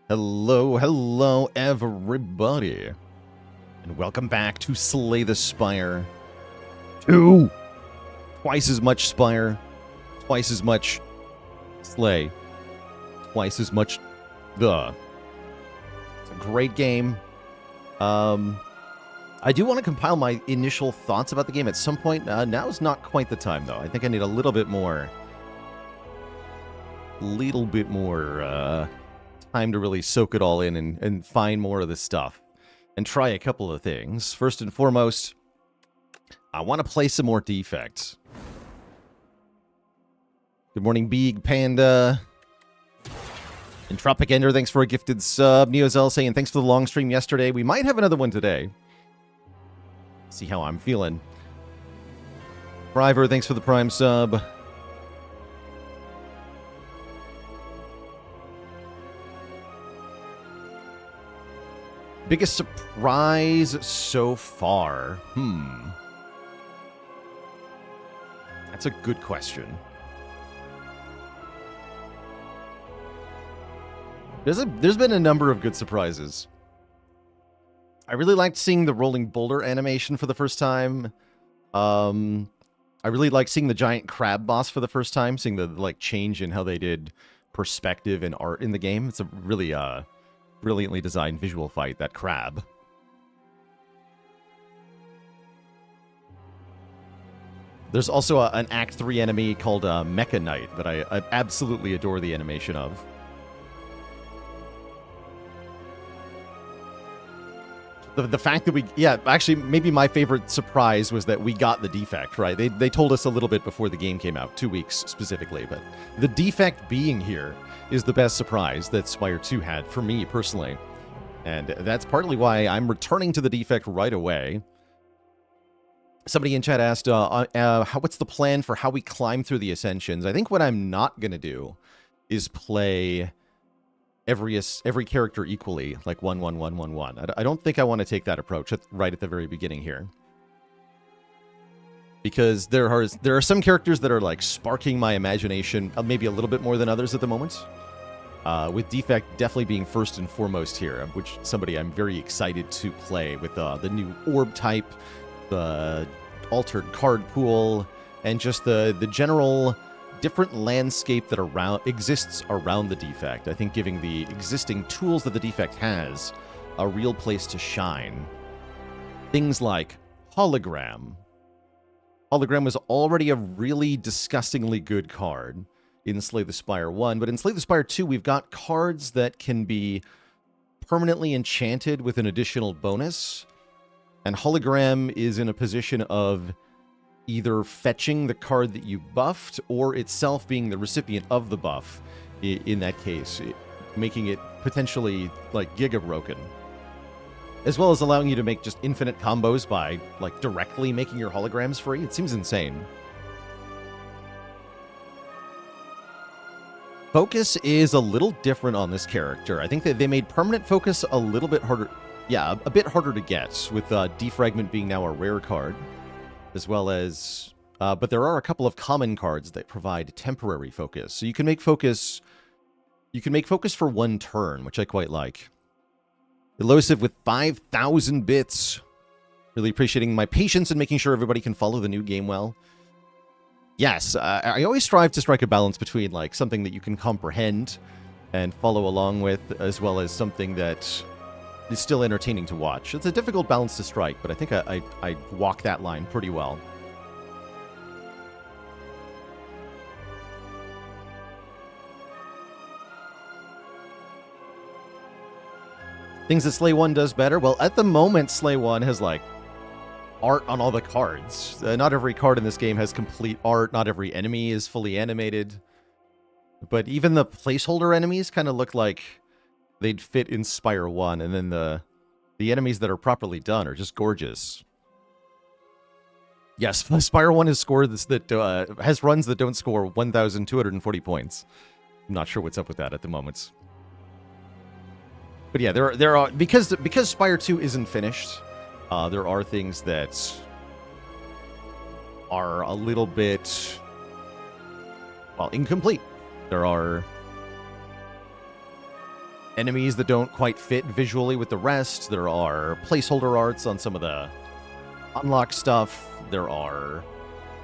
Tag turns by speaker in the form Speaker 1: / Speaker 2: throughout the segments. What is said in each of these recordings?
Speaker 1: Hello, hello, everybody. And welcome back to Slay the Spire 2. Twice as much Spire, twice as much Slay, twice as much the. It's a great game. I do want to compile my initial thoughts about the game at some point. Now is not quite the time, though. I think I need a little bit more time to really soak it all in and find more of the stuff and try a couple of things. First and foremost, I want to play some more Defect. Good morning, Big Panda. Entropic Ender, thanks for a gifted sub. Neozel saying thanks for the long stream yesterday. We might have another one today. See how I'm feeling. River, thanks for the Prime sub. Biggest surprise so far? That's a good question. There's been a number of good surprises. I really liked seeing the rolling boulder animation for the first time. I really liked seeing the giant crab boss for the first time, seeing the change in how they did perspective and art in the game. It's a really brilliantly designed visual fight, that crab. There's also an Act 3 enemy called Mecha Knight that I absolutely adore the animation of. The fact that actually, maybe my favorite surprise was that we got the Defect, right? They told us a little bit before the game came out, 2 weeks specifically, but the Defect being here is the best surprise that Spire 2 had for me personally. And that's partly why I'm returning to the Defect right away. Somebody in chat asked, what's the plan for how we climb through the Ascensions? I think what I'm not going to do is play every character equally, like 1-1-1-1-1. I don't think I want to take that approach right at the very beginning here. Because there are some characters that are like sparking my imagination maybe a little bit more than others at the moment. With Defect definitely being first and foremost here, which somebody I'm very excited to play with the new orb type, the altered card pool, and just the general different landscape that exists around the Defect. I think giving the existing tools that the Defect has a real place to shine. Things like Hologram. Hologram was already a really disgustingly good card in Slay the Spire 1, but in Slay the Spire 2, we've got cards that can be permanently enchanted with an additional bonus, and Hologram is in a position of either fetching the card that you buffed or itself being the recipient of the buff in that case, making it potentially like giga broken, as well as allowing you to make just infinite combos by like directly making your holograms free. It seems insane. Focus is a little different on this character. I think that they made permanent focus a little bit harder. Yeah, a bit harder to get, with Defragment being now a rare card, as well as... but there are a couple of common cards that provide temporary focus. So you can make focus... You can make focus for 1 turn, which I quite like. Elusive with 5,000 bits. Really appreciating my patience and making sure everybody can follow the new game well. Yes, I always strive to strike a balance between like something that you can comprehend and follow along with, as well as something that is still entertaining to watch. It's a difficult balance to strike, but I think I walk that line pretty well. Things that Slay 1 does better? Well, at the moment, Slay 1 has like art on all the cards. Not every card in this game has complete art. Not every enemy is fully animated. But even the placeholder enemies kind of look like they'd fit in Spire 1, and then the enemies that are properly done are just gorgeous. Yes, Spire 1 has has runs that don't score 1,240 points. I'm not sure what's up with that at the moment. But yeah, there are because Spire 2 isn't finished, there are things that are a little bit, well, incomplete. There are enemies that don't quite fit visually with the rest. There are placeholder arts on some of the unlock stuff. There are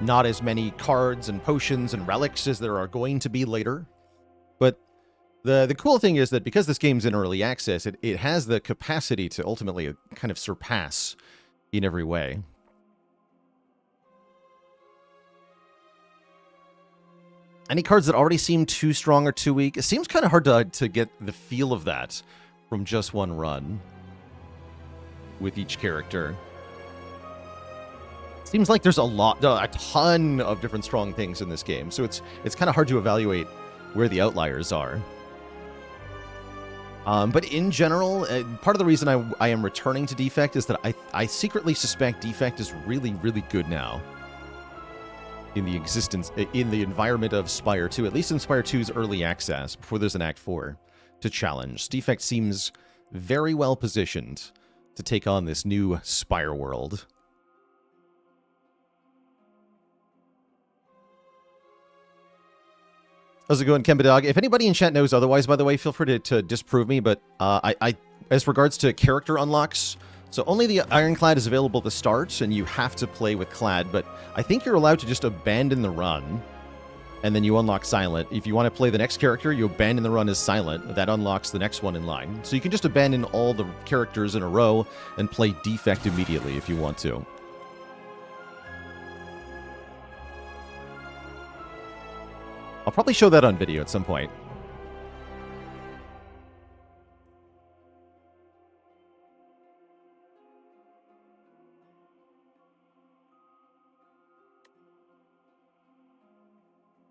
Speaker 1: not as many cards and potions and relics as there are going to be later. But the cool thing is that because this game's in early access, it has the capacity to ultimately kind of surpass in every way. Any cards that already seem too strong or too weak? It seems kind of hard to get the feel of that from just one run with each character. Seems like there's a ton of different strong things in this game, so it's kind of hard to evaluate where the outliers are. But in general, part of the reason I am returning to Defect is that I secretly suspect Defect is really, really good now. In the environment of Spire 2, at least in Spire 2's early access, before there's an Act 4 to challenge. Defect seems very well positioned to take on this new Spire world. How's it going, Kembadog? If anybody in chat knows otherwise, by the way, feel free to disprove me, but as regards to character unlocks, so only the Ironclad is available to start, and you have to play with Clad, but I think you're allowed to just abandon the run, and then you unlock Silent. If you want to play the next character, you abandon the run as Silent. That unlocks the next one in line. So you can just abandon all the characters in a row and play Defect immediately if you want to. I'll probably show that on video at some point.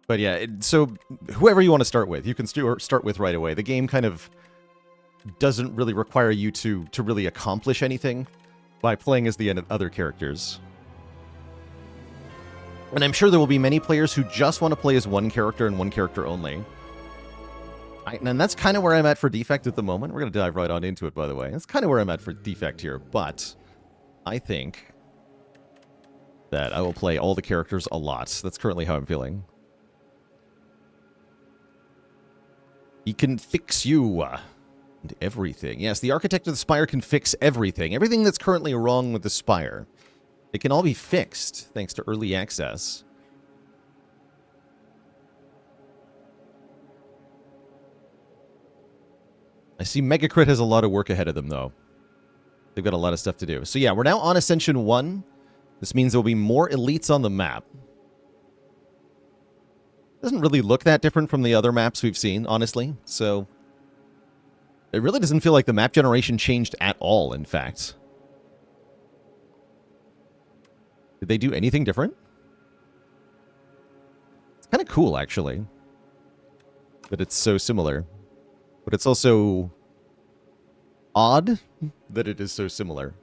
Speaker 1: But yeah, so whoever you want to start with, you can start with right away. The game kind of doesn't really require you to really accomplish anything by playing as the other characters. And I'm sure there will be many players who just want to play as one character and one character only. And that's kind of where I'm at for Defect at the moment. We're going to dive right on into it, by the way. That's kind of where I'm at for Defect here. But I think that I will play all the characters a lot. That's currently how I'm feeling. He can fix you. And everything. Yes, the Architect of the Spire can fix everything. Everything that's currently wrong with the Spire. It can all be fixed, thanks to early access. I see Megacrit has a lot of work ahead of them, though. They've got a lot of stuff to do. So yeah, we're now on Ascension 1. This means there'll be more elites on the map. Doesn't really look that different from the other maps we've seen, honestly. So it really doesn't feel like the map generation changed at all, in fact. Did they do anything different? It's kind of cool, actually. That it's so similar. But it's also odd that it is so similar.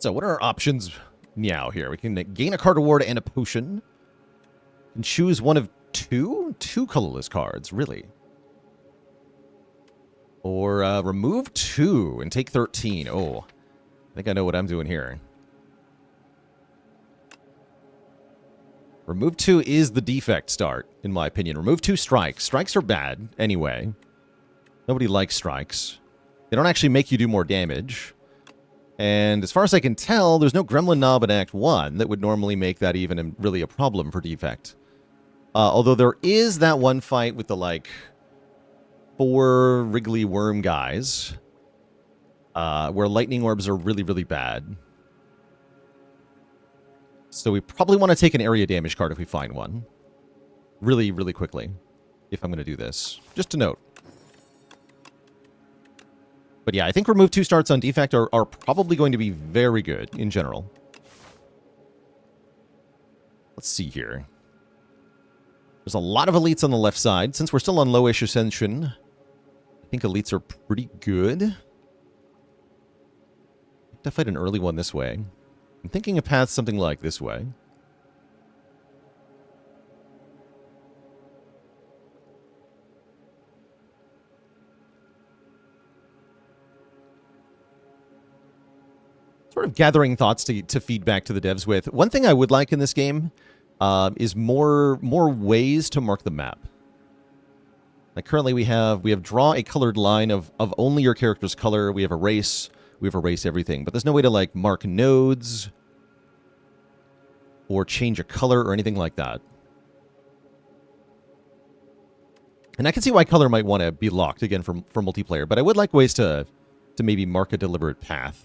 Speaker 1: So what are our options now here? We can gain a card award and a potion. And choose one of two colorless cards, really. Or remove 2 and take 13. Oh, I think I know what I'm doing here. Remove 2 is the Defect start, in my opinion. Remove 2 strikes. Strikes are bad, anyway. Nobody likes strikes. They don't actually make you do more damage. And as far as I can tell, there's no Gremlin Knob in Act 1 that would normally make that even really a problem for Defect. Although there is that one fight with the, like, 4 wriggly worm guys, where lightning orbs are really, really bad. So we probably want to take an area damage card if we find one. Really, really quickly. If I'm going to do this. Just a note. But yeah, I think remove 2 starts on Defect are probably going to be very good in general. Let's see here. There's a lot of elites on the left side. Since we're still on lowish ascension, I think elites are pretty good. I have to fight an early one this way. I'm thinking a path something like this way. Sort of gathering thoughts to feed back to the devs with. One thing I would like in this game is more ways to mark the map. Like currently we have draw a colored line of only your character's color. We have erase everything, but there's no way to like mark nodes or change a color or anything like that. And I can see why color might want to be locked again for multiplayer, but I would like ways to maybe mark a deliberate path.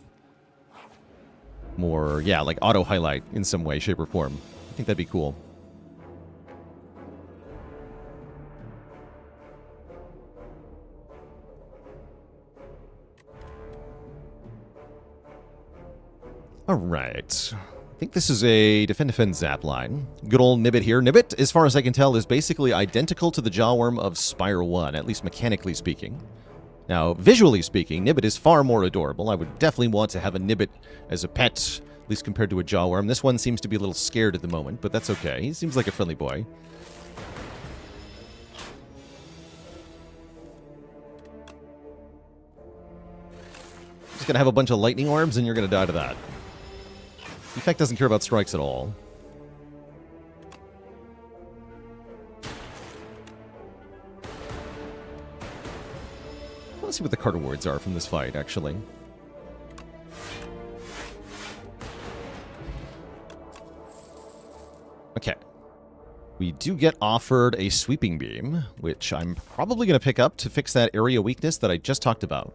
Speaker 1: More, yeah, like auto highlight in some way, shape, or form. I think that'd be cool. All right. I think this is a defend zap line. Good old Nibbit here. Nibbit, as far as I can tell, is basically identical to the Jawworm of Spire 1, at least mechanically speaking. Now, visually speaking, Nibbit is far more adorable. I would definitely want to have a Nibbit as a pet, at least compared to a Jawworm. This one seems to be a little scared at the moment, but that's okay. He seems like a friendly boy. Just gonna have a bunch of lightning orbs, and you're gonna die to that. Defect doesn't care about strikes at all. Let's see what the card awards are from this fight, actually. Okay. We do get offered a sweeping beam, which I'm probably going to pick up to fix that area weakness that I just talked about.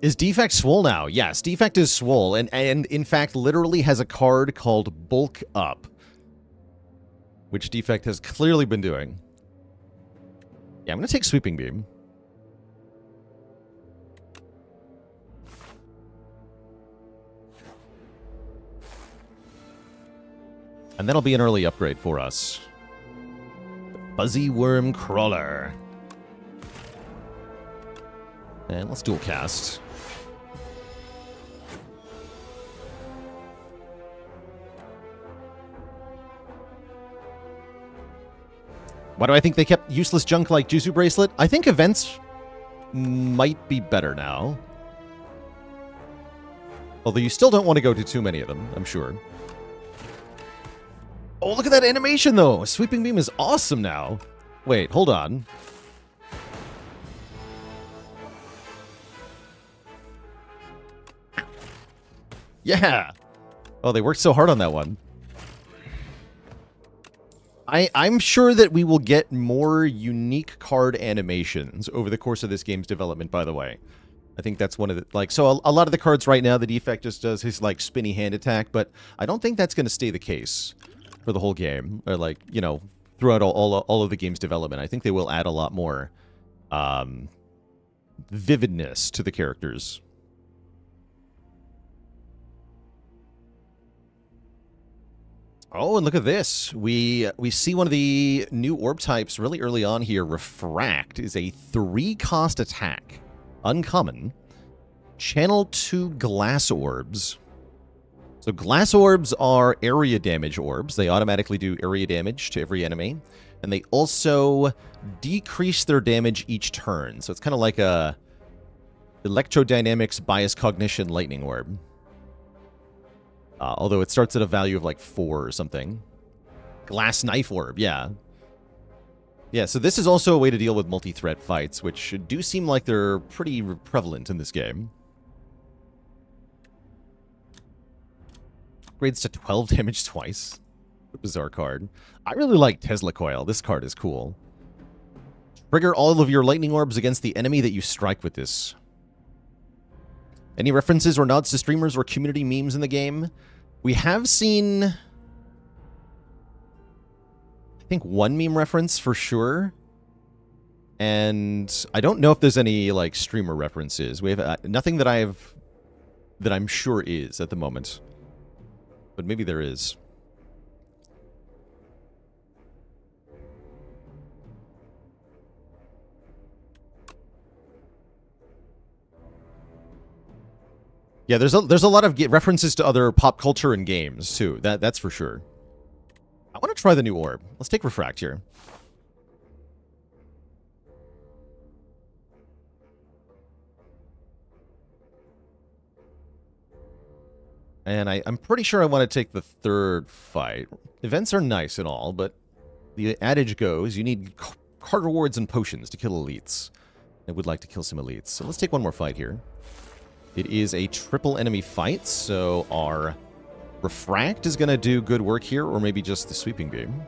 Speaker 1: Is Defect swole now? Yes, Defect is swole, and in fact literally has a card called Bulk Up, which Defect has clearly been doing. Yeah, I'm going to take Sweeping Beam. And that'll be an early upgrade for us. Fuzzy Worm Crawler. And let's dual cast. Why do I think they kept useless junk like Juzu Bracelet? I think events might be better now. Although you still don't want to go to too many of them, I'm sure. Oh, look at that animation, though! Sweeping Beam is awesome now. Wait, hold on. Yeah! Oh, they worked so hard on that one. I'm sure that we will get more unique card animations over the course of this game's development, by the way. I think that's one of the, like, so a lot of the cards right now, the Defect just does his, like, spinny hand attack, but I don't think that's going to stay the case for the whole game, or, like, you know, throughout all of the game's development. I think they will add a lot more vividness to the characters. Oh, and look at this. We see one of the new orb types really early on here. Refract is a 3-cost attack. Uncommon. Channel 2 glass orbs. So glass orbs are area damage orbs. They automatically do area damage to every enemy. And they also decrease their damage each turn. So it's kind of like a electrodynamics bias cognition lightning orb. Although it starts at a value of like 4 or something. Glass knife orb, yeah. Yeah, so this is also a way to deal with multi-threat fights, which do seem like they're pretty prevalent in this game. Upgrades to 12 damage twice. A bizarre card. I really like Tesla Coil. This card is cool. Trigger all of your lightning orbs against the enemy that you strike with this. Any references or nods to streamers or community memes in the game? We have seen, I think, one meme reference for sure. And I don't know if there's any, like, streamer references. We have nothing that I'm sure is at the moment. But maybe there is. Yeah, there's a lot of references to other pop culture and games, too. That's for sure. I want to try the new orb. Let's take Refract here. And I'm pretty sure I want to take the third fight. Events are nice and all, but the adage goes, you need card rewards and potions to kill elites. I would like to kill some elites. So let's take one more fight here. It is a triple enemy fight, so our Refract is going to do good work here, or maybe just the Sweeping Beam.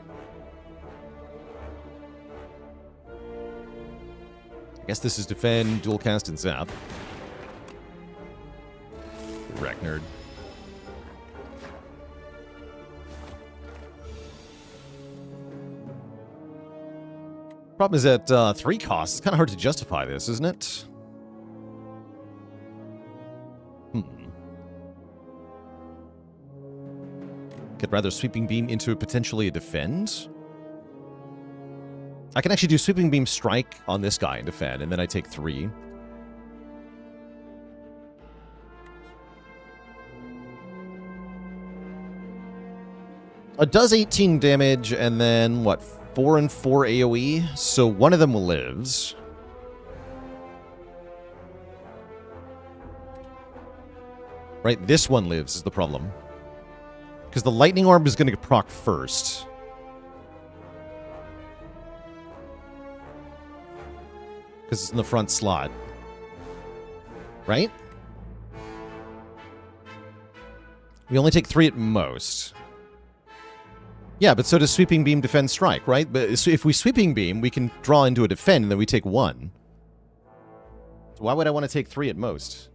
Speaker 1: I guess this is Defend, Dual Cast, and Zap. Wreck nerd. Problem is at 3 costs, it's kind of hard to justify this, isn't it? Could rather Sweeping Beam into potentially a Defend. I can actually do Sweeping Beam Strike on this guy and Defend, and then I take 3. It does 18 damage, and then, what, 4 and 4 AoE? So one of them lives. Right, this one lives is the problem. Because the Lightning Orb is going to proc first. Because it's in the front slot. Right? We only take 3 at most. Yeah, but so does Sweeping Beam, Defend, Strike, right? But if we Sweeping Beam, we can draw into a Defend, and then we take 1. So why would I want to take 3 at most?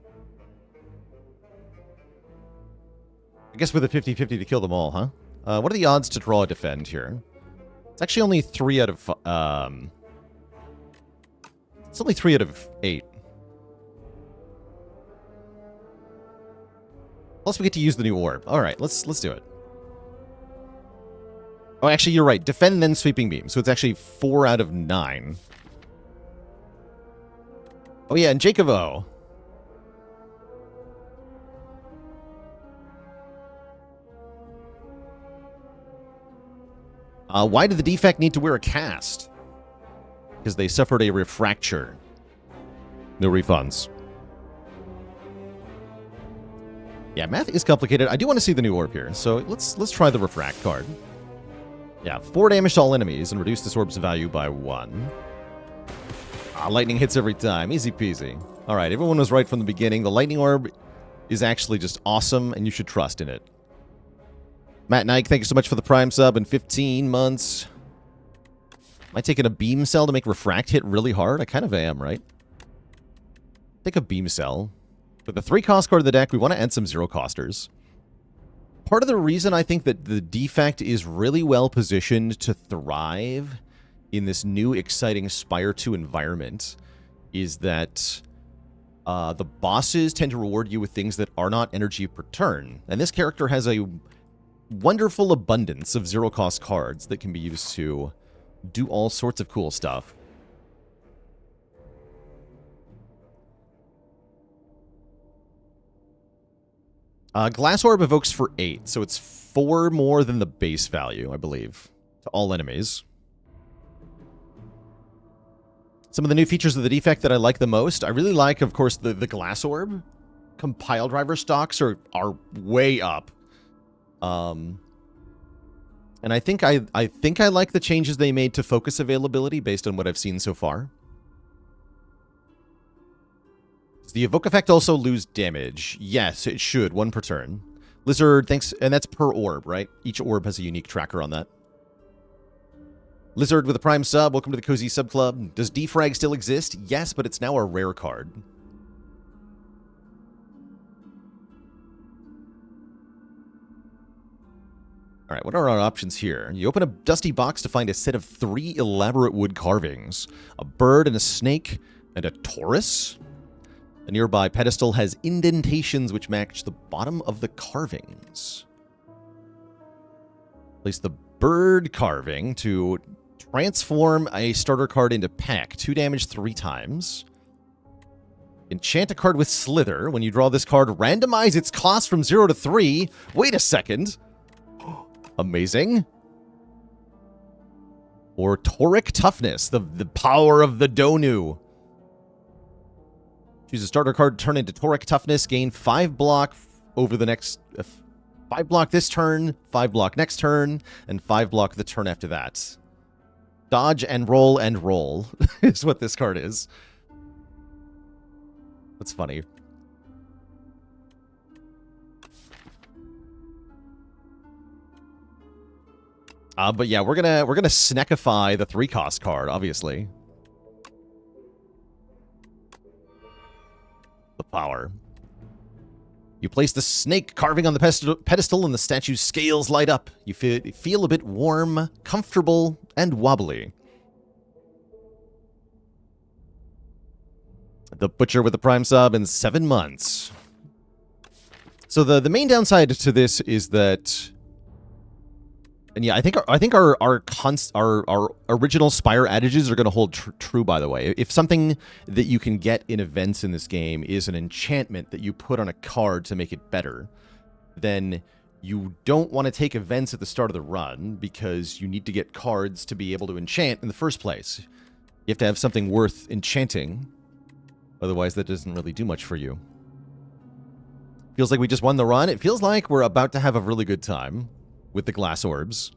Speaker 1: I guess with a 50-50 to kill them all, huh? What are the odds to draw a Defend here? It's actually only 3 out of... it's only 3 out of 8. Plus we get to use the new orb. Alright, let's do it. Oh, actually, you're right. Defend, then Sweeping Beam. So it's actually 4 out of 9. Oh, yeah, and Jacob O. Why did the Defect need to wear a cast? Because they suffered a refracture. No refunds. Yeah, math is complicated. I do want to see the new orb here, so let's try the Refract card. Yeah, 4 damage to all enemies and reduce this orb's value by 1. Lightning hits every time. Easy peasy. Alright, everyone was right from the beginning. The Lightning Orb is actually just awesome, and you should trust in it. Matt Nike, thank you so much for the Prime sub in 15 months. Am I taking a Beam Cell to make Refract hit really hard? I kind of am, right? Take a Beam Cell. With the 3-cost card of the deck, we want to end some 0-costers. Part of the reason I think that the Defect is really well positioned to thrive in this new exciting Spire 2 environment is that the bosses tend to reward you with things that are not energy per turn. And this character has a wonderful abundance of 0-cost cards that can be used to do all sorts of cool stuff. Glass Orb evokes for 8, so it's 4 more than the base value, I believe, to all enemies. Some of the new features of the Defect that I like the most, I really like, of course, the Glass Orb. Compile driver stocks are way up. And I think I like the changes they made to focus availability based on what I've seen so far. Does the evoke effect also lose damage? Yes, it should. 1 per turn. Lizard, thanks. And that's per orb, right? Each orb has a unique tracker on that. Lizard with a Prime sub. Welcome to the Cozy Sub Club. Does Defrag still exist? Yes, but it's now a rare card. Alright, what are our options here? You open a dusty box to find a set of 3 elaborate wood carvings. A bird and a snake and a Taurus. A nearby pedestal has indentations which match the bottom of the carvings. Place the bird carving to transform a starter card into Peck. 2 damage 3 times. Enchant a card with Slither. When you draw this card, randomize its cost from 0 to 3. Wait a second. Amazing. Or Toric Toughness, the power of the Donu. Choose a starter card, turn into Toric Toughness, gain 5 block over the next 5 block this turn, 5 block next turn, and 5 block the turn after that. Dodge and roll is what this card is. That's funny. But yeah, we're gonna snackify the 3-cost card, obviously. The power. You place the snake carving on the pedestal and the statue's scales light up. You feel a bit warm, comfortable, and wobbly. The Butcher with the Prime sub in 7 months. So the main downside to this is that, and yeah, I think our original Spire adages are going to hold true. By the way, if something that you can get in events in this game is an enchantment that you put on a card to make it better, then you don't want to take events at the start of the run because you need to get cards to be able to enchant in the first place. You have to have something worth enchanting, otherwise that doesn't really do much for you. Feels like we just won the run. It feels like we're about to have a really good time with the glass orbs.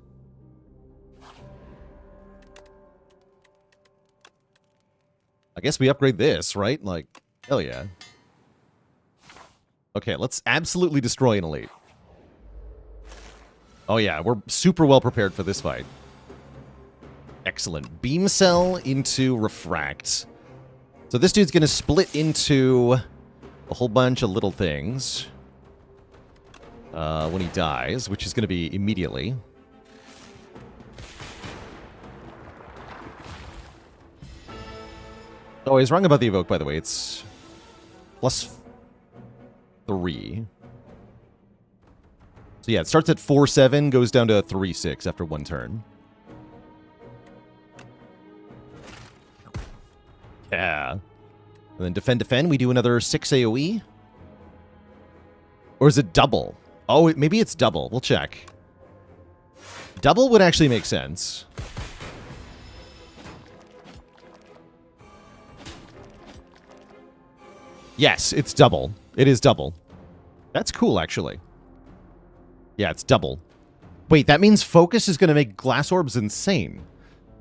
Speaker 1: I guess we upgrade this, right? Like, hell yeah. Okay, let's absolutely destroy an elite. Oh yeah, we're super well prepared for this fight. Excellent. Beam Cell into Refract. So this dude's gonna split into a whole bunch of little things when he dies, which is going to be immediately. Oh, I was wrong about the evoke, by the way. It's +3. So yeah, it starts at 4-7, goes down to 3-6 after 1 turn. Yeah. And then defend, we do another 6 AoE. Or is it double? Oh, maybe it's double. We'll check. Double would actually make sense. Yes, it's double. It is double. That's cool, actually. Yeah, it's double. Wait, that means focus is going to make glass orbs insane.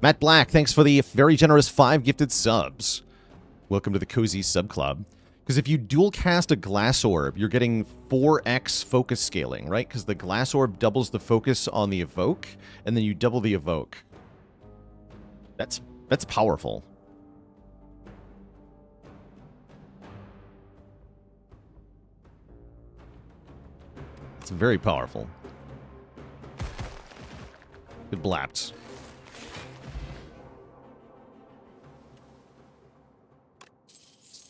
Speaker 1: Matt Black, thanks for the very generous 5 gifted subs. Welcome to the Cozy Sub Club. Because if you dual cast a glass orb, you're getting 4x focus scaling, right? Because the glass orb doubles the focus on the evoke, and then you double the evoke. That's powerful. It's very powerful. Good blaps.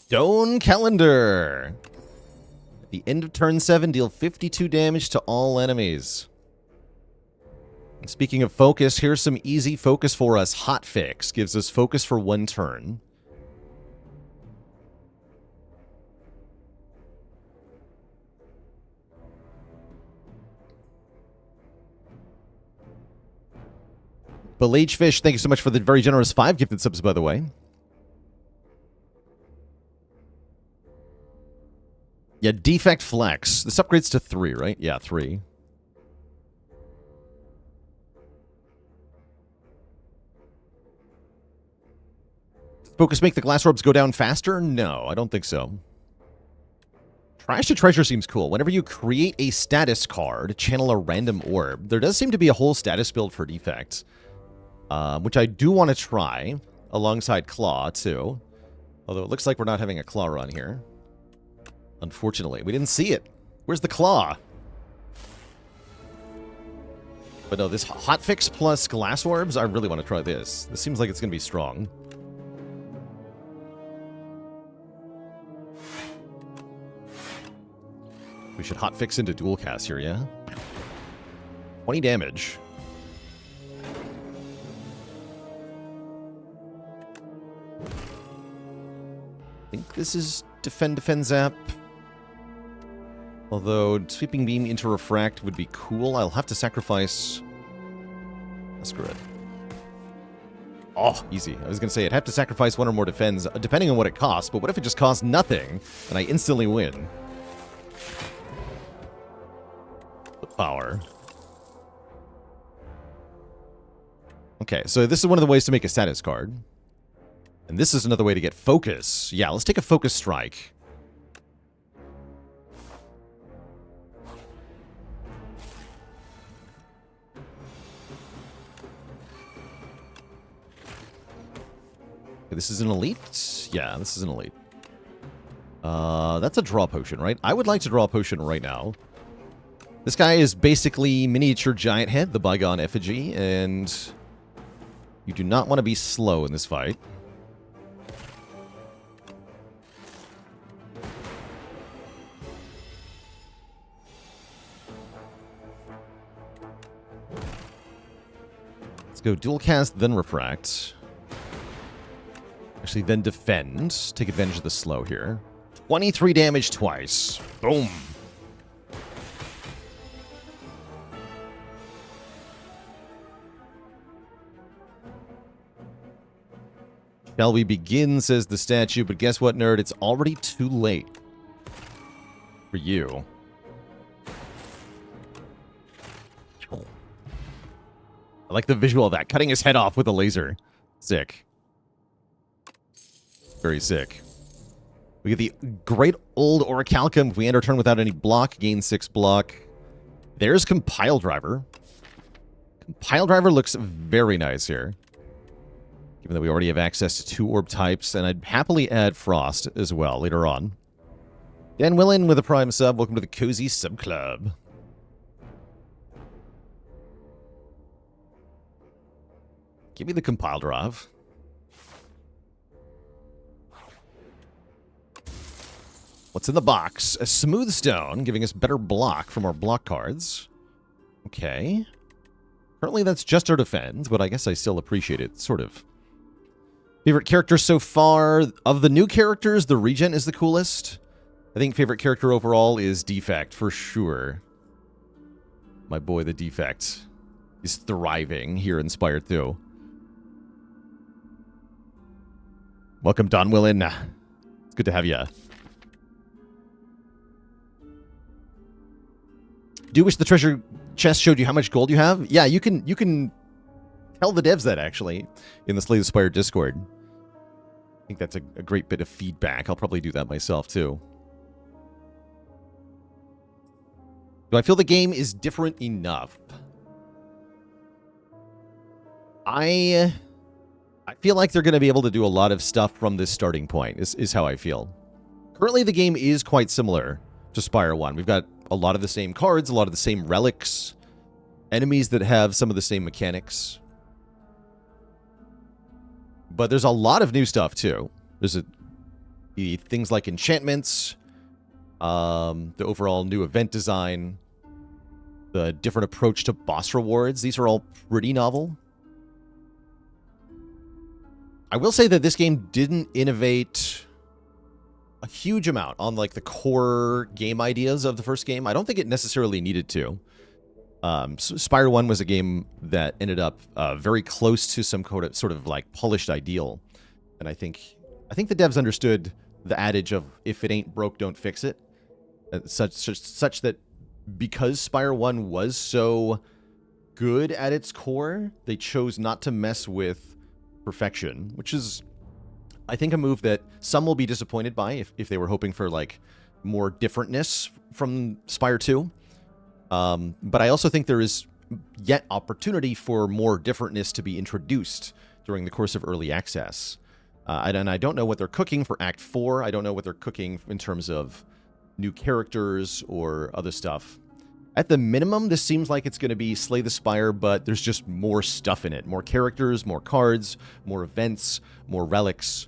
Speaker 1: Stone Calendar. At the end of turn 7, deal 52 damage to all enemies. And speaking of focus, here's some easy focus for us. Hotfix gives us focus for 1 turn. Belage Fish, thank you so much for the very generous 5 gifted subs, by the way. Yeah, Defect Flex. This upgrades to 3, right? Yeah, 3. Focus make the glass orbs go down faster? No, I don't think so. Trash to Treasure seems cool. Whenever you create a status card, channel a random orb. There does seem to be a whole status build for Defect, which I do want to try alongside Claw, too. Although it looks like we're not having a Claw run here. Unfortunately, we didn't see it. Where's the Claw? But no, this Hotfix plus Glass Orbs, I really want to try this. This seems like it's going to be strong. We should Hotfix into dual cast here, yeah? 20 damage. I think this is Defend Zap. Although Sweeping Beam into Refract would be cool. I'll have to sacrifice... Screw it. Oh, easy. I was going to say I'd have to sacrifice 1 or more defends, depending on what it costs. But what if it just costs nothing, and I instantly win? Power. Okay, so this is one of the ways to make a status card. And this is another way to get focus. Yeah, let's take a focus strike. Okay, this is an elite? Yeah, this is an elite. That's a draw potion, right? I would like to draw a potion right now. This guy is basically miniature giant head, the bygone effigy, and you do not want to be slow in this fight. Let's go dual cast, then refract. Actually, then defend. Take advantage of the slow here. 23 damage twice. Boom. Shall we begin, says the statue, but guess what, nerd? It's already too late. For you. I like the visual of that. Cutting his head off with a laser. Sick. Very sick. We get the great old Orichalcum. If we end our turn without any block, gain 6 block. There's Compile Driver. Compile Driver looks very nice here. Given that we already have access to 2 orb types, and I'd happily add Frost as well later on. Dan Willen with a Prime sub. Welcome to the Cozy Sub Club. Give me the Compile Drive. What's in the box? A Smooth Stone, giving us better block from our block cards. Okay. Currently that's just our defense, but I guess I still appreciate it, sort of. Favorite character so far? Of the new characters, the Regent is the coolest. I think favorite character overall is Defect, for sure. My boy, the Defect, is thriving here in Spire 2. Welcome, Don Willen. It's good to have you. Do wish the treasure chest showed you how much gold you have? Yeah, you can tell the devs that, actually, in the Slay the Spire Discord. I think that's a great bit of feedback. I'll probably do that myself, too. Do I feel the game is different enough? I feel like they're going to be able to do a lot of stuff from this starting point, is how I feel. Currently, the game is quite similar to Spire 1. We've got a lot of the same cards, a lot of the same relics, enemies that have some of the same mechanics. But there's a lot of new stuff, too. There's the things like enchantments, the overall new event design, the different approach to boss rewards. These are all pretty novel. I will say that this game didn't innovate a huge amount on like the core game ideas of the first game. I don't think it necessarily needed to. Spire 1 was a game that ended up very close to some sort of like polished ideal. And I think the devs understood the adage of if it ain't broke, don't fix it. Such that because Spire 1 was so good at its core, they chose not to mess with perfection, which is, I think, a move that some will be disappointed by if they were hoping for like more differentness from Spire 2. But I also think there is yet opportunity for more differentness to be introduced during the course of early access. And I don't know what they're cooking for Act 4. I don't know what they're cooking in terms of new characters or other stuff. At the minimum, this seems like it's going to be Slay the Spire, but there's just more stuff in it. More characters, more cards, more events, more relics.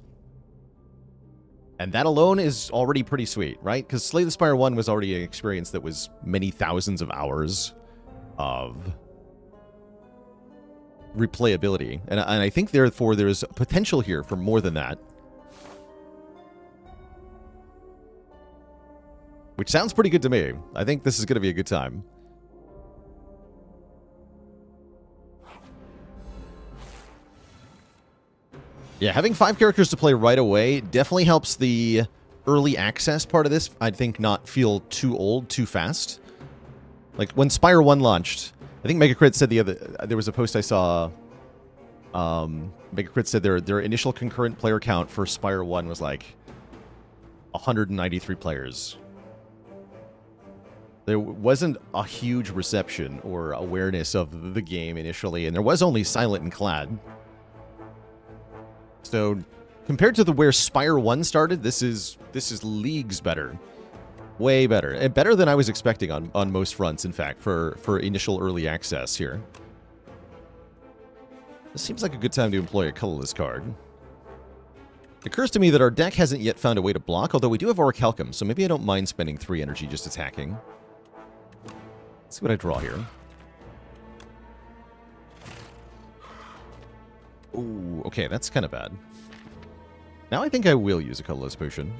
Speaker 1: And that alone is already pretty sweet, right? Because Slay the Spire 1 was already an experience that was many thousands of hours of replayability. And I think, therefore, there's potential here for more than that. Which sounds pretty good to me. I think this is going to be a good time. Yeah, having 5 characters to play right away definitely helps the early access part of this, I think, not feel too old too fast. Like, when Spire 1 launched, I think Megacrit said there was a post I saw, Megacrit said their initial concurrent player count for Spire 1 was like 193 players. There wasn't a huge reception or awareness of the game initially, and there was only Silent and Clad. So, compared to where Spire 1 started, this is leagues better. Way better. And better than I was expecting on most fronts, in fact, for initial early access here. This seems like a good time to employ a colorless card. It occurs to me that our deck hasn't yet found a way to block, although we do have Orichalcum, so maybe I don't mind spending 3 energy just attacking. Let's see what I draw here. Ooh, okay, that's kind of bad. Now I think I will use a colorless potion.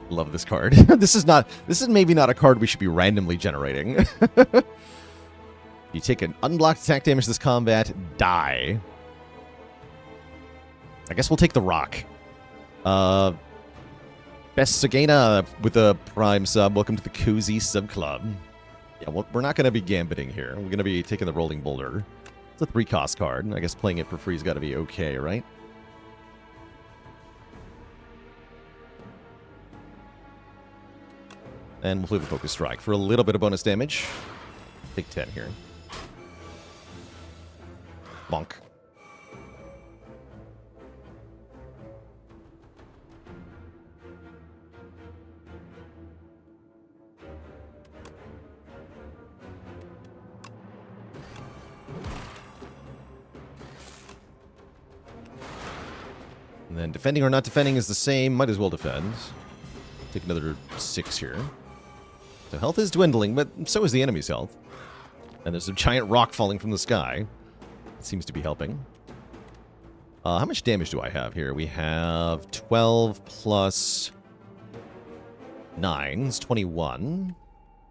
Speaker 1: Love this card. This is maybe not a card we should be randomly generating. You take an unblocked attack damage this combat, die. I guess we'll take the rock. Best Sagana with a prime sub. Welcome to the Cozy Sub Club. Yeah, well, we're not going to be gambiting here. We're going to be taking the Rolling Boulder. It's a 3-cost card. I guess playing it for free has got to be okay, right? And we'll play the Focus Strike for a little bit of bonus damage. Take 10 here. Bonk. And then defending or not defending is the same. Might as well defend. Take another 6 here. So health is dwindling, but so is the enemy's health. And there's a giant rock falling from the sky. It seems to be helping. How much damage do I have here? We have 12 plus 9 is 21.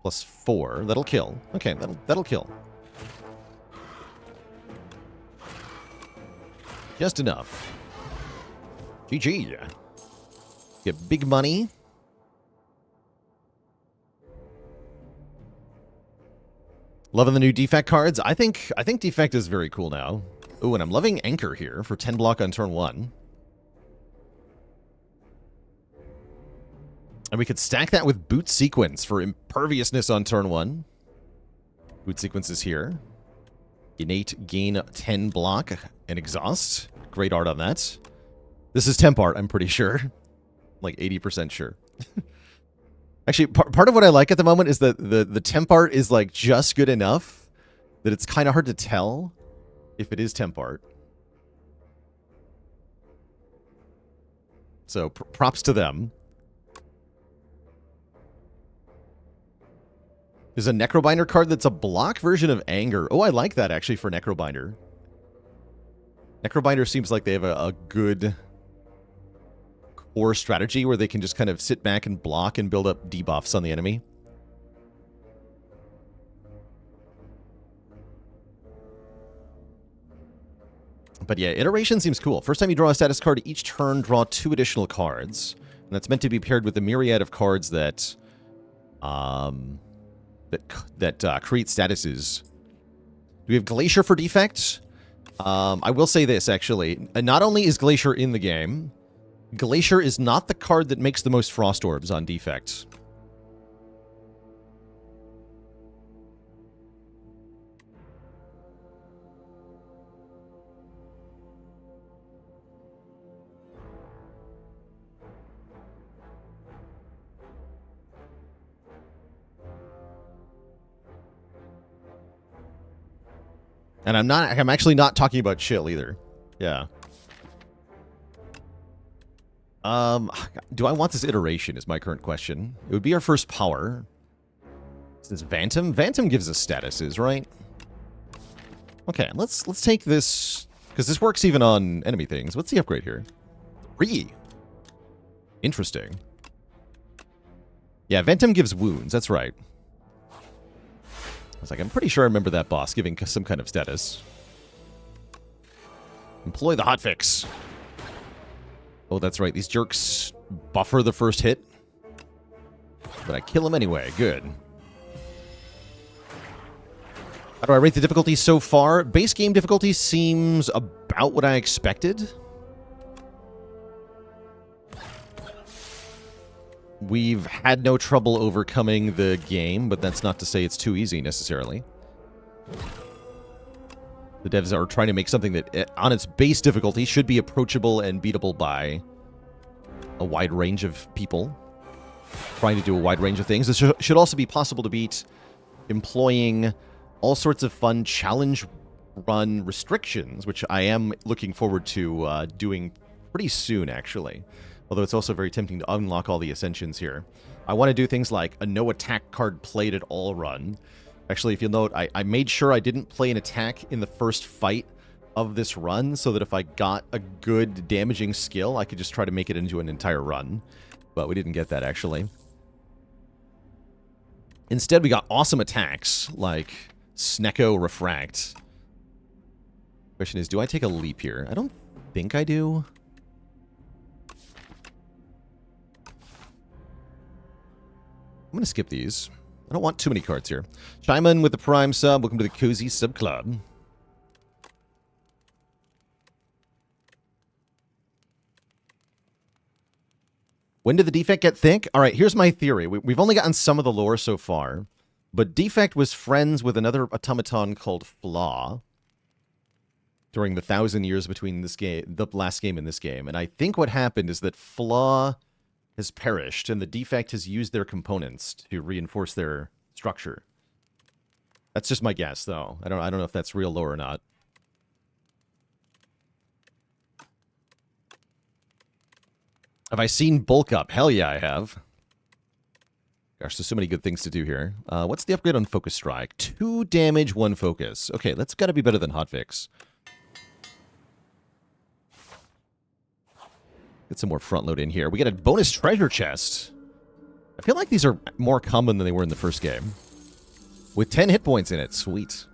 Speaker 1: Plus 4. That'll kill. Okay, that'll kill. Just enough. GG. Get big money. Loving the new Defect cards. I think Defect is very cool now. Ooh, and I'm loving Anchor here for 10 block on turn 1. And we could stack that with Boot Sequence for Imperviousness on turn 1. Boot Sequence is here. Innate gain 10 block and Exhaust. Great art on that. This is temp art, I'm pretty sure. Like 80% sure. Actually, part of what I like at the moment is that the temp art is like just good enough that it's kind of hard to tell if it is temp art. So props to them. There's a Necrobinder card that's a block version of Anger. Oh, I like that actually for Necrobinder. Necrobinder seems like they have a good core strategy where they can just kind of sit back and block and build up debuffs on the enemy. But yeah, Iteration seems cool. First time you draw a status card each turn, draw 2 additional cards. And that's meant to be paired with a myriad of cards that create statuses. Do we have Glacier for Defect? I will say this, actually. Not only is Glacier in the game, Glacier is not the card that makes the most Frost Orbs on Defect. And I'm actually not talking about chill either. Yeah. Do I want this iteration is my current question. It would be our first power. Since Vantum gives us statuses, right? Okay, let's take this, because this works even on enemy things. What's the upgrade here? 3. Interesting. Yeah, Vantum gives wounds, that's right. I was like, I'm pretty sure I remember that boss giving some kind of status. Employ the hotfix. Oh, that's right. These jerks buffer the first hit. But I kill them anyway. Good. How do I rate the difficulty so far? Base game difficulty seems about what I expected. We've had no trouble overcoming the game, but that's not to say it's too easy necessarily. The devs are trying to make something that, on its base difficulty, should be approachable and beatable by a wide range of people. Trying to do a wide range of things. This should also be possible to beat, employing all sorts of fun challenge run restrictions, which I am looking forward to doing pretty soon, actually. Although it's also very tempting to unlock all the ascensions here. I want to do things like a no attack card played at all run. Actually, if you'll note, I made sure I didn't play an attack in the first fight of this run, so that if I got a good damaging skill, I could just try to make it into an entire run. But we didn't get that, actually. Instead, we got awesome attacks, like Snecko Refract. Question is, do I take a leap here? I don't think I do. I'm going to skip these. I don't want too many cards here. Shyman with the Prime sub. Welcome to the Cozy Sub Club. When did the Defect get thick? All right, here's my theory. We've only gotten some of the lore so far, but Defect was friends with another automaton called Flaw during the 1,000 years between this game, the last game and this game. And I think what happened is that Flaw has perished, and the Defect has used their components to reinforce their structure. That's just my guess, though. I don't know if that's real lore or not. Have I seen Bulk Up? Hell yeah, I have. Gosh, there's so many good things to do here. What's the upgrade on Focus Strike? 2 damage, 1 focus. Okay, that's got to be better than Hotfix. Get some more front load in here. We get a bonus treasure chest. I feel like these are more common than they were in the first game. With 10 hit points in it. Sweet.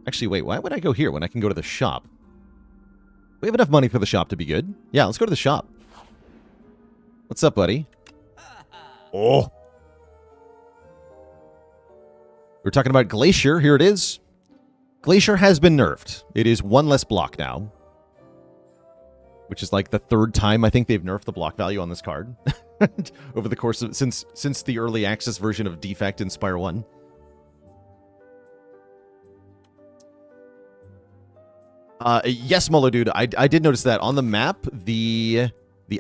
Speaker 1: Actually, wait. Why would I go here when I can go to the shop? We have enough money for the shop to be good. Yeah, let's go to the shop. What's up, buddy? Oh. We're talking about Glacier. Here it is. Glacier has been nerfed. It is 1 less block now. Which is like the 3rd time I think they've nerfed the block value on this card. Over the course of... Since the early access version of Defect in Spire 1. Yes, Molo Dude, I did notice that. On the map, the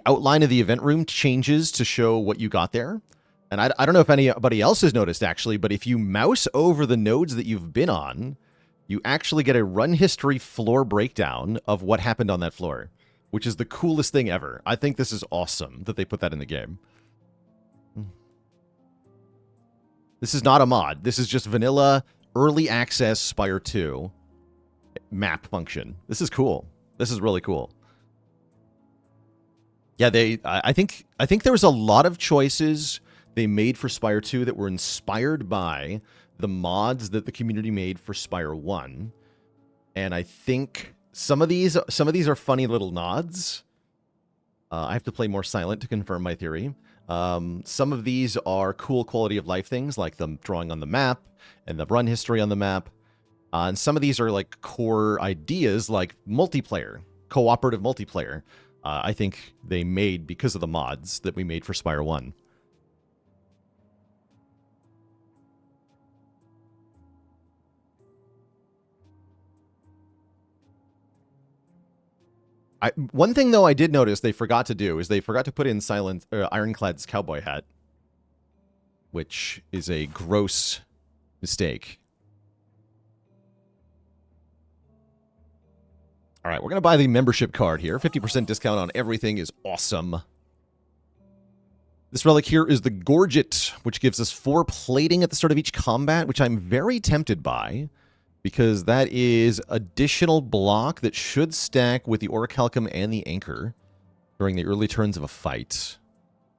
Speaker 1: outline of the event room changes to show what you got there. And I don't know if anybody else has noticed, actually, but if you mouse over the nodes that you've been on, you actually get a run history floor breakdown of what happened on that floor. Which is the coolest thing ever. I think this is awesome that they put that in the game. This is not a mod. This is just vanilla early access Spire 2 map function. This is cool. This is really cool. Yeah, I think there was a lot of choices they made for Spire 2 that were inspired by the mods that the community made for Spire 1. And I think some of these are funny little nods. I have to play more Silent to confirm my theory. Some of these are cool quality of life things, like the drawing on the map and the run history on the map. And some of these are like core ideas, like multiplayer, cooperative multiplayer. I think they made because of the mods that we made for Spire 1. One thing, though, I did notice they forgot to do is they forgot to put in Ironclad's cowboy hat, which is a gross mistake. All right, we're going to buy the membership card here. 50% discount on everything is awesome. This relic here is the Gorget, which gives us 4 plating at the start of each combat, which I'm very tempted by, because that is additional block that should stack with the Orichalcum and the Anchor during the early turns of a fight.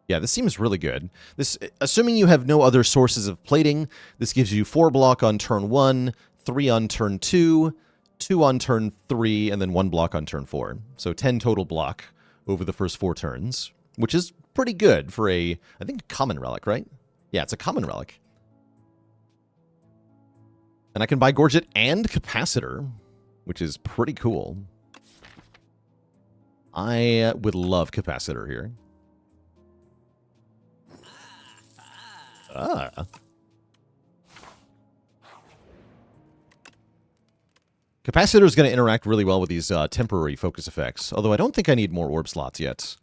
Speaker 1: Yeah, this seems really good. This, assuming you have no other sources of plating, this gives you 4 block on turn 1, 3 on turn 2, 2 on turn 3 and then 1 block on turn 4. So 10 total block over the first 4 turns, which is pretty good for I think, a common relic, right? Yeah, it's a common relic. And I can buy Gorget and Capacitor, which is pretty cool. I would love Capacitor here. Capacitor is going to interact really well with these temporary focus effects, although I don't think I need more orb slots yet.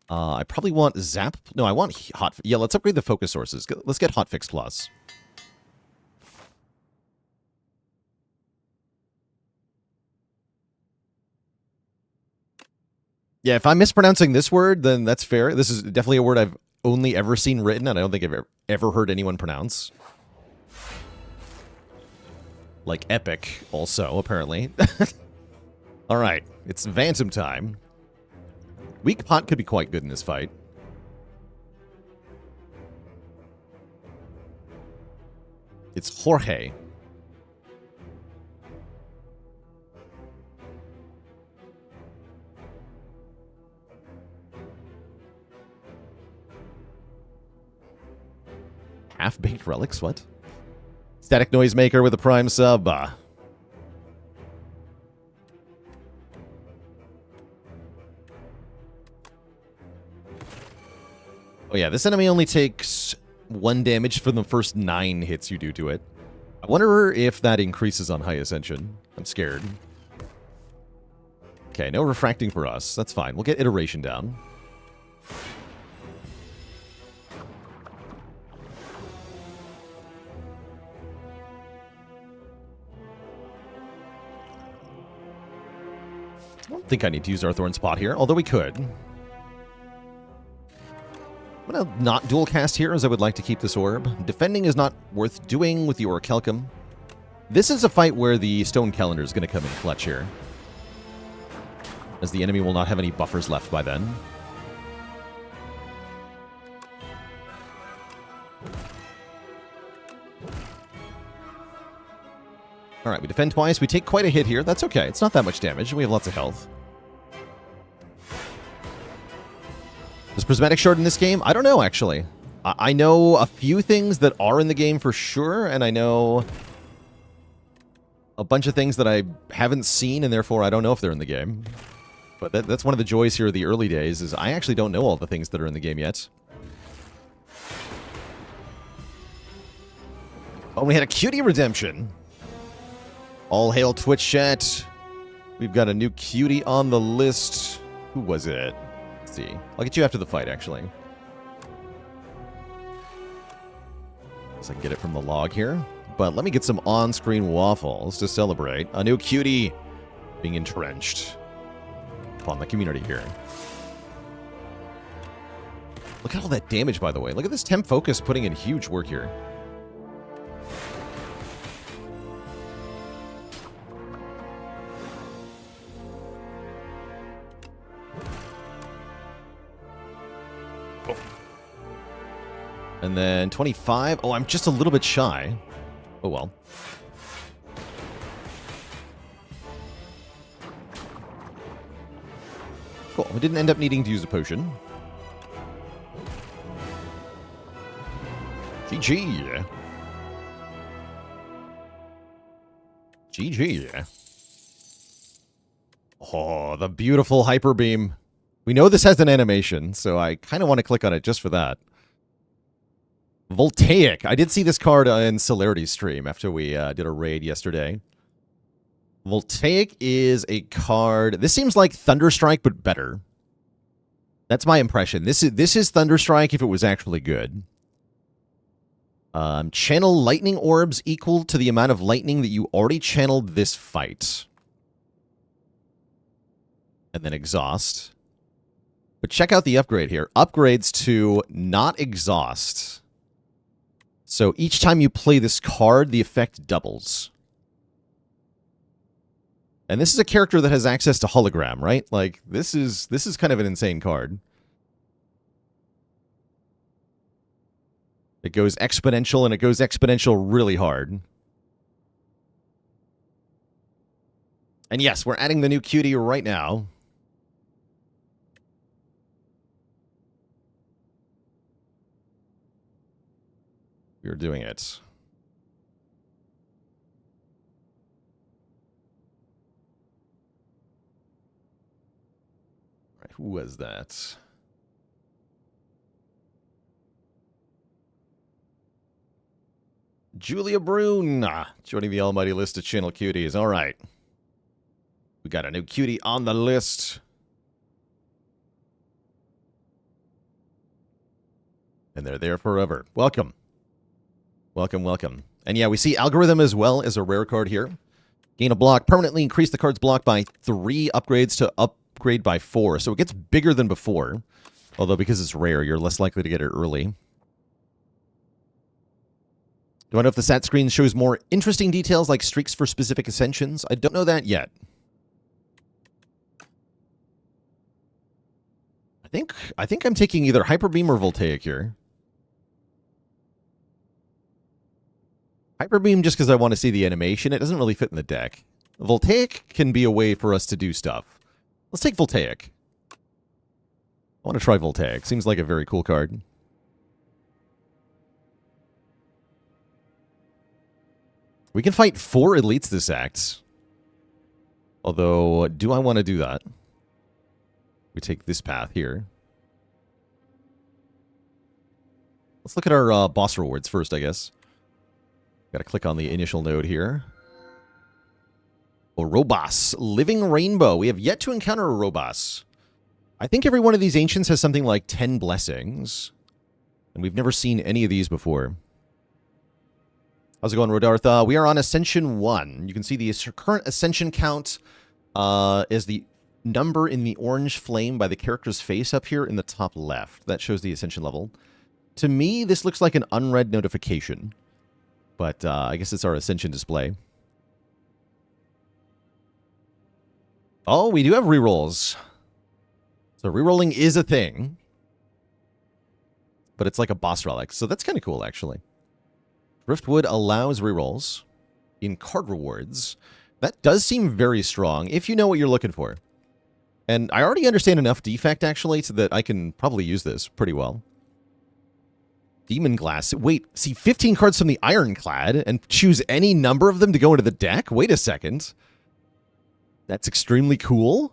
Speaker 1: I probably want Zap. No, I want Hot. Yeah, let's upgrade the focus sources. Let's get Hotfix Plus. Yeah, if I'm mispronouncing this word, then that's fair. This is definitely a word I've only ever seen written, and I don't think I've ever heard anyone pronounce. Like epic, also, apparently. Alright, it's Phantom time. Weak Pot could be quite good in this fight. It's Jorge. Half-baked relics, what? Static Noisemaker with a prime sub. Oh yeah, this enemy only takes 1 damage from the first 9 hits you do to it. I wonder if that increases on High Ascension. I'm scared. Okay, no refracting for us. That's fine. We'll get Iteration down. I don't think I need to use our Thorn Spot here, although we could. I'm going to not dual cast here, as I would like to keep this orb. Defending is not worth doing with the Orichalcum. This is a fight where the Stone Calendar is going to come in clutch here, as the enemy will not have any buffers left by then. Alright, we defend twice. We take quite a hit here. That's okay. It's not that much damage. We have lots of health. Does Prismatic Shard in this game? I don't know, actually. I know a few things that are in the game for sure, and I know a bunch of things that I haven't seen, and therefore I don't know if they're in the game. But that's one of the joys here of the early days, is I actually don't know all the things that are in the game yet. Oh, we had a cutie redemption. All hail Twitch chat. We've got a new cutie on the list. Who was it? Let's see. I'll get you after the fight, actually. So I can get it from the log here. But let me get some on-screen waffles to celebrate a new cutie being entrenched upon the community here. Look at all that damage, by the way. Look at this temp focus putting in huge work here. And then 25. Oh, I'm just a little bit shy. Oh, well. Cool. We didn't end up needing to use a potion. GG. GG. Oh, the beautiful Hyper Beam. We know this has an animation, so I kind of want to click on it just for that. Voltaic. I did see this card in Celerity's stream after we did a raid yesterday. Voltaic is a card... This seems like Thunderstrike, but better. That's my impression. This is Thunderstrike if it was actually good. Channel lightning orbs equal to the amount of lightning that you already channeled this fight. And then exhaust. But check out the upgrade here. Upgrades to not exhaust. So each time you play this card, the effect doubles. And this is a character that has access to hologram, right? Like, this is kind of an insane card. It goes exponential, and it goes exponential really hard. And yes, we're adding the new cutie right now. We are doing it. All right, who was that? Julia Brune, joining the almighty list of channel cuties. All right. We got a new cutie on the list. And they're there forever. Welcome. Welcome, welcome. And yeah, we see Algorithm as well as a rare card here. Gain a block, permanently increase the card's block by 3 upgrades to upgrade by 4. So it gets bigger than before. Although because it's rare, you're less likely to get it early. Do I know if the stat screen shows more interesting details like streaks for specific ascensions? I don't know that yet. I think I'm taking either Hyper Beam or Voltaic here. Hyper Beam just because I want to see the animation. It doesn't really fit in the deck. Voltaic can be a way for us to do stuff. Let's take Voltaic. I want to try Voltaic. Seems like a very cool card. We can fight 4 elites this act. Although, do I want to do that? We take this path here. Let's look at our boss rewards first, I guess. Got to click on the initial node here. Orobas, Living Rainbow. We have yet to encounter a Orobas. I think every one of these ancients has something like 10 blessings. And we've never seen any of these before. How's it going, Rodartha? We are on Ascension 1. You can see the current Ascension count is the number in the orange flame by the character's face up here in the top left. That shows the Ascension level. To me, this looks like an unread notification. But I guess it's our Ascension display. Oh, we do have rerolls. So rerolling is a thing. But it's like a boss relic. So that's kind of cool, actually. Driftwood allows rerolls in card rewards. That does seem very strong if you know what you're looking for. And I already understand enough Defect, actually, so that I can probably use this pretty well. Demon Glass. Wait, see 15 cards from the Ironclad and choose any number of them to go into the deck? Wait a second. That's extremely cool.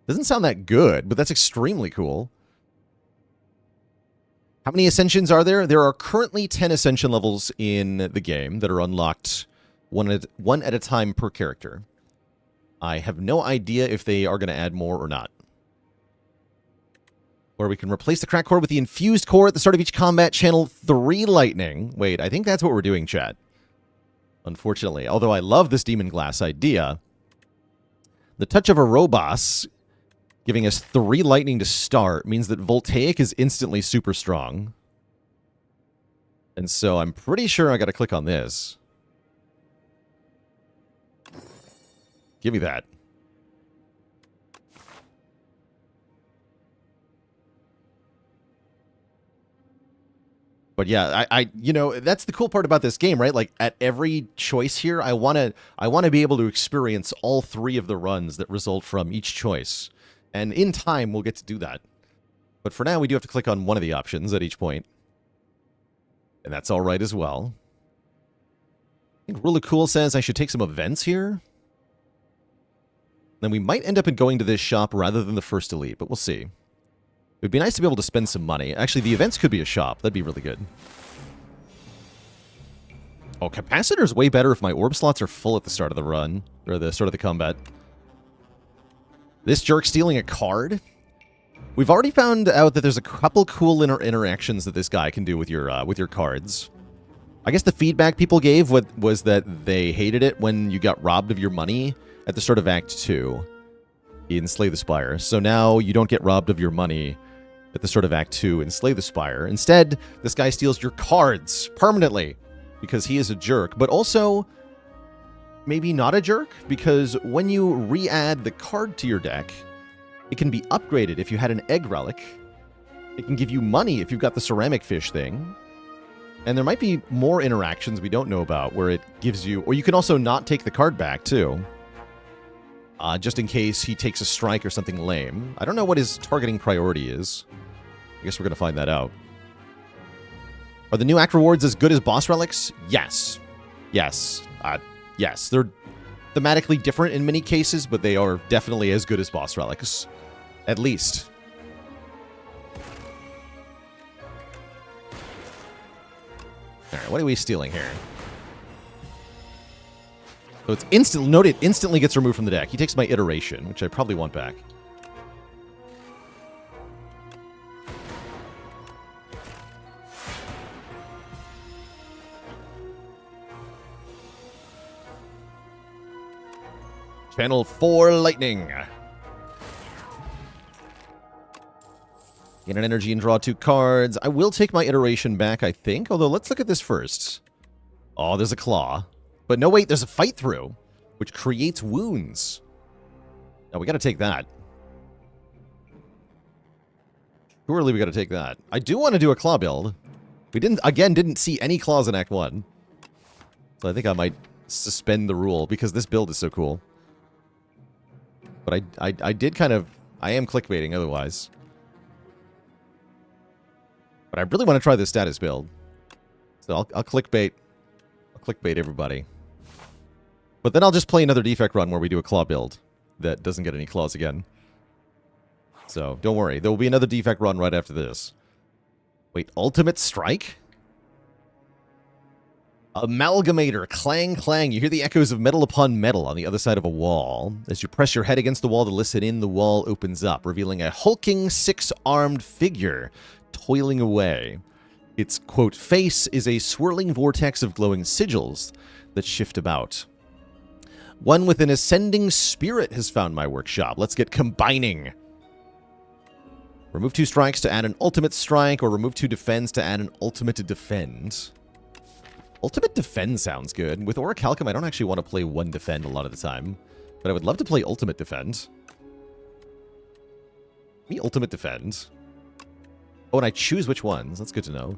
Speaker 1: Doesn't sound that good, but that's extremely cool. How many Ascensions are there? There are currently 10 Ascension levels in the game that are unlocked one at a time per character. I have no idea if they are going to add more or not. Or we can replace the crack core with the infused core at the start of each combat, channel 3 lightning. Wait, I think that's what we're doing, chat. Unfortunately. Although I love this Demon Glass idea. The touch of a Robos giving us 3 lightning to start means that Voltaic is instantly super strong. And so I'm pretty sure I got to click on this. Give me that. But yeah, I you know, that's the cool part about this game, right? Like at every choice here, I want to be able to experience all 3 of the runs that result from each choice. And in time, we'll get to do that. But for now, we do have to click on one of the options at each point. And that's all right as well. I think Really Cool says I should take some events here. Then we might end up going to this shop rather than the first elite, but we'll see. It would be nice to be able to spend some money. Actually, the events could be a shop. That'd be really good. Oh, Capacitor's way better if my orb slots are full at the start of the run. Or the start of the combat. This jerk stealing a card? We've already found out that there's a couple cool interactions that this guy can do with your cards. I guess the feedback people gave was that they hated it when you got robbed of your money at the start of Act 2 in Slay the Spire. So now you don't get robbed of your money at the start of Act 2 in Slay the Spire. Instead, this guy steals your cards permanently because he is a jerk, but also maybe not a jerk, because when you re-add the card to your deck, it can be upgraded if you had an egg relic. It can give you money if you've got the ceramic fish thing. And there might be more interactions we don't know about where it gives you... Or you can also not take the card back, too. just in case he takes a strike or something lame. I don't know what his targeting priority is. I guess we're going to find that out. Are the new act rewards as good as boss relics? Yes. Yes. Yes. They're thematically different in many cases, but they are definitely as good as boss relics. At least. Alright, what are we stealing here? So it's instant. Note it instantly gets removed from the deck. He takes my iteration, which I probably want back. Channel 4 Lightning. Gain an energy and draw 2 cards. I will take my iteration back, I think. Although, let's look at this first. Oh, there's a claw. But no, wait, there's a fight through, which creates wounds. Now, we got to take that. Surely we got to take that. I do want to do a claw build. We didn't see any claws in Act 1. So I think I might suspend the rule because this build is so cool. But I did kind of... I am clickbaiting otherwise. But I really want to try this status build. So I'll clickbait. I'll clickbait everybody. But then I'll just play another Defect run where we do a claw build that doesn't get any claws again. So don't worry. There will be another Defect run right after this. Wait, Ultimate Strike? Amalgamator, clang, clang. You hear the echoes of metal upon metal on the other side of a wall. As you press your head against the wall to listen in, the wall opens up, revealing a hulking, 6-armed figure toiling away. Its, quote, face is a swirling vortex of glowing sigils that shift about. One with an ascending spirit has found my workshop. Let's get combining. Remove 2 strikes to add an ultimate strike, or remove 2 defends to add an ultimate to defend. Ultimate Defend sounds good. With Orichalcum, I don't actually want to play 1 Defend a lot of the time. But I would love to play Ultimate Defend. Give me Ultimate Defend. Oh, and I choose which ones. That's good to know.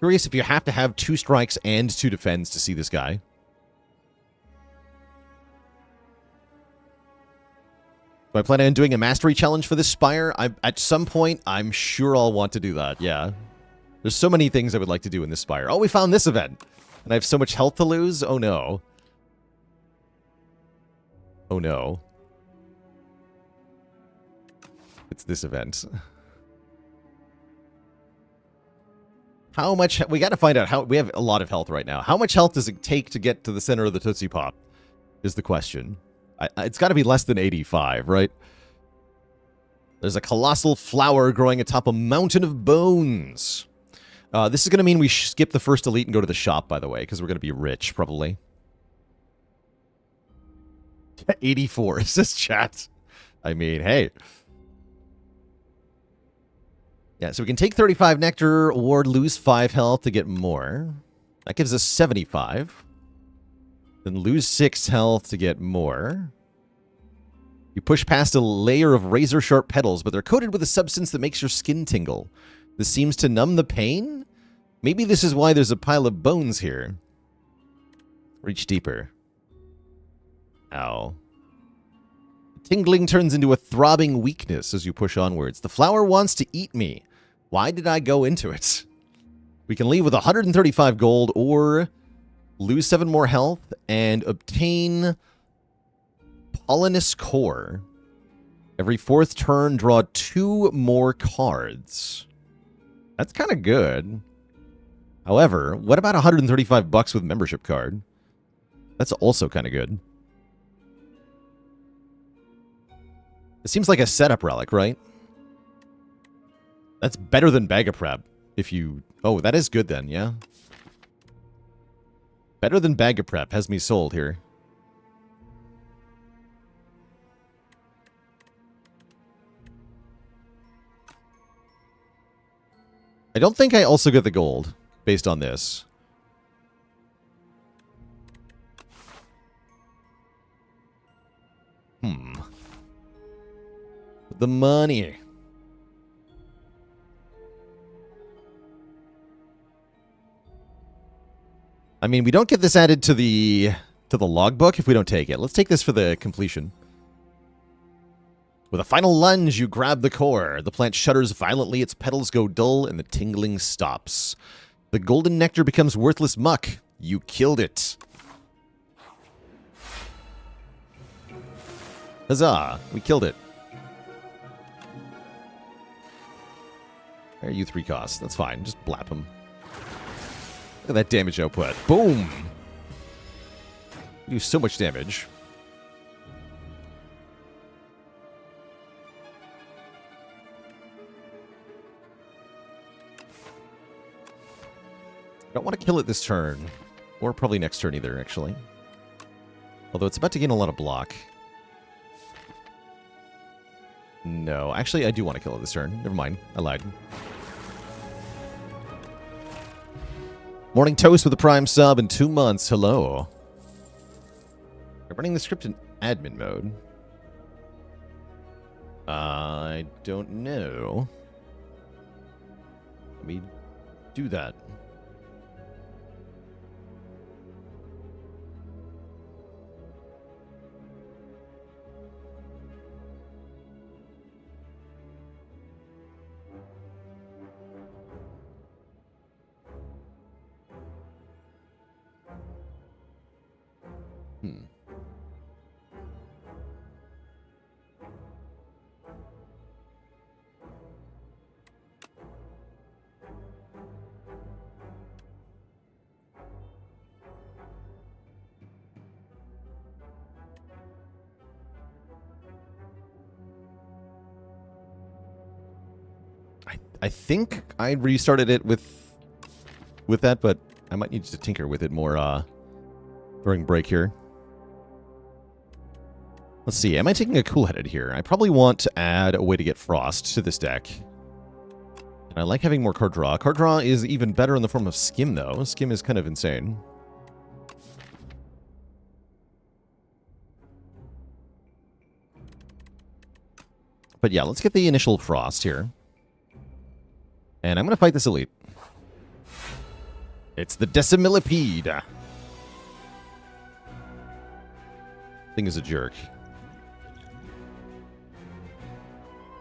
Speaker 1: Curious if you have to have 2 strikes and 2 defends to see this guy. Do I plan on doing a mastery challenge for this Spire? At some point, I'm sure I'll want to do that, yeah. There's so many things I would like to do in this Spire. Oh, we found this event! And I have so much health to lose? Oh no. Oh no. It's this event. How much... We gotta find out how... We have a lot of health right now. How much health does it take to get to the center of the Tootsie Pop? Is the question. It's got to be less than 85, right? There's a colossal flower growing atop a mountain of bones. This is going to mean we skip the first elite and go to the shop, by the way, because we're going to be rich, probably. 84, is this chat? I mean, hey. Yeah, so we can take 35 nectar or lose 5 health to get more. That gives us 75. Then lose 6 health to get more. You push past a layer of razor-sharp petals, but they're coated with a substance that makes your skin tingle. This seems to numb the pain? Maybe this is why there's a pile of bones here. Reach deeper. Ow. The tingling turns into a throbbing weakness as you push onwards. The flower wants to eat me. Why did I go into it? We can leave with 135 gold or... lose 7 more health, and obtain Pollinous Core. Every 4th turn, draw 2 more cards. That's kind of good. However, what about 135 bucks with membership card? That's also kind of good. It seems like a setup relic, right? That's better than Bag of Prep. If you... Oh, that is good then, yeah? Better than Bag of Prep has me sold here. I don't think I also get the gold based on this. The money. I mean, we don't get this added to the logbook if we don't take it. Let's take this for the completion. With a final lunge, you grab the core. The plant shudders violently, its petals go dull, and the tingling stops. The golden nectar becomes worthless muck. You killed it. Huzzah! We killed it. There, you 3 costs. That's fine. Just blap him. Look at that damage output. Boom! You do so much damage. I don't want to kill it this turn. Or probably next turn either, actually. Although it's about to gain a lot of block. No, actually, I do want to kill it this turn. Never mind. I lied. Morning Toast with a Prime sub in 2 months. Hello. We're running the script in admin mode. I don't know. Let me do that. I think I restarted it with that, but I might need to tinker with it more during break here. Let's see. Am I taking a cool-headed here? I probably want to add a way to get frost to this deck. And I like having more card draw. Card draw is even better in the form of skim, though. Skim is kind of insane. But yeah, let's get the initial frost here. And I'm going to fight this elite. It's the Decimillipede. Thing is a jerk.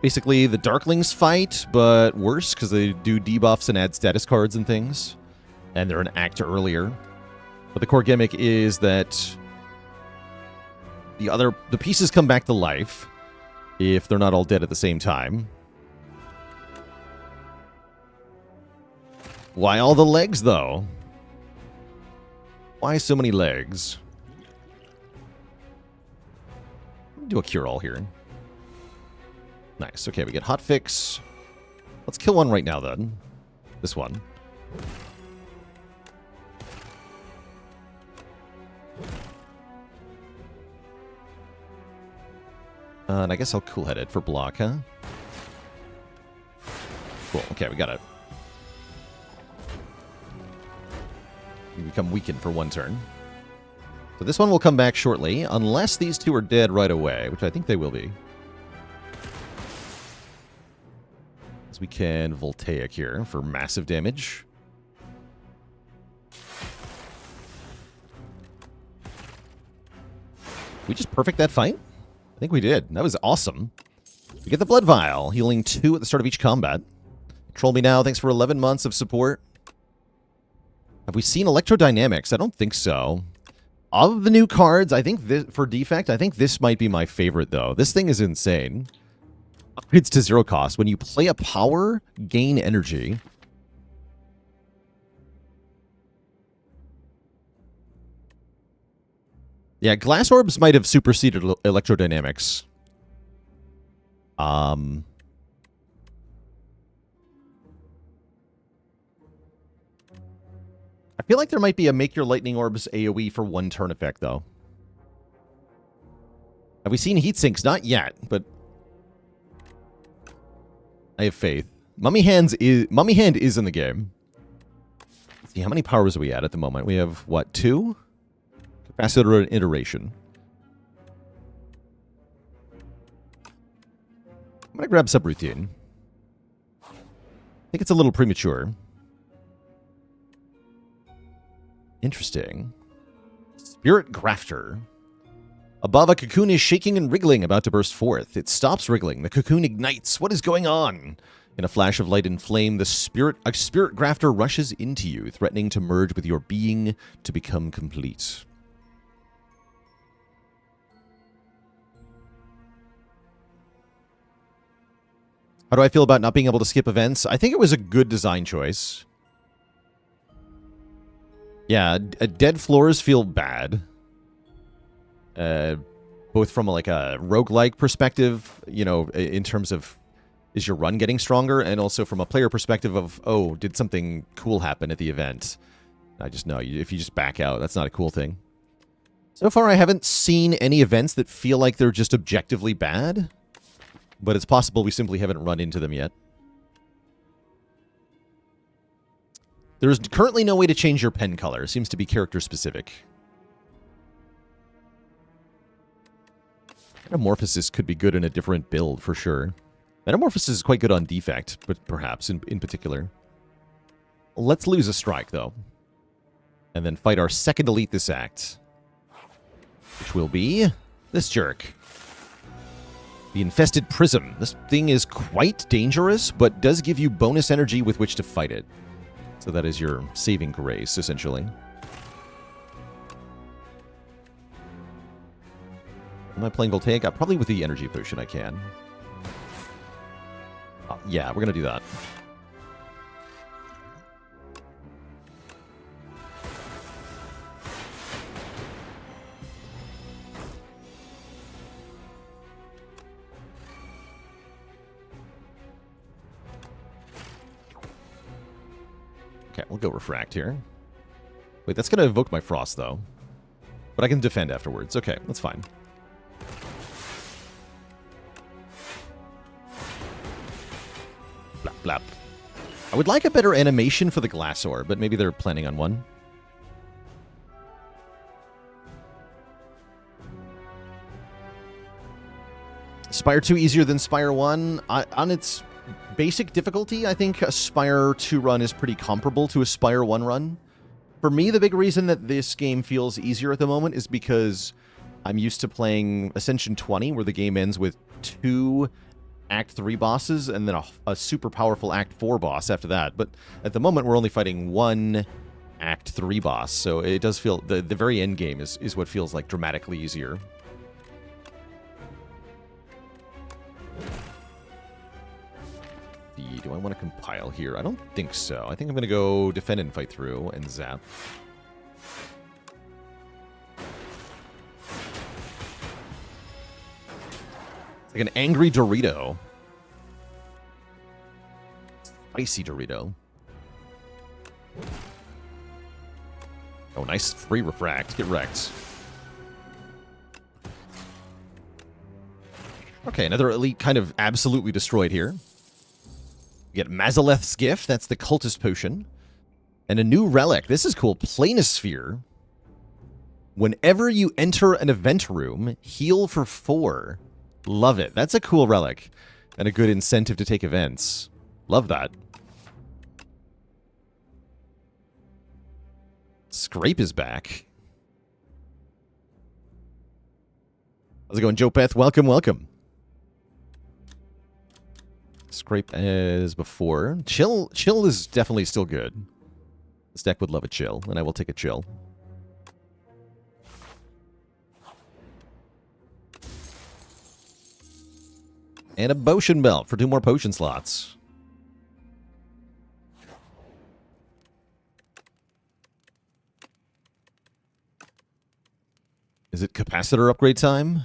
Speaker 1: Basically, the Darklings fight, but worse, because they do debuffs and add status cards and things. And they're an act earlier. But the core gimmick is that the pieces come back to life if they're not all dead at the same time. Why all the legs, though? Why so many legs? Do a cure-all here. Nice. Okay, we get hotfix. Let's kill one right now, then. This one. And I guess I'll cool-head it for block, huh? Cool. Okay, we got it. You become weakened for 1 turn. So this one will come back shortly, unless these 2 are dead right away, which I think they will be. So we can Voltaic here for massive damage. We just perfect that fight? I think we did. That was awesome. We get the Blood Vial, healing 2 at the start of each combat. Troll me now, thanks for 11 months of support. Have we seen Electrodynamics? I don't think so. Of the new cards, I think this, for Defect, I think this might be my favorite, though. This thing is insane. Upgrades to 0 cost. When you play a power, gain energy. Yeah, Glass Orbs might have superseded Electrodynamics. I feel like there might be a Make Your Lightning Orbs AoE for 1 turn effect, though. Have we seen heat sinks? Not yet, but I have faith. Mummy Hand is in the game. Let's see, how many powers are we at the moment? We have, what, 2? Capacitor and Iteration. I'm going to grab Subroutine. I think it's a little premature. Interesting. Spirit Grafter. Above, a cocoon is shaking and wriggling, about to burst forth. It stops wriggling. The cocoon ignites. What is going on? In a flash of light and flame, a spirit grafter rushes into you, threatening to merge with your being to become complete. How do I feel about not being able to skip events? I think it was a good design choice. Yeah, dead floors feel bad. Both from a roguelike perspective, you know, in terms of is your run getting stronger, and also from a player perspective of, oh, did something cool happen at the event? I just know, if you just back out, that's not a cool thing. So far, I haven't seen any events that feel like they're just objectively bad, but it's possible we simply haven't run into them yet. There's currently no way to change your pen color. It seems to be character specific. Metamorphosis could be good in a different build, for sure. Metamorphosis is quite good on Defect, but perhaps in particular. Let's lose a strike, though. And then fight our second elite this act. Which will be this jerk. The Infested Prism. This thing is quite dangerous, but does give you bonus energy with which to fight it. So that is your saving grace, essentially. Am I playing Voltaic? Probably with the energy potion I can. Yeah, we're going to do that. Okay, we'll go Refract here. Wait, that's going to evoke my Frost, though. But I can defend afterwards. Okay, that's fine. Blap, blap. I would like a better animation for the glass ore, but maybe they're planning on one. Spire 2 easier than Spire 1? On its basic difficulty, I think a Spire 2 run is pretty comparable to a Spire 1 run. For me, the big reason that this game feels easier at the moment is because I'm used to playing Ascension 20, where the game ends with 2 Act 3 bosses and then a super powerful Act 4 boss after that. But at the moment, we're only fighting 1 Act 3 boss, so it does feel... The very end game is what feels like dramatically easier. Do I want to compile here? I don't think so. I think I'm going to go defend and fight through and zap. It's like an angry Dorito. Spicy Dorito. Oh, nice free refract. Get wrecked. Okay, another elite kind of absolutely destroyed here. We get Mazaleth's Gift, that's the Cultist Potion. And a new relic. This is cool. Planisphere. Whenever you enter an event room, heal for 4. Love it. That's a cool relic. And a good incentive to take events. Love that. Scrape is back. How's it going, Joe Peth? Welcome, welcome. Scrape as before. Chill is definitely still good. This deck would love a chill, and I will take a chill. And a potion belt for 2 more potion slots. Is it capacitor upgrade time?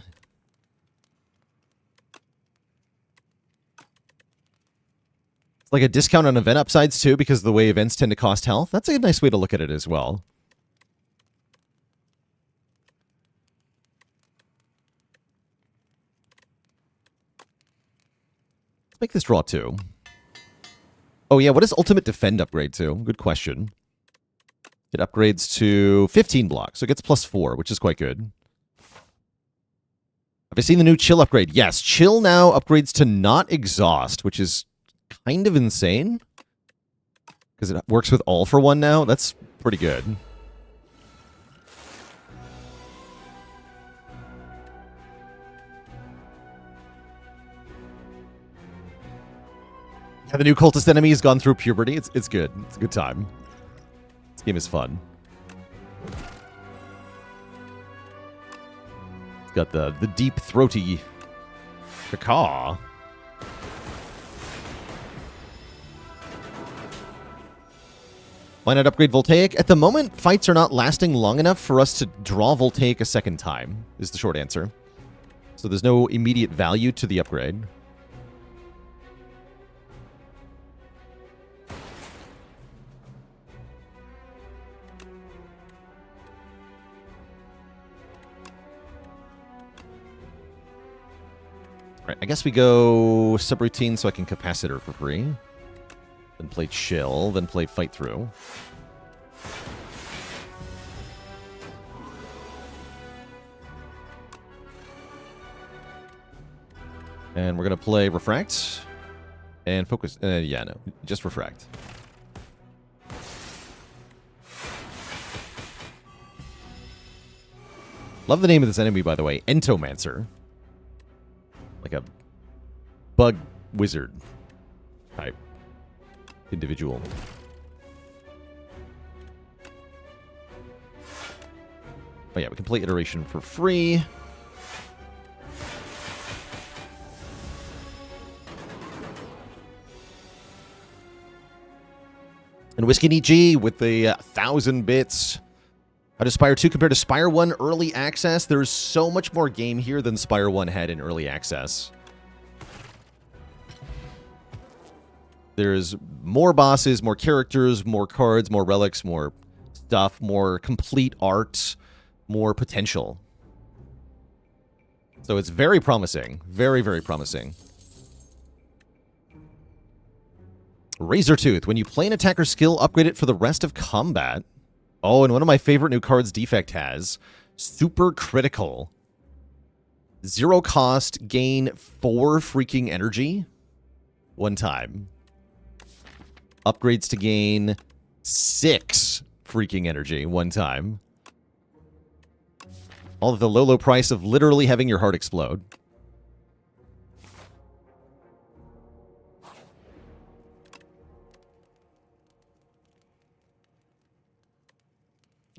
Speaker 1: Like a discount on event upsides, too, because of the way events tend to cost health. That's a nice way to look at it as well. Let's make this draw 2. Oh, yeah, what does Ultimate Defend upgrade to? Good question. It upgrades to 15 blocks, so it gets +4, which is quite good. Have I seen the new Chill upgrade? Yes, Chill now upgrades to Not Exhaust, which is kind of insane, because it works with All for 1 now. That's pretty good. Yeah, the new cultist enemy has gone through puberty. It's good. It's a good time. This game is fun. It's got the deep throaty cacaw. Why not upgrade Voltaic? At the moment, fights are not lasting long enough for us to draw Voltaic a second time, is the short answer. So there's no immediate value to the upgrade. Alright, I guess we go subroutine so I can capacitor for free. Then play chill, then play fight through. And we're going to play refract and focus. Yeah, no, just refract. Love the name of this enemy, by the way. Entomancer. Like a bug wizard type individual. Oh yeah, we can play iteration for free. And Whiskey DG with the 1,000 bits. How does Spire 2 compare to Spire 1 early access? There's so much more game here than Spire 1 had in early access. There's more bosses, more characters, more cards, more relics, more stuff, more complete art, more potential. So it's very promising. Very, very promising. Razortooth. When you play an attacker skill, upgrade it for the rest of combat. Oh, and one of my favorite new cards Defect has. Super Critical. 0 cost, gain 4 freaking energy. One time. Upgrades to gain 6 freaking energy. One time. All at the low, low price of literally having your heart explode.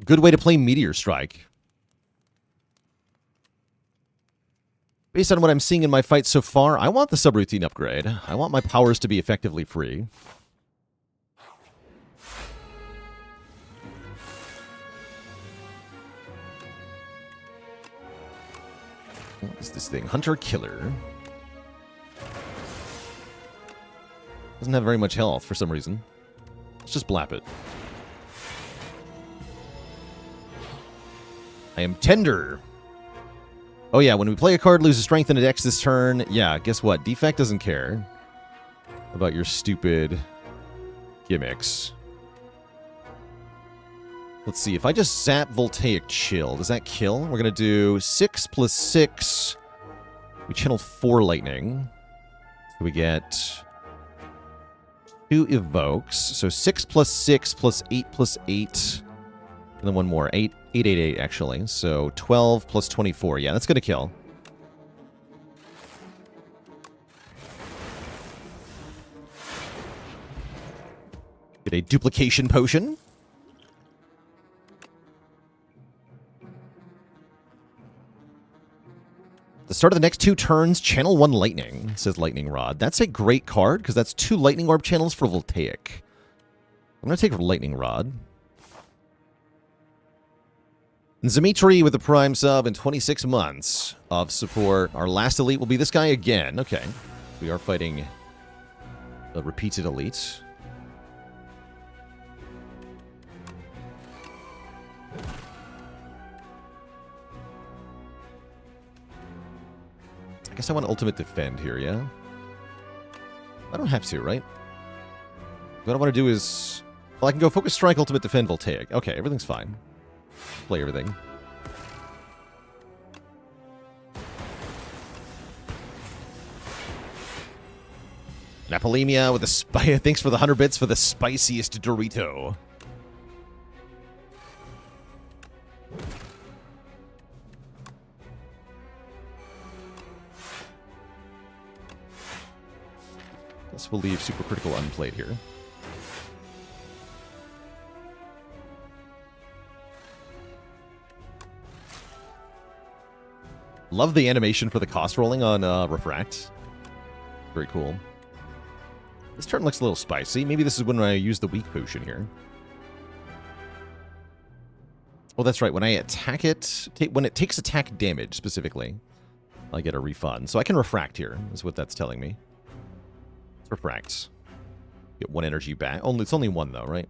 Speaker 1: Good way to play Meteor Strike. Based on what I'm seeing in my fight so far, I want the subroutine upgrade. I want my powers to be effectively free. What is this thing? Hunter Killer. Doesn't have very much health for some reason. Let's just blap it. I am tender. Oh yeah, when we play a card, loses strength and a dex this turn. Yeah, guess what? Defect doesn't care about your stupid gimmicks. Let's see, if I just zap Voltaic Chill, does that kill? We're going to do 6 plus 6. We channel 4 lightning. So we get 2 evokes. So 6 plus 6 plus 8 plus 8. And then one more. 8, 8, 8, 8, actually. So 12 plus 24. Yeah, that's going to kill. Get a duplication potion. The start of the next 2 turns, channel 1 lightning, says Lightning Rod. That's a great card, because that's 2 lightning orb channels for Voltaic. I'm going to take Lightning Rod. And Dimitri with the Prime sub and 26 months of support. Our last elite will be this guy again. Okay. We are fighting the repeated elite. I guess I want Ultimate Defend here, yeah? I don't have to, right? What I want to do is... Well, I can go Focus Strike, Ultimate Defend, Voltaic. Okay, everything's fine. Play everything. Napolemia with a Spire. Thanks for the 100 bits for the spiciest Dorito. So we'll leave Supercritical unplayed here. Love the animation for the cost rolling on Refract. Very cool. This turn looks a little spicy. Maybe this is when I use the weak potion here. Oh, that's right. When I attack it, when it takes attack damage specifically, I get a refund. So I can refract here, is what that's telling me. Let's refract. Get 1 energy back. It's only 1 though, right?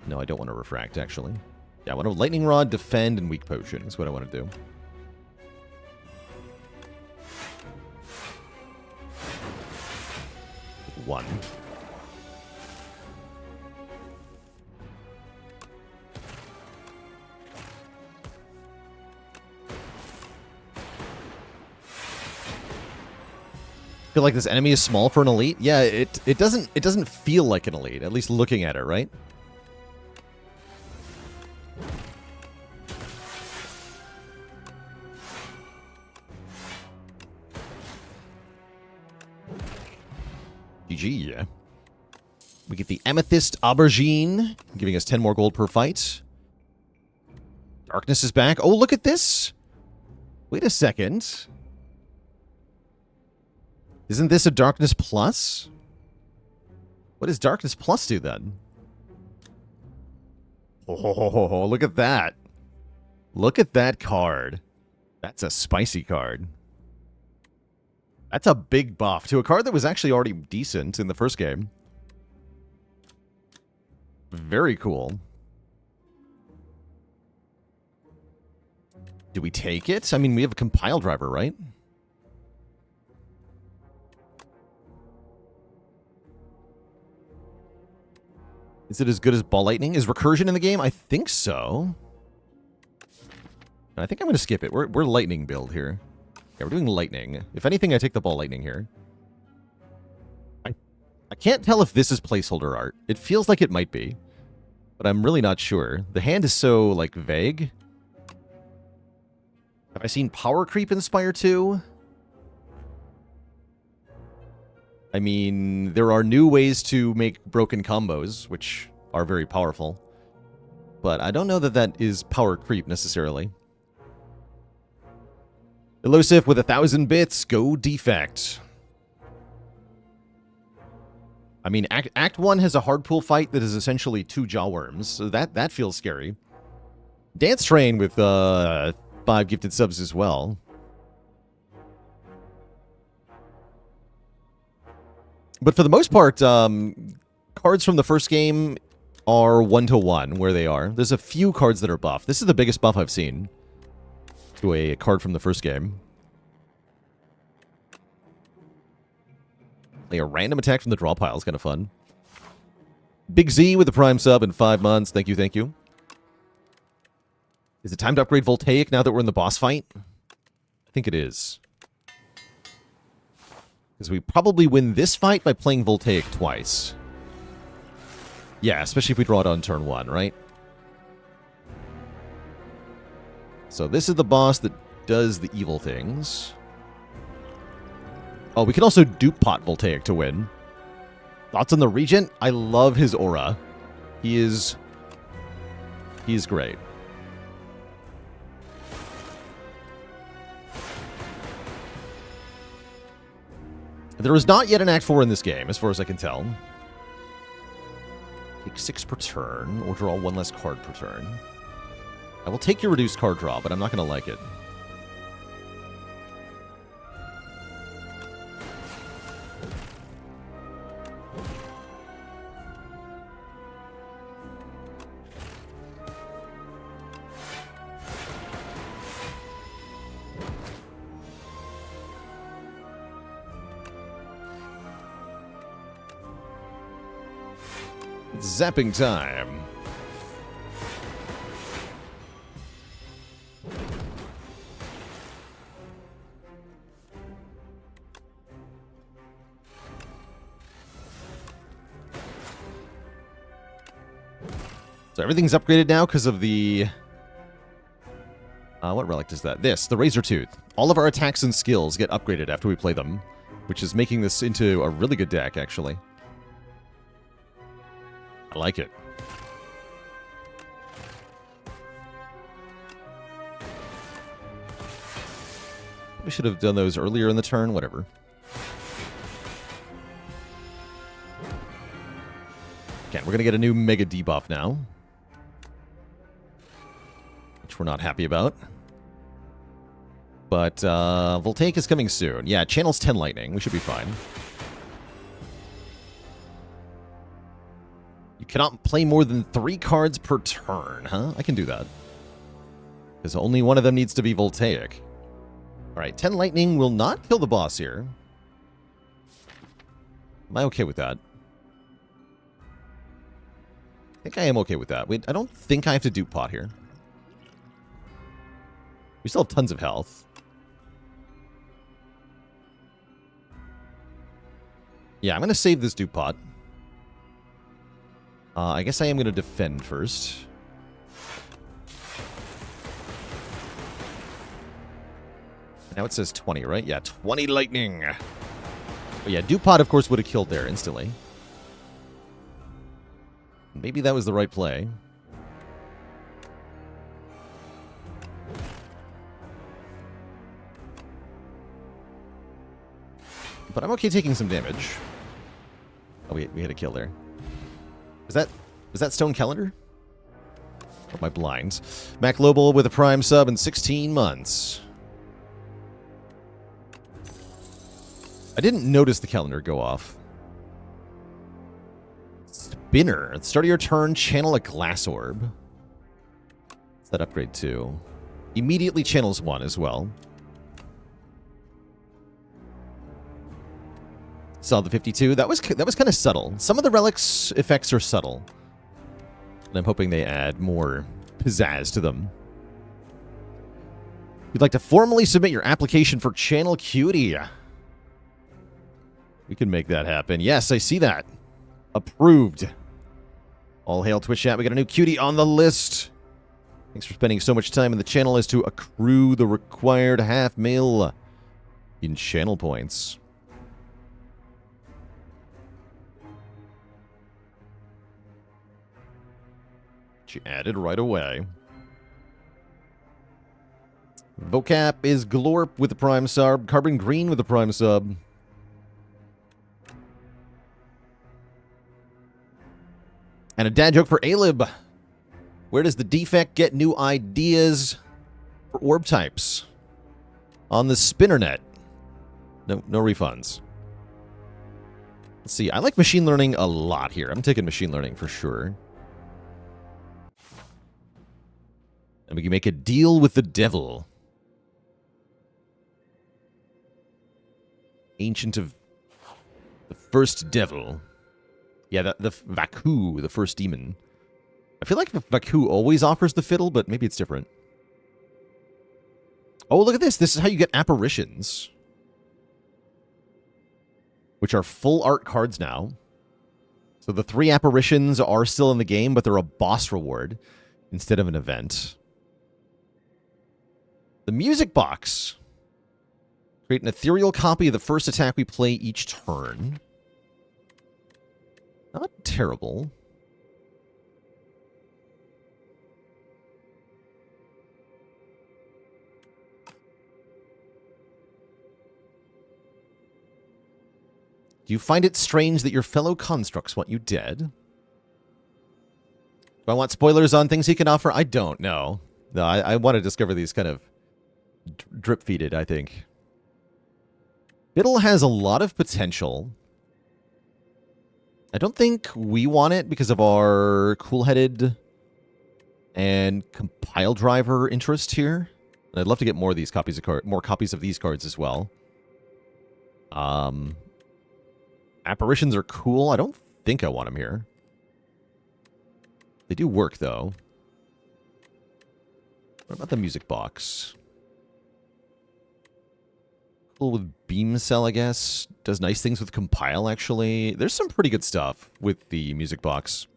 Speaker 1: No, I don't want to refract, actually. Yeah, I want to lightning rod, defend, and weak potion is what I want to do. One. Feel like this enemy is small for an elite? Yeah, it doesn't feel like an elite, at least looking at it, right? GG, yeah. We get the Amethyst Aubergine, giving us 10 more gold per fight. Darkness is back. Oh, look at this! Wait a second. Isn't this a Darkness Plus? What does Darkness Plus do, then? Oh, look at that. Look at that card. That's a spicy card. That's a big buff to a card that was actually already decent in the first game. Very cool. Do we take it? I mean, we have a compile driver, right? Is it as good as Ball Lightning? Is Recursion in the game? I think so. I think I'm going to skip it. We're Lightning build here. Yeah, we're doing Lightning. If anything, I take the Ball Lightning here. I can't tell if this is placeholder art. It feels like it might be, but I'm really not sure. The hand is so, like, vague. Have I seen power creep in Spire 2? I mean, there are new ways to make broken combos, which are very powerful. But I don't know that that is power creep, necessarily. Elusive with 1,000 bits, go Defect. I mean, Act 1 has a hard pool fight that is essentially 2 Jawworms, so that feels scary. Dance Train with 5 gifted subs as well. But for the most part, cards from the first game are 1-to-1 where they are. There's a few cards that are buffed. This is the biggest buff I've seen to a card from the first game. Like a random attack from the draw pile is kind of fun. Big Z with the Prime sub in 5 months. Thank you, thank you. Is it time to upgrade Voltaic now that we're in the boss fight? I think it is. Because we probably win this fight by playing Voltaic twice. Yeah, especially if we draw it on turn 1, right? So this is the boss that does the evil things. Oh, we can also dupe pot Voltaic to win. Thoughts on the Regent? I love his aura. He's great. There is not yet an Act 4 in this game, as far as I can tell. Take 6 per turn, or draw 1 less card per turn. I will take your reduced card draw, but I'm not going to like it. It's zapping time. So everything's upgraded now because of the... what relic is that? This, the Razor Tooth. All of our attacks and skills get upgraded after we play them. which is making this into a really good deck, actually. I like it. We should have done those earlier in the turn, whatever. Again, we're going to get a new Mega debuff now, which we're not happy about. But Voltaic is coming soon. Yeah, channels 10 lightning. We should be fine. You cannot play more than 3 cards per turn, huh? I can do that. Because only one of them needs to be Voltaic. Alright, 10 lightning will not kill the boss here. Am I okay with that? I think I am okay with that. Wait, I don't think I have to dupe pot here. We still have tons of health. Yeah, I'm going to save this dupe pot. I guess I am going to defend first. Now it says 20, right? Yeah, 20 lightning. But yeah, dupe pot, of course, would have killed there instantly. Maybe that was the right play. But I'm okay taking some damage. Oh, we had a kill there. Was that Stone Calendar? Or my blinds? Mac Global with a Prime sub in 16 months. I didn't notice the calendar go off. Spinner. At the start of your turn, channel a glass orb. What's that upgrade to? Immediately channels 1 as well. Saw the 52. That was kind of subtle. Some of the relics effects are subtle. And I'm hoping they add more pizzazz to them. You'd like to formally submit your application for Channel Cutie. We can make that happen. Yes, I see that. Approved. All hail Twitch chat. We got a new cutie on the list. Thanks for spending so much time in the channel as to accrue the required $500,000 in channel points. She added right away. Vocap is Glorp with the Prime sub. Carbon Green with the Prime sub. And a dad joke for Alib. Where does the Defect get new ideas for orb types? On the Spinnernet. No refunds. Let's see. I like machine learning a lot here. I'm taking machine learning for sure. And we can make a deal with the devil. Ancient of the first devil. Yeah, the Vaku, the first demon. I feel like Vaku always offers the fiddle, but maybe it's different. Oh, look at this. This is how you get apparitions. Which are full art cards now. So the 3 apparitions are still in the game, but they're a boss reward instead of an event. The music box. Create an ethereal copy of the first attack we play each turn. Not terrible. Do you find it strange that your fellow constructs want you dead? Do I want spoilers on things he can offer? I don't know. No, I want to discover these kind of drip-feeded, I think. Fiddle has a lot of potential. I don't think we want it because of our cool-headed and compile driver interest here. And I'd love to get more of these copies of more copies of these cards as well. Apparitions are cool. I don't think I want them here. They do work though. What about the music box? Cool with Beam Cell, I guess. Does nice things with compile, actually. There's some pretty good stuff with the music box.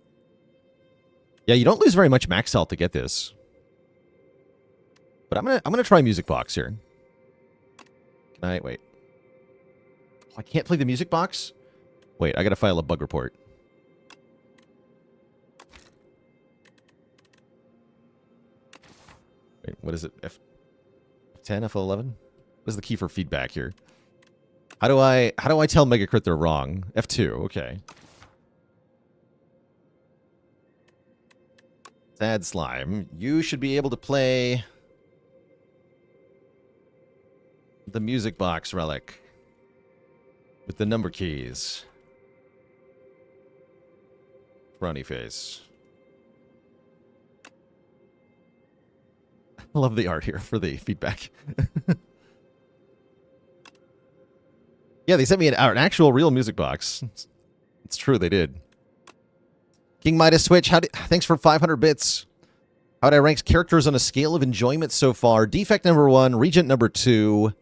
Speaker 1: Yeah, you don't lose very much max health to get this. But I'm gonna try music box here. Can I wait? I can't play the music box? Wait, I gotta file a bug report. Wait, what is it? F10, F11? What is the key for feedback here? How do I tell Megacrit they're wrong? F2, okay. Sad Slime, you should be able to play the music box relic with the number keys. Brownie face. I love the art here for the feedback. Yeah, they sent me an actual real music box. It's true, they did. King Midas Switch, thanks for 500 bits. How'd I rank characters on a scale of enjoyment so far? Defect number 1, Regent number 2,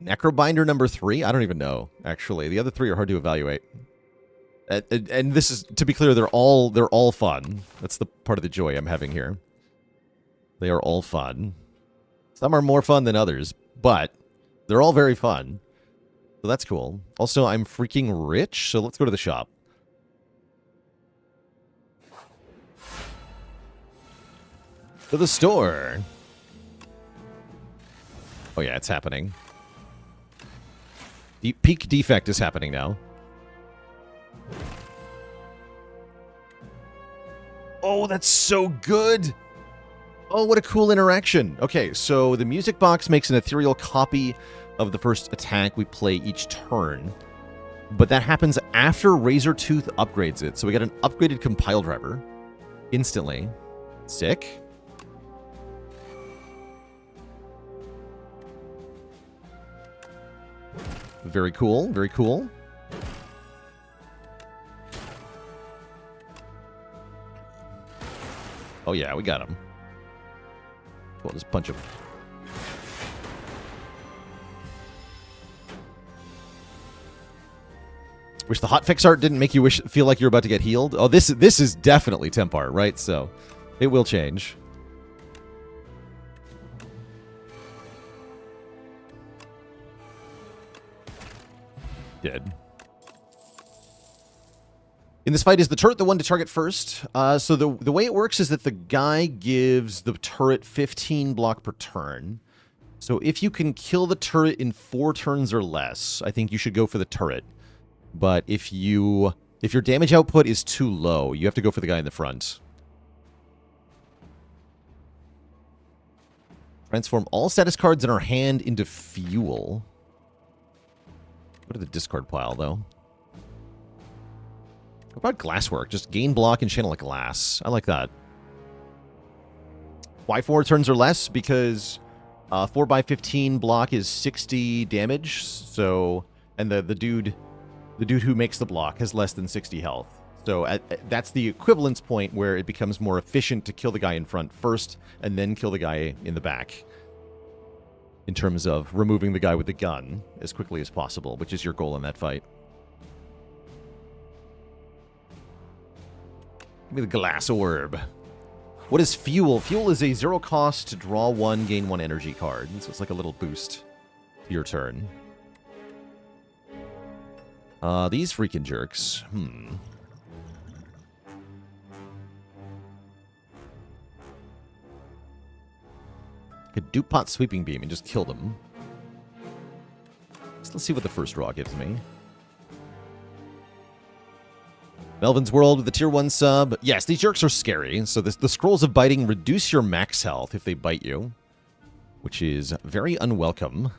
Speaker 1: Necrobinder number 3. I don't even know, actually. The other 3 are hard to evaluate. And this is, to be clear, they're all fun. That's the part of the joy I'm having here. They are all fun. Some are more fun than others, but they're all very fun. So that's cool. Also, I'm freaking rich, so let's go to the shop. To the store. Oh yeah, it's happening. Peak Defect is happening now. Oh, that's so good! Oh, what a cool interaction. Okay, so the music box makes an ethereal copy of the first attack we play each turn. But that happens after Razortooth upgrades it. So we got an upgraded compile driver instantly. Sick. Very cool, very cool. Oh yeah, we got him. We'll just punch him. Wish the hotfix art didn't make you feel like you're about to get healed. Oh, this is definitely temp art, right? So it will change. Dead. In this fight, is the turret the one to target first? So the way it works is that the guy gives the turret 15 block per turn. So if you can kill the turret in 4 turns or less, I think you should go for the turret. But if your damage output is too low, you have to go for the guy in the front. Transform all status cards in our hand into fuel. Go to the discard pile, though. What about glasswork? Just gain block and channel a glass. I like that. Why 4 turns or less? Because 4x15 block is 60 damage. So, and the dude who makes the block has less than 60 health. So that's the equivalence point where it becomes more efficient to kill the guy in front first and then kill the guy in the back. In terms of removing the guy with the gun as quickly as possible, which is your goal in that fight. Give me the glass orb. What is fuel? Fuel is a 0 cost to draw 1, gain 1 energy card. So it's like a little boost to your turn. These freaking jerks. Could Dupont Sweeping Beam and just kill them. So let's see what the first draw gives me. Melvin's World with the tier 1 sub. Yes, these jerks are scary. So the Scrolls of Biting reduce your max health if they bite you, which is very unwelcome.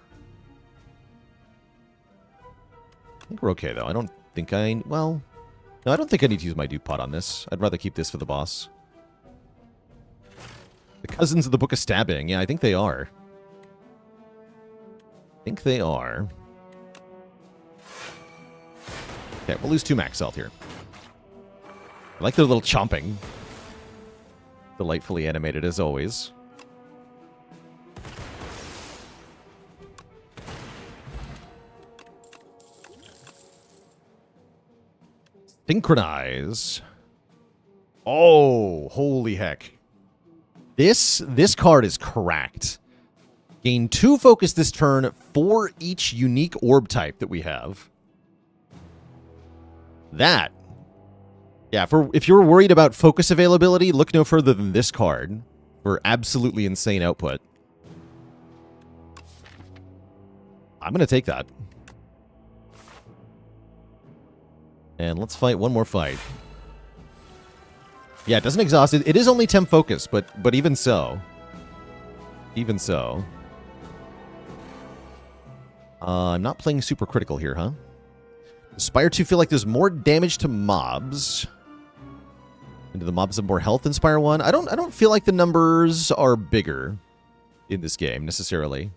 Speaker 1: I think we're okay, though. I don't think well, no, I don't think I need to use my Dupont on this. I'd rather keep this for the boss. The Cousins of the Book of Stabbing. Yeah, I think they are. Okay, we'll lose 2 max health here. I like their little chomping. Delightfully animated, as always. Synchronize. Oh, holy heck. This card is cracked. Gain 2 focus this turn for each unique orb type that we have. That. Yeah, if you're worried about focus availability, look no further than this card for absolutely insane output. I'm going to take that. And let's fight one more fight. Yeah, it doesn't exhaust it. It is only 10 focus, but even so. Even so. I'm not playing super critical here, huh? Spire 2 feel like there's more damage to mobs. And do the mobs have more health than Spire 1? I don't feel like the numbers are bigger in this game, necessarily.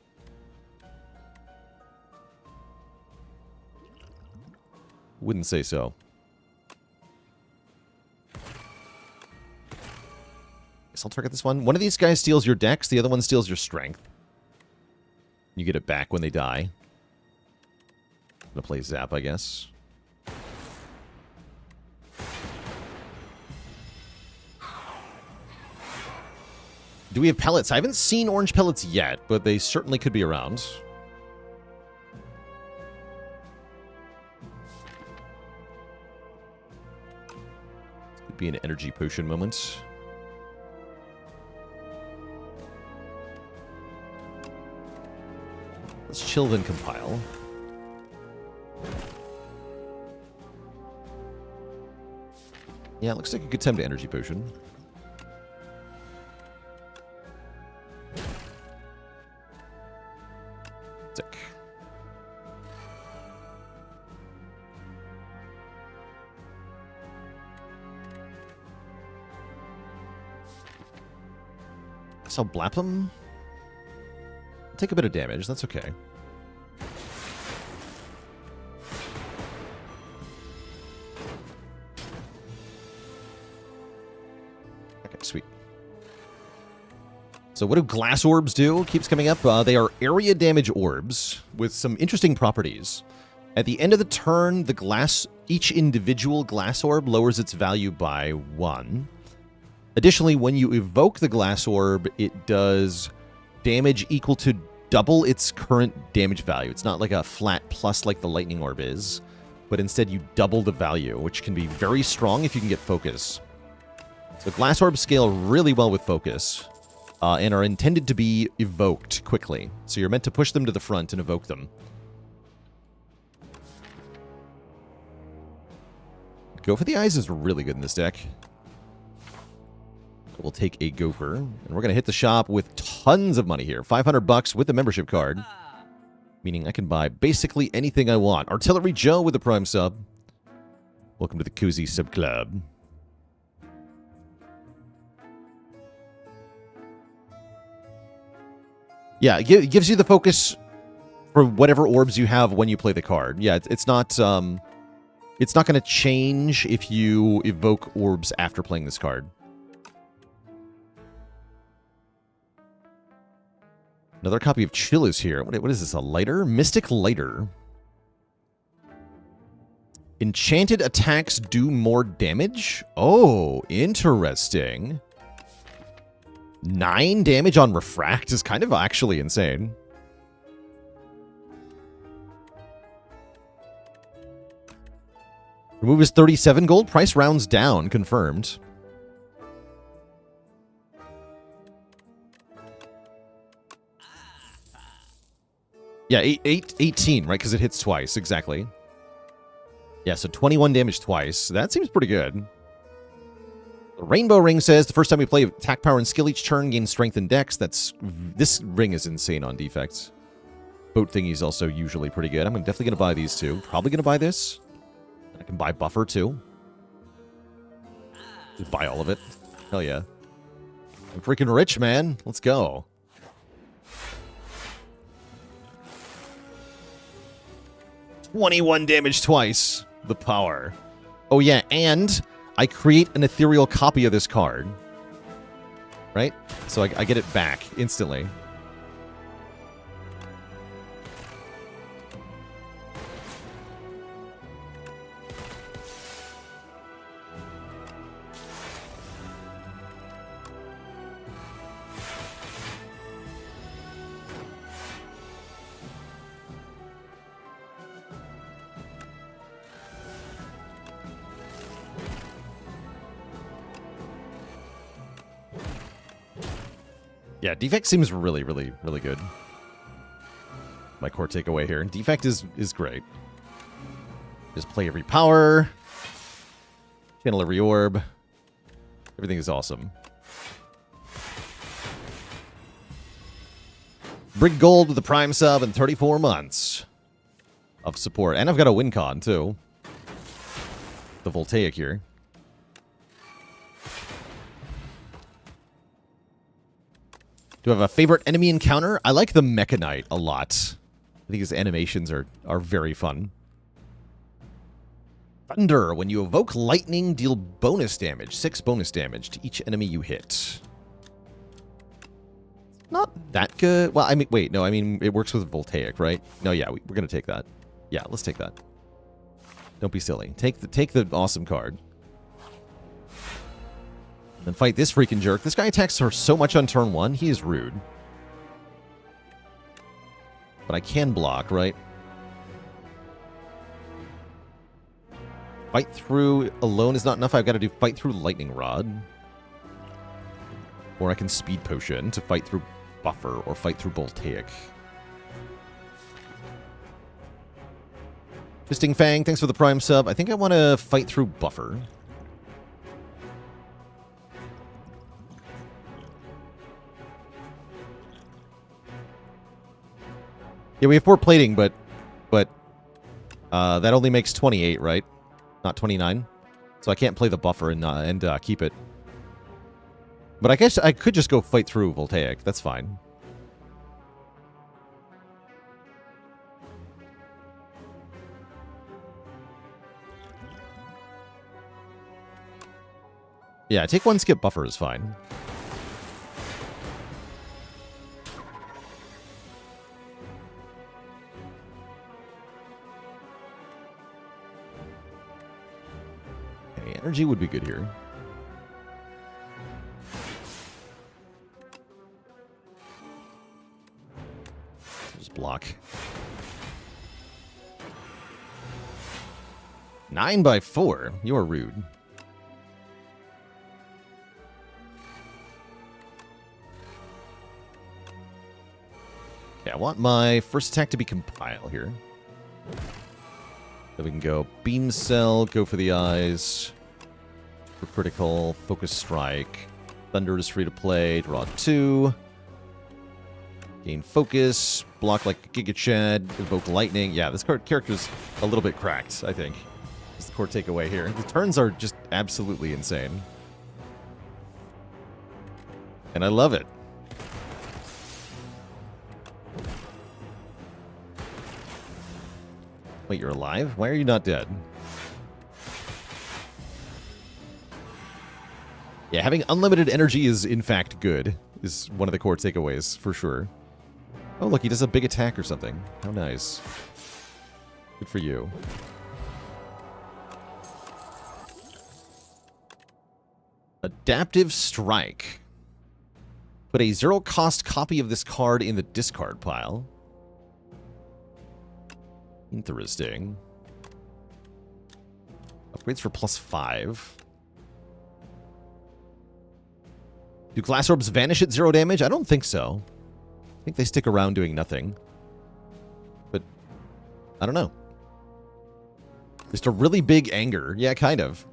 Speaker 1: Wouldn't say so. Guess I'll target this one. One of these guys steals your dex, the other one steals your strength. You get it back when they die. I'm gonna play Zap, I guess. Do we have pellets? I haven't seen orange pellets yet, but they certainly could be around. Could be an energy potion moment. Let's chill then compile. Yeah, it looks like a good time to energy potion. Sick. So I'll blap him. Take a bit of damage, that's okay. Okay, sweet. So what do glass orbs do? Keeps coming up. They are area damage orbs with some interesting properties. At the end of the turn, each individual glass orb lowers its value by 1. Additionally, when you evoke the glass orb, it does damage equal to double its current damage value. It's not like a flat plus like the lightning orb is, but instead you double the value, which can be very strong if you can get focus. So glass orbs scale really well with focus, and are intended to be evoked quickly. So you're meant to push them to the front and evoke them. Go for the Eyes is really good in this deck. We'll take a Gopher, and we're going to hit the shop with tons of money here. $500 with the membership card, meaning I can buy basically anything I want. Artillery Joe with the Prime sub. Welcome to the Cozy Sub Club. Yeah, it gives you the focus for whatever orbs you have when you play the card. Yeah, it's not going to change if you evoke orbs after playing this card. Another copy of Chill is here. What is this, a lighter? Mystic Lighter. Enchanted attacks do more damage? Oh, interesting. 9 damage on Refract is kind of actually insane. Remove is 37 gold. Price rounds down. Confirmed. Yeah, 18, right? Because it hits twice. Exactly. Yeah, so 21 damage twice. That seems pretty good. The Rainbow Ring says the first time we play attack power and skill each turn, gain strength and dex. This ring is insane on defects. Boat thingy is also usually pretty good. I'm definitely going to buy these two. Probably going to buy this. I can buy Buffer too. Just buy all of it. Hell yeah. I'm freaking rich, man. Let's go. $21 damage twice. The power. Oh yeah, and I create an ethereal copy of this card. Right? So I get it back instantly. Yeah, Defect seems really, really, really good. My core takeaway here. Defect is great. Just play every power. Channel every orb. Everything is awesome. Brig Gold with the Prime sub and 34 months of support. And I've got a win con, too. The Voltaic here. Do I have a favorite enemy encounter? I like the Mecha Knight a lot. I think his animations are very fun. Thunder. When you evoke lightning, deal bonus damage. 6 bonus damage to each enemy you hit. Not that good. Well, I mean, wait, no, I mean, it works with Voltaic, right? No, yeah, we're going to take that. Yeah, let's take that. Don't be silly. Take the awesome card. Then fight this freaking jerk. This guy attacks her so much on turn 1. He is rude. But I can block, right? Fight through alone is not enough. I've got to do fight through lightning rod. Or I can speed potion to fight through buffer or fight through Voltaic. Fisting Fang, thanks for the Prime sub. I think I want to fight through buffer. Yeah, we have 4 plating, but that only makes 28, right? Not 29. So I can't play the buffer and keep it. But I guess I could just go fight through Voltaic. That's fine. Yeah, take 1, skip buffer is fine. Okay, energy would be good here. Just block. 9/4. You are rude. Okay, I want my first attack to be Compile here. Then we can go Beam Cell, go for the eyes. For critical, Focus Strike. Thunder is free to play, draw 2. Gain Focus, block like Giga Chad, Evoke Lightning. Yeah, this character's a little bit cracked, I think. Is the core takeaway here. The turns are just absolutely insane. And I love it. Wait, you're alive? Why are you not dead? Yeah, having unlimited energy is, in fact, good. Is one of the core takeaways, for sure. Oh, look, he does a big attack or something. How nice. Good for you. Adaptive Strike. Put a 0-cost copy of this card in the discard pile. Interesting. Upgrades for +5. Do glass orbs vanish at 0 damage? I don't think so. I think they stick around doing nothing. But, I don't know. Just a really big anger. Yeah, kind of.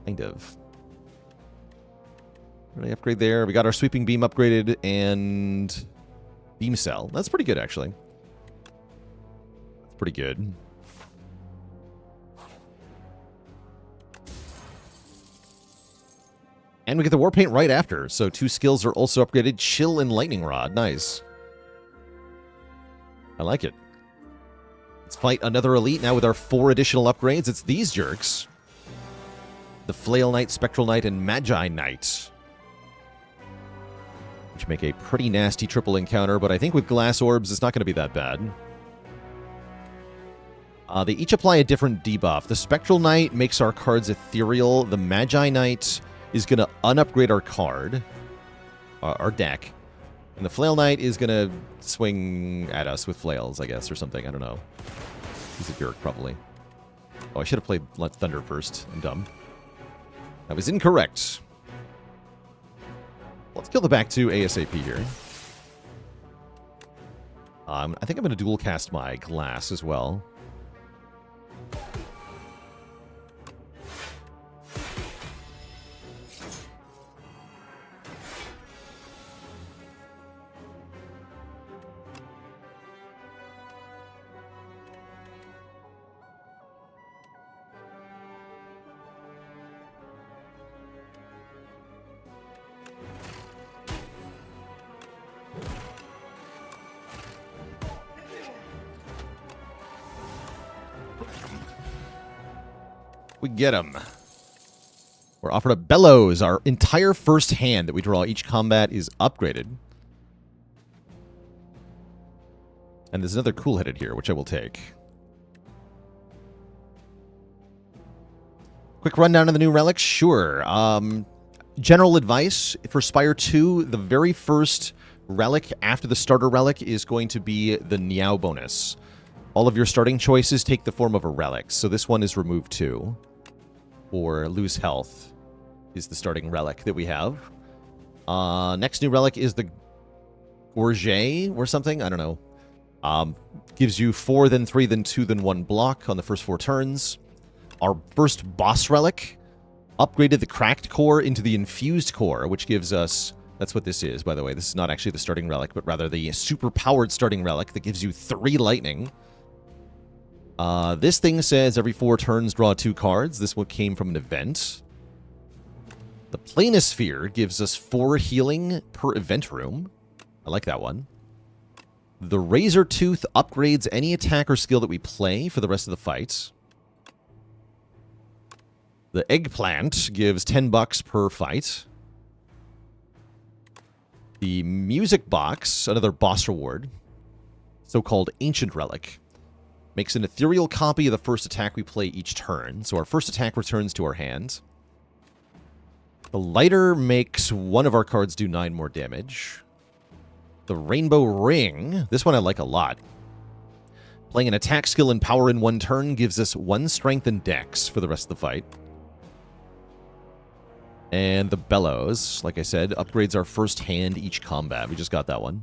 Speaker 1: Kind of. Really upgrade there. We got our Sweeping Beam upgraded and Beam Cell. That's pretty good, actually. That's pretty good. And we get the War Paint right after, so 2 skills are also upgraded. Chill and Lightning Rod. Nice. I like it. Let's fight another Elite now with our 4 additional upgrades. It's these jerks. The Flail Knight, Spectral Knight, and Magi Knight. Which make a pretty nasty triple encounter, but I think with Glass Orbs, it's not going to be that bad. They each apply a different debuff. The Spectral Knight makes our cards ethereal. The Magi Knight is going to unupgrade our card, our deck. And the Flail Knight is going to swing at us with flails, I guess, or something. I don't know. He's a jerk, probably. Oh, I should have played Thunder first. I'm dumb. That was incorrect. Let's kill the back 2 ASAP here. I think I'm going to dual cast my glass as well. We get him. We're offered a Bellows. Our entire first hand that we draw each combat is upgraded. And there's another cool-headed here, which I will take. Quick rundown of the new relics? Sure. General advice for Spire 2, the very first relic after the starter relic is going to be the Niao bonus. All of your starting choices take the form of a relic, so this one is remove 2. Or lose health is the starting relic that we have. Next new relic is the Gorget or something. I don't know. Gives you 4, then 3, then 2, then 1 block on the first 4 turns. Our first boss relic upgraded the cracked core into the infused core, which gives us... That's what this is, by the way. This is not actually the starting relic, but rather the super-powered starting relic that gives you 3 lightning. This thing says every 4 turns draw 2 cards. This one came from an event. The Planisphere gives us 4 healing per event room. I like that one. The Razor Tooth upgrades any attack or skill that we play for the rest of the fight. The Eggplant gives $10 per fight. The Music Box, another boss reward, so-called Ancient Relic, makes an ethereal copy of the first attack we play each turn. So our first attack returns to our hand. The Lighter makes one of our cards do 9 more damage. The Rainbow Ring, this one I like a lot. Playing an attack skill and power in 1 turn gives us 1 strength and dex for the rest of the fight. And the Bellows, like I said, upgrades our first hand each combat. We just got that one.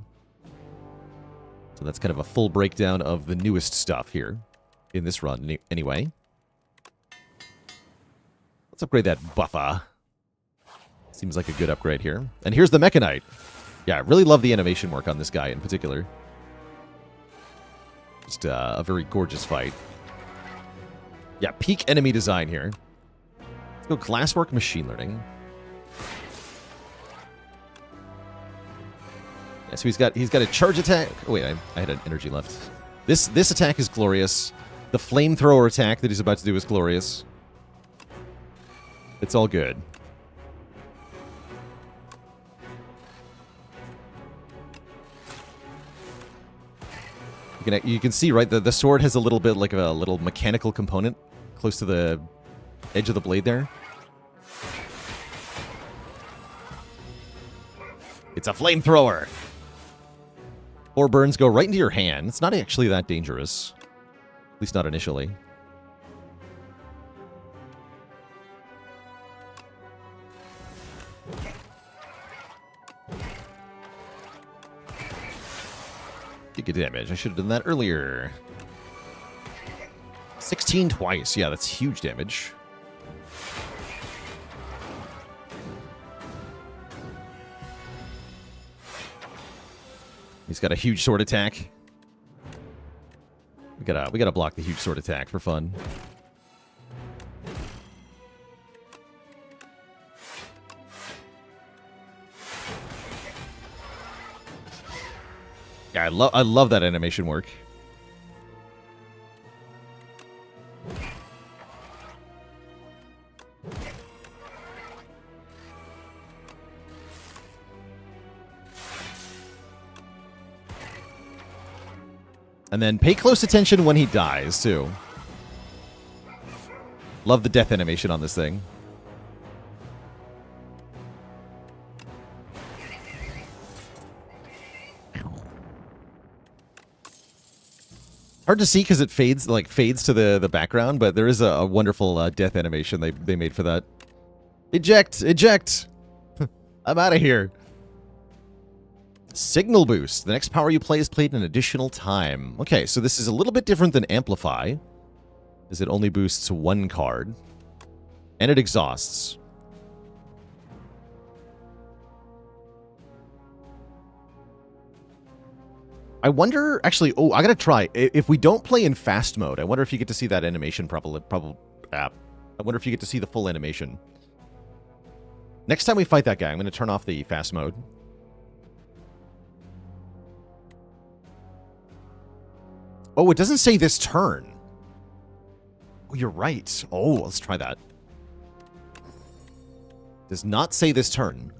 Speaker 1: So that's kind of a full breakdown of the newest stuff here in this run, anyway. Let's upgrade that Buffa. Seems like a good upgrade here. And here's the Mechanite. Yeah, I really love the animation work on this guy in particular. Just a very gorgeous fight. Yeah, peak enemy design here. Let's go Glasswork Machine Learning. Yeah, so he's got a charge attack. Oh wait, I had an energy left. This attack is glorious. The flamethrower attack that he's about to do is glorious. It's all good. You can see, right, the sword has a little bit like a little mechanical component close to the edge of the blade there. It's a flamethrower. 4 burns go right into your hand. It's not actually that dangerous. At least not initially. You get damage. I should have done that earlier. 16 twice. Yeah, that's huge damage. He's got a huge sword attack. We gotta block the huge sword attack for fun. Yeah, I love that animation work. And then pay close attention when he dies, too. Love the death animation on this thing. Hard to see because it fades to the background, but there is a wonderful death animation they made for that. Eject! Eject! I'm out of here. Signal boost. The next power you play is played an additional time. Okay, so this is a little bit different than amplify, as it only boosts one card. And it exhausts. I wonder, actually, oh, I gotta try. If we don't play in fast mode, I wonder if you get to see that animation I wonder if you get to see the full animation. Next time we fight that guy, I'm gonna turn off the fast mode. Oh, it doesn't say this turn. Oh, you're right. Oh, let's try that. Does not say this turn.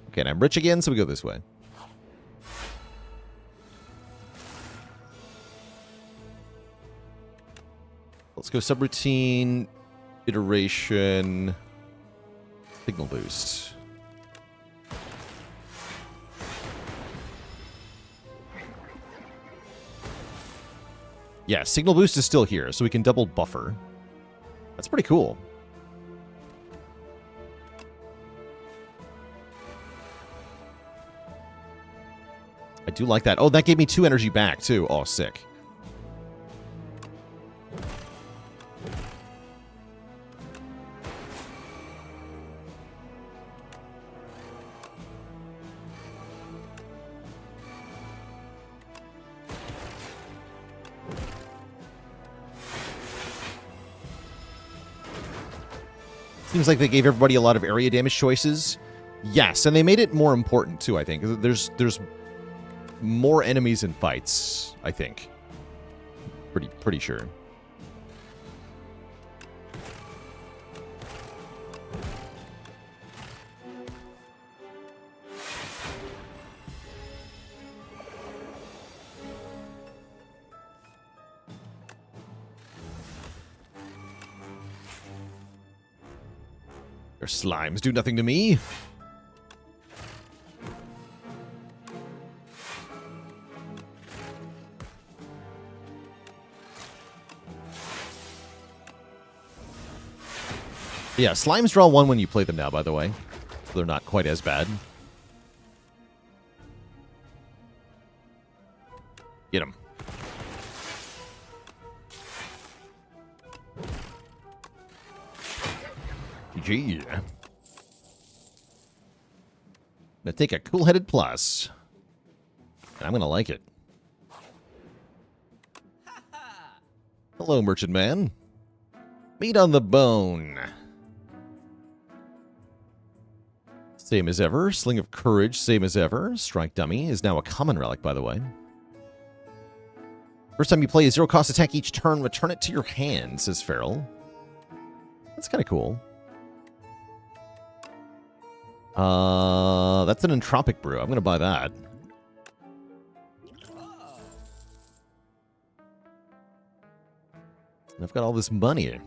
Speaker 1: Okay, and I'm rich again, so we go this way. Let's go subroutine, iteration, signal boost. Yeah, signal boost is still here, so we can double buffer. That's pretty cool. I do like that. Oh, that gave me 2 energy back, too. Oh, sick. Seems like they gave everybody a lot of area damage choices. Yes, and they made it more important, too, I think. There's more enemies in fights, I think. Pretty sure. Your slimes do nothing to me. Yeah, slimes draw 1 when you play them now, by the way. So they're not quite as bad. Get him. GG. Gonna take a cool-headed plus. I'm gonna like it. Hello, merchant man. Meat on the bone. Same as ever. Sling of Courage, same as ever. Strike Dummy is now a common relic, by the way. First time you play a zero-cost attack each turn, return it to your hand, says Feral. That's kind of cool. That's an Entropic Brew. I'm going to buy that. And I've got all this money.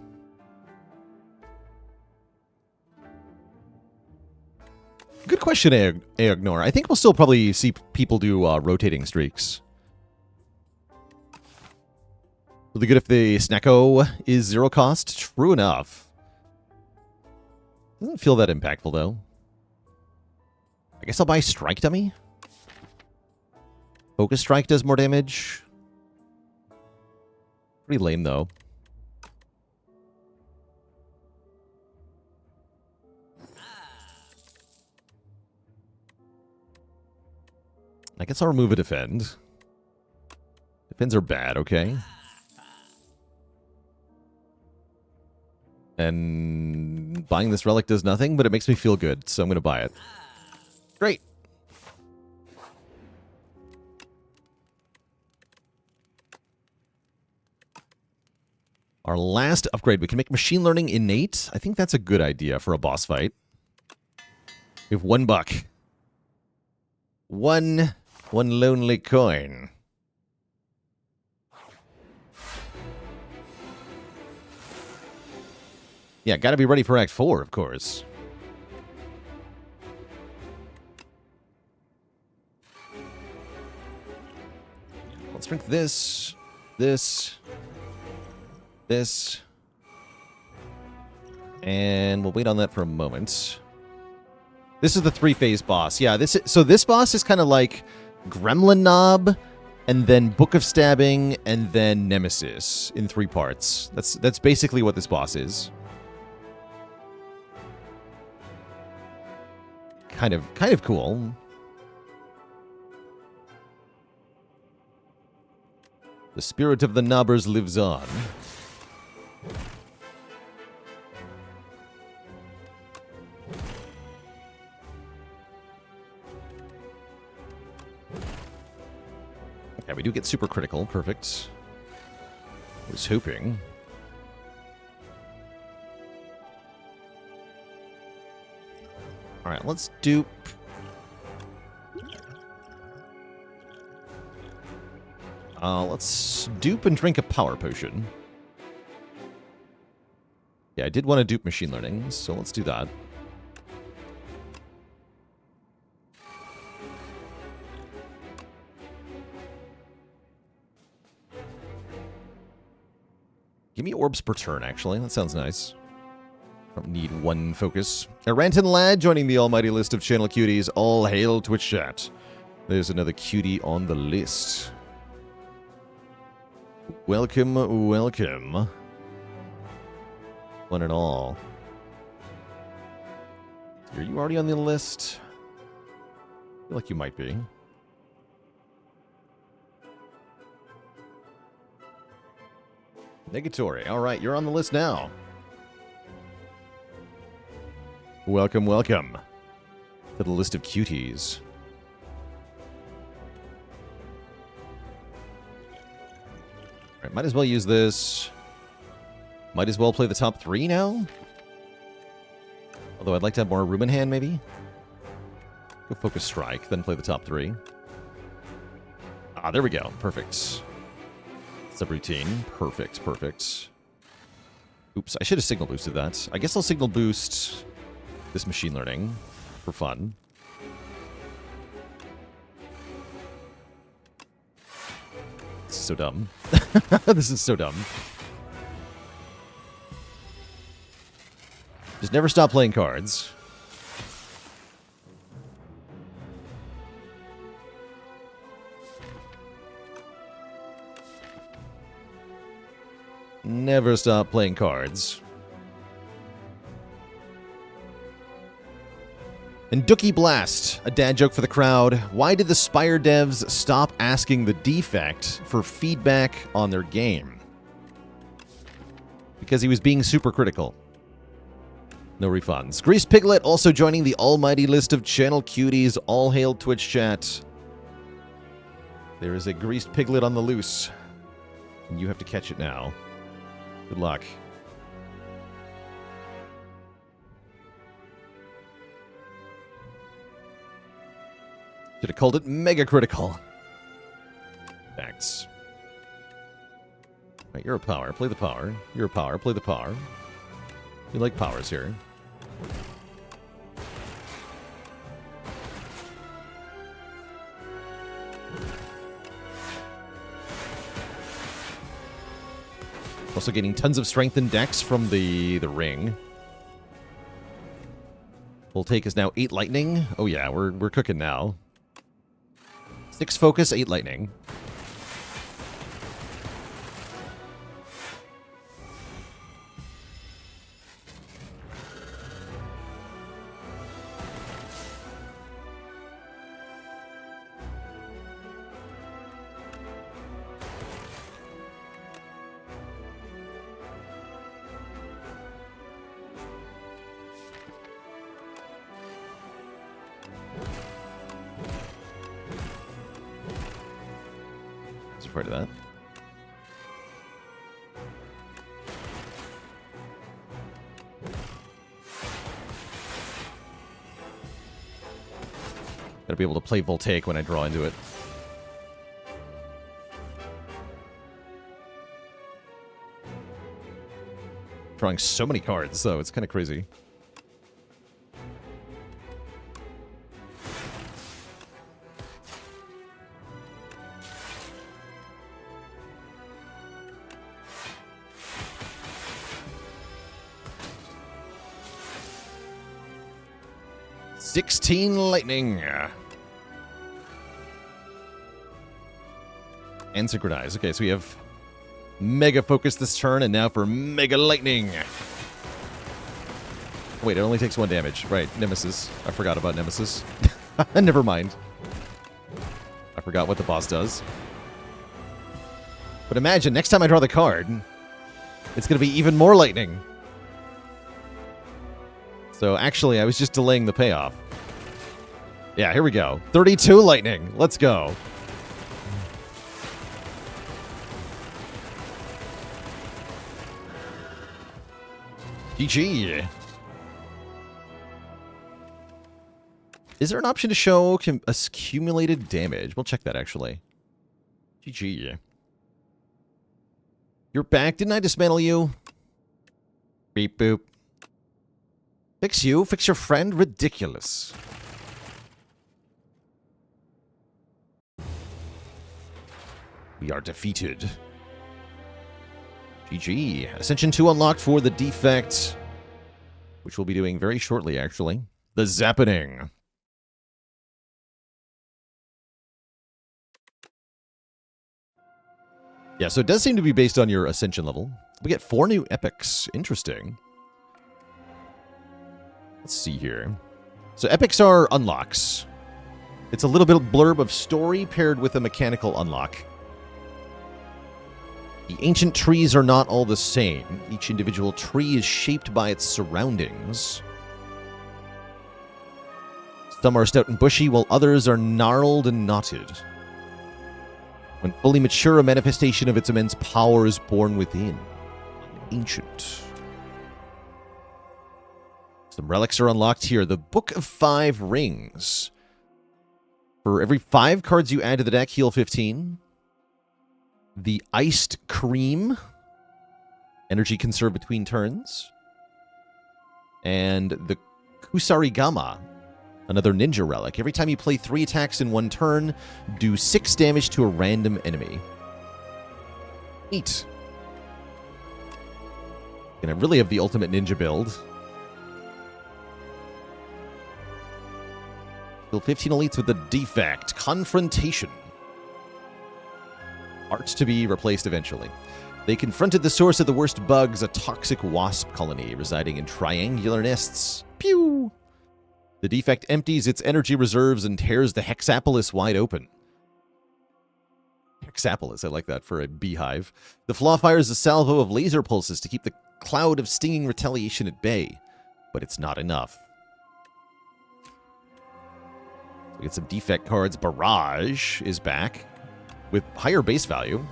Speaker 1: Good question, Eognor. I think we'll still probably see people do rotating streaks. Really good if the Snecko is zero cost. True enough. Doesn't feel that impactful, though. I guess I'll buy Strike Dummy. Focus Strike does more damage. Pretty lame, though. I guess I'll remove a Defend. Defends are bad, okay. And buying this relic does nothing, but it makes me feel good, so I'm going to buy it. Great. Our last upgrade, we can make Machine Learning Innate. I think that's a good idea for a boss fight. We have $1. One lonely coin. Yeah, gotta be ready for Act 4, of course. Let's drink this, this, And we'll wait on that for a moment. This is the 3-phase boss. Yeah, this boss is kind of like Gremlin Knob, and then Book of Stabbing, and then Nemesis in 3 parts. That's basically what this boss is. Kind of cool. The spirit of the Knobbers lives on. Okay, we do get super critical. Perfect. I was hoping. Alright, let's dupe. Let's dupe and drink a power potion. Yeah, I did want to dupe machine learning, so let's do that. Give me orbs per turn, actually. That sounds nice. Don't need one focus. A Ranton Lad joining the almighty list of channel cuties. All hail Twitch chat. There's another cutie on the list. Welcome, welcome. One and all. Are you already on the list? I feel like you might be. Negatory. Alright, you're on the list now. Welcome, welcome to the list of cuties. Alright, might as well use this. Might as well play the top 3 now. Although I'd like to have more room in hand, maybe. Go focus strike, then play the top 3. Ah, there we go. Perfect. Subroutine. Perfect, perfect. Oops, I should have signal boosted that. I guess I'll signal boost this machine learning for fun. This is so dumb. This is so dumb. Just never stop playing cards. Never stop playing cards. And Dookie Blast, a dad joke for the crowd. Why did the Spire devs stop asking the Defect for feedback on their game? Because he was being super critical. No refunds. Grease Piglet also joining the almighty list of channel cuties. All hail Twitch chat. There is a Greased Piglet on the loose. And you have to catch it now. Good luck. Should have called it Mega Critical. Facts. Right, you're a power. Play the power. You're a power. Play the power. You like powers here. Also getting tons of strength and dex from the ring. Full take is now 8 lightning. Oh yeah, we're cooking now. 6 focus, 8 lightning. Part of that. Gotta be able to play Voltaic when I draw into it. Drawing so many cards, though, it's kind of crazy. 16 lightning. And synchronize. Okay, so we have Mega Focus this turn, and now for Mega Lightning. Wait, it only takes 1 damage. Right, Nemesis. I forgot about Nemesis. Never mind. I forgot what the boss does. But imagine, next time I draw the card, it's going to be even more lightning. So actually, I was just delaying the payoff. Yeah, here we go. 32 lightning. Let's go. GG. Is there an option to show accumulated damage? We'll check that, actually. GG. You're back. Didn't I dismantle you? Beep boop. Fix you? Fix your friend? Ridiculous. We are defeated. GG. Ascension 2 unlocked for the Defect, which we'll be doing very shortly, actually. The Zappening. Yeah, so it does seem to be based on your Ascension level. We get 4 new epics. Interesting. Let's see here. So epics are unlocks. It's a little bit of blurb of story paired with a mechanical unlock. The ancient trees are not all the same. Each individual tree is shaped by its surroundings. Some are stout and bushy, while others are gnarled and knotted. When fully mature, a manifestation of its immense power is born within. Ancient. Some relics are unlocked here. The Book of 5 Rings. For every 5 cards you add to the deck, heal 15. The Iced Cream. Energy conserved between turns. And the Kusarigama. Another ninja relic. Every time you play 3 attacks in 1 turn, do 6 damage to a random enemy. Neat. And I really have the ultimate ninja build. Kill 15 elites with the Defect. Confrontation. Art to be replaced eventually. They confronted the source of the worst bugs, a toxic wasp colony residing in triangular nests. Pew! The Defect empties its energy reserves and tears the Hexapolis wide open. Hexapolis, I like that for a beehive. The Flaw fires a salvo of laser pulses to keep the cloud of stinging retaliation at bay. But it's not enough. We get some Defect cards. Barrage is back with higher base value.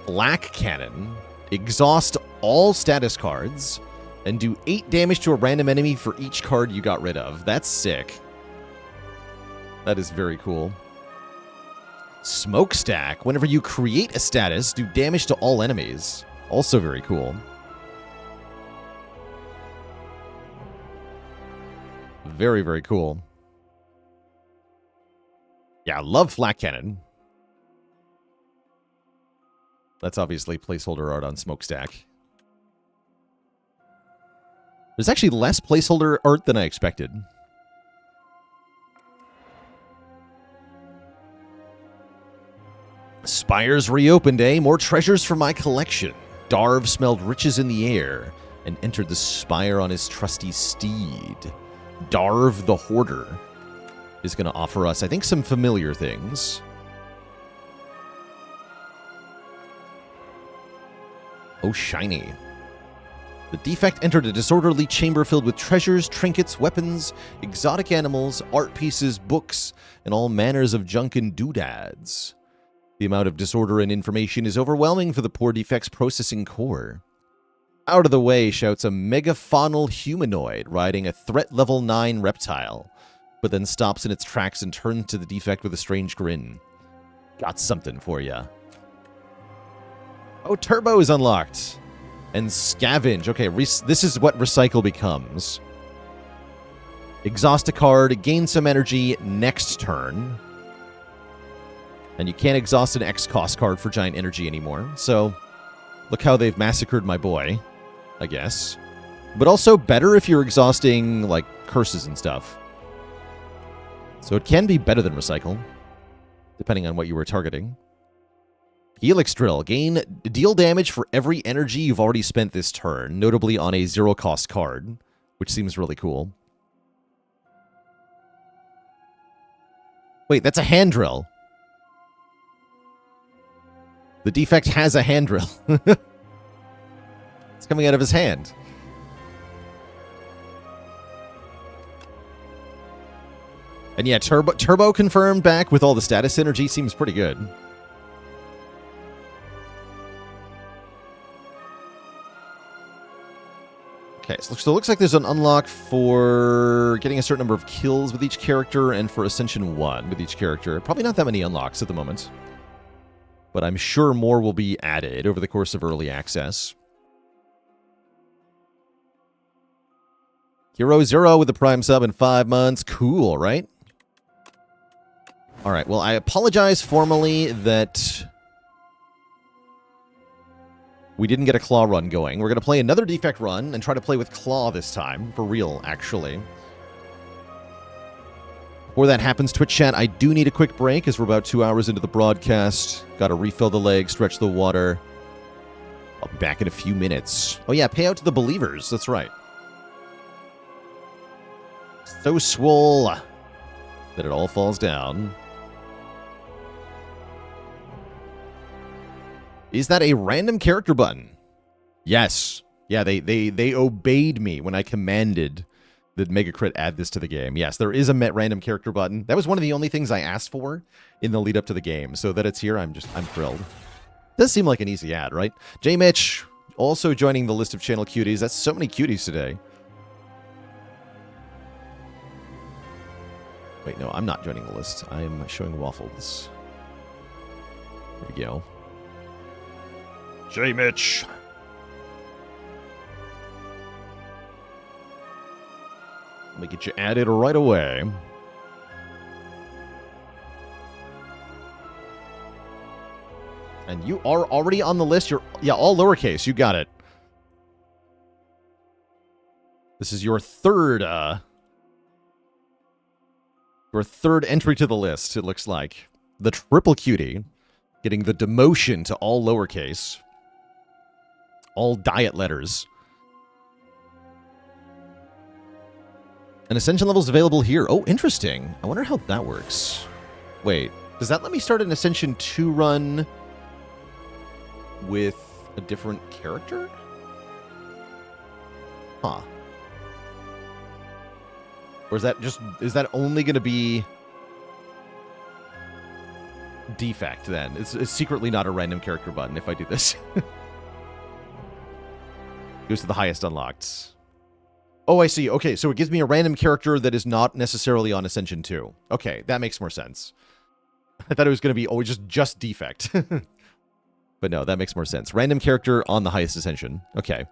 Speaker 1: Black Cannon. Exhaust all status cards. And do 8 damage to a random enemy for each card you got rid of. That's sick. That is very cool. Smokestack. Whenever you create a status, do damage to all enemies. Also very cool. Very, very cool. Yeah, I love Flak Cannon. That's obviously placeholder art on Smokestack. There's actually less placeholder art than I expected. Spire's reopened, eh? More treasures for my collection. Darv smelled riches in the air and entered the Spire on his trusty steed. Darv the Hoarder is going to offer us, I think, some familiar things. Oh, shiny. The Defect entered a disorderly chamber filled with treasures, trinkets, weapons, exotic animals, art pieces, books, and all manners of junk and doodads. The amount of disorder and information is overwhelming for the poor Defect's processing core. Out of the way, shouts a megafaunal humanoid riding a threat level 9 reptile, but then stops in its tracks and turns to the Defect with a strange grin. Got something for ya. Oh, Turbo is unlocked. And Scavenge. Okay, this is what Recycle becomes. Exhaust a card, gain some energy next turn. And you can't exhaust an X-Cost card for giant energy anymore. So, look how they've massacred my boy, I guess. but also better if you're exhausting, like, curses and stuff. So it can be better than Recycle, depending on what you were targeting. Helix Drill. Deal damage for every energy you've already spent this turn, notably on a zero-cost card, which seems really cool. Wait, that's a hand drill. The Defect has a hand drill. It's coming out of his hand. And yeah, Turbo confirmed back with all the status synergy seems pretty good. Okay, so it looks like there's an unlock for getting a certain number of kills with each character and for Ascension 1 with each character. Probably not that many unlocks at the moment, but I'm sure more will be added over the course of early access. Hero Zero with the Prime sub in 5 months. Cool, right? All right, well, I apologize formally that we didn't get a Claw run going. We're going to play another Defect run and try to play with Claw this time. For real, actually. Before that happens, Twitch chat, I do need a quick break as we're about 2 hours into the broadcast. Got to refill the leg, stretch the water. I'll be back in a few minutes. Oh yeah, pay out to the believers. That's right. So swole that it all falls down. Is that a random character button? Yes. Yeah, they obeyed me when I commanded that Megacrit add this to the game. Yes, there is a random character button. That was one of the only things I asked for in the lead up to the game. So that it's here, I'm thrilled. Does seem like an easy ad, right? J Mitch also joining the list of channel cuties. That's so many cuties today. Wait, no, I'm not joining the list. I'm showing waffles. There we go. J Mitch. Let me get you added right away. And you are already on the list. Yeah, all lowercase. You got it. This is your third entry to the list, it looks like. The triple cutie getting the demotion to all lowercase. All diet letters. And Ascension levels available here. Oh, interesting. I wonder how that works. Wait, does that let me start an Ascension 2 run with a different character? Huh. Or is that only going to be Defect then? It's secretly not a random character button if I do this. Goes to the highest unlocked. Oh, I see. Okay, so it gives me a random character that is not necessarily on Ascension 2. Okay, that makes more sense. I thought it was going to be just Defect. But no, that makes more sense. Random character on the highest Ascension. Okay,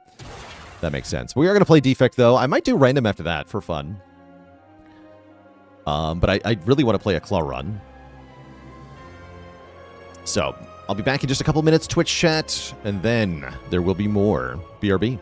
Speaker 1: that makes sense. We are going to play Defect, though. I might do random after that for fun. But I really want to play a Claw run. So, I'll be back in just a couple minutes, Twitch chat, and then there will be more. BRB.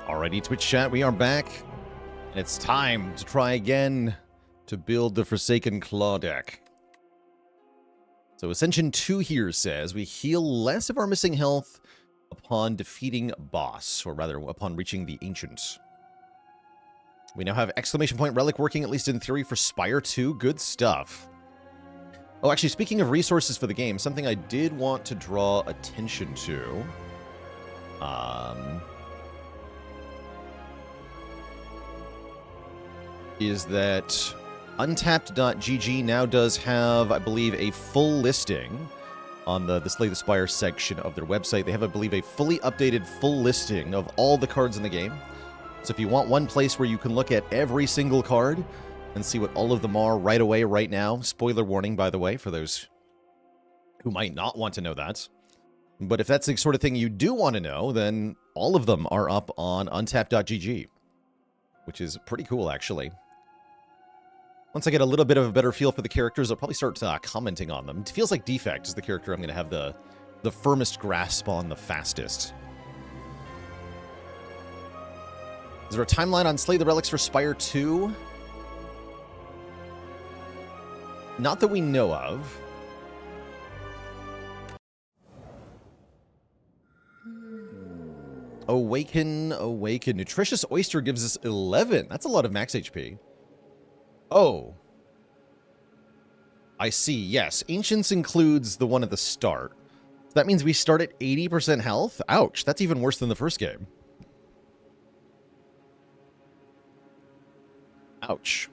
Speaker 1: Alrighty, Twitch chat, we are back. And it's time to try again to build the Forsaken Claw deck. So Ascension 2 here says we heal less of our missing health upon defeating a boss, or rather upon reaching the Ancient. We now have exclamation point relic working, at least in theory, for Spire 2. Good stuff. Oh, actually, speaking of resources for the game, something I did want to draw attention to. Is that Untapped.gg now does have, I believe, a full listing on the Slay the Spire section of their website. They have, I believe, a fully updated full listing of all the cards in the game. So if you want one place where you can look at every single card and see what all of them are right away, right now. Spoiler warning, by the way, for those who might not want to know that. But if that's the sort of thing you do want to know, then all of them are up on Untapped.gg, which is pretty cool, actually. Once I get a little bit of a better feel for the characters, I'll probably start commenting on them. It feels like Defect is the character I'm going to have the firmest grasp on the fastest. Is there a timeline on Slay the Relics for Spire 2? Not that we know of. Awaken. Nutritious Oyster gives us 11. That's a lot of max HP. Oh. I see, yes. Ancients includes the one at the start. That means we start at 80% health? Ouch, that's even worse than the first game. Ouch.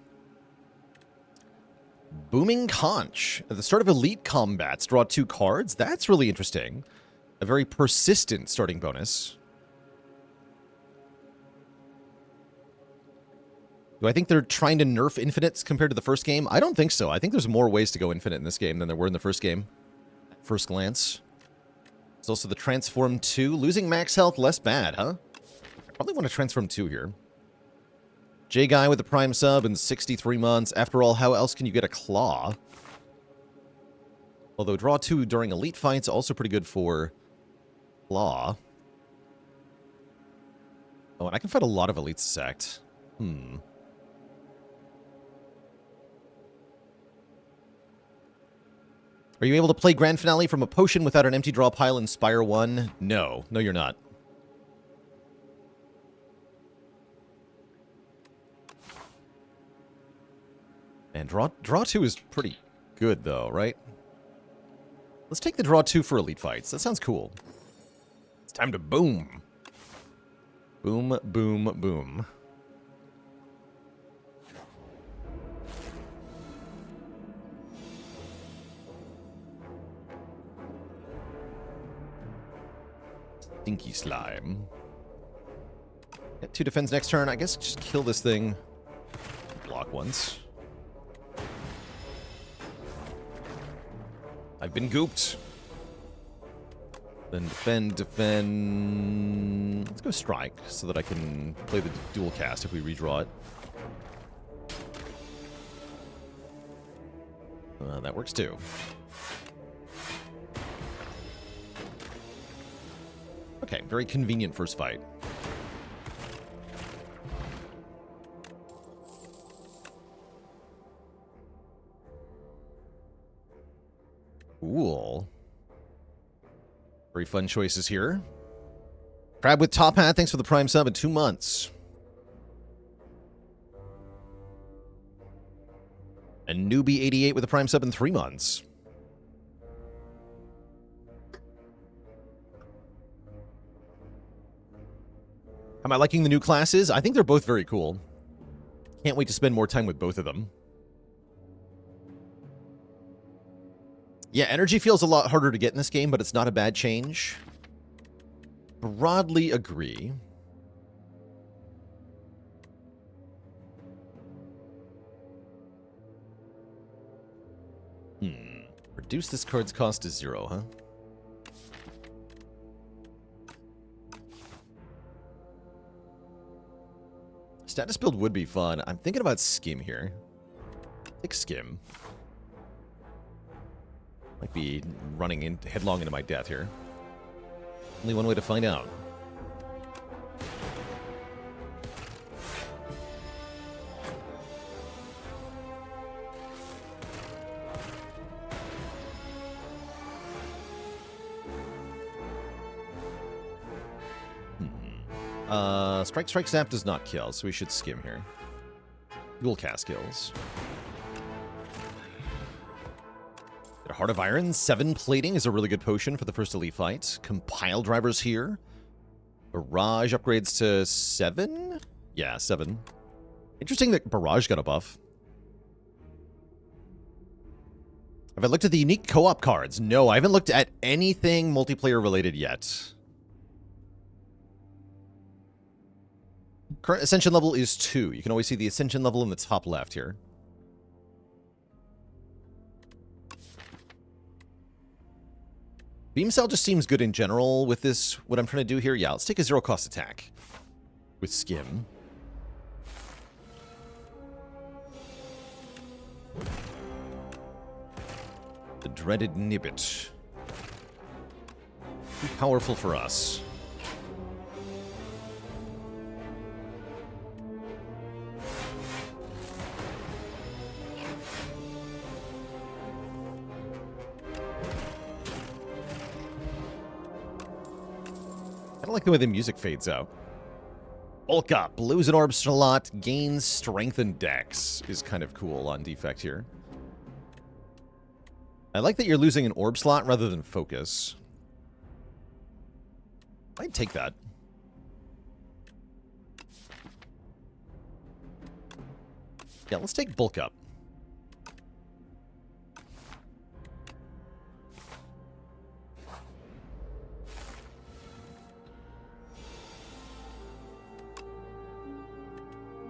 Speaker 1: Booming Conch. At the start of Elite Combats, draw 2 cards? That's really interesting. A very persistent starting bonus. Do I think they're trying to nerf infinites compared to the first game? I don't think so. I think there's more ways to go infinite in this game than there were in the first game. At first glance. There's also the Transform 2. Losing max health, less bad, huh? I probably want to Transform 2 here. J-Guy with the Prime sub in 63 months. After all, how else can you get a Claw? Although draw 2 during Elite fights, also pretty good for Claw. Oh, and I can fight a lot of Elites sacked. Are you able to play Grand Finale from a potion without an empty draw pile in Spire 1? No. No, you're not. And draw 2 is pretty good, though, right? Let's take the draw 2 for Elite fights. That sounds cool. It's time to boom. Boom, boom, boom. Stinky Slime. Get 2 defense next turn. I guess just kill this thing. Block once. I've been gooped. Then defend. Let's go strike so that I can play the dual cast if we redraw it. That works too. Okay, very convenient first fight. Cool. Very fun choices here. Crab with Top Hat, thanks for the Prime sub in 2 months. And Newbie88 with the Prime sub in 3 months. Am I liking the new classes? I think they're both very cool. Can't wait to spend more time with both of them. Yeah, energy feels a lot harder to get in this game, but it's not a bad change. Broadly agree. Reduce this card's cost to 0, huh? Status build would be fun. I'm thinking about Skim here. Take Skim. Might be running headlong into my death here. Only one way to find out. Strike, Strike, Zap does not kill, so we should skim here. Dual cast kills. Heart of Iron, 7 plating is a really good potion for the first elite fight. Compile drivers here. Barrage upgrades to 7? Yeah, 7. Interesting that Barrage got a buff. Have I looked at the unique co-op cards? No, I haven't looked at anything multiplayer related yet. Current Ascension level is 2. You can always see the Ascension level in the top left here. Beam Cell just seems good in general with this, what I'm trying to do here. Yeah, let's take a zero-cost attack with Skim. The dreaded Nibbit. Too powerful for us. I don't like the way the music fades out. Bulk up, lose an orb slot, gains strength and dex is kind of cool on Defect here. I like that you're losing an orb slot rather than focus. I'd take that. Yeah, let's take bulk up.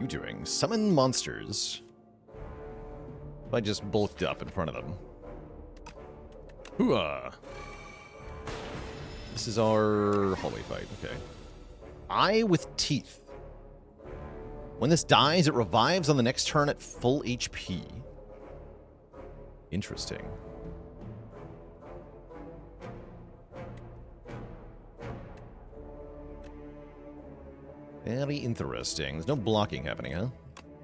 Speaker 1: You doing? Summon monsters. If I just bulked up in front of them. Hooah! This is our hallway fight, okay. Eye with Teeth. When this dies, it revives on the next turn at full HP. Interesting. Very interesting. There's no blocking happening, huh?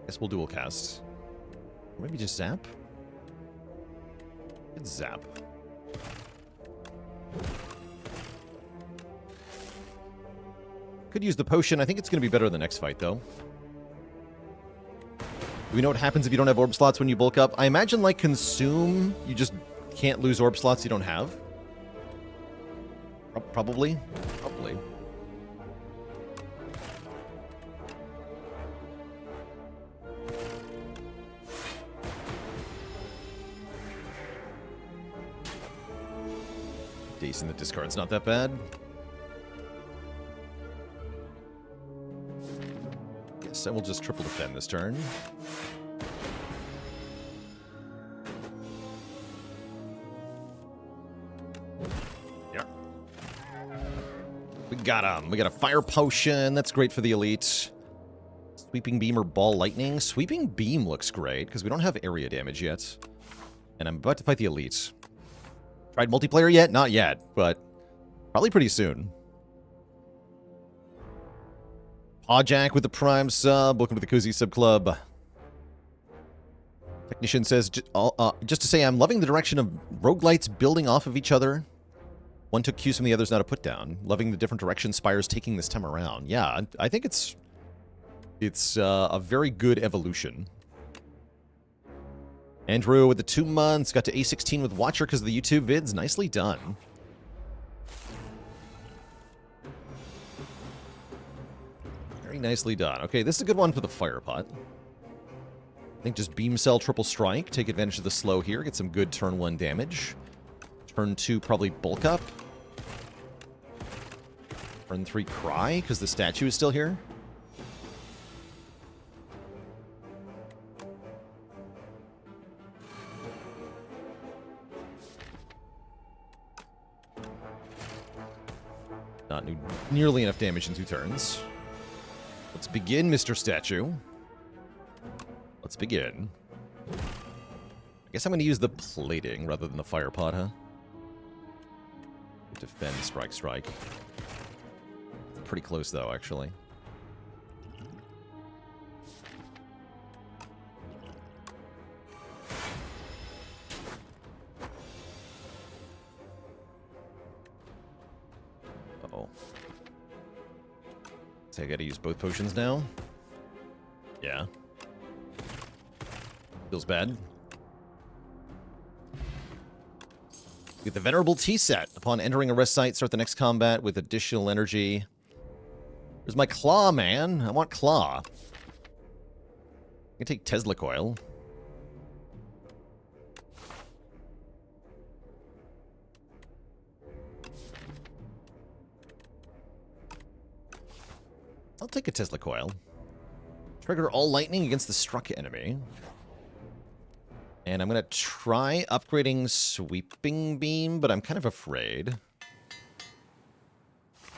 Speaker 1: Guess we'll dual cast. Or maybe just zap? It's zap. Could use the potion. I think it's going to be better in the next fight, though. Do we know what happens if you don't have orb slots when you bulk up? I imagine, like, consume, you just can't lose orb slots you don't have. Probably. Probably. Decent, the discard's not that bad. Yes, and we'll just triple defend this turn. Yeah. We got him. We got a fire potion. That's great for the elite. Sweeping beam or ball lightning. Sweeping beam looks great because we don't have area damage yet. And I'm about to fight the elite. Tried multiplayer yet? Not yet, but probably pretty soon. Pawjack with the Prime sub. Welcome to the Cozy Sub Club. Technician says, just to say, I'm loving the direction of roguelites building off of each other. One took cues from the others, not a put down. Loving the different directions Spire's taking this time around. Yeah, I think it's a very good evolution. Andrew with the 2 months, got to A16 with Watcher because of the YouTube vids. Nicely done. Very nicely done. Okay, this is a good one for the fire pot. I think just Beam Cell, Triple Strike. Take advantage of the slow here. Get some good turn 1 damage. Turn 2, probably bulk up. Turn 3, cry, because the statue is still here. Not nearly enough damage in 2 turns. Let's begin, Mr. Statue. Let's begin. I guess I'm going to use the plating rather than the fire pot, huh? Defend, strike, strike. Pretty close, though, actually. Uh-oh. So I gotta use both potions now. Yeah. Feels bad. Get the Venerable Tea set. Upon entering a rest site, start the next combat with additional energy. Where's my claw, man? I want claw. I can take Tesla coil. I'll take a Tesla coil. Trigger all lightning against the struck enemy. And I'm going to try upgrading Sweeping Beam, but I'm kind of afraid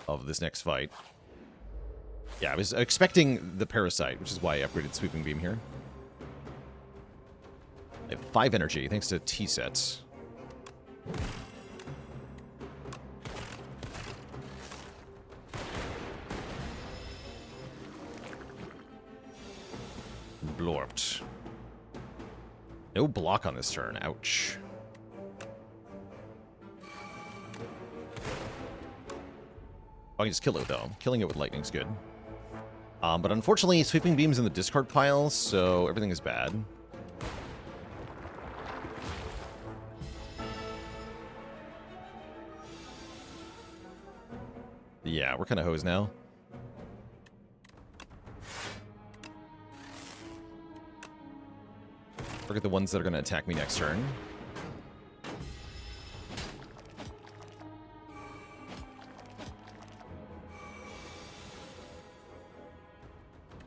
Speaker 1: of this next fight. Yeah, I was expecting the Parasite, which is why I upgraded Sweeping Beam here. I have 5 energy, thanks to T-sets. Blorped. No block on this turn. Ouch. I can just kill it, though. Killing it with lightning's good. But unfortunately, Sweeping Beam's in the discard pile, so everything is bad. Yeah, we're kind of hosed now. Look at the ones that are going to attack me next turn.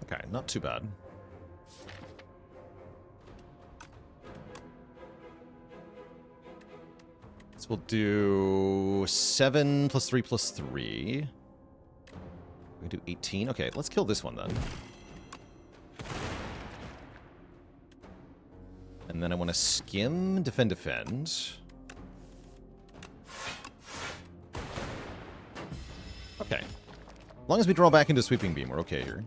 Speaker 1: Okay, not too bad. So we'll do 7 plus 3 plus 3. We can do 18. Okay, let's kill this one then. And then I want to skim, defend, defend. Okay. As long as we draw back into Sweeping Beam, we're okay here.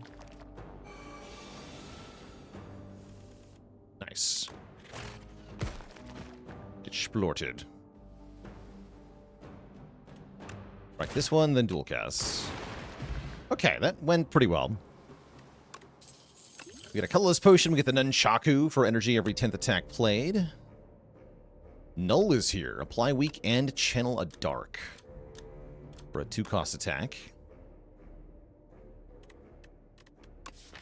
Speaker 1: Nice. Get splorted. Right, this one, then dual casts. Okay, that went pretty well. We get a colorless potion, we get the Nunchaku for energy every 10th attack played. Null is here. Apply weak and channel a dark. For a 2-cost attack.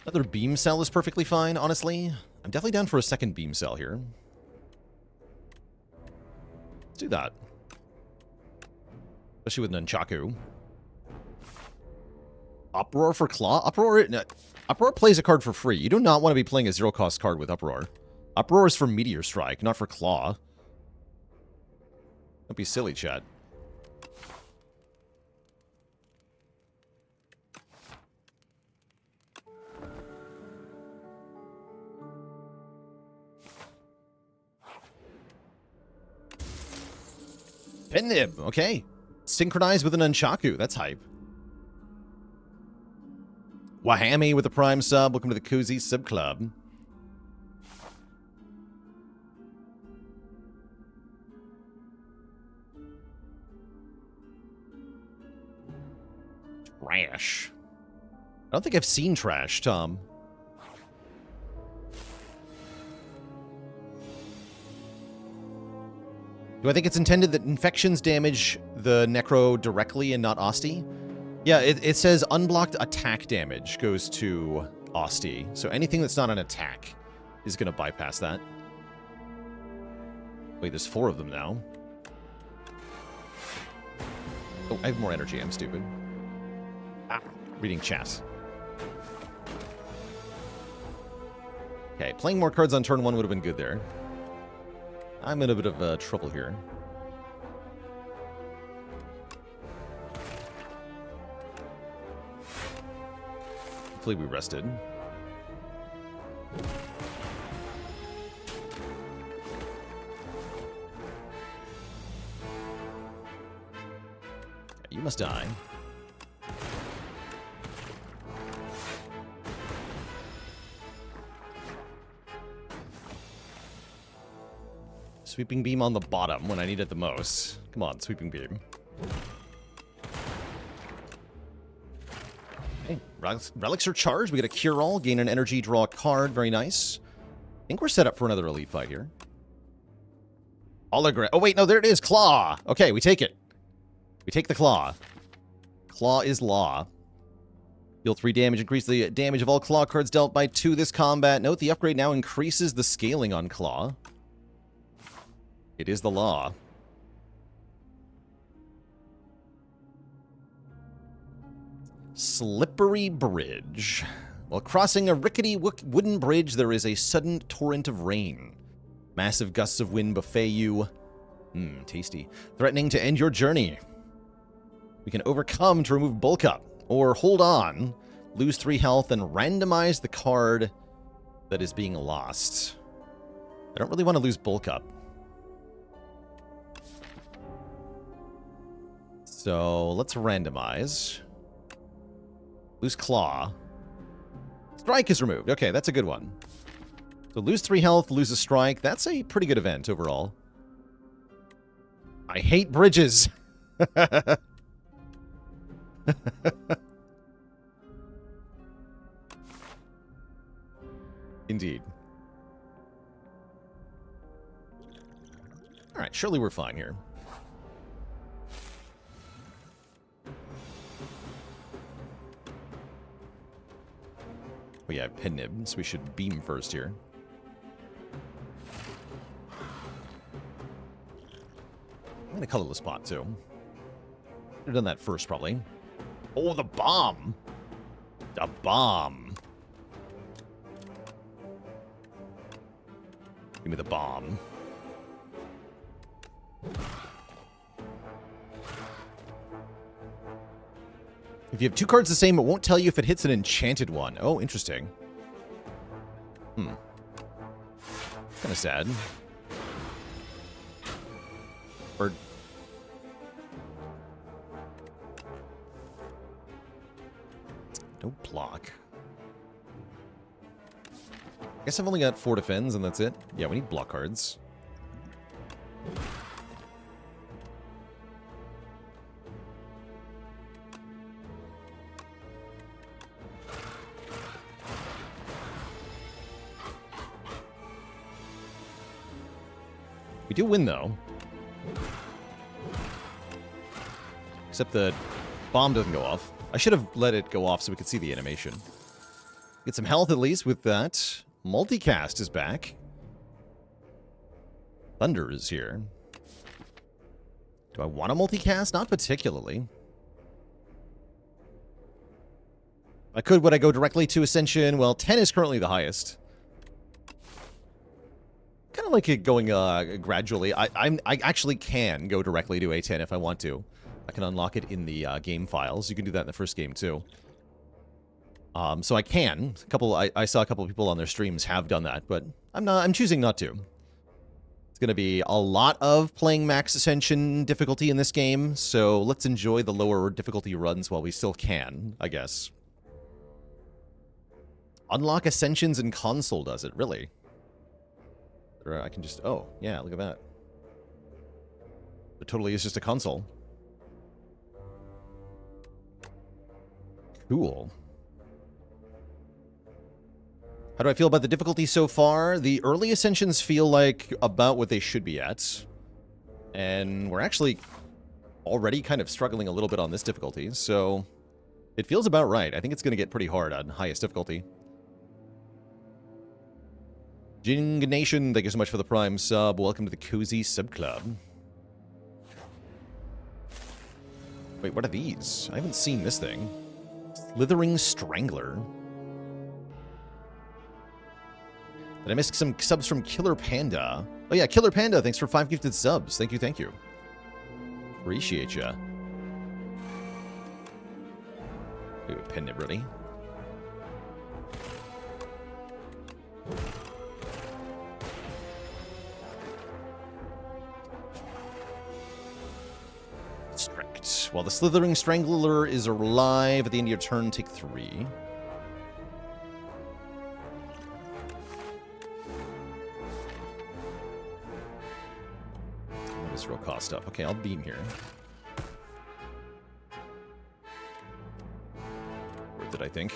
Speaker 1: Another beam cell is perfectly fine, honestly. I'm definitely down for a second beam cell here. Let's do that. Especially with Nunchaku. Uproar for Claw? Uproar plays a card for free. You do not want to be playing a 0-cost card with Uproar. Uproar is for Meteor Strike, not for Claw. Don't be silly, chat. Pen Nib, okay. Synchronized with an Nunchaku, that's hype. Wahami with a Prime sub. Welcome to the Cozy Sub Club. Trash. I don't think I've seen Trash, Tom. Do I think it's intended that infections damage the Necro directly and not Osti? Yeah, it says unblocked attack damage goes to Osti. So anything that's not an attack is going to bypass that. Wait, there's 4 of them now. Oh, I have more energy. I'm stupid. Ah, reading chat. Okay, playing more cards on turn 1 would have been good there. I'm in a bit of trouble here. Hopefully we rested. You must die. Sweeping Beam on the bottom when I need it the most. Come on, Sweeping Beam. Okay, relics are charged. We get a Cure All, gain an energy, draw a card. Very nice. I think we're set up for another elite fight here. Hologram. Oh, wait, no, there it is. Claw. Okay, we take it. We take the Claw. Claw is law. Deal 3 damage. Increase the damage of all Claw cards dealt by 2 this combat. Note the upgrade now increases the scaling on Claw. It is the law. Slippery Bridge. While crossing a rickety wooden bridge, there is a sudden torrent of rain. Massive gusts of wind buffet you. Tasty. Threatening to end your journey. We can overcome to remove bulk up, or hold on, lose 3 health, and randomize the card that is being lost. I don't really want to lose bulk up. So let's randomize. Lose Claw. Strike is removed. Okay, that's a good one. So lose 3 health, lose a strike. That's a pretty good event overall. I hate bridges. Indeed. Alright, surely we're fine here. We have Pin Nib, so we should beam first here. I'm going to color the spot, too. Should have done that first, probably. Oh, the bomb! The bomb! Give me the bomb. If you have 2 cards the same, it won't tell you if it hits an enchanted one. Oh, interesting. Kind of sad. Or... Don't block. I guess I've only got 4 defends and that's it. Yeah, we need block cards. We do win, though. Except the bomb doesn't go off. I should have let it go off so we could see the animation. Get some health at least with that. Multicast is back. Thunder is here. Do I want a multicast? Not particularly. I could, would I go directly to Ascension? Well, 10 is currently the highest. Kind of like it going gradually. I actually can go directly to A10 if I want to. I can unlock it in the game files. You can do that in the first game too. So I can. I saw a couple of people on their streams have done that, but I'm choosing not to. It's going to be a lot of playing max Ascension difficulty in this game, so let's enjoy the lower difficulty runs while we still can, I guess. Unlock Ascensions in console does it, really? Or I can just... Oh, yeah, look at that. It totally is just a console. Cool. How do I feel about the difficulty so far? The early Ascensions feel like about what they should be at. And we're actually already kind of struggling a little bit on this difficulty, so it feels about right. I think it's going to get pretty hard on highest difficulty. Jing Nation, thank you so much for the Prime sub. Welcome to the Cozy Sub Club. Wait, what are these? I haven't seen this thing. Slithering Strangler. Did I miss some subs from Killer Panda? Oh yeah, Killer Panda, thanks for 5 gifted subs. Thank you, thank you. Appreciate ya. We have a Pin Nib ready. Strict. While the Slithering Strangler is alive, at the end of your turn, take 3. This real cost up. Okay, I'll beam here. Or did I I think.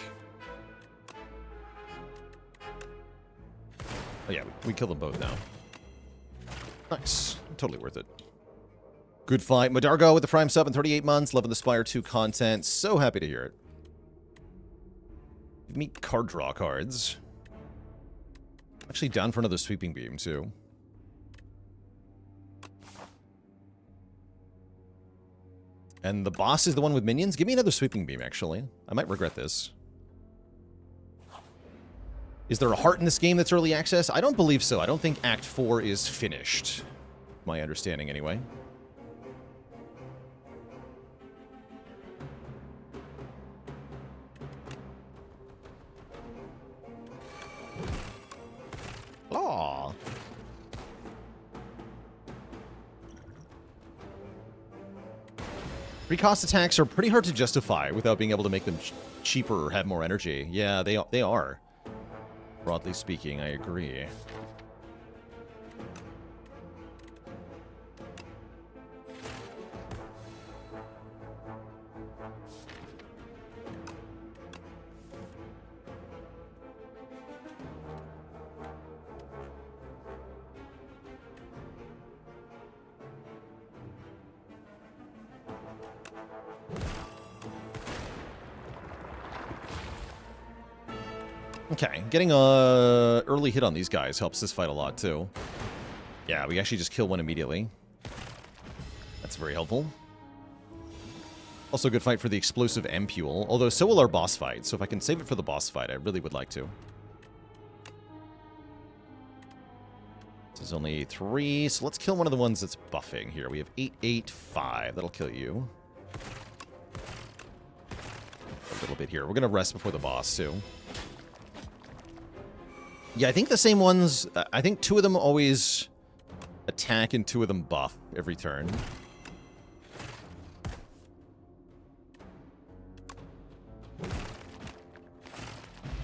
Speaker 1: Oh yeah, we killed them both now. Nice. Totally worth it. Good fight. Madargo with the Prime sub in 38 months. Loving the Spire 2 content. So happy to hear it. Give me card draw cards. Actually down for another Sweeping Beam, too. And the boss is the one with minions? Give me another Sweeping Beam, actually. I might regret this. Is there a heart in this game that's early access? I don't believe so. I don't think Act 4 is finished. My understanding, anyway. Aww. Free-cost attacks are pretty hard to justify without being able to make them cheaper or have more energy. Yeah, they are. Broadly speaking, I agree. Okay, getting a early hit on these guys helps this fight a lot, too. Yeah, we actually just kill one immediately. That's very helpful. Also a good fight for the explosive ampule, although so will our boss fight, so if I can save it for the boss fight, I really would like to. This is only 3, so let's kill one of the ones that's buffing here. We have 885. That'll kill you. A little bit here. We're going to rest before the boss, too. Yeah, I think the same ones... I think 2 of them always attack and 2 of them buff every turn.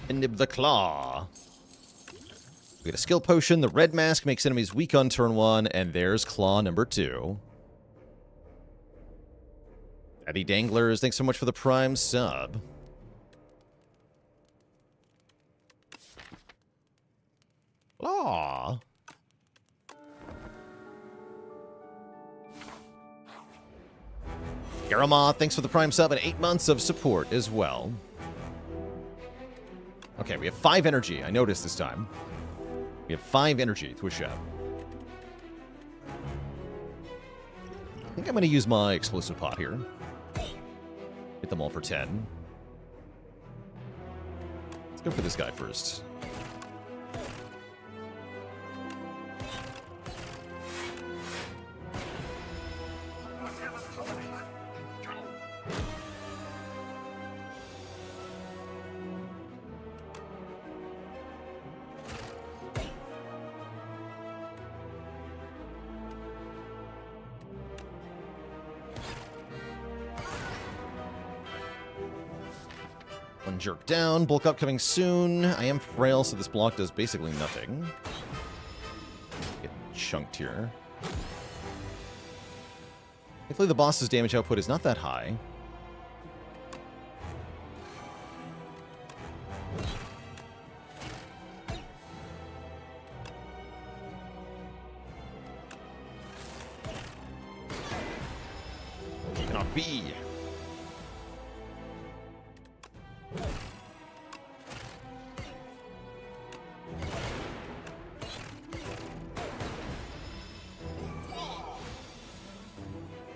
Speaker 1: And nib the claw. We get a skill potion. The red mask makes enemies weak on turn 1. And there's claw number 2. Daddy Danglers, thanks so much for the Prime sub. Aww. Garama, thanks for the Prime sub and 8 months of support as well. Okay, we have 5 energy. I noticed this time. We have 5 energy to a shot. I think I'm going to use my explosive pot here. Hit them all for 10. Let's go for this guy first. Jerk down. Bulk up coming soon. I am frail, so this block does basically nothing. Get chunked here. Thankfully, the boss's damage output is not that high. Cannot be.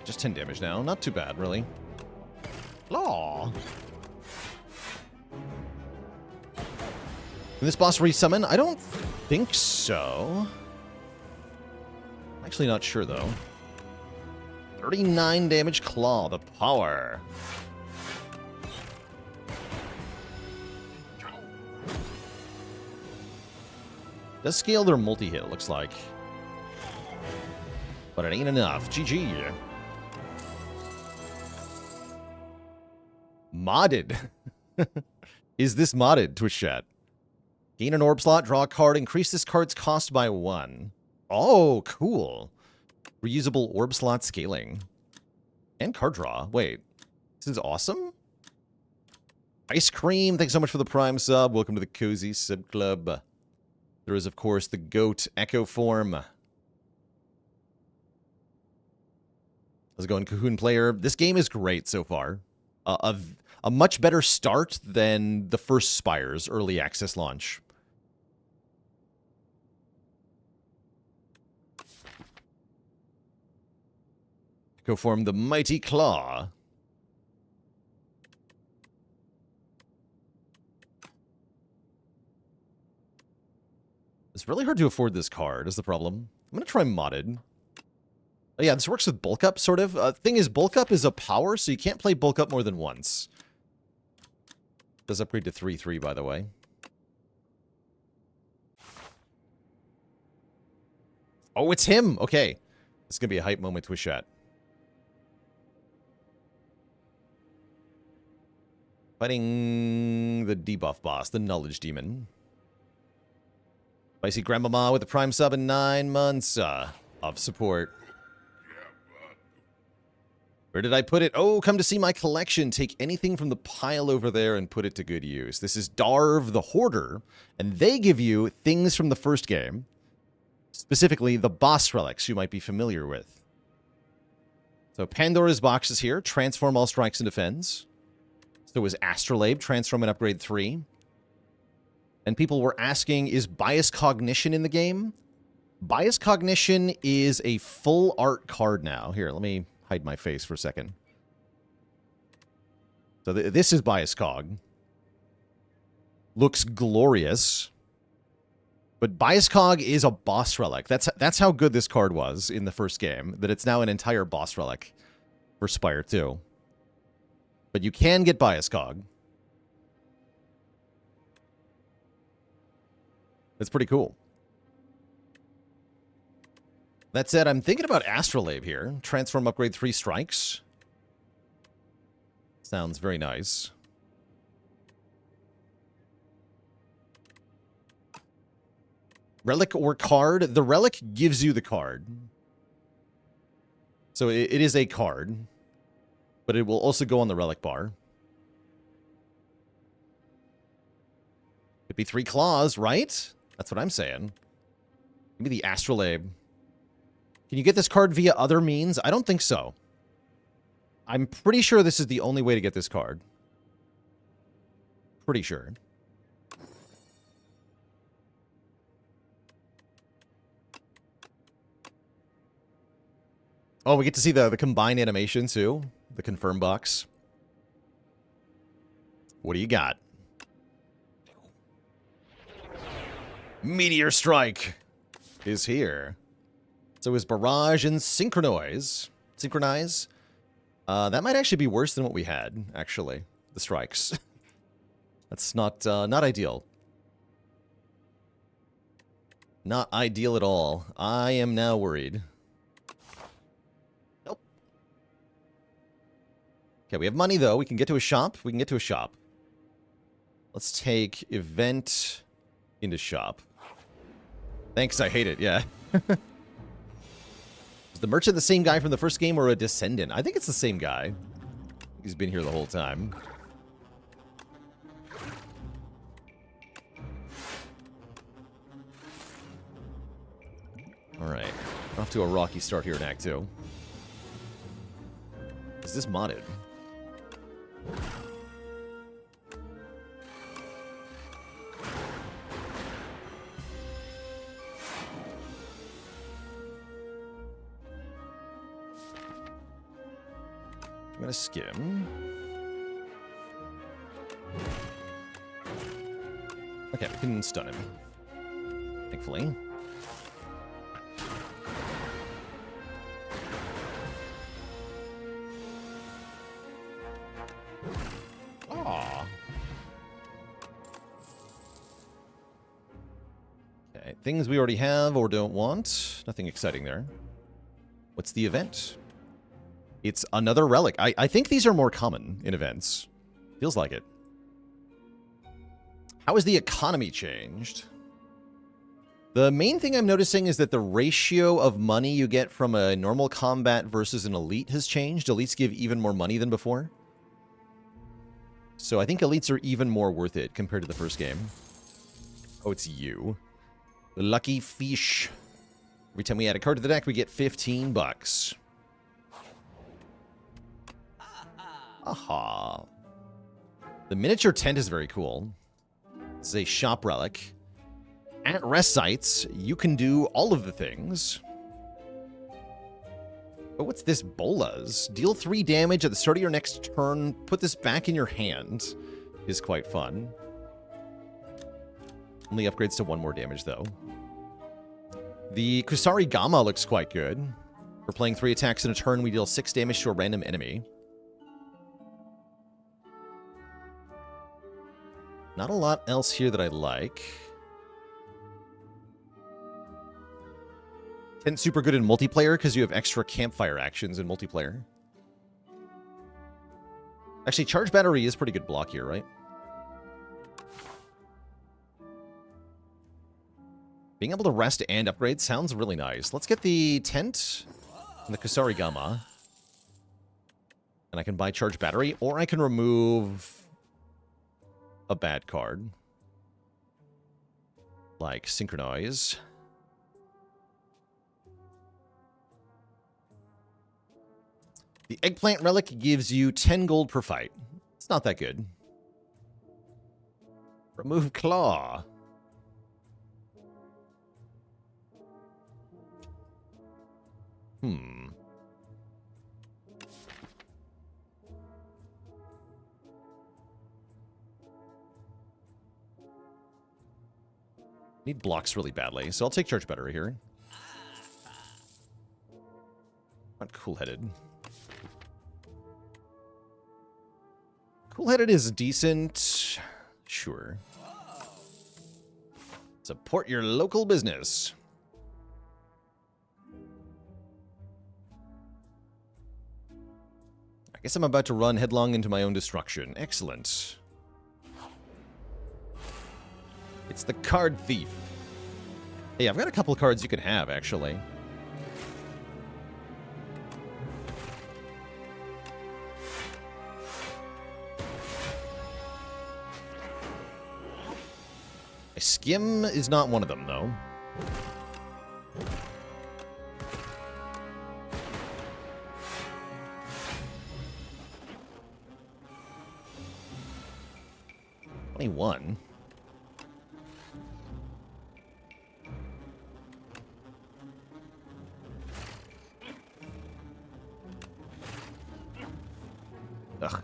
Speaker 1: Just 10 damage now. Not too bad, really. Law. Can this boss resummon? I don't think so. I'm actually not sure, though. 39 damage claw. The power. Does scale their multi-hit, it looks like. But it ain't enough. GG. Modded. Is this modded, Twitch chat? Gain an orb slot, draw a card, increase this card's cost by 1. Oh, cool. Reusable orb slot scaling. And card draw. Wait. This is awesome? Ice Cream, thanks so much for the Prime sub. Welcome to the Cozy Sub Club. There is, of course, the Goat Echo Form. How's it going, Cahoon Player? This game is great so far. A much better start than the first Spire's early access launch. Echo Form, the Mighty Claw. It's really hard to afford this card, is the problem. I'm going to try modded. Oh, yeah, this works with bulk up, sort of. Thing is, bulk up is a power, so you can't play bulk up more than once. Does upgrade to 3/3, by the way. Oh, it's him! Okay. It's going to be a hype moment with chat. Fighting the debuff boss, the Knowledge Demon. Spicy Grandmama with the Prime sub in 9 months of support. Where did I put it? Oh, come to see my collection. Take anything from the pile over there and put it to good use. This is Darv the Hoarder, and they give you things from the first game. Specifically, the boss relics you might be familiar with. So Pandora's Box is here. Transform all strikes and defends. So is Astrolabe. Transform and upgrade 3. And people were asking, is Bias Cognition in the game? Bias Cognition is a full art card now. Here, let me hide my face for a second. So this is Bias Cog. Looks glorious. But Bias Cog is a boss relic. That's how good this card was in the first game, that it's now an entire boss relic for Spire 2. But you can get Bias Cog. That's pretty cool. That said, I'm thinking about Astrolabe here. Transform, upgrade 3 strikes. Sounds very nice. Relic or card? The relic gives you the card. So it is a card. But it will also go on the relic bar. Could be 3 claws, right? That's what I'm saying. Give me the Astrolabe. Can you get this card via other means? I don't think so. I'm pretty sure this is the only way to get this card. Pretty sure. Oh, we get to see the combined animation, too. The confirm box. What do you got? Meteor Strike is here. So is Barrage and Synchronize. Synchronize. That might actually be worse than what we had, actually. The strikes. That's not ideal. Not ideal at all. I am now worried. Nope. Okay, we have money, though. We can get to a shop. We can get to a shop. Let's take event into shop. Thanks, I hate it, yeah. Is the merchant the same guy from the first game or a descendant? I think it's the same guy. He's been here the whole time. Alright. Off to a rocky start here in Act 2. Is this modded? I'm gonna skim. Okay, we can stun him. Thankfully. Aww. Okay, things we already have or don't want. Nothing exciting there. What's the event? It's another relic. I think these are more common in events. Feels like it. How has the economy changed? The main thing I'm noticing is that the ratio of money you get from a normal combat versus an elite has changed. Elites give even more money than before. So I think elites are even more worth it compared to the first game. Oh, it's you. The lucky fish. Every time we add a card to the deck, we get 15 bucks. Aha. The miniature tent is very cool. It's a shop relic. At rest sites, you can do all of the things. But what's this? Bolas. Deal 3 damage at the start of your next turn. Put this back in your hand. Is quite fun. Only upgrades to 1 more damage, though. The Kusari Gamma looks quite good. For playing 3 attacks in a turn, we deal 6 damage to a random enemy. Not a lot else here that I like. Tent's super good in multiplayer because you have extra campfire actions in multiplayer. Actually, Charge Battery is pretty good block here, right? Being able to rest and upgrade sounds really nice. Let's get the tent and the Kusari Gamma. And I can buy Charge Battery, or I can remove a bad card. Like Synchronize. The Eggplant Relic gives you 10 gold per fight. It's not that good. Remove Claw. Need blocks really badly, so I'll take Charge Battery here. Not Cool-Headed. Cool-Headed is decent. Sure. Support your local business. I guess I'm about to run headlong into my own destruction. Excellent. It's the Card Thief. Hey, I've got a couple cards you can have, actually. A Skim is not one of them, though. $21. Ugh.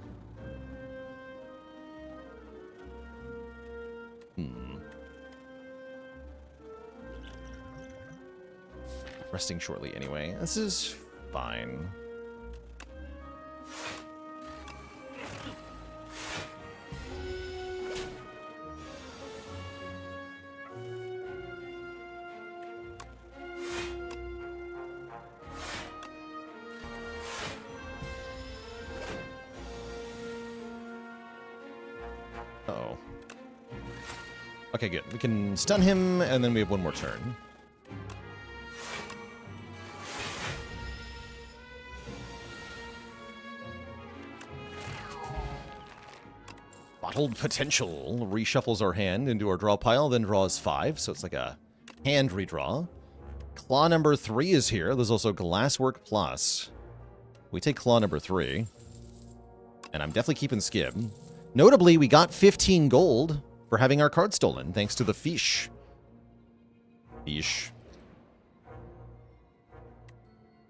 Speaker 1: Resting shortly anyway. This is fine. Uh-oh. Okay, good. We can stun him, and then we have 1 more turn. Bottled Potential reshuffles our hand into our draw pile, then draws 5, so it's like a hand redraw. Claw number 3 is here. There's also Glasswork Plus. We take Claw number 3. And I'm definitely keeping Skim. Notably, we got 15 gold for having our card stolen, thanks to the fish. Fish.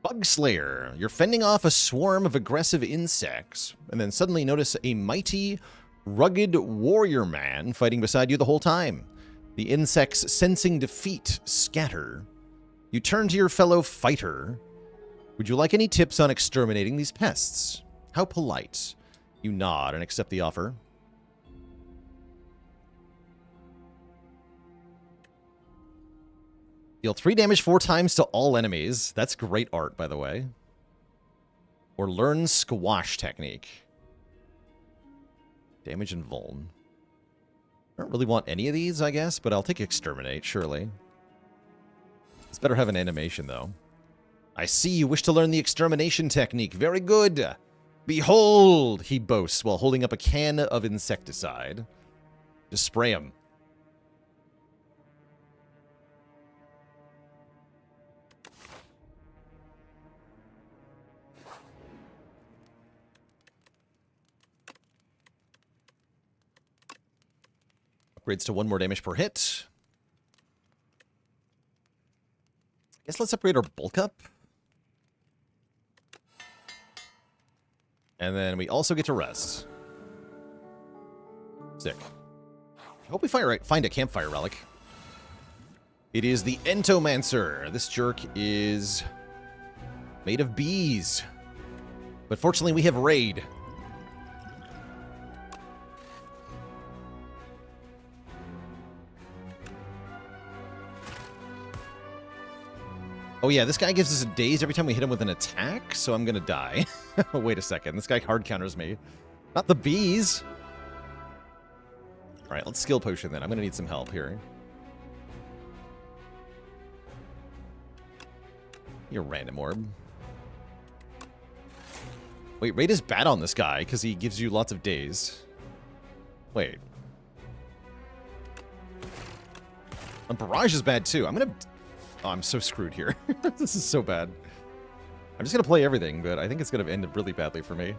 Speaker 1: Bug Slayer. You're fending off a swarm of aggressive insects, and then suddenly notice a mighty, rugged warrior man fighting beside you the whole time. The insects, sensing defeat, scatter. You turn to your fellow fighter. Would you like any tips on exterminating these pests? How polite. You nod and accept the offer. Deal 3 damage 4 times to all enemies. That's great art, by the way. Or learn Squash Technique. Damage and Vuln. I don't really want any of these, I guess, but I'll take Exterminate, surely. It's better have an animation, though. I see you wish to learn the Extermination Technique. Very good. Behold, he boasts while holding up a can of insecticide. Just spray him. Upgrades to 1 more damage per hit. I guess let's upgrade our bulk up. And then we also get to rest. Sick. I hope we find a campfire relic. It is the Entomancer. This jerk is made of bees. But fortunately, we have Raid. Oh yeah, this guy gives us a daze every time we hit him with an attack, so I'm gonna die. Wait a second, this guy hard counters me. Not the bees! Alright, let's skill potion then. I'm gonna need some help here. You're random orb. Wait, Raid is bad on this guy, because he gives you lots of daze. Wait. And Barrage is bad too. I'm gonna... Oh, I'm so screwed here. This is so bad. I'm just going to play everything, but I think it's going to end really badly for me.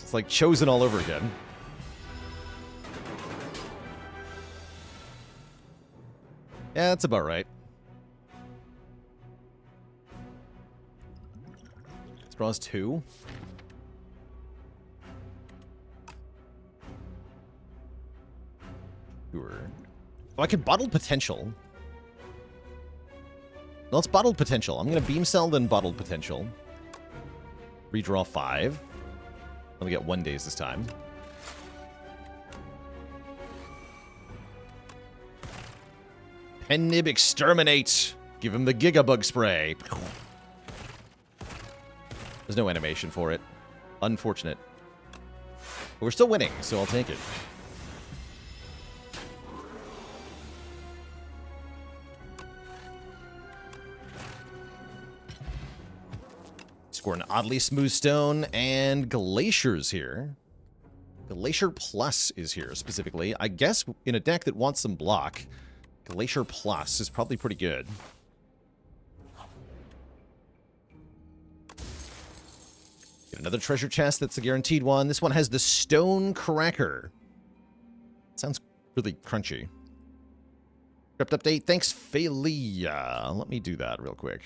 Speaker 1: It's like Chosen all over again. Yeah, that's about right. This draws 2. Sure. Oh, I could Bottled Potential. No, let's Bottled Potential. I'm going to Beam Cell, then Bottled Potential. Redraw 5. Only get 1 daze this time. Pen Nib Exterminate! Give him the Gigabug Spray. There's no animation for it. Unfortunate. But we're still winning, so I'll take it. Score an oddly smooth stone, and Glacier's here. Glacier Plus is here, specifically. I guess in a deck that wants some block, Glacier Plus is probably pretty good. Get another treasure chest that's a guaranteed one. This one has the Stone Cracker. Sounds really crunchy. Script update. Thanks, Phalia. Let me do that real quick.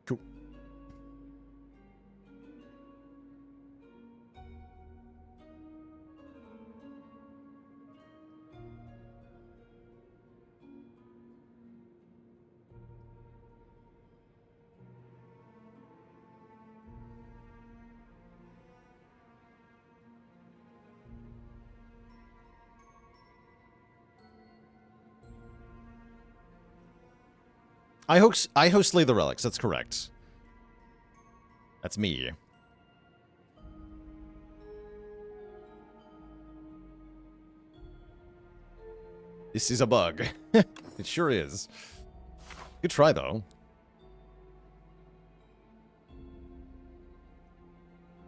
Speaker 1: Cool. I host Slay the Relics, that's correct. That's me. This is a bug. It sure is. Good try, though.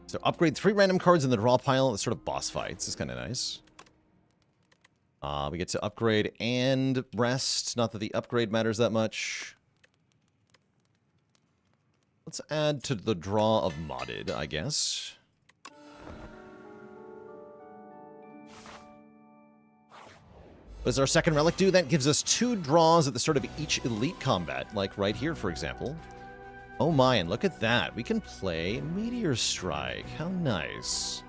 Speaker 1: So upgrade 3 random cards in the draw pile. It's sort of boss fights. It's kind of nice. We get to upgrade and rest. Not that the upgrade matters that much. Let's add to the draw of modded, I guess. What does our second relic do? That gives us 2 draws at the start of each elite combat, like right here, for example. Oh my, and look at that. We can play Meteor Strike. How nice.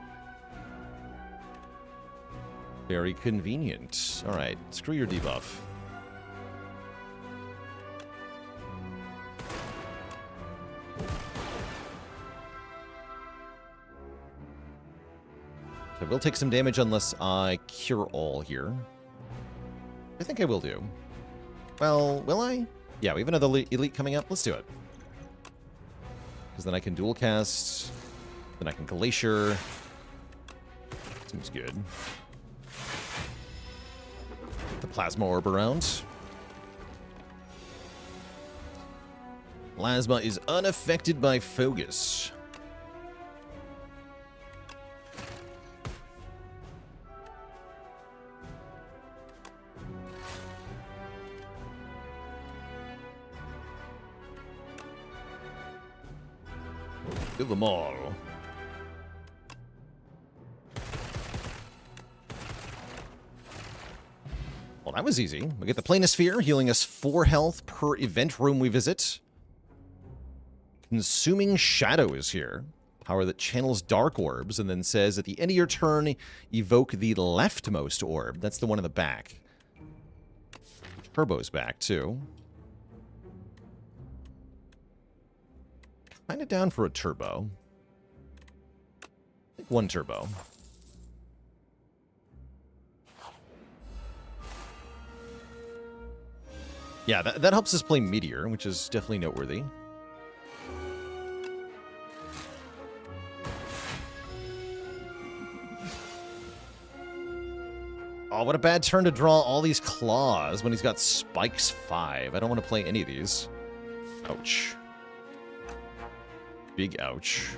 Speaker 1: Very convenient. Alright, screw your debuff. I will take some damage unless I cure all here. I think I will do. Well, will I? Yeah, we have another elite coming up. Let's do it. Because then I can dual cast. Then I can Glacier. Seems good. Get the Plasma Orb around. Plasma is unaffected by Focus. Kill them all. Well, that was easy. We get the Planisphere, healing us 4 health per event room we visit. Consuming Shadow is here. Power that channels dark orbs and then says at the end of your turn, evoke the leftmost orb. That's the one in the back. Turbo's back, too. Kind of down for a turbo. I think 1 turbo. Yeah, that helps us play Meteor, which is definitely noteworthy. Oh, what a bad turn to draw all these claws when he's got Spikes 5. I don't want to play any of these. Ouch. Big ouch.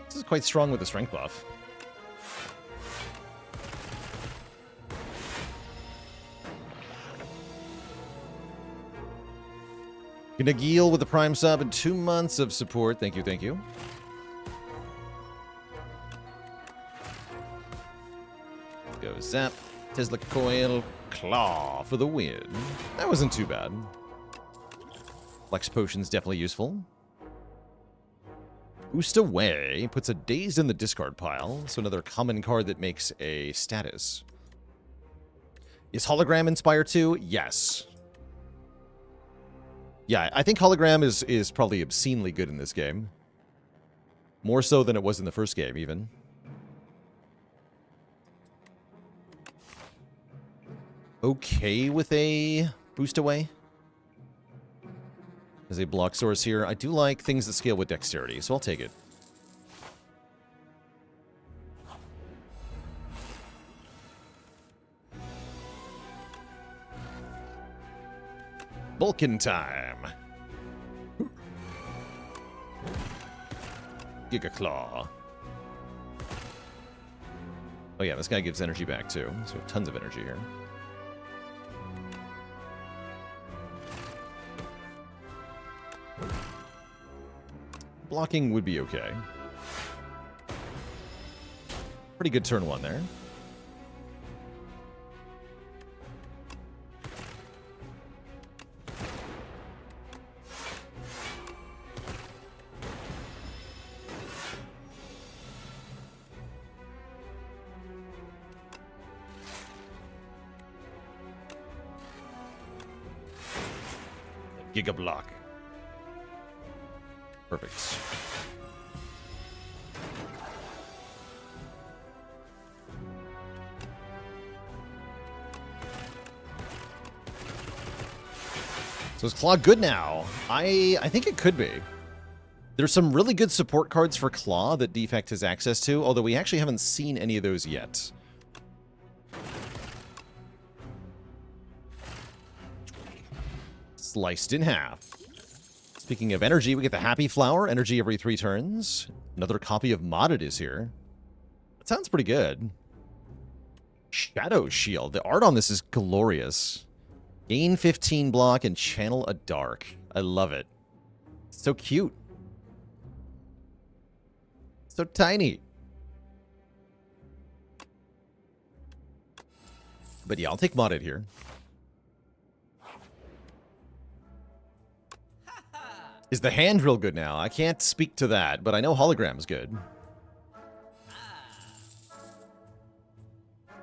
Speaker 1: This is quite strong with the strength buff. Nagil with the Prime sub and 2 months of support. Thank you, thank you. Let's go Zap, Tesla Coil, Claw for the win. That wasn't too bad. Flex Potion's definitely useful. Boost Away puts a Dazed in the discard pile, so another common card that makes a status. Is Hologram in Spire 2? Yes. Yeah, I think Hologram is probably obscenely good in this game. More so than it was in the first game, even. Okay with a Boost Away. As a block source here. I do like things that scale with dexterity, so I'll take it. Vulcan time. Giga Claw. Oh yeah, this guy gives energy back too. So tons of energy here. Blocking would be okay. Pretty good turn 1 there. Giga Block. Perfect. So is Claw good now? I think it could be. There's some really good support cards for Claw that Defect has access to, although we actually haven't seen any of those yet. Sliced in half. Speaking of energy, we get the Happy Flower, energy every 3 turns. Another copy of Modded is here. That sounds pretty good. Shadow Shield. The art on this is glorious. Gain 15 block and channel a dark. I love it. So cute. So tiny. But yeah, I'll take modded here. Is the hand real good now? I can't speak to that, but I know hologram's good.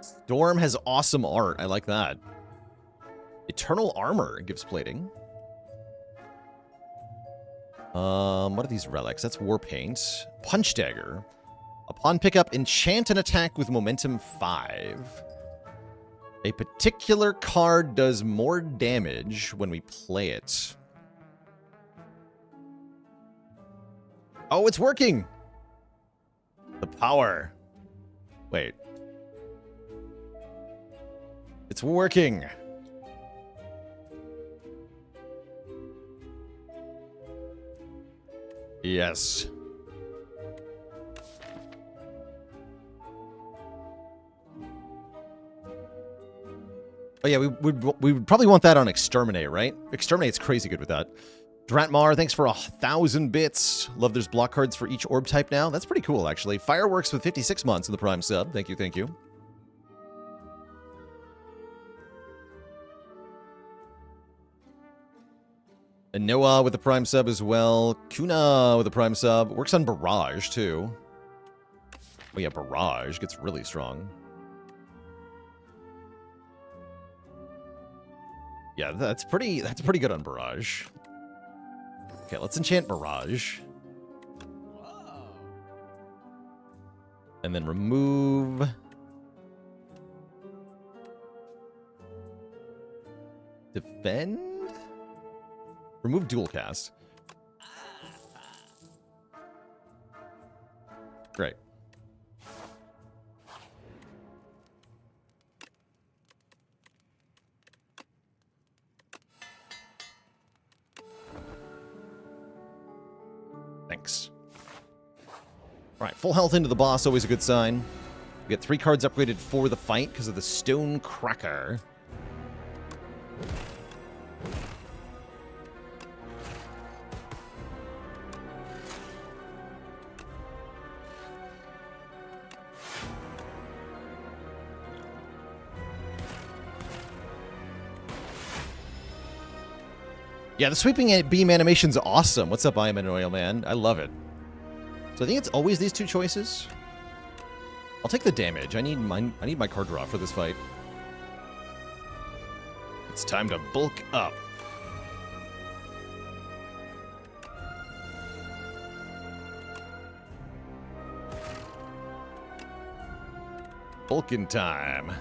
Speaker 1: Storm has awesome art. I like that. Eternal armor gives plating. What are these relics? That's war paint. Punch dagger. Upon pickup, enchant an attack with momentum 5. A particular card does more damage when we play it. Oh, it's working! The power. Wait. It's working. Yes. Oh yeah, we would probably want that on Exterminate, right? Exterminate's crazy good with that. Dratmar, thanks for 1,000 bits. Love there's block cards for each orb type now. That's pretty cool, actually. Fireworks with 56 months in the Prime sub. Thank you, thank you. And Noah with the Prime sub as well. Kuna with the Prime sub. Works on Barrage, too. Oh yeah, Barrage gets really strong. Yeah, that's pretty good on Barrage. Okay, let's enchant Barrage. And then remove... Defend? Remove dual cast. Great. Thanks. Alright, full health into the boss, always a good sign. We get 3 cards upgraded for the fight because of the Stone Cracker. Yeah, the sweeping beam animation's awesome. What's up, I am an oil man? I love it. So I think it's always these 2 choices. I'll take the damage. I need my card draw for this fight. It's time to bulk up. Bulking time.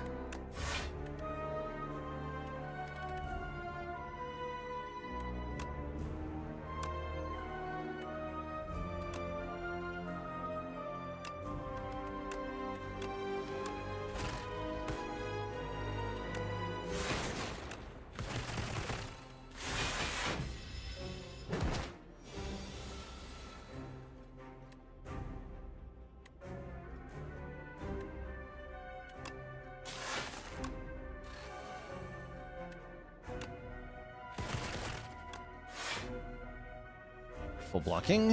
Speaker 1: Full blocking.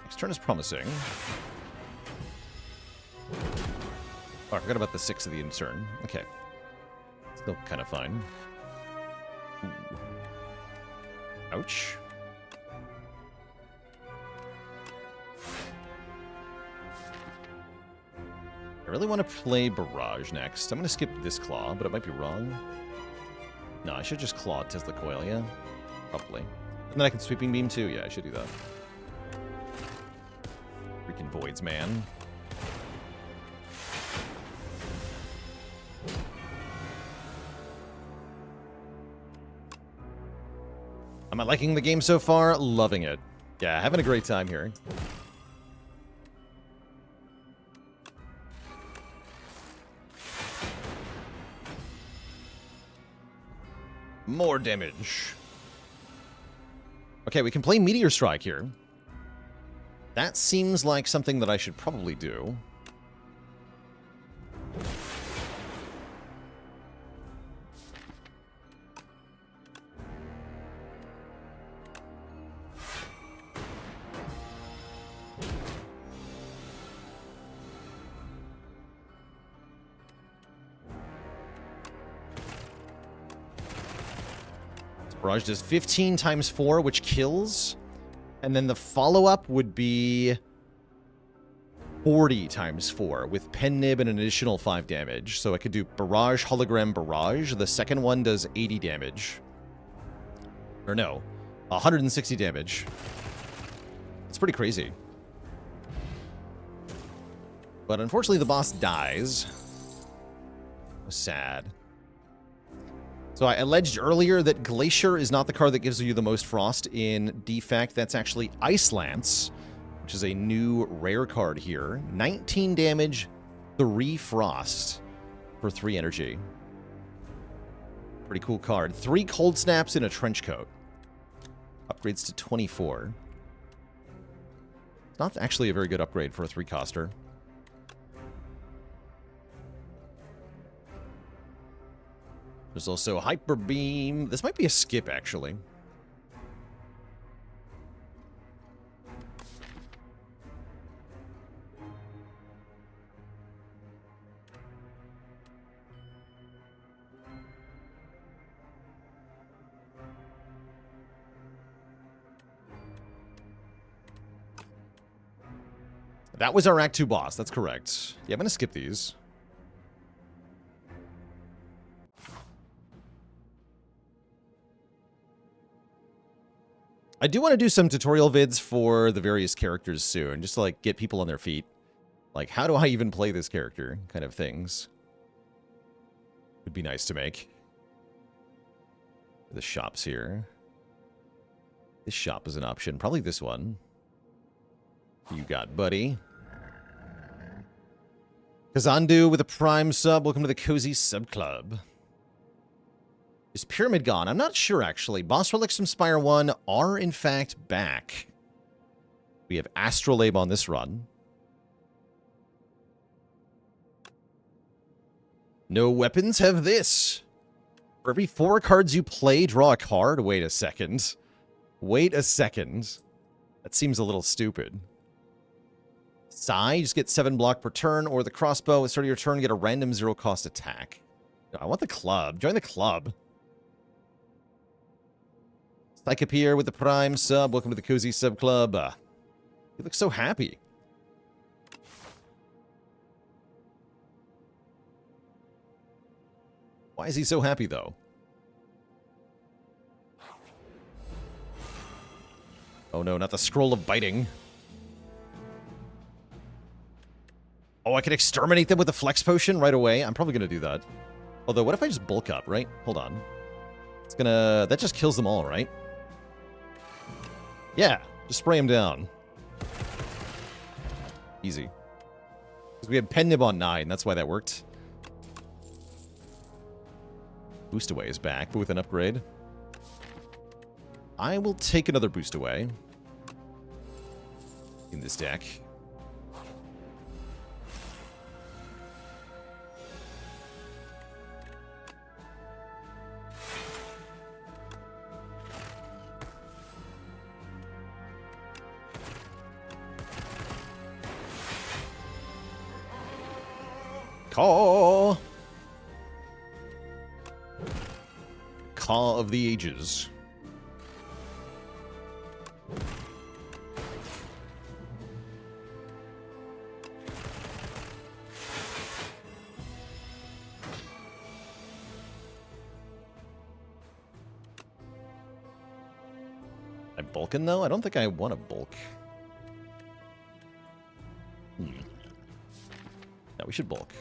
Speaker 1: Next turn is promising. Oh, I forgot about the 6 of the turn. Okay. Still kind of fine. Ooh. Ouch. I really want to play Barrage next. I'm going to skip this claw, but it might be wrong. No, I should just claw Tesla Coil, yeah? Probably. And then I can Sweeping Beam too. Yeah, I should do that. Freaking Voids, man. Am I liking the game so far? Loving it. Yeah, having a great time here. More damage. Okay, we can play Meteor Strike here. That seems like something that I should probably do. Barrage does 15 times 4, which kills. And then the follow-up would be 40 times 4 with Pen Nib and an additional 5 damage. So I could do Barrage, Hologram, Barrage. The second one does 80 damage. Or no, 160 damage. It's pretty crazy. But unfortunately, the boss dies. Sad. So I alleged earlier that Glacier is not the card that gives you the most frost in Defect. That's actually Ice Lance, which is a new rare card here. 19 damage, 3 frost for 3 energy. Pretty cool card. 3 cold snaps in a trench coat. Upgrades to 24. It's not actually a very good upgrade for a 3-coster. There's also Hyper Beam. This might be a skip, actually. That was our Act 2 boss. That's correct. Yeah, I'm going to skip these. I do want to do some tutorial vids for the various characters soon, just to, like, get people on their feet. Like, how do I even play this character? Kind of things. Would be nice to make. The shops here. This shop is an option. Probably this one. You got, buddy. Kazandu with a Prime sub. Welcome to the Cozy Sub Club. Is Pyramid gone? I'm not sure, actually. Boss relics from Spire 1 are, in fact, back. We have Astrolabe on this run. No weapons have this. For every 4 cards you play, draw a card. Wait a second. Wait a second. That seems a little stupid. Sai, just get 7 block per turn, or the crossbow, at the start of your turn, get a random 0-cost attack. I want the club. Join the club. Psychopeer with the Prime sub. Welcome to the Cozy Sub Club. You look so happy. Why is he so happy, though? Oh no, not the Scroll of Biting. Oh, I can exterminate them with the Flex Potion right away? I'm probably going to do that. Although, what if I just bulk up, right? Hold on. It's gonna... That just kills them all, right? Yeah, just spray them down. Easy. Because we had Pen Nib on 9, that's why that worked. Boost Away is back, but with an upgrade. I will take another Boost Away in this deck. Caw! Caw of the Ages. I'm bulking, though? I don't think I want to bulk. No, we should bulk.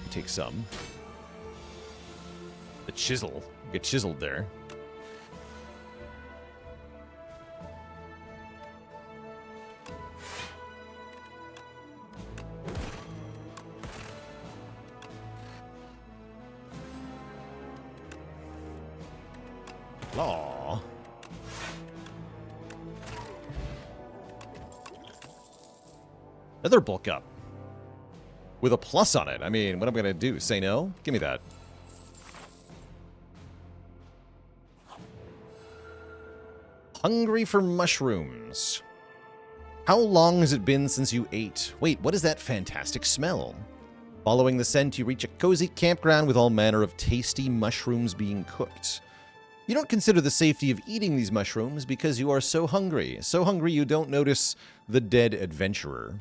Speaker 1: Take some. The chisel. Get chiseled there. Aww. Another bulk up. With a plus on it. I mean, what am I going to do? Say no? Give me that. Hungry for mushrooms. How long has it been since you ate? Wait, what is that fantastic smell? Following the scent, you reach a cozy campground with all manner of tasty mushrooms being cooked. You don't consider the safety of eating these mushrooms because you are so hungry. So hungry you don't notice the dead adventurer.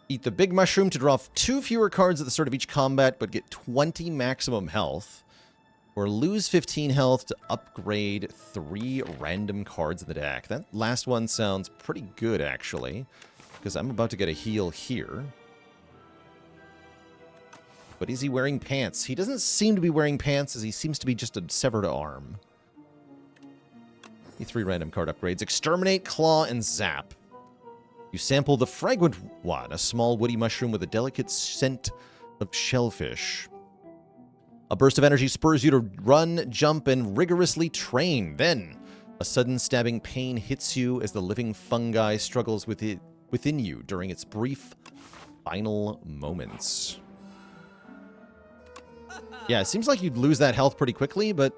Speaker 1: Eat the big mushroom to draw 2 fewer cards at the start of each combat, but get 20 maximum health. Or lose 15 health to upgrade 3 random cards in the deck. That last one sounds pretty good, actually, because I'm about to get a heal here. But is he wearing pants? He doesn't seem to be wearing pants, as he seems to be just a severed arm. 3 random card upgrades. Exterminate, Claw, and Zap. You sample the Fragrant One, a small woody mushroom with a delicate scent of shellfish. A burst of energy spurs you to run, jump, and rigorously train. Then, a sudden stabbing pain hits you as the living fungi struggles within you during its brief, final moments. Yeah, it seems like you'd lose that health pretty quickly, but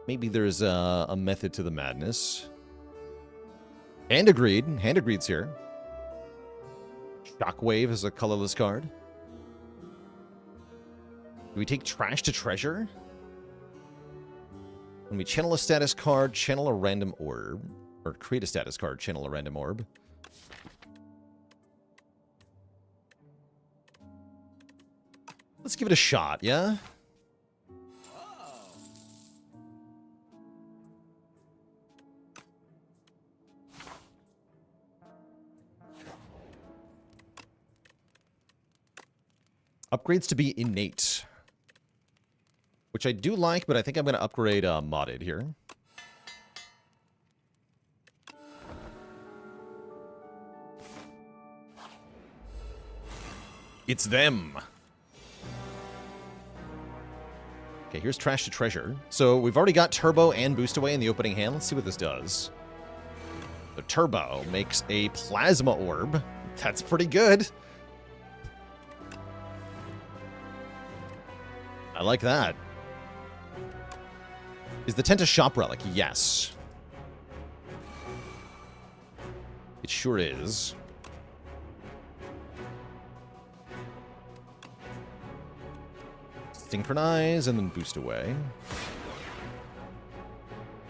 Speaker 1: maybe there's a method to the madness. Hand Agreed. Hand Agreed's here. Shockwave is a colorless card. Do we take Trash to Treasure? When we channel a status card, channel a random orb. Or create a status card, channel a random orb. Let's give it a shot, yeah? Upgrades to be innate. Which I do like, but I think I'm going to upgrade modded here. It's them. Okay, here's Trash to Treasure. So we've already got Turbo and Boost Away in the opening hand. Let's see what this does. The Turbo makes a Plasma Orb. That's pretty good. I like that. Is the tent a shop relic? Yes. It sure is. Synchronize and then boost away.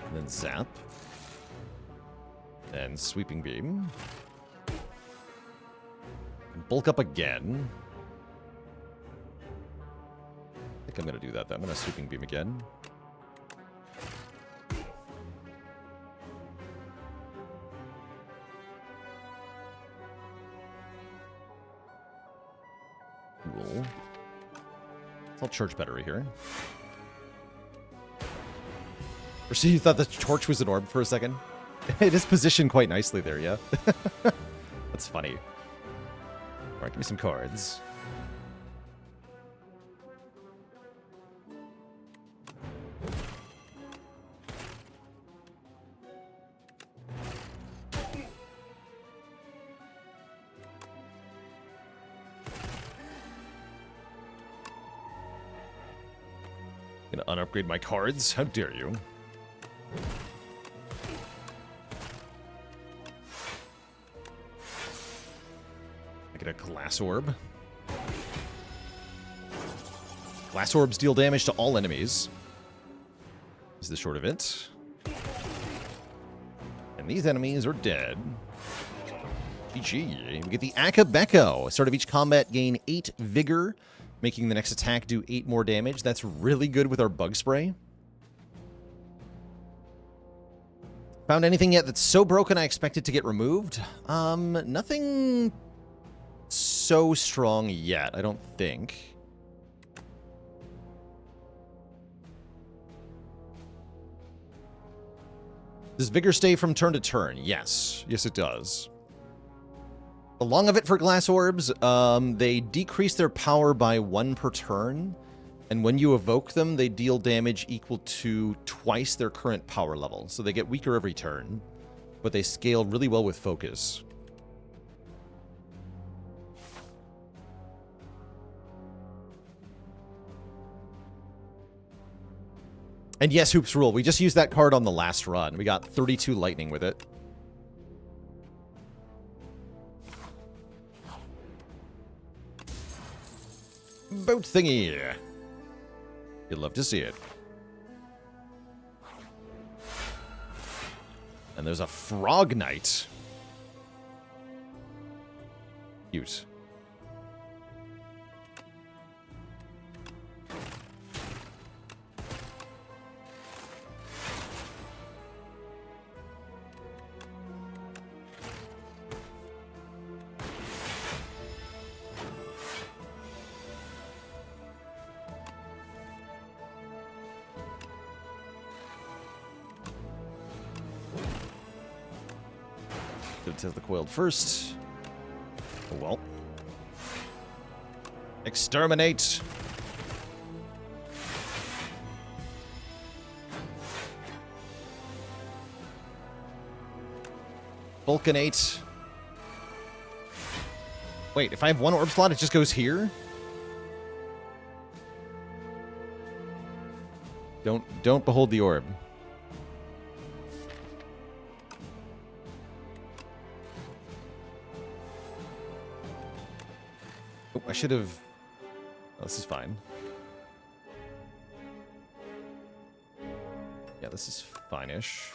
Speaker 1: And then zap. And sweeping beam. And bulk up again. I think I'm going to do that, though. I'm going to sweeping beam again. Cool. I'll charge battery here. Or see, you thought the torch was an orb for a second? It is positioned quite nicely there, yeah? That's funny. Alright, give me some cards. Gonna unupgrade my cards. How dare you? I get a Glass Orb. Glass Orbs deal damage to all enemies. Is the short of it. And these enemies are dead. GG. We get the Akabeko. Start of each combat, gain 8 Vigor, making the next attack do 8 more damage. That's really good with our Bug Spray. Found anything yet that's so broken I expect it to get removed? Nothing so strong yet, I don't think. Does Vigor stay from turn to turn? Yes. Yes, it does. The long of it for Glass Orbs, they decrease their power by 1 per turn, and when you evoke them, they deal damage equal to twice their current power level. So they get weaker every turn, but they scale really well with focus. And yes, Hoops Rule. We just used that card on the last run. We got 32 lightning with it. boat thingy. You'd love to see it. And there's a frog knight. Cute. It says the coiled first. Oh well. Exterminate. Vulcanate. Wait, if I have one orb slot, it just goes here? Don't behold the orb. Oh, I should have... Oh, this is fine. Yeah, this is fine-ish.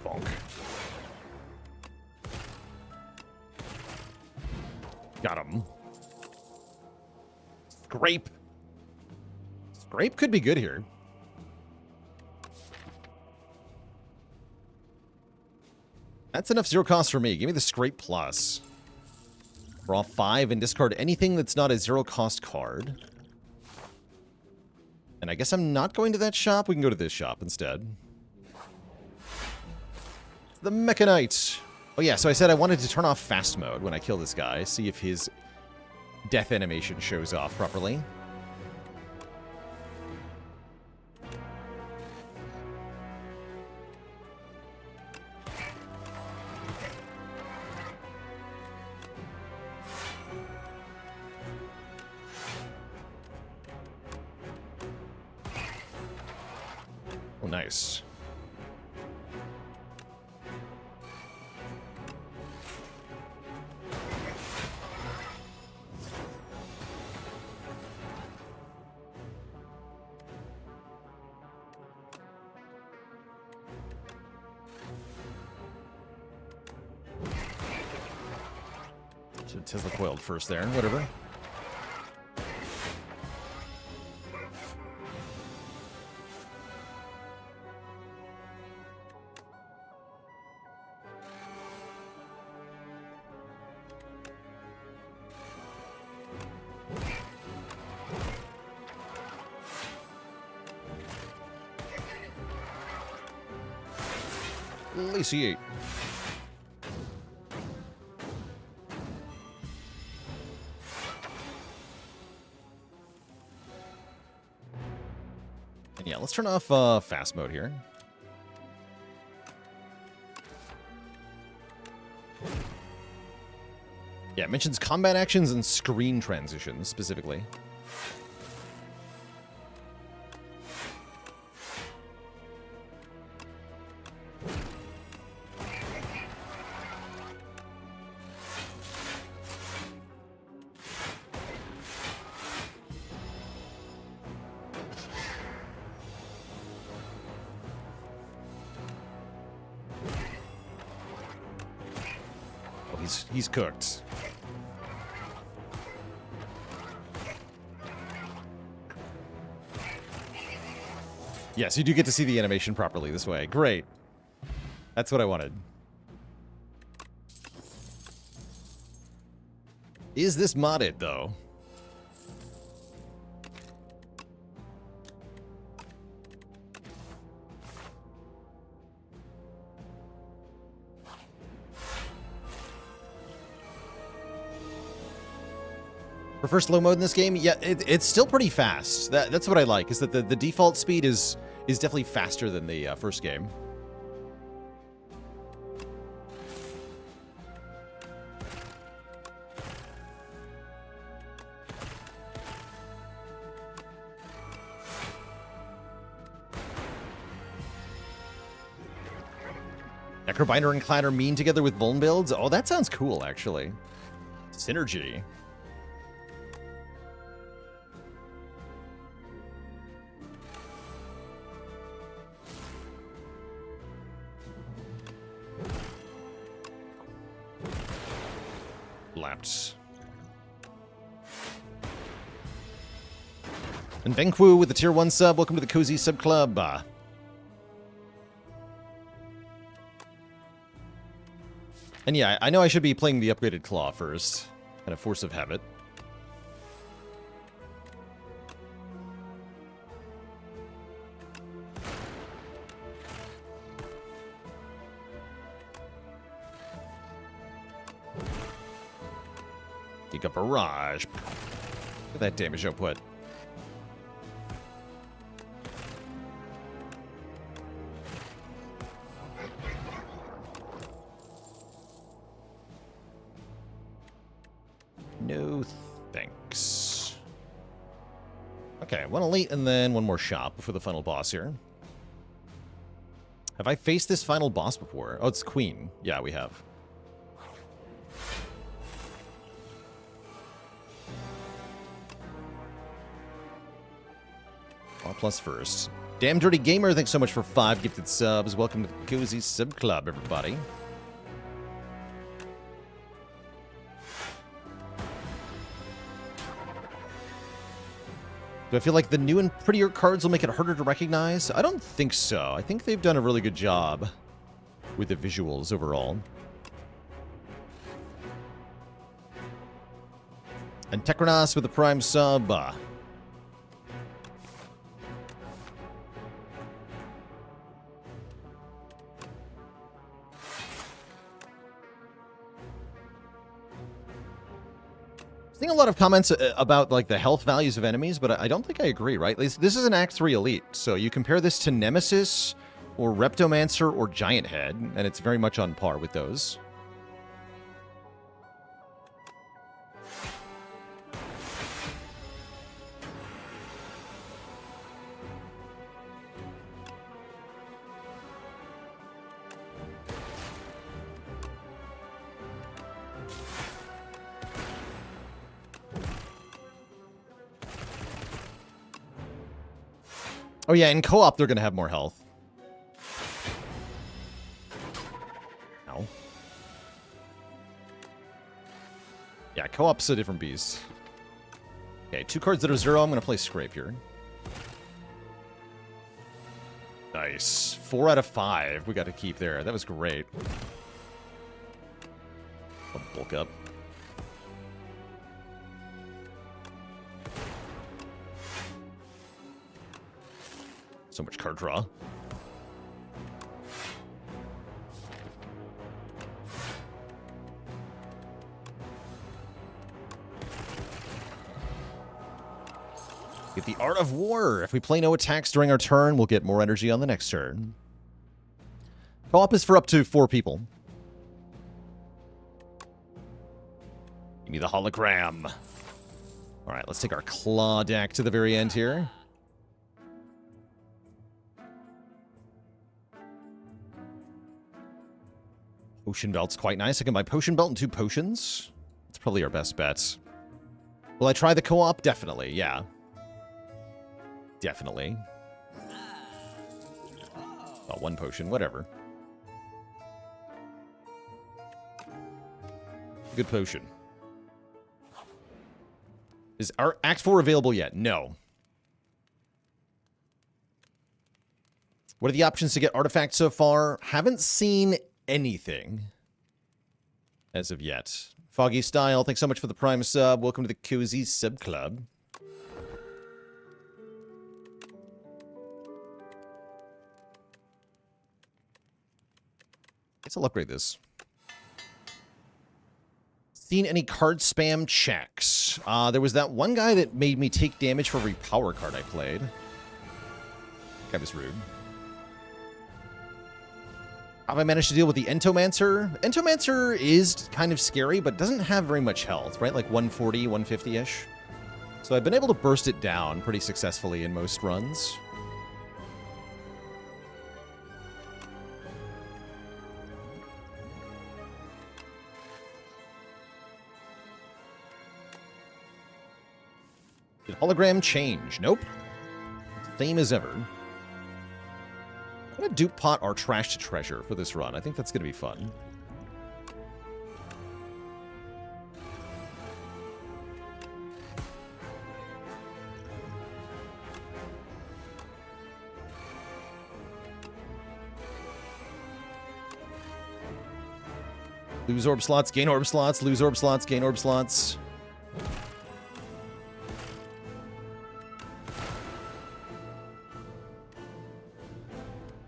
Speaker 1: Bonk. Got him. Scrape. Scrape could be good here. That's enough zero cost for me. Give me the Scrape Plus. Draw 5 and discard anything that's not a zero cost card. And I guess I'm not going to that shop. We can go to this shop instead. The Mechanite. Oh yeah, so I said I wanted to turn off fast mode when I kill this guy. See if his death animation shows off properly. Oh, nice. Tesla coiled first there, whatever. Laciate. And yeah, let's turn off fast mode here. Yeah, it mentions combat actions and screen transitions specifically. He's cooked. Yes, you do get to see the animation properly this way. Great. That's what I wanted. Is this modded, though? For first low mode in this game, yeah, it's still pretty fast. That's what I like, is that the default speed is definitely faster than the first game. Necrobinder and Clatter mean together with Vuln builds? Oh, that sounds cool, actually. Synergy. Laps. And Venkwu with the tier 1 sub. Welcome to the Cozy Sub Club. And yeah, I know I should be playing the upgraded claw first. Kind of force of habit. Giga Barrage. Look at that damage output. No thanks. Okay, one elite and then one more shop before the final boss here. Have I faced this final boss before? Oh, it's Queen. Yeah, we have. All plus first. Damn Dirty Gamer, thanks so much for 5 gifted subs. Welcome to the Cozy Sub Club, everybody. Do I feel like the new and prettier cards will make it harder to recognize? I don't think so. I think they've done a really good job with the visuals overall. And Tekronos with the Prime sub. Seeing a lot of comments about like the health values of enemies, but I don't think I agree, right? This is an Act 3 Elite, so you compare this to Nemesis or Reptomancer or Giant Head, and it's very much on par with those. Oh yeah, in co-op they're going to have more health. Ow. Yeah, co-op's a different beast. Okay, 2 cards that are 0. I'm going to play Scrape here. Nice. 4 out of 5 we got to keep there. That was great. I'll bulk up. So much card draw. Get the Art of War. If we play no attacks during our turn, we'll get more energy on the next turn. Co-op is for up to 4 people. Give me the hologram. All right, let's take our claw deck to the very end here. Potion Belt's quite nice. I can buy Potion Belt and 2 potions. That's probably our best bet. Will I try the co-op? Definitely, yeah. Definitely. Oh, 1 potion, whatever. Good potion. Is our Act 4 available yet? No. What are the options to get artifacts so far? Haven't seen anything as of yet. Foggy Style, thanks so much for the Prime sub. Welcome to the Cozy Sub Club. Guess I'll upgrade this. Seen any card spam checks? There was that one guy that made me take damage for every power card I played. That was rude. Have I managed to deal with the Entomancer? Entomancer is kind of scary, but doesn't have very much health, right? Like 140, 150-ish. So I've been able to burst it down pretty successfully in most runs. Did hologram change? Nope. Same as ever. I'm going to dupe pot our trash to treasure for this run. I think that's going to be fun. Lose orb slots, gain orb slots, lose orb slots, gain orb slots.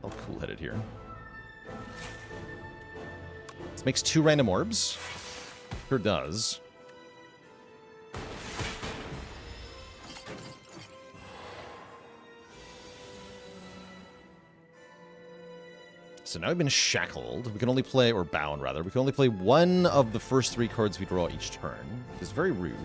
Speaker 1: All cool-headed here. This makes 2 random orbs. Sure does. So now we've been shackled. We can only play, or bound rather, we can only play one of the first 3 cards we draw each turn. It's very rude.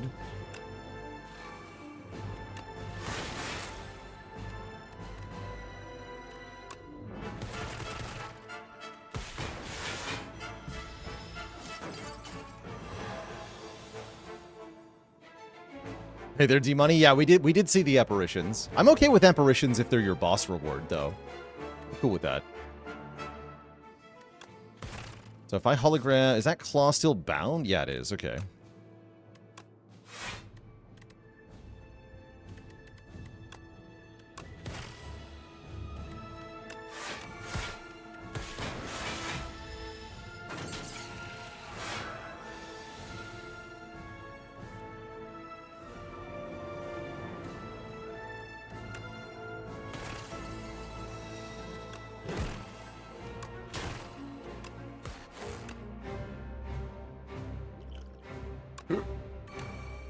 Speaker 1: Hey there, D-Money. Yeah, we did see the apparitions. I'm okay with apparitions if they're your boss reward, though. I'm cool with that. So if I hologram... Is that claw still bound? Yeah, it is. Okay.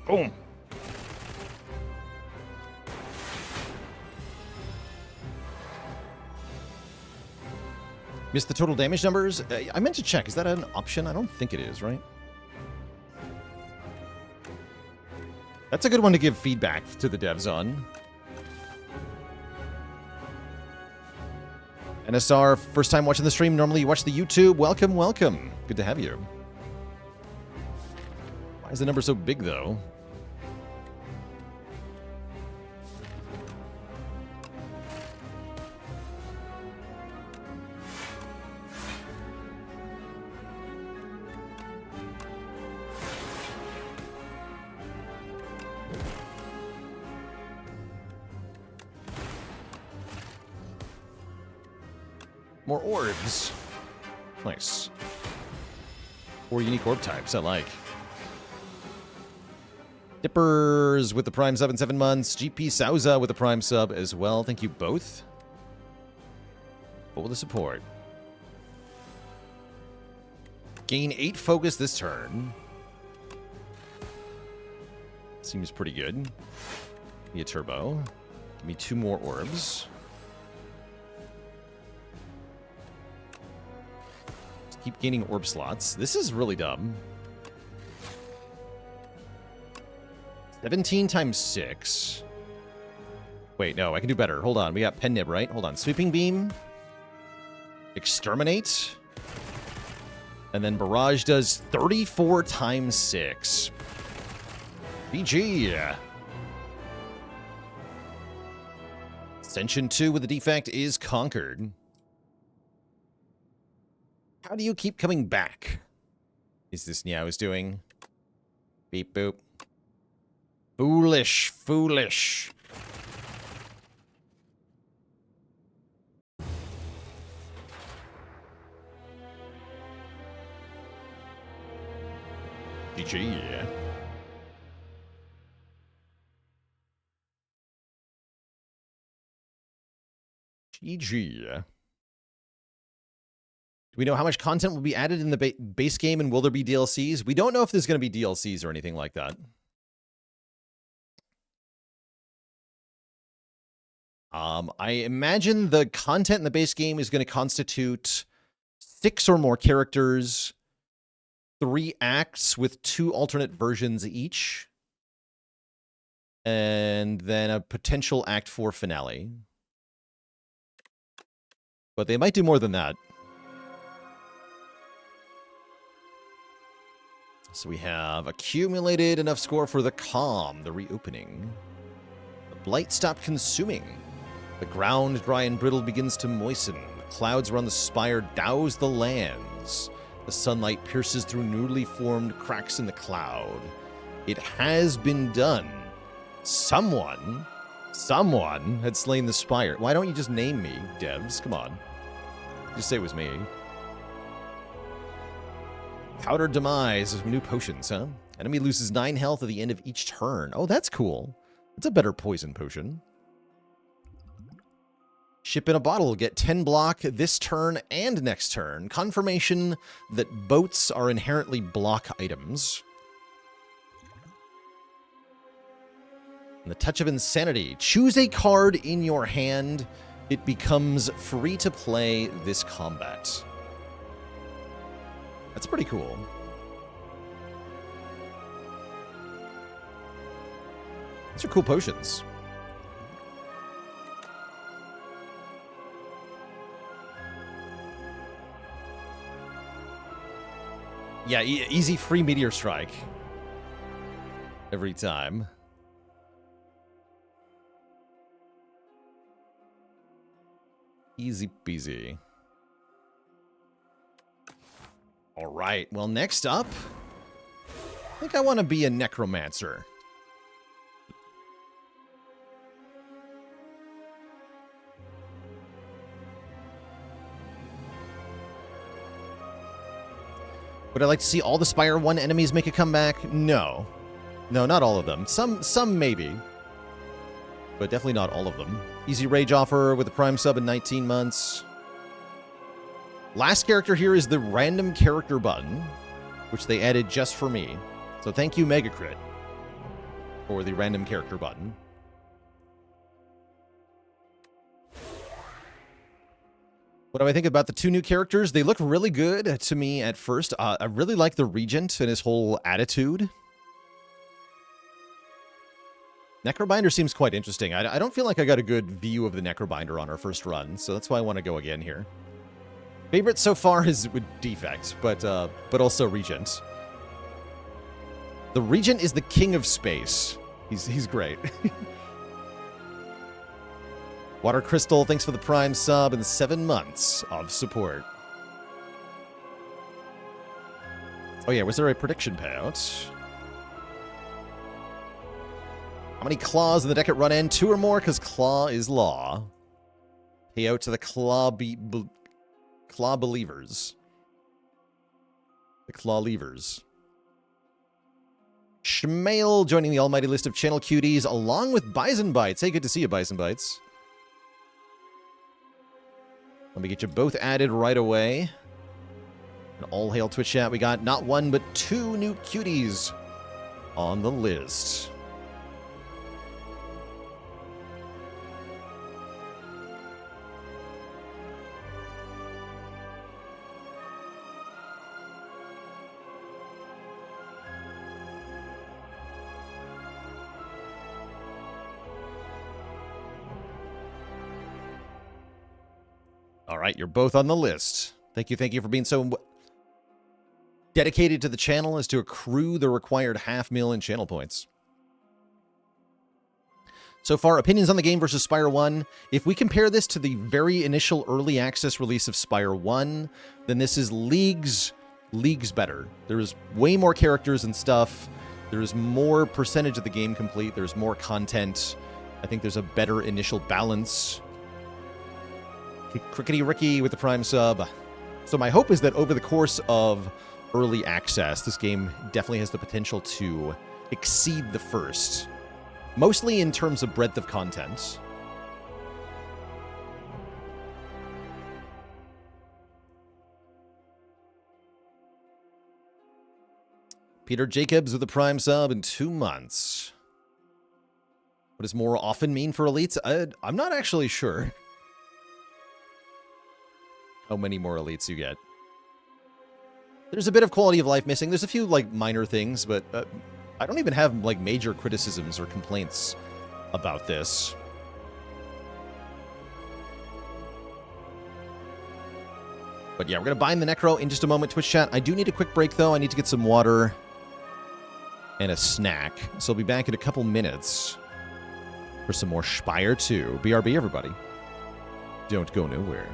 Speaker 1: Boom. Missed the total damage numbers? I meant to check. Is that an option? I don't think it is, right? That's a good one to give feedback to the devs on. NSR, first time watching the stream. Normally you watch the YouTube. Welcome, welcome. Good to have you. Why is the number so big, though? More orbs. Nice. 4 unique orb types, I like. Dippers with the Prime sub in 7 months. GP Sauza with the Prime sub as well. Thank you both for the support. Gain 8 focus this turn. Seems pretty good. Give me a turbo. Give me 2 more orbs. Keep gaining orb slots. This is really dumb. 17 times 6. Wait, no, I can do better. Hold on. We got Pen Nib, right? Hold on. Sweeping Beam. Exterminate. And then Barrage does 34 times 6. BG. Ascension 2 with the Defect is conquered. How do you keep coming back? Is this Niao's doing? Beep boop. Foolish, foolish. GG. GG. Do we know how much content will be added in the base game, and will there be DLCs? We don't know if there's going to be DLCs or anything like that. I imagine the content in the base game is going to constitute 6 or more characters, 3 acts with 2 alternate versions each, and then a potential Act 4 finale. But they might do more than that. So we have accumulated enough score for the Calm, the reopening. Blight stopped consuming. The ground, dry and brittle, begins to moisten. The clouds around the spire douse the lands. The sunlight pierces through newly formed cracks in the cloud. It has been done. Someone had slain the spire. Why don't you just name me, devs? Come on. Just say it was me. Powdered Demise. New potions, huh? Enemy loses 9 health at the end of each turn. Oh, that's cool. That's a better poison potion. Ship in a bottle. Get 10 block this turn and next turn. Confirmation that boats are inherently block items. And the Touch of Insanity. Choose a card in your hand. It becomes free to play this combat. That's pretty cool. These are cool potions. Yeah, easy free Meteor Strike. Every time. Easy peasy. All right, well, next up, I think I want to be a Necromancer. Would I like to see all the Spire 1 enemies make a comeback? No. No, not all of them. Some maybe. But definitely not all of them. Easy Rage offer with a Prime sub in 19 months. Last character here is the random character button, which they added just for me. So thank you, Megacrit, for the random character button. What do I think about the 2 new characters? They look really good to me at first. I really like the Regent and his whole attitude. Necrobinder seems quite interesting. I don't feel like I got a good view of the Necrobinder on our first run, so that's why I want to go again here. Favorite so far is with Defect, but also Regent. The Regent is the king of space. He's great. Water Crystal, thanks for the Prime sub and 7 months of support. Oh yeah, was there a prediction payout? How many claws in the deck at run end? 2 or more, because claw is law. Payout to the claw believers. The claw levers. Shmail joining the almighty list of channel cuties along with Bison Bites. Hey, good to see you, Bison Bites. Let me get you both added right away. And all hail Twitch chat. We got not 1, but 2 new cuties on the list. All right, you're both on the list. Thank you for being so dedicated to the channel as to accrue the required 500,000 channel points. So far, opinions on the game versus Spire 1. If we compare this to the very initial early access release of Spire 1, then this is leagues better. There's way more characters and stuff. There's more percentage of the game complete. There's more content. I think there's a better initial balance. Crickety Ricky with the Prime sub. So my hope is that over the course of early access, this game definitely has the potential to exceed the first. Mostly in terms of breadth of content. Peter Jacobs with the Prime sub in 2 months. What does more often mean for elites? I'm not actually sure how many more elites you get. There's a bit of quality of life missing. There's a few, like, minor things, but I don't even have, like, major criticisms or complaints about this. But yeah, we're going to bind the Necro in just a moment, Twitch chat. I do need a quick break, though. I need to get some water and a snack. So I'll be back in a couple minutes. for some more Spire 2. BRB, everybody. Don't go nowhere.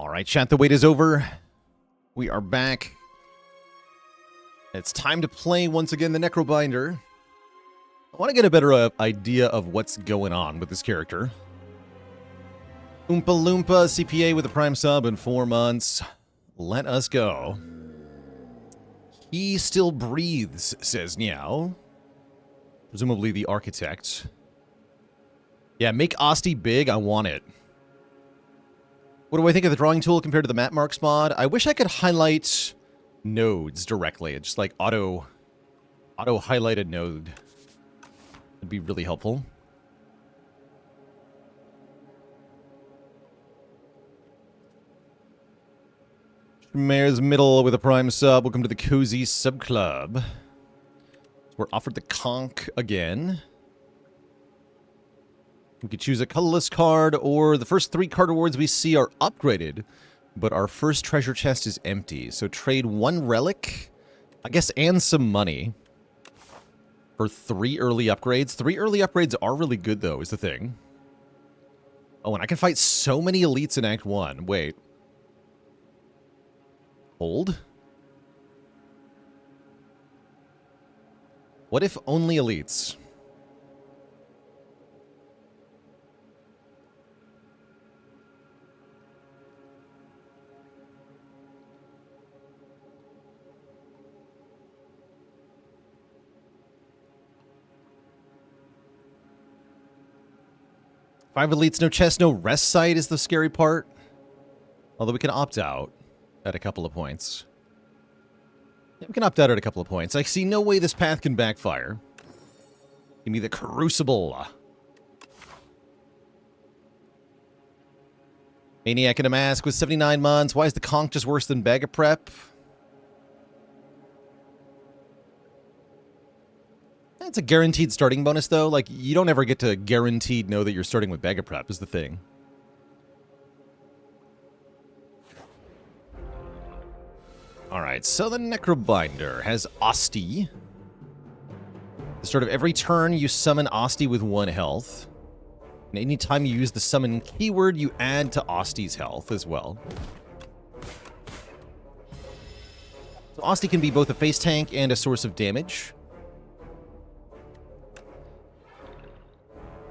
Speaker 1: All right, chat, the wait is over. We are back. It's time to play once again the Necrobinder. I want to get a better idea of what's going on with this character. Oompa Loompa, CPA with a Prime sub in 4 months. Let us go. He still breathes, says Niao. Presumably the architect. Yeah, make Asti big. I want it. What do I think of the drawing tool compared to the map marks mod? I wish I could highlight nodes directly. It's just like auto highlighted node. It'd be really helpful. Mayor's Middle with a Prime sub. Welcome to the Cozy Sub Club. We're offered the conch again. We could choose a colorless card, or the first 3 card awards we see are upgraded, but our first treasure chest is empty. So trade 1 relic, I guess, and some money for 3 early upgrades. 3 early upgrades are really good, though, is the thing. Oh, and I can fight so many elites in Act 1. Wait. Hold? What if only elites? Five elites, no chest, no rest site is the scary part. Although we can opt out at a couple of points. Yeah, we can opt out at a couple of points. I see no way this path can backfire. Give me the Crucible. Maniac in a Mask with 79 months. Why is the conch just worse than Bag of Prep? It's a guaranteed starting bonus, though. Like, you don't ever get to guaranteed know that you're starting with Bag of Prep, is the thing. Alright, so the Necrobinder has Asti. At the start of every turn, you summon Asti with 1 health. And anytime you use the summon keyword, you add to Asti's health as well. So Asti can be both a face tank and a source of damage.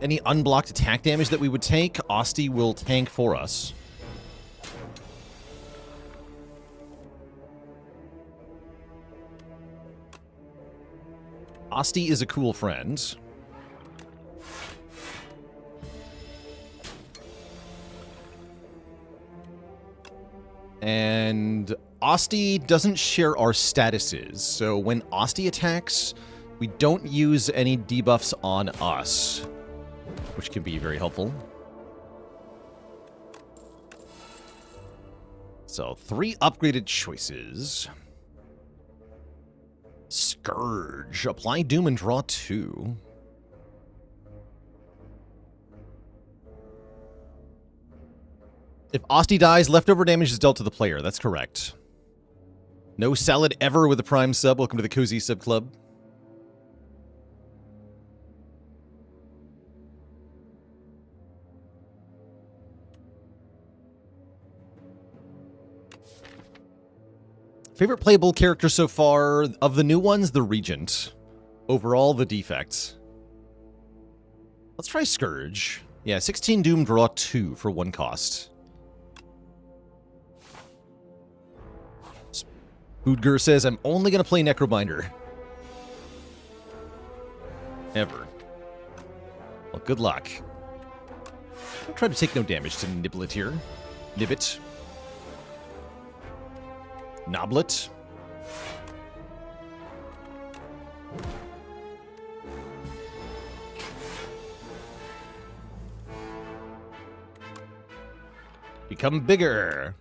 Speaker 1: Any unblocked attack damage that we would take, Asti will tank for us. Asti is a cool friend. And Asti doesn't share our statuses, so when Asti attacks, we don't use any debuffs on us, which can be very helpful. So, 3 upgraded choices. Scourge. Apply Doom and draw 2. If Asti dies, leftover damage is dealt to the player. That's correct. No salad ever with a Prime sub. Welcome to the Cozy Sub Club. Favorite playable character so far? Of the new ones, the Regent. Overall, the Defect. Let's try Scourge. Yeah, 16 Doom, draw 2 for 1 cost. Boodger says, I'm only going to play Necrobinder. Ever. Well, good luck. I'll try to take no damage to Niblet here. Nibbit. Noblet. Become bigger.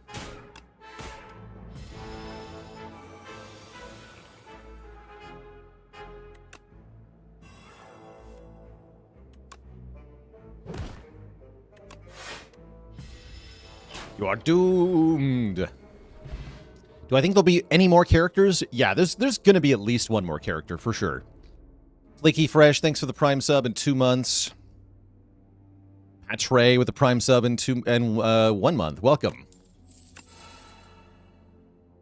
Speaker 1: You are doomed. Do I think there'll be any more characters? Yeah, there's going to be at least 1 more character, for sure. Flaky Fresh, thanks for the Prime sub in 2 months. Patch Ray with the Prime sub in 1 month. Welcome.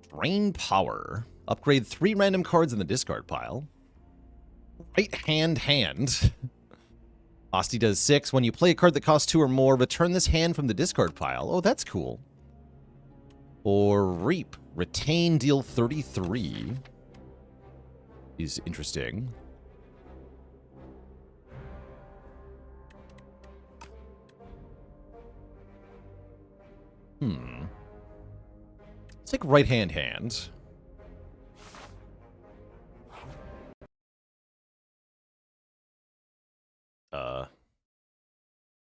Speaker 1: Drain power. Upgrade 3 random cards in the discard pile. Right hand. Asti does 6. When you play a card that costs 2 or more, return this hand from the discard pile. Oh, that's cool. Or Reap. Retain, deal 33. Is interesting. Let's take right hand.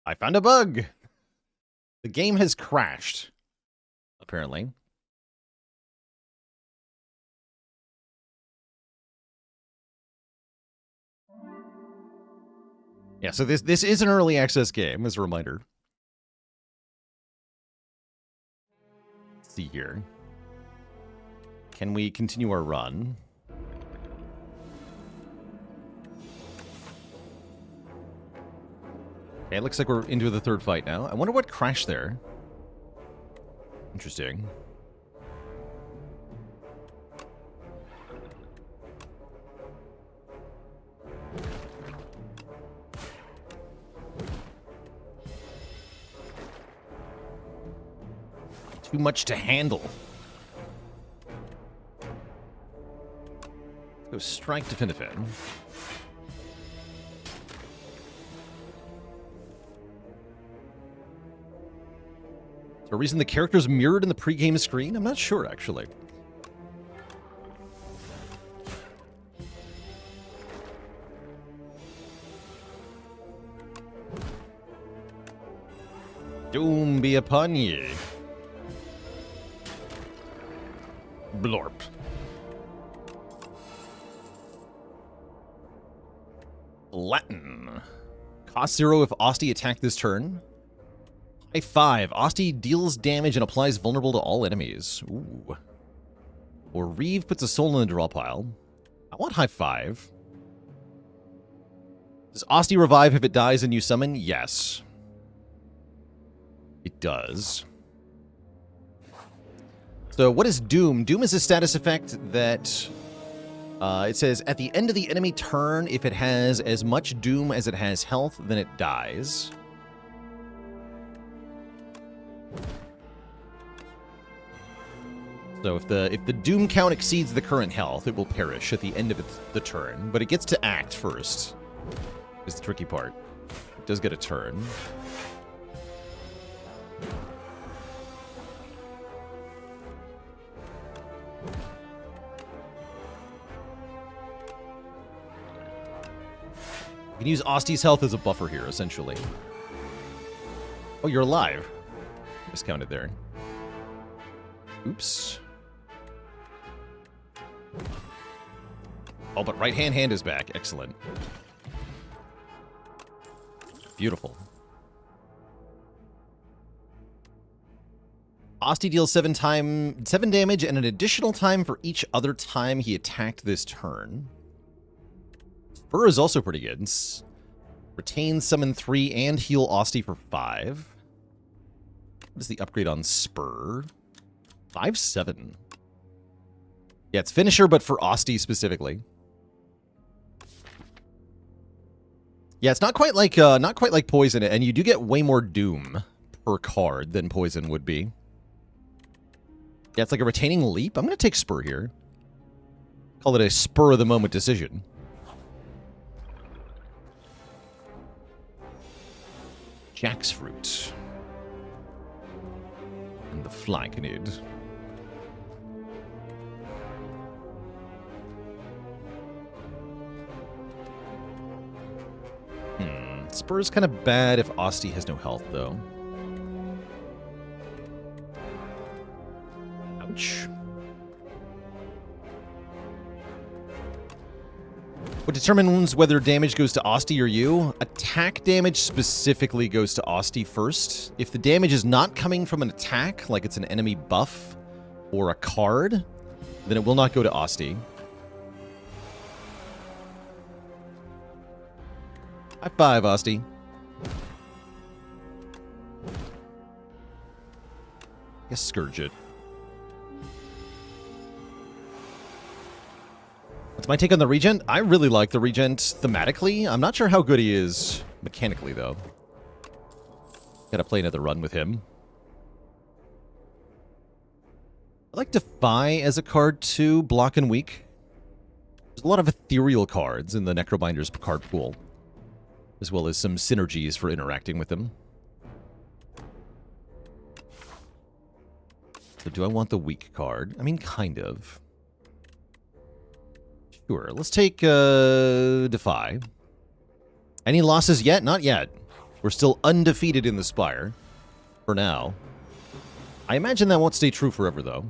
Speaker 1: I found a bug. The game has crashed, apparently. Yeah, so this is an early access game, as a reminder. Let's see here. Can we continue our run? Okay, it looks like we're into the third fight now. I wonder what crashed there. Interesting. Too much to handle. Go strike to defend. Is there a reason the character's mirrored in the pregame screen? I'm not sure, actually. Doom be upon ye. Blorp. Latin. Cost 0 if Asti attacked this turn. High 5. Asti deals damage and applies vulnerable to all enemies. Ooh. Or Reeve puts a soul in the draw pile. I want high 5. Does Asti revive if it dies and you summon? Yes. It does. So what is Doom? Doom is a status effect that it says at the end of the enemy turn, if it has as much Doom as it has health, then it dies. So if the Doom count exceeds the current health, it will perish at the end of the turn. But it gets to act first, is the tricky part. It does get a turn. You can use Asti's health as a buffer here, essentially. Oh, you're alive. Miscounted there. Oops. Oh, but right-hand is back. Excellent. Beautiful. Asti deals 7 damage and an additional time for each other time he attacked this turn. Spur is also pretty good. Retain, summon 3, and heal Asti for 5. What is the upgrade on Spur? 5/7. Yeah, it's finisher, but for Asti specifically. Yeah, it's not quite like Poison, and you do get way more Doom per card than Poison would be. Yeah, it's like a retaining leap. I'm going to take Spur here. Call it a spur of the moment decision. Jack's Fruit. And the Flankenid. Spur's kind of bad if Asti has no health, though. Ouch. What determines whether damage goes to Asti or you? Attack damage specifically goes to Asti first. If the damage is not coming from an attack, like it's an enemy buff or a card, then it will not go to Asti. High 5, Asti. Guess Scourge it. That's my take on the Regent. I really like the Regent thematically. I'm not sure how good he is mechanically, though. Gotta play another run with him. I like Defy as a card, too. Block and weak. There's a lot of ethereal cards in the Necrobinder's card pool, as well as some synergies for interacting with them. So do I want the weak card? I mean, kind of. Sure, let's take Defy. Any losses yet? Not yet. We're still undefeated in the Spire. For now. I imagine that won't stay true forever, though.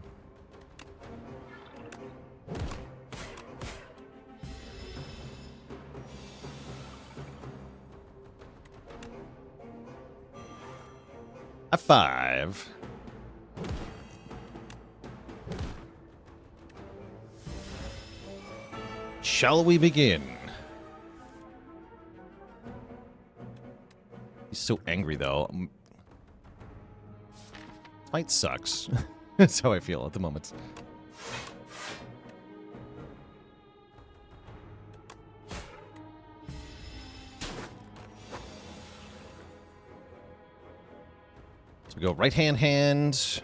Speaker 1: A 5. Shall we begin? He's so angry, though. Fight sucks. That's how I feel at the moment. So we go right hand.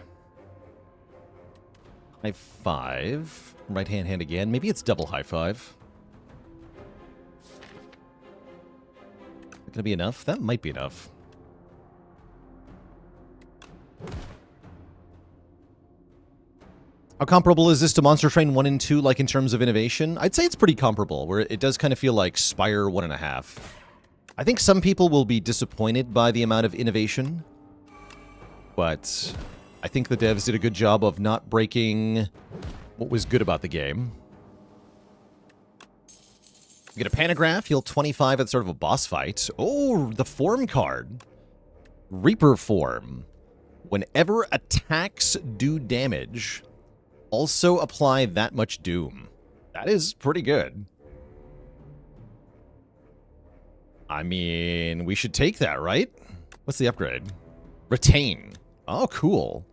Speaker 1: High 5. Right hand again. Maybe it's double high 5. Gonna be enough? That might be enough. How comparable is this to Monster Train 1 and 2, like in terms of innovation? I'd say it's pretty comparable, where it does kind of feel like Spire 1.5. I think some people will be disappointed by the amount of innovation, but I think the devs did a good job of not breaking what was good about the game. You get a Panagraph, heal 25 at the start of a boss fight. Oh, the form card. Reaper form. Whenever attacks do damage, also apply that much doom. That is pretty good. I mean, we should take that, right? What's the upgrade? Retain. Oh, cool.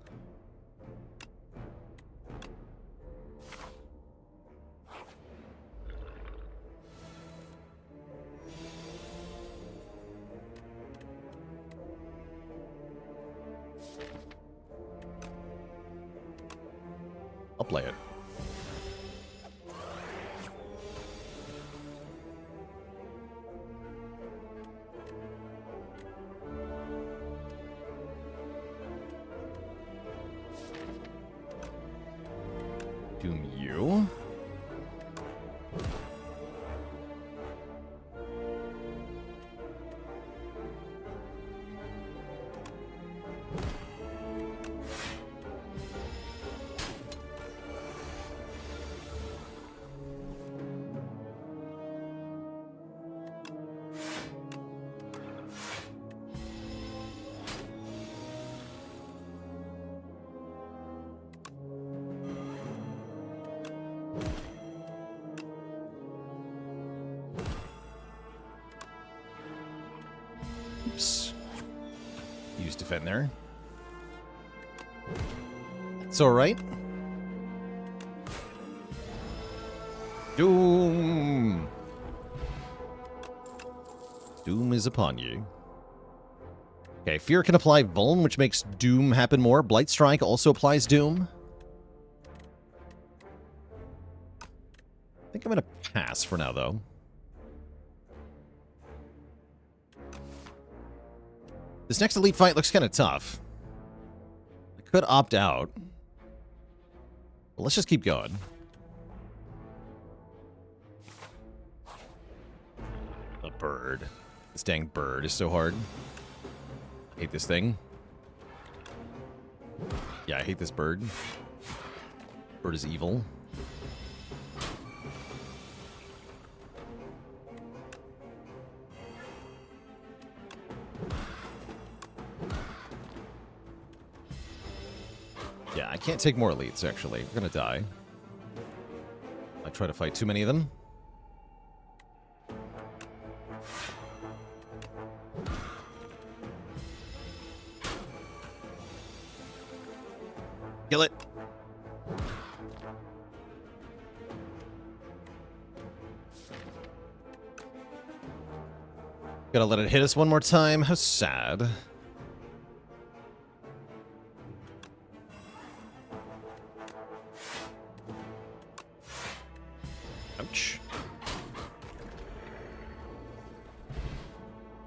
Speaker 1: I'll play it. Doom you. Oops. Use defend there. It's alright. Doom! Doom is upon you. Okay, Fear can apply Vuln, which makes Doom happen more. Blight Strike also applies Doom. I think I'm going to pass for now, though. This next elite fight looks kind of tough. I could opt out. But let's just keep going. The bird. This dang bird is so hard. I hate this thing. Yeah, I hate this bird. Bird is evil. Yeah, I can't take more elites, actually. We're gonna die. I try to fight too many of them. Kill it. Gotta let it hit us one more time. How sad. Ouch.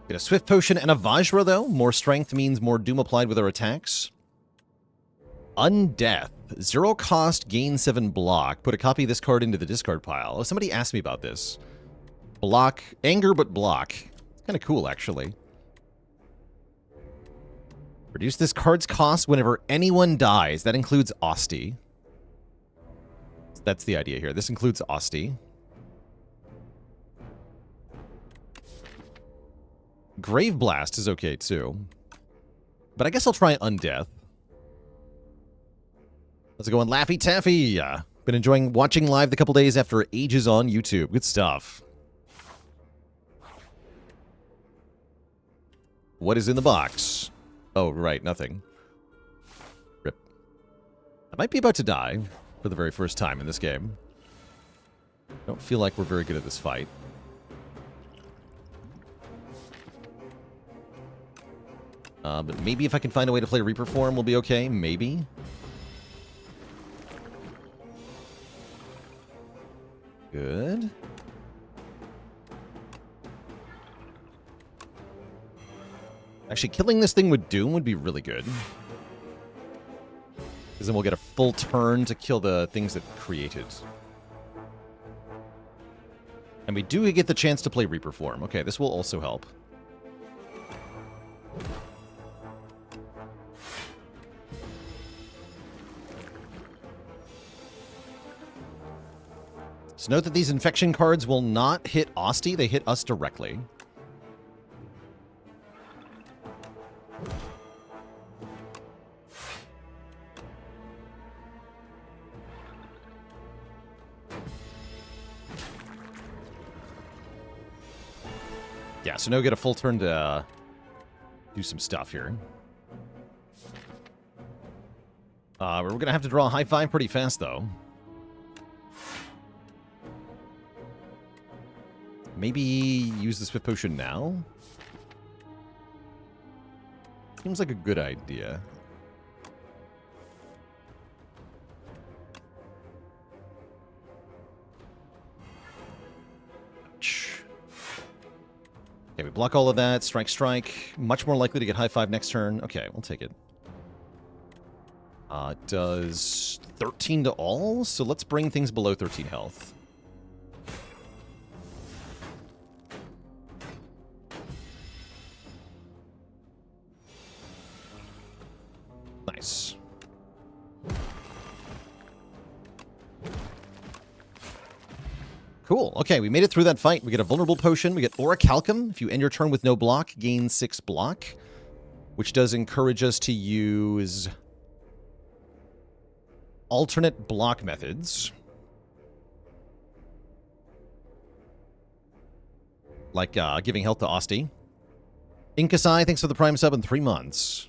Speaker 1: Get a Swift Potion and a Vajra, though. More strength means more doom applied with our attacks. Undeath. 0 cost, gain 7 block. Put a copy of this card into the discard pile. Oh, somebody asked me about this. Block. Anger, but block. It's kind of cool, actually. Reduce this card's cost whenever anyone dies. That includes Osti. That's the idea here. This includes Osti. Grave Blast is okay, too. But I guess I'll try Undeath. Let's go on Laffy Taffy. Been enjoying watching live the couple days after ages on YouTube. Good stuff. What is in the box? Oh, right, nothing. Rip. I might be about to die for the very first time in this game. Don't feel like we're very good at this fight. But maybe if I can find a way to play Reaper Form, we'll be okay. Maybe. Good. Actually, killing this thing with Doom would be really good. Because then we'll get a full turn to kill the things that created. And we do get the chance to play Reaper Form. Okay, this will also help. So note that these infection cards will not hit Osti, they hit us directly. Yeah, so now we get a full turn to do some stuff here. We're going to have to draw a high five pretty fast, though. Maybe use the Swift Potion now? Seems like a good idea. Ouch. Okay, we block all of that. Strike, strike. Much more likely to get high five next turn. Okay, we'll take it. Does 13 to all? So let's bring things below 13 health. Nice. Cool. Okay, we made it through that fight. We get a vulnerable potion. We get Orichalcum. If you end your turn with no block, gain 6 block, which does encourage us to use alternate block methods. Like giving health to Osti. Inkasai, thanks for the Prime sub in 3 months.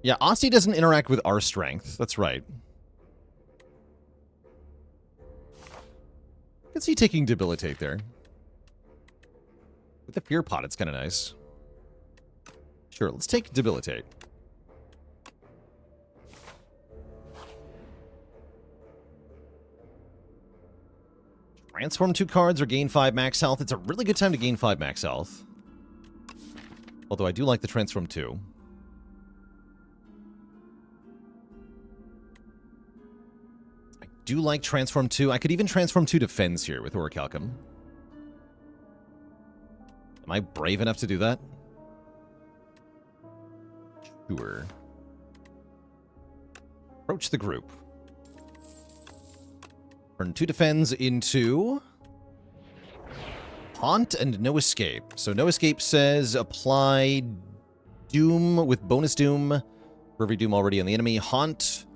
Speaker 1: Yeah, Osti doesn't interact with our strength. That's right. I can see taking Debilitate there. With the Fear Pot, it's kind of nice. Sure, let's take Debilitate. Transform 2 cards or gain 5 max health. It's a really good time to gain 5 max health. Although I do like the Transform 2. Do like Transform 2. I could even Transform 2 Defense here with Orichalcum. Am I brave enough to do that? Sure. Approach the group. Turn 2 Defends into Haunt and No Escape. So No Escape says apply Doom with bonus Doom for every Doom already on the enemy. Haunt,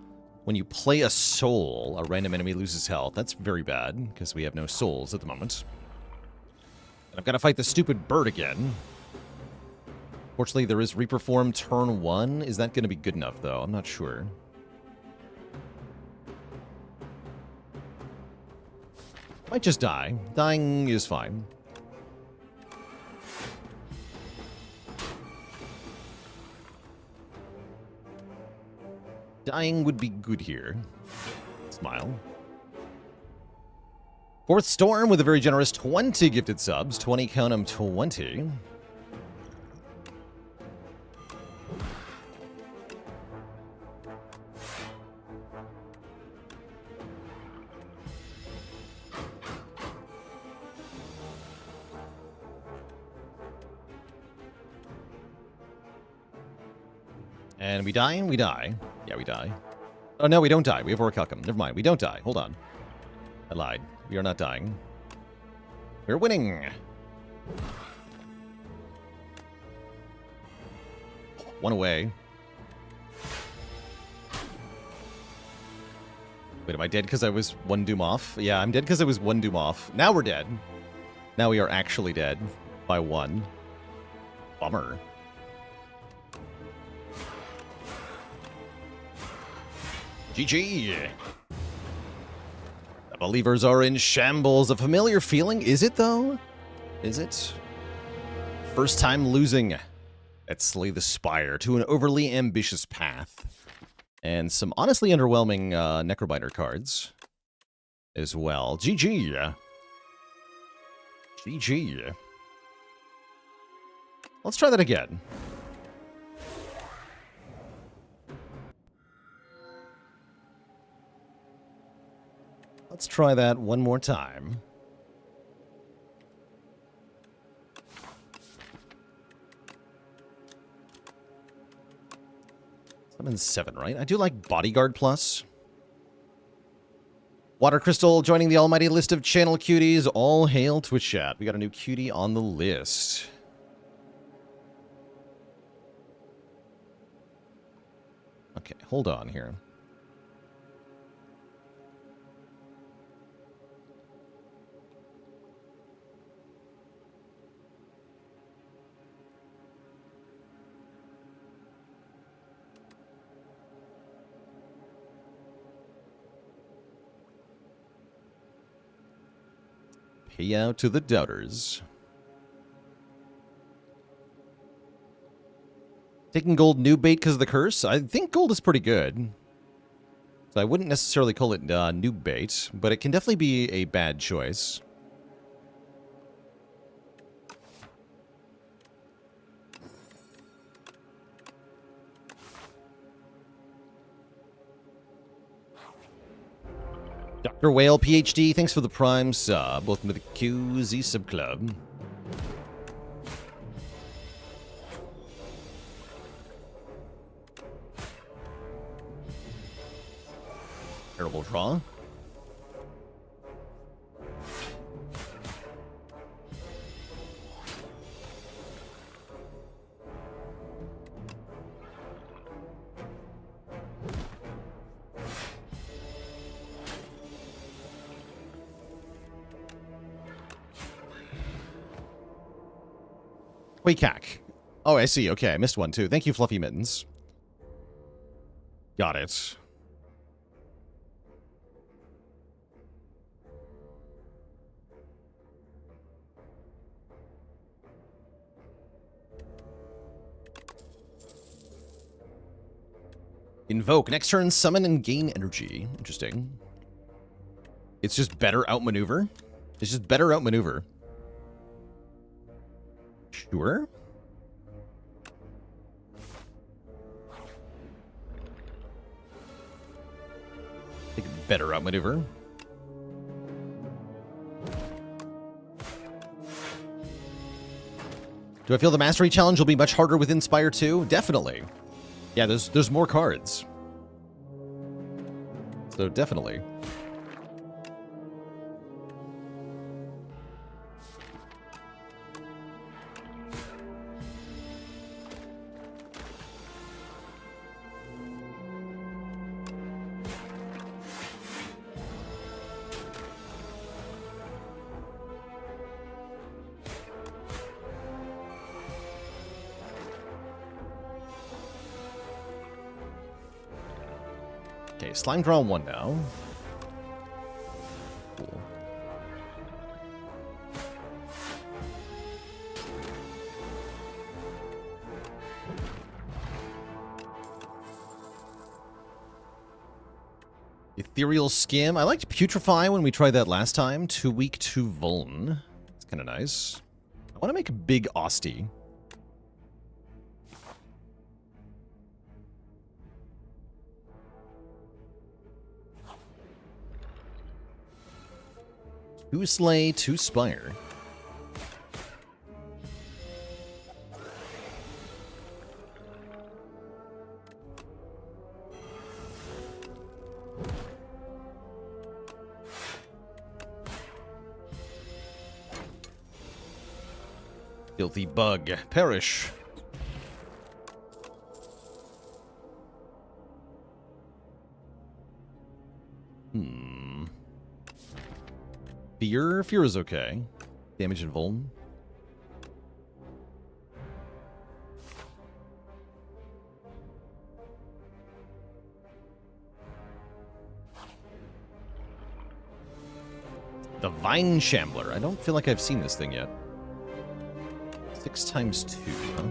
Speaker 1: when you play a soul, a random enemy loses health. That's very bad, because we have no souls at the moment. And I've got to fight the stupid bird again. Fortunately, there is Reperform turn 1. Is that going to be good enough, though? I'm not sure. Might just die. Dying is fine. Dying would be good here. Smile. Fourth Storm with a very generous 20 gifted subs. 20, count 'em, 20. And we die, and we die. Yeah, we die. Oh, no, we don't die. We have Orichalcum. Never mind. We don't die. Hold on. I lied. We are not dying. We're winning. One away. Wait, am I dead because I was one doom off? Yeah, I'm dead because I was one doom off. Now we're dead. Now we are actually dead by one. Bummer. GG. The believers are in shambles. A familiar feeling. Is it, though? Is it? First time losing at Slay the Spire to an overly ambitious path. And some honestly underwhelming Necrobinder cards as well. GG. GG. Let's try that again. Let's try that one more time. Summon 7, right? I do like Bodyguard Plus. Water Crystal joining the almighty list of channel cuties. All hail Twitch chat. We got a new cutie on the list. Okay, hold on here. Payout to the doubters. Taking gold noob bait because of the curse? I think gold is pretty good. So I wouldn't necessarily call it noob bait, but it can definitely be a bad choice. Dr. Whale PhD, thanks for the prime sub. Welcome to the QZ Sub Club. Terrible draw. Wait, cack. Oh, I see. Okay, I missed one too. Thank you, Fluffy Mittens. Got it. Invoke. Next turn, summon and gain energy. Interesting. It's just better outmaneuver? It's just better outmaneuver. Sure. I think better outmaneuver. Do I feel the Mastery Challenge will be much harder within Spire 2? Definitely. Yeah, there's more cards. So definitely. Okay, slime draw 1 now. Cool. Ethereal Skim. I liked Putrefy when we tried that last time. 2 weak, 2 Vuln. It's kind of nice. I want to make a big Osti. Two Slay, 2 Spire. Filthy bug. Perish. Fear? Fear is okay. Damage and Vuln. The Vine Shambler. I don't feel like I've seen this thing yet. 6 times 2, huh?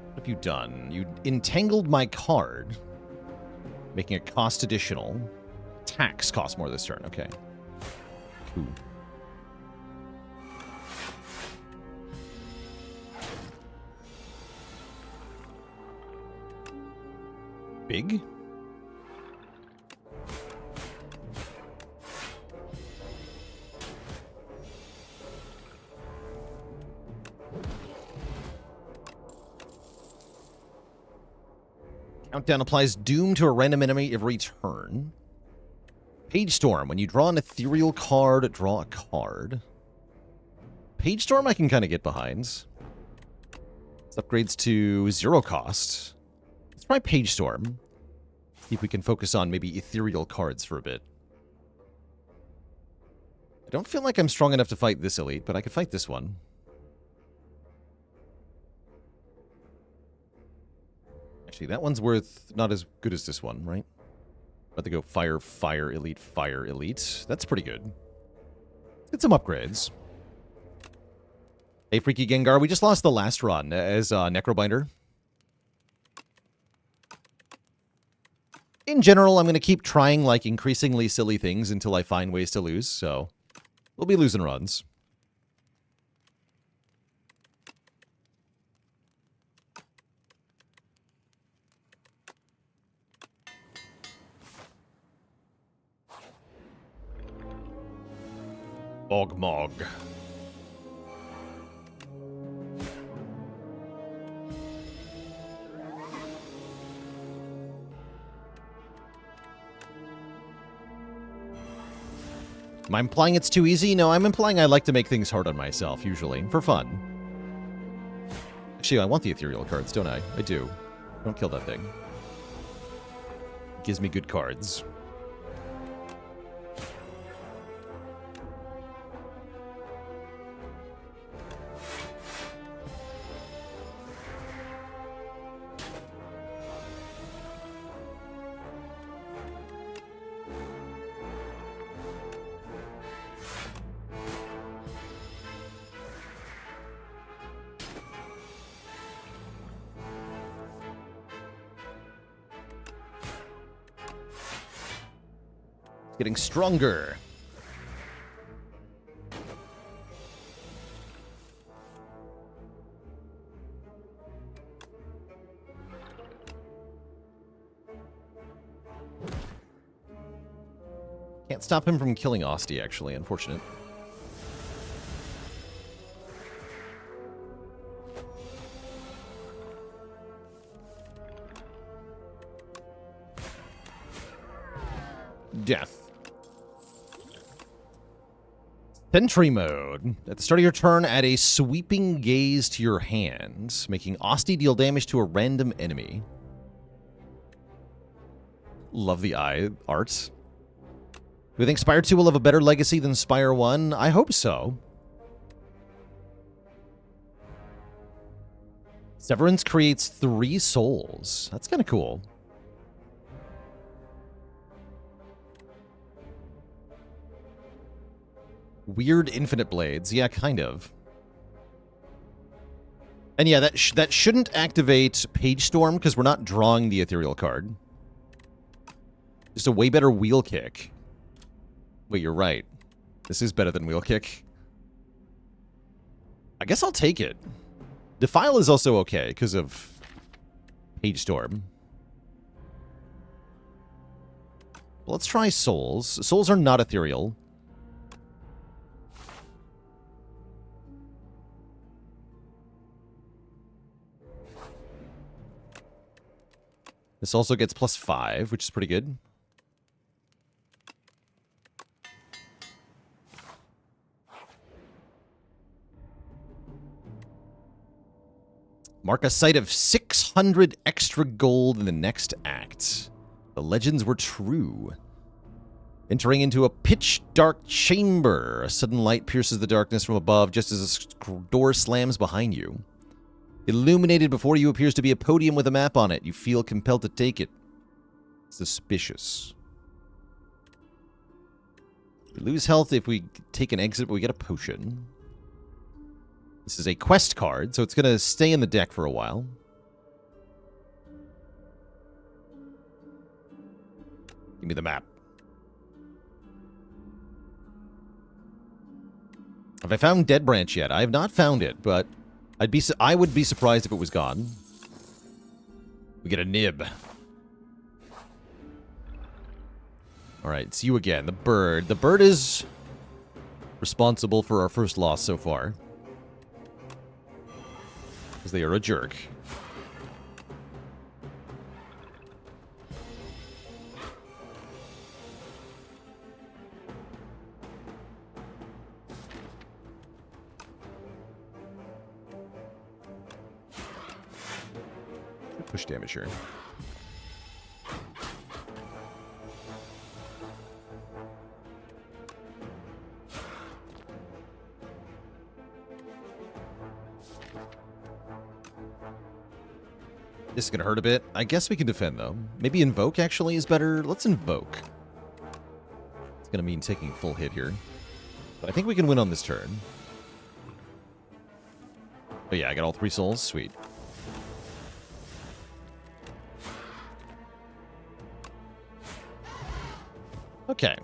Speaker 1: What have you done? You entangled my card, making it cost additional. Tax costs more this turn. Okay. Cool. Big? Countdown applies doom to a random enemy every turn. Page Storm. When you draw an ethereal card, draw a card. Page Storm I can kind of get behind. This upgrades to 0 cost. Let's try Page Storm. See if we can focus on maybe ethereal cards for a bit. I don't feel like I'm strong enough to fight this elite, but I could fight this one. Actually, that one's worth not as good as this one, right? About to go fire, fire, elite, fire, elite. That's pretty good. Let's get some upgrades. Hey, Freaky Gengar, we just lost the last run as Necrobinder. In general, I'm going to keep trying, like, increasingly silly things until I find ways to lose, so we'll be losing runs. Ogmog. Am I implying it's too easy? No, I'm implying I like to make things hard on myself, usually, for fun. Actually, I want the ethereal cards, don't I? I do. Don't kill that thing. It gives me good cards. Getting stronger. Can't stop him from killing Osti, actually. Unfortunate. Death. Sentry mode. At the start of your turn, add a sweeping gaze to your hand, making Osti deal damage to a random enemy. Love the eye art. Do we think Spire 2 will have a better legacy than Spire 1? I hope so. Severance creates 3 souls. That's kind of cool. Weird infinite blades. Yeah, kind of. And yeah, that shouldn't activate Page Storm because we're not drawing the ethereal card. Just a way better wheel kick. Wait, you're right. This is better than wheel kick. I guess I'll take it. Defile is also okay because of Page Storm. Let's try Souls. Souls are not ethereal. This also gets +5, which is pretty good. Mark a sight of 600 extra gold in the next act. The legends were true. Entering into a pitch-dark chamber. A sudden light pierces the darkness from above just as a door slams behind you. Illuminated before you appears to be a podium with a map on it. You feel compelled to take it. Suspicious. We lose health if we take an exit, but we get a potion. This is a quest card, so it's going to stay in the deck for a while. Give me the map. Have I found Dead Branch yet? I have not found it, but I would be surprised if it was gone. We get a nib. Alright, it's you again. The bird. The bird is responsible for our first loss so far. Because they are a jerk. Push damage here. This is going to hurt a bit. I guess we can defend, though. Maybe Invoke, actually, is better. Let's Invoke. It's going to mean taking full hit here. But I think we can win on this turn. But yeah, I got all 3 souls. Sweet. Okay.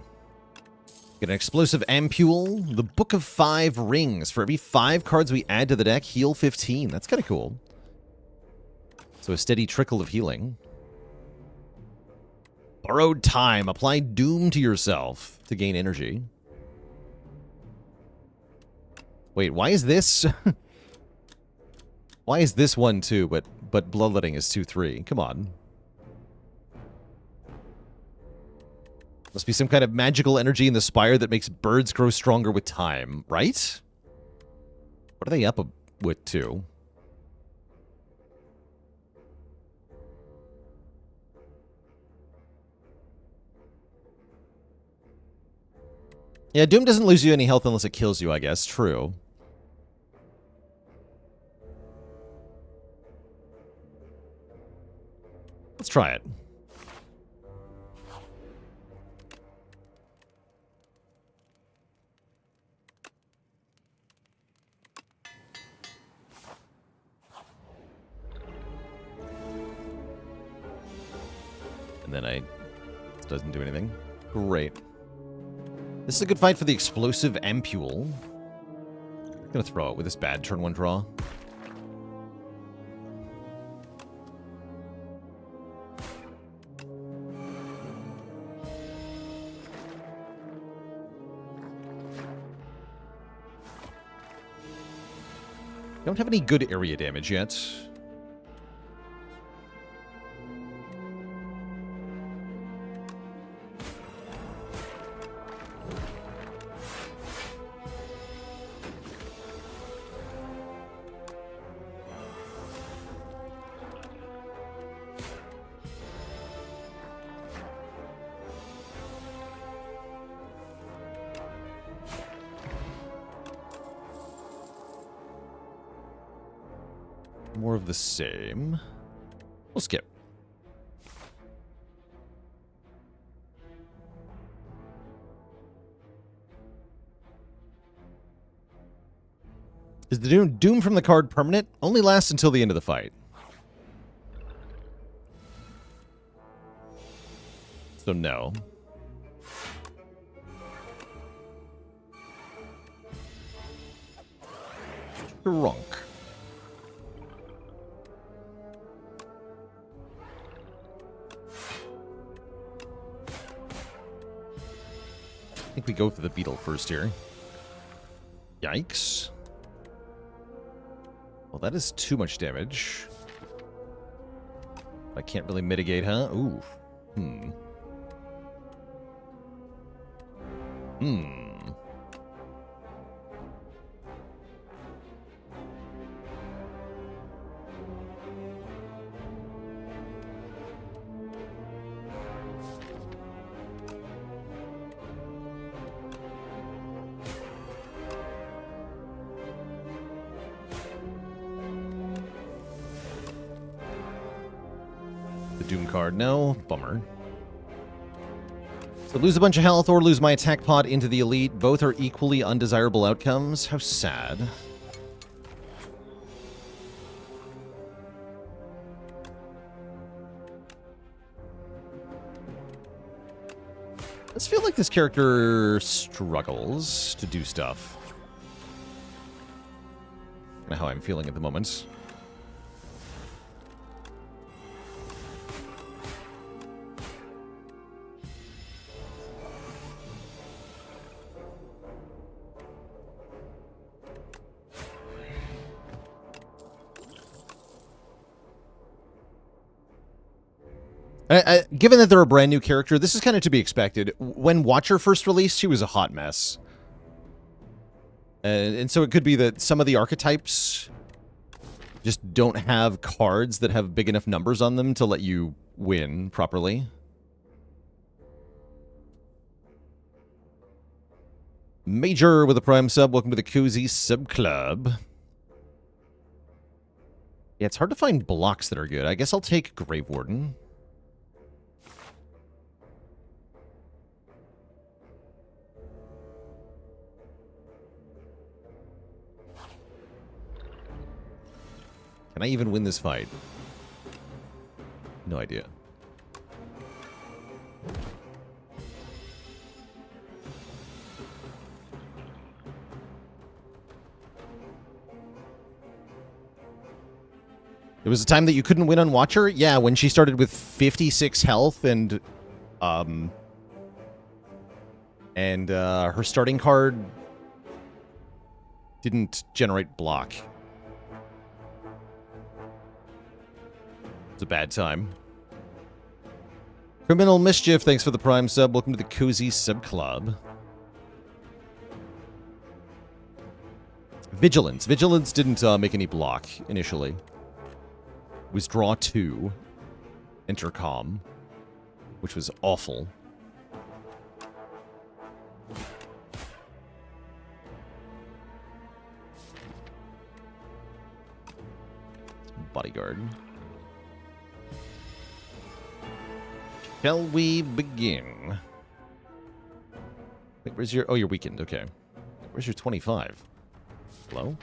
Speaker 1: Get an explosive ampule. The Book of 5 Rings. For every 5 cards we add to the deck, heal 15. That's kind of cool. So a steady trickle of healing. Borrowed Time. Apply Doom to yourself to gain energy. Wait, why is this... why is this 1-2, but Bloodletting is 2-3? Come on. Must be some kind of magical energy in the Spire that makes birds grow stronger with time, right? What are they up with, too? Yeah, Doom doesn't lose you any health unless it kills you, I guess. True. Let's try it. And then it doesn't do anything. Great. This is a good fight for the explosive ampule. I'm gonna throw it with this bad turn 1 draw. Don't have any good area damage yet. More of the same. We'll skip. Is the doom from the card permanent? Only lasts until the end of the fight. So no. Drunk. I think we go for the beetle first here. Yikes. Well, that is too much damage. I can't really mitigate, huh? Ooh. Doom card, no. Bummer. So lose a bunch of health or lose my attack pod into the elite. Both are equally undesirable outcomes. How sad. Let's feel like this character struggles to do stuff. Kind of how I'm feeling at the moment. Given that they're a brand new character, this is kind of to be expected. When Watcher first released, she was a hot mess. And so it could be that some of the archetypes just don't have cards that have big enough numbers on them to let you win properly. Major with a Prime sub. Welcome to the Cozy Sub Club. Yeah, it's hard to find blocks that are good. I guess I'll take Grave Warden. Can I even win this fight? No idea. There was a time that you couldn't win on Watcher? Yeah, when she started with 56 health and her starting card didn't generate block. It's a bad time. Criminal Mischief, thanks for the Prime sub. Welcome to the Cozy Sub Club. Vigilance. Vigilance didn't make any block initially. It was draw 2. Intercom. Which was awful. Bodyguard. Shall we begin? Wait, where's your... Oh, your weekend. Okay. Where's your 25? Hello?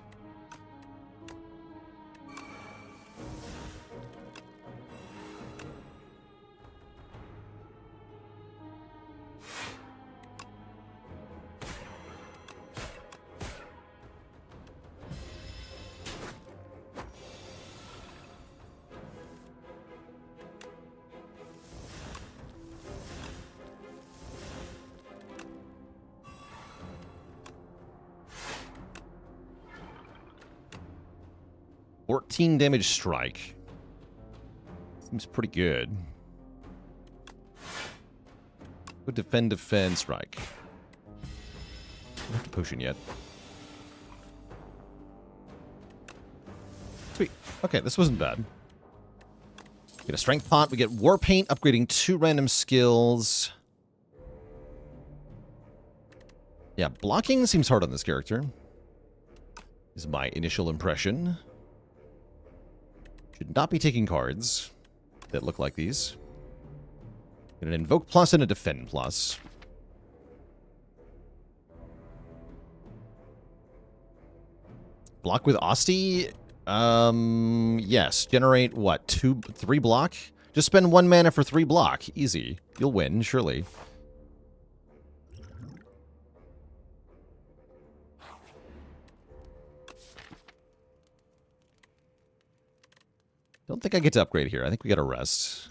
Speaker 1: Damage strike. Seems pretty good. Go defend, strike. Don't have to potion yet. Sweet. Okay, this wasn't bad. We get a strength pot. We get war paint, upgrading 2 random skills. Yeah, blocking seems hard on this character. Is my initial impression. Should not be taking cards that look like these. Get an Invoke plus and a Defend plus. Block with Asti? Yes. Generate, what, 3 block? Just spend 1 mana for 3 block. Easy. You'll win, surely. Don't think I get to upgrade here. I think we gotta rest.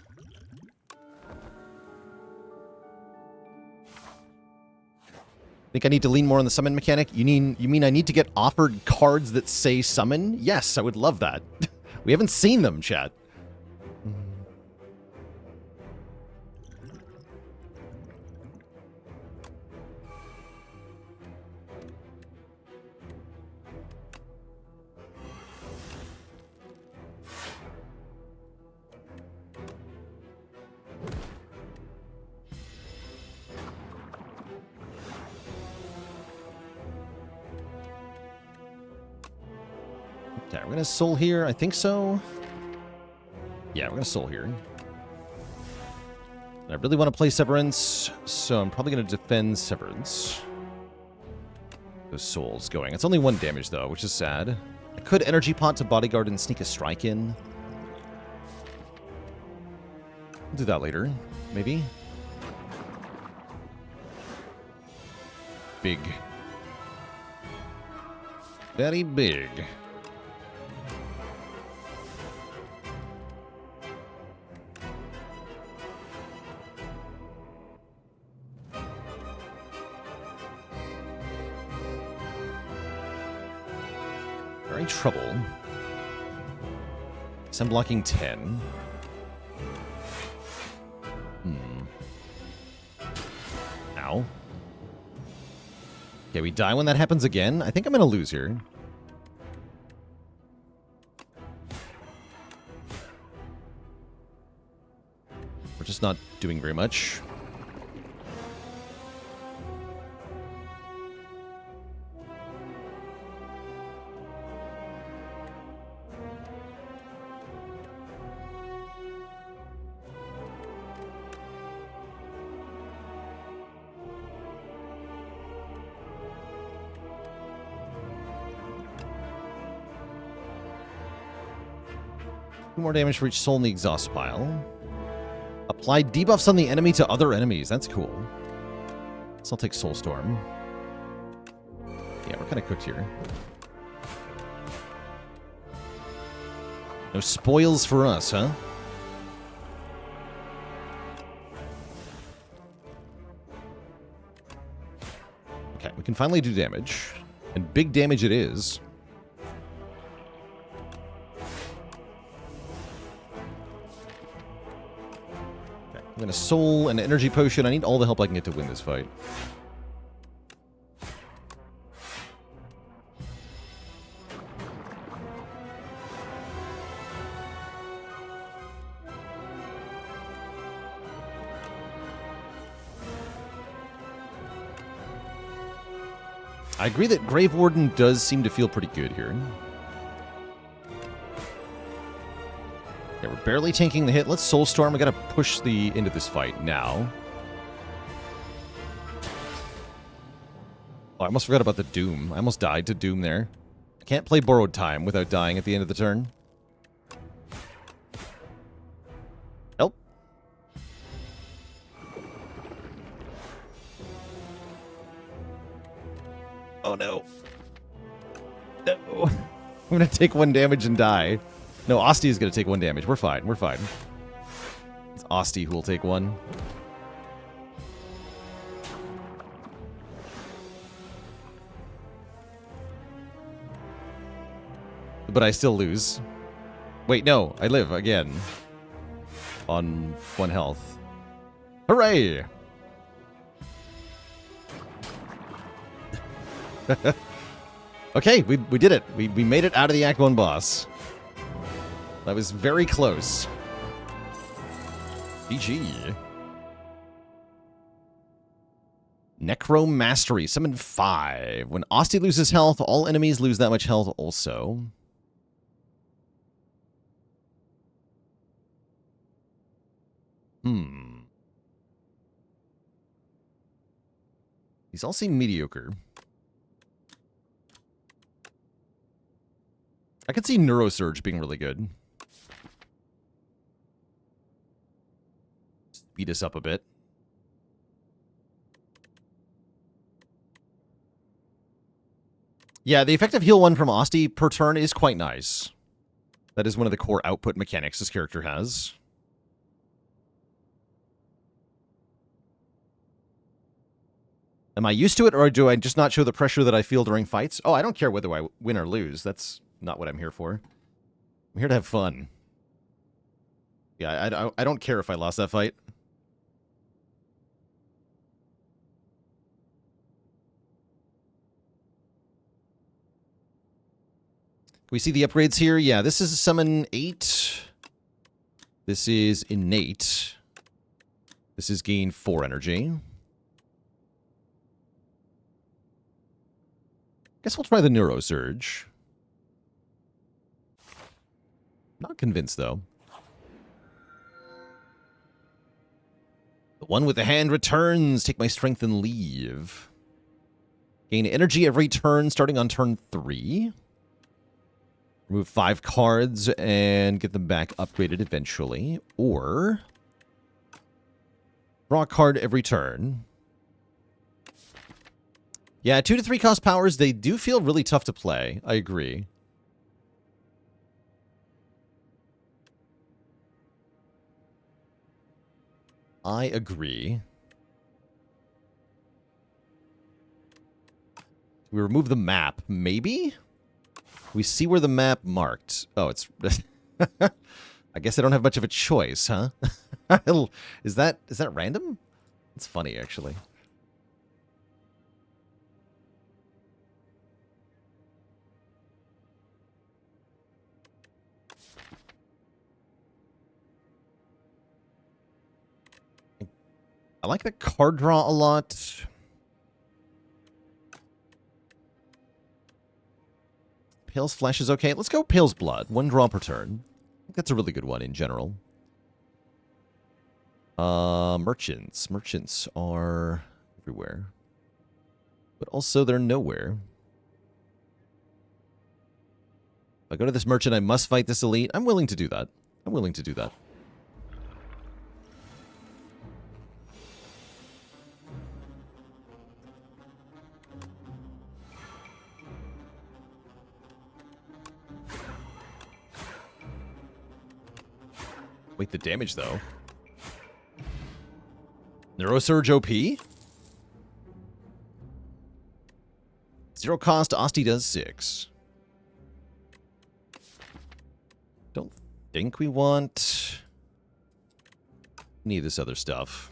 Speaker 1: Think I need to lean more on the summon mechanic? You mean I need to get offered cards that say summon? Yes, I would love that. We haven't seen them, chat. Okay, we're gonna soul here. I think so. Yeah, we're gonna soul here. I really want to play Severance, so I'm probably gonna defend Severance. Those souls going. It's only 1 damage though, which is sad. I could energy pot to bodyguard and sneak a strike in. We'll do that later, maybe. Big. Very big. Very trouble. So I'm blocking 10. Ow. Okay, we die when that happens again. I think I'm going to lose here. We're just not doing very much. More damage for each soul in the exhaust pile. Apply debuffs on the enemy to other enemies. That's cool. So I'll take Soulstorm. Yeah, we're kind of cooked here. No spoils for us, huh? Okay, we can finally do damage. And big damage it is. I'm going to soul an energy potion. I need all the help I can get to win this fight. I agree that Grave Warden does seem to feel pretty good here. Yeah, we're barely tanking the hit. Let's Soulstorm. We gotta push the into this fight now. Oh, I almost forgot about the Doom. I almost died to Doom there. I can't play Borrowed Time without dying at the end of the turn. Help. Oh no. No. I'm gonna take 1 damage and die. No, Asti is going to take 1 damage. We're fine. We're fine. It's Asti who will take 1. But I still lose. Wait, no. I live again. On 1 health. Hooray! Okay, we did it. We made it out of the Act 1 boss. That was very close. GG. Necro Mastery. Summon 5. When Asti loses health, all enemies lose that much health also. These all seem mediocre. I could see Neurosurge being really good. Speed us up a bit. Yeah, the effective heal 1 from Osti per turn is quite nice. That is one of the core output mechanics this character has. Am I used to it, or do I just not show the pressure that I feel during fights? Oh, I don't care whether I win or lose. That's not what I'm here for. I'm here to have fun. Yeah, I don't care if I lost that fight. We see the upgrades here. Yeah, this is Summon 8. This is Innate. This is Gain 4 energy. Guess we'll try the Neurosurge. Not convinced, though. The one with the hand returns. Take my strength and leave. Gain energy every turn starting on turn 3. Remove 5 cards and get them back upgraded eventually. Or draw a card every turn. Yeah, 2 to 3 cost powers, they do feel really tough to play. I agree. I agree. We remove the map, maybe? We see where the map marked. Oh, it's... I guess I don't have much of a choice, huh? Is that random? It's funny, actually. I like the card draw a lot. Pale's Flesh is okay. Let's go Pale's Blood. 1 draw per turn. I think that's a really good one in general. Merchants. Merchants are everywhere. But also they're nowhere. If I go to this merchant, I must fight this elite. I'm willing to do that. I'm willing to do that. Wait, the damage, though. Neurosurge OP? 0 cost, Osti does 6. Don't think we want any of this other stuff.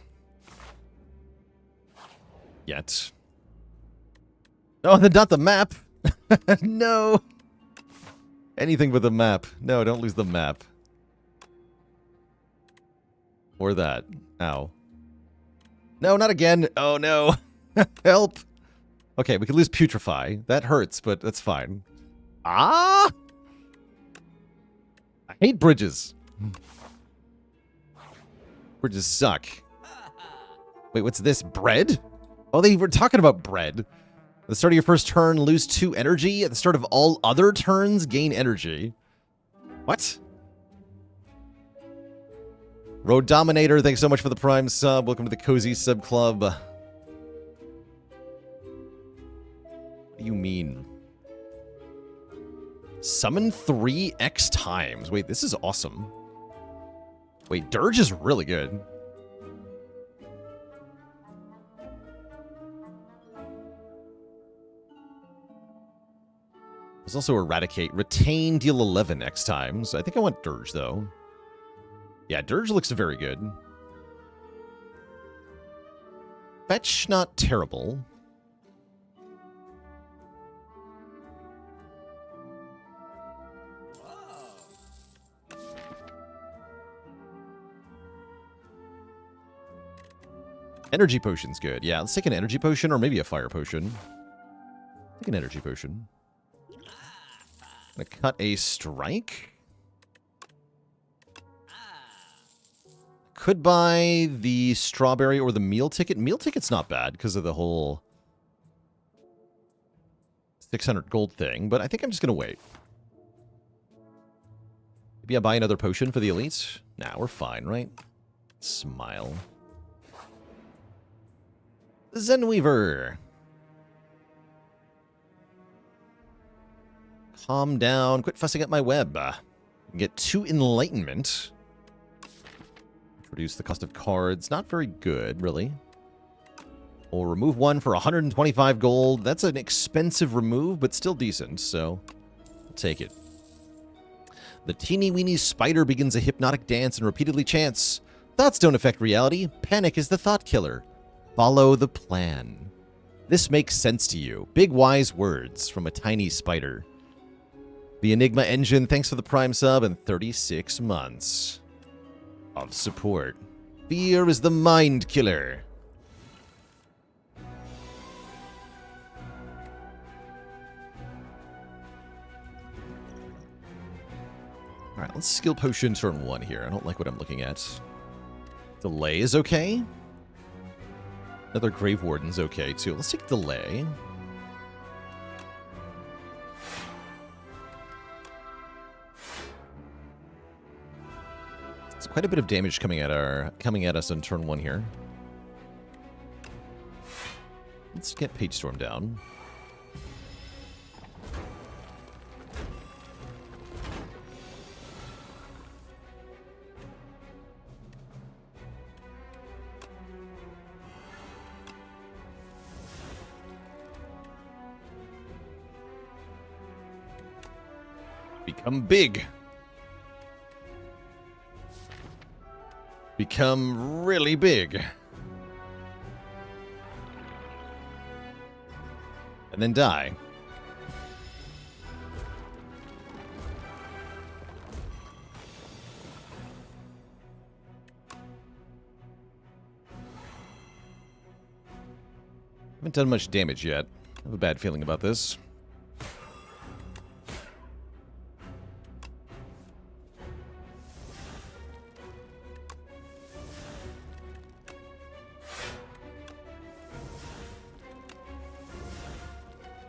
Speaker 1: Yet. Oh, not the map! No! Anything but the map. No, don't lose the map. Or that. Ow. No, not again. Oh, no. Help. Okay, we could lose Putrefy. That hurts, but that's fine. Ah! I hate bridges. Bridges suck. Wait, what's this? Bread? Oh, they were talking about bread. At the start of your first turn, lose 2 energy. At the start of all other turns, gain energy. What? Road Dominator, thanks so much for the Prime sub. Welcome to the Cozy Sub Club. What do you mean? Summon 3 X times. Wait, this is awesome. Wait, Dirge is really good. There's also Eradicate. Retain, deal 11 X times. I think I want Dirge, though. Yeah, Dirge looks very good. Fetch, not terrible. Energy Potion's good. Yeah, let's take an Energy Potion or maybe a Fire Potion. Take an Energy Potion. Gonna cut a Strike. Could buy the strawberry or the meal ticket. Meal ticket's not bad because of the whole 600 gold thing, but I think I'm just going to wait. Maybe I buy another potion for the elites? Nah, we're fine, right? Smile. Zenweaver. Calm down. Quit fussing up my web. Get 2 enlightenment. Reduce the cost of cards. Not very good, really. We'll remove 1 for 125 gold. That's an expensive remove, but still decent, so I'll take it. The teeny-weeny spider begins a hypnotic dance and repeatedly chants, "Thoughts don't affect reality. Panic is the thought killer. Follow the plan." This makes sense to you. Big wise words from a tiny spider. The Enigma Engine, thanks for the Prime sub and 36 months of support. Fear is the mind killer. Alright, let's skill potion turn 1 here. I don't like what I'm looking at. Delay is okay. Another Grave Warden's okay, too. Let's take delay. It's quite a bit of damage coming at us on turn 1 here. Let's get Page Storm down. Become big. Become really big. And then die. Haven't done much damage yet. I have a bad feeling about this.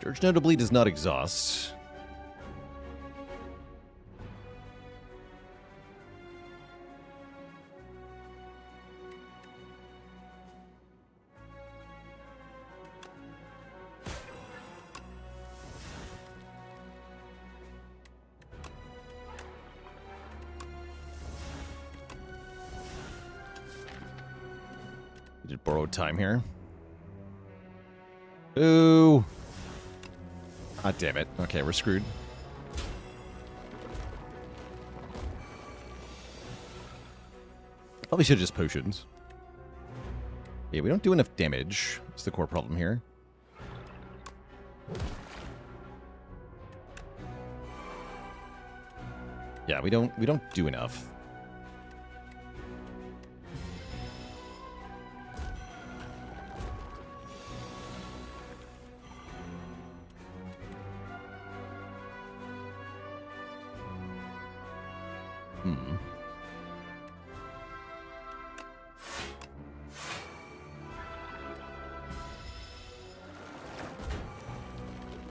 Speaker 1: Dirge notably does not exhaust. We did borrowed time here. Ooh. Ah, damn it. Okay, we're screwed. Probably should have just potions. Yeah, we don't do enough damage. That's the core problem here. Yeah, we don't do enough.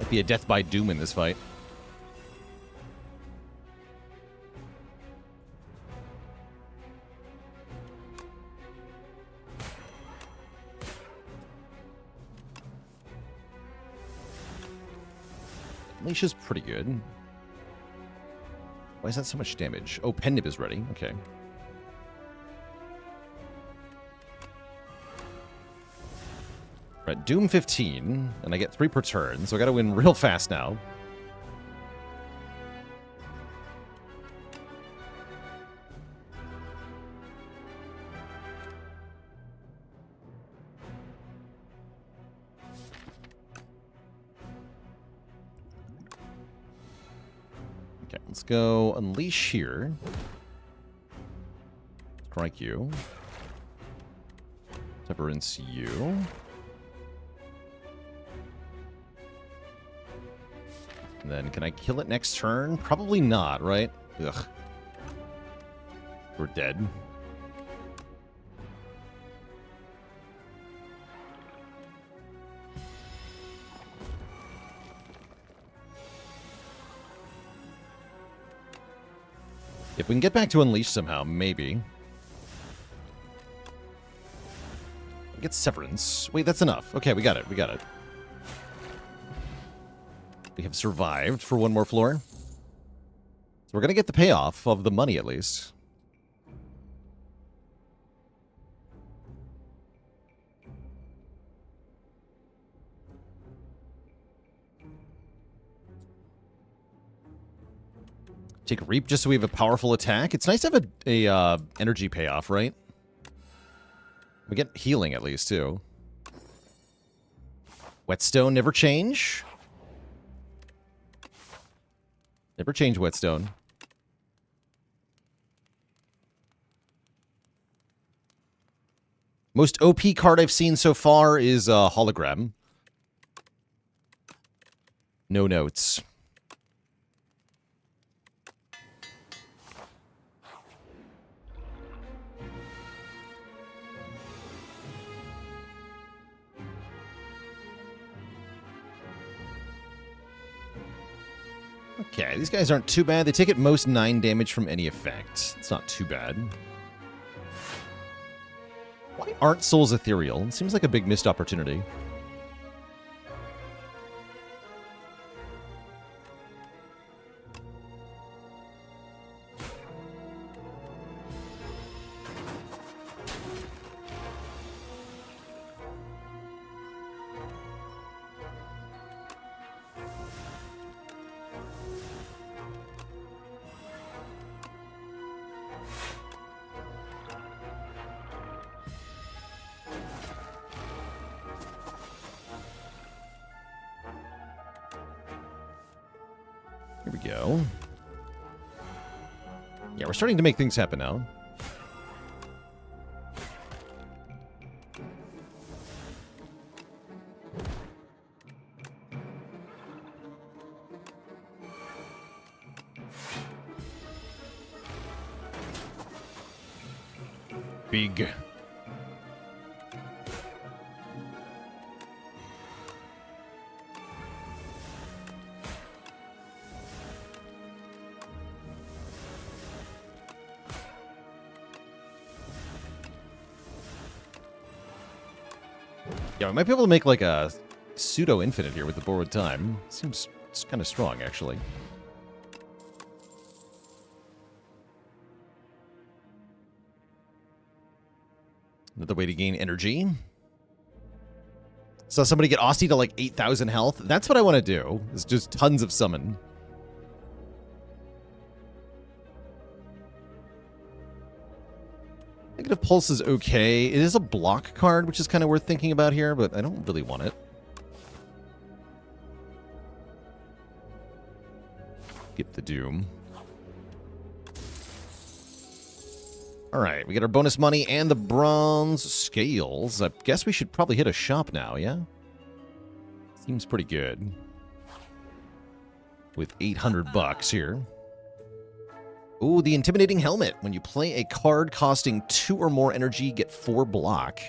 Speaker 1: Might be a death by doom in this fight. Leasha's pretty good. Why is that so much damage? Oh, Pendib is ready. Okay. Right, Doom 15, and I get 3 per turn, so I gotta win real fast now. Okay, let's go Unleash here. Strike you. Severance you. And then, can I kill it next turn? Probably not, right? Ugh. We're dead. If we can get back to Unleash somehow, maybe. Get Severance. Wait, that's enough. Okay, we got it. We got it. We have survived for one more floor. So we're going to get the payoff of the money, at least. Take Reap just so we have a powerful attack. It's nice to have a energy payoff, right? We get healing at least, too. Whetstone, never change. Never change Whetstone. Most OP card I've seen so far is Hologram. No notes. Okay, these guys aren't too bad. They take at most 9 damage from any effect. It's not too bad. Why aren't souls ethereal? It seems like a big missed opportunity. Here we go. Yeah, we're starting to make things happen now. Big. Yeah, we might be able to make like a pseudo-infinite here with the borrowed time. Seems it's kind of strong, actually. Another way to gain energy. Saw somebody get Aussie to like 8,000 health. That's what I want to do. Is just tons of summon. Negative Pulse is okay. It is a block card, which is kind of worth thinking about here, but I don't really want it. Get the Doom. Alright, we get our bonus money and the bronze scales. I guess we should probably hit a shop now, yeah? Seems pretty good. With 800 bucks here. Ooh, the Intimidating Helmet. When you play a card costing 2 or more energy, get 4 block.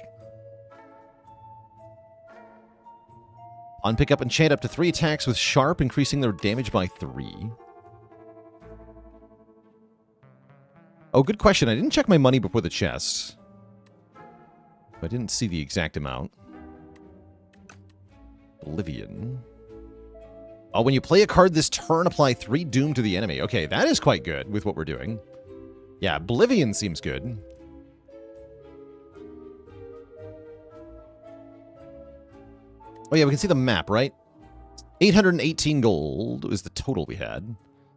Speaker 1: On pickup, enchant up to 3 attacks with Sharp, increasing their damage by 3. Oh, good question. I didn't check my money before the chest. I didn't see the exact amount. Oblivion. Oh, when you play a card this turn, apply 3 Doom to the enemy. Okay, that is quite good with what we're doing. Yeah, Oblivion seems good. Oh, yeah, we can see the map, right? 818 gold was the total we had.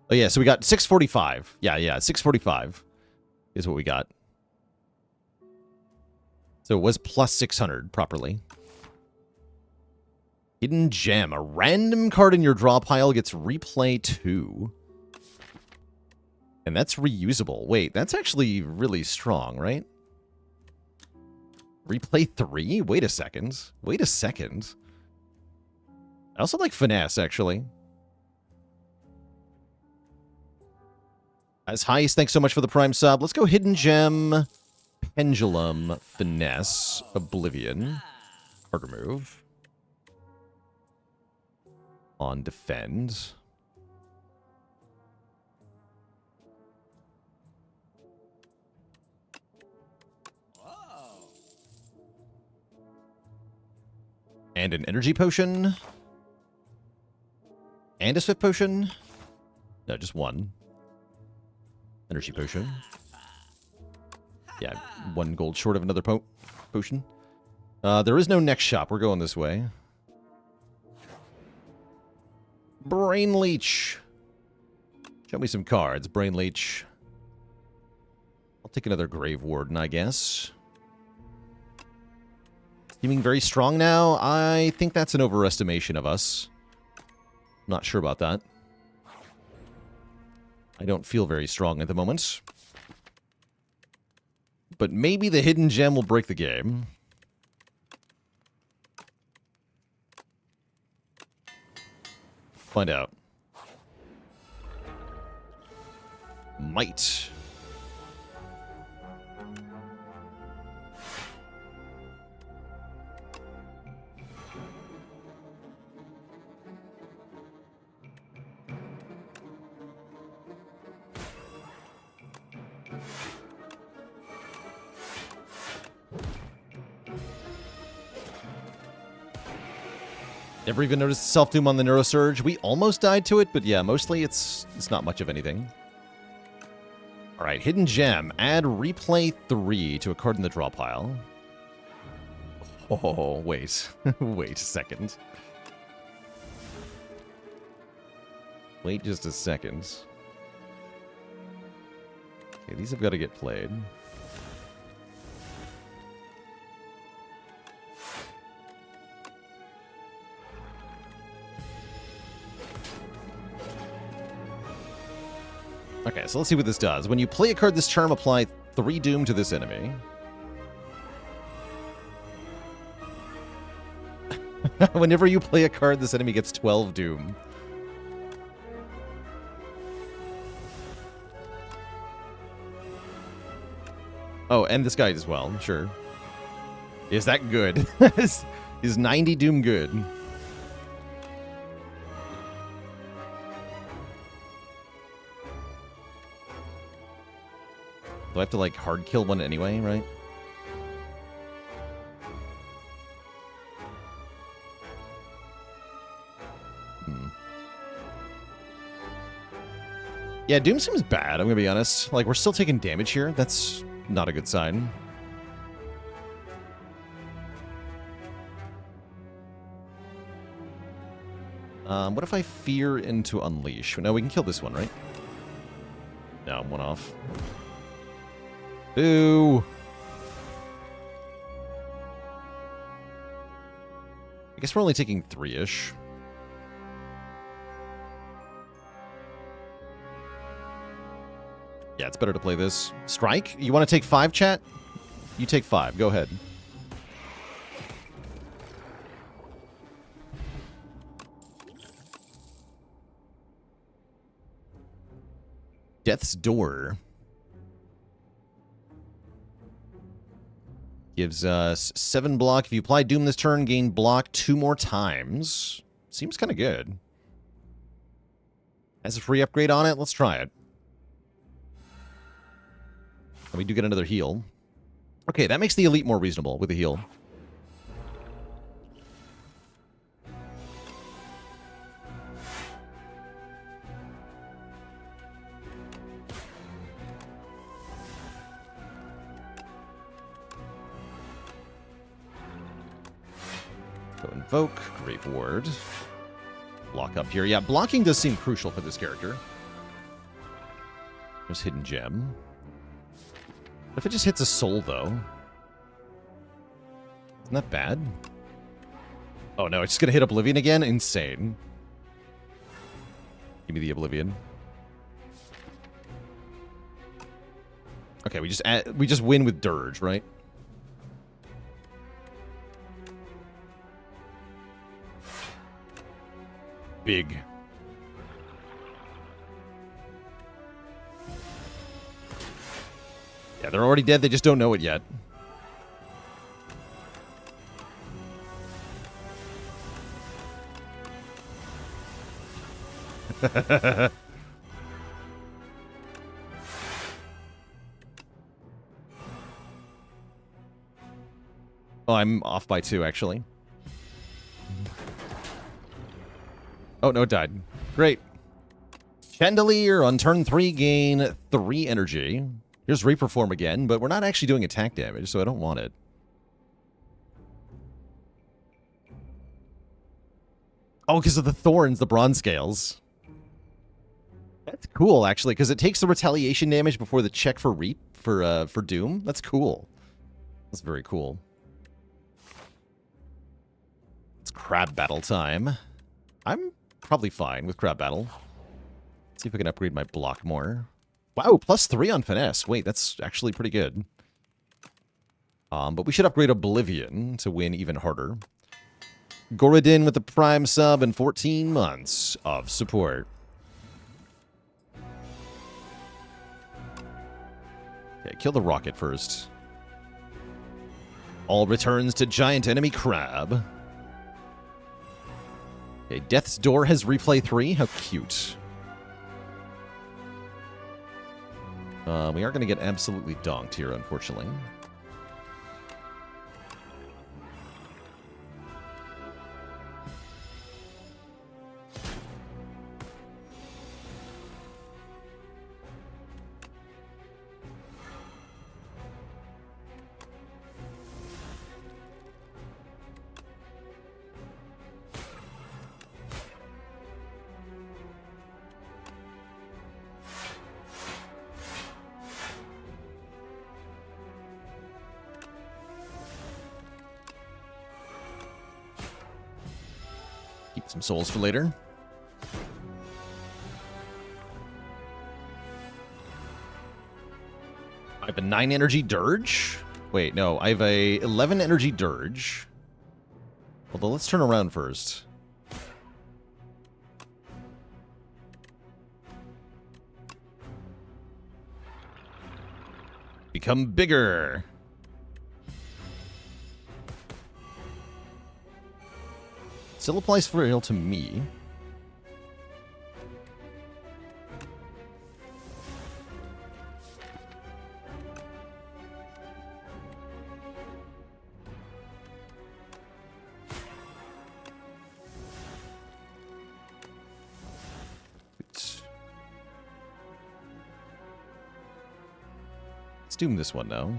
Speaker 1: Oh, yeah, so we got 645. Yeah, 645 is what we got. So it was plus 600 properly. Hidden Gem. A random card in your draw pile gets replay 2. And that's reusable. Wait, that's actually really strong, right? Replay 3? Wait a second. Wait a second. I also like Finesse, actually. As Heist, thanks so much for the Prime sub. Let's go Hidden Gem, Pendulum, Finesse, Oblivion. Harder move. On Defend. And an energy potion. And a swift potion. No, just one. Energy potion. Yeah, 1 gold short of another potion. There is no next shop. We're going this way. Brain Leech. Show me some cards, Brain Leech. I'll take another Grave Warden, I guess. Seeming very strong now. I think that's an overestimation of us. Not sure about that. I don't feel very strong at the moment. But maybe the hidden gem will break the game. Find out. Might. Never even noticed self-doom on the Neurosurge. We almost died to it, but yeah, mostly it's not much of anything. All right, Hidden Gem. Add Replay 3 to a card in the draw pile. Oh, wait. Wait a second. Wait just a second. Okay, these have got to get played. Okay, so let's see what this does. When you play a card this turn, apply 3 Doom to this enemy. Whenever you play a card, this enemy gets 12 Doom. Oh, and this guy as well, sure. Is that good? Is 90 Doom good? Do I have to, like, hard kill one anyway, right? Yeah, Doom seems bad, I'm gonna be honest. Like, we're still taking damage here. That's not a good sign. What if I fear into Unleash? No, we can kill this one, right? No, one off. Boo! I guess we're only taking 3-ish. Yeah, it's better to play this. Strike? You want to take 5, chat? You take 5. Go ahead. Death's Door. Gives us 7 block. If you apply Doom this turn, gain block 2 more times. Seems kind of good. Has a free upgrade on it. Let's try it. And we do get another heal. Okay, that makes the elite more reasonable with the heal. Go invoke, Grave Ward. Block up here. Yeah, blocking does seem crucial for this character. There's Hidden Gem. What if it just hits a soul, though? Isn't that bad? Oh no, it's just gonna hit Oblivion again? Insane. Give me the Oblivion. Okay, we just win with Dirge, right? Big. Yeah, they're already dead. They just don't know it yet. Oh, I'm off by 2, actually. Oh, no, it died. Great. Chandelier on turn 3, gain 3 energy. Here's Reperform again, but we're not actually doing attack damage, so I don't want it. Oh, because of the thorns, the bronze scales. That's cool, actually, because it takes the retaliation damage before the check for Reap, for Doom. That's cool. That's very cool. It's crab battle time. I'm probably fine with crab battle. Let's see if I can upgrade my block more. Wow, +3 on finesse. Wait, that's actually pretty good. But we should upgrade Oblivion to win even harder. Goradin with the Prime sub and 14 months of support. Okay, kill the rocket first. All returns to giant enemy crab. Okay, Death's Door has replay 3. How cute. We are going to get absolutely donked here, unfortunately. Keep some souls for later. I have a 9 energy Dirge. Wait, no, I have a 11 energy Dirge. Although, let's turn around first. Become bigger. Still applies for real to me. Let's doom this one now.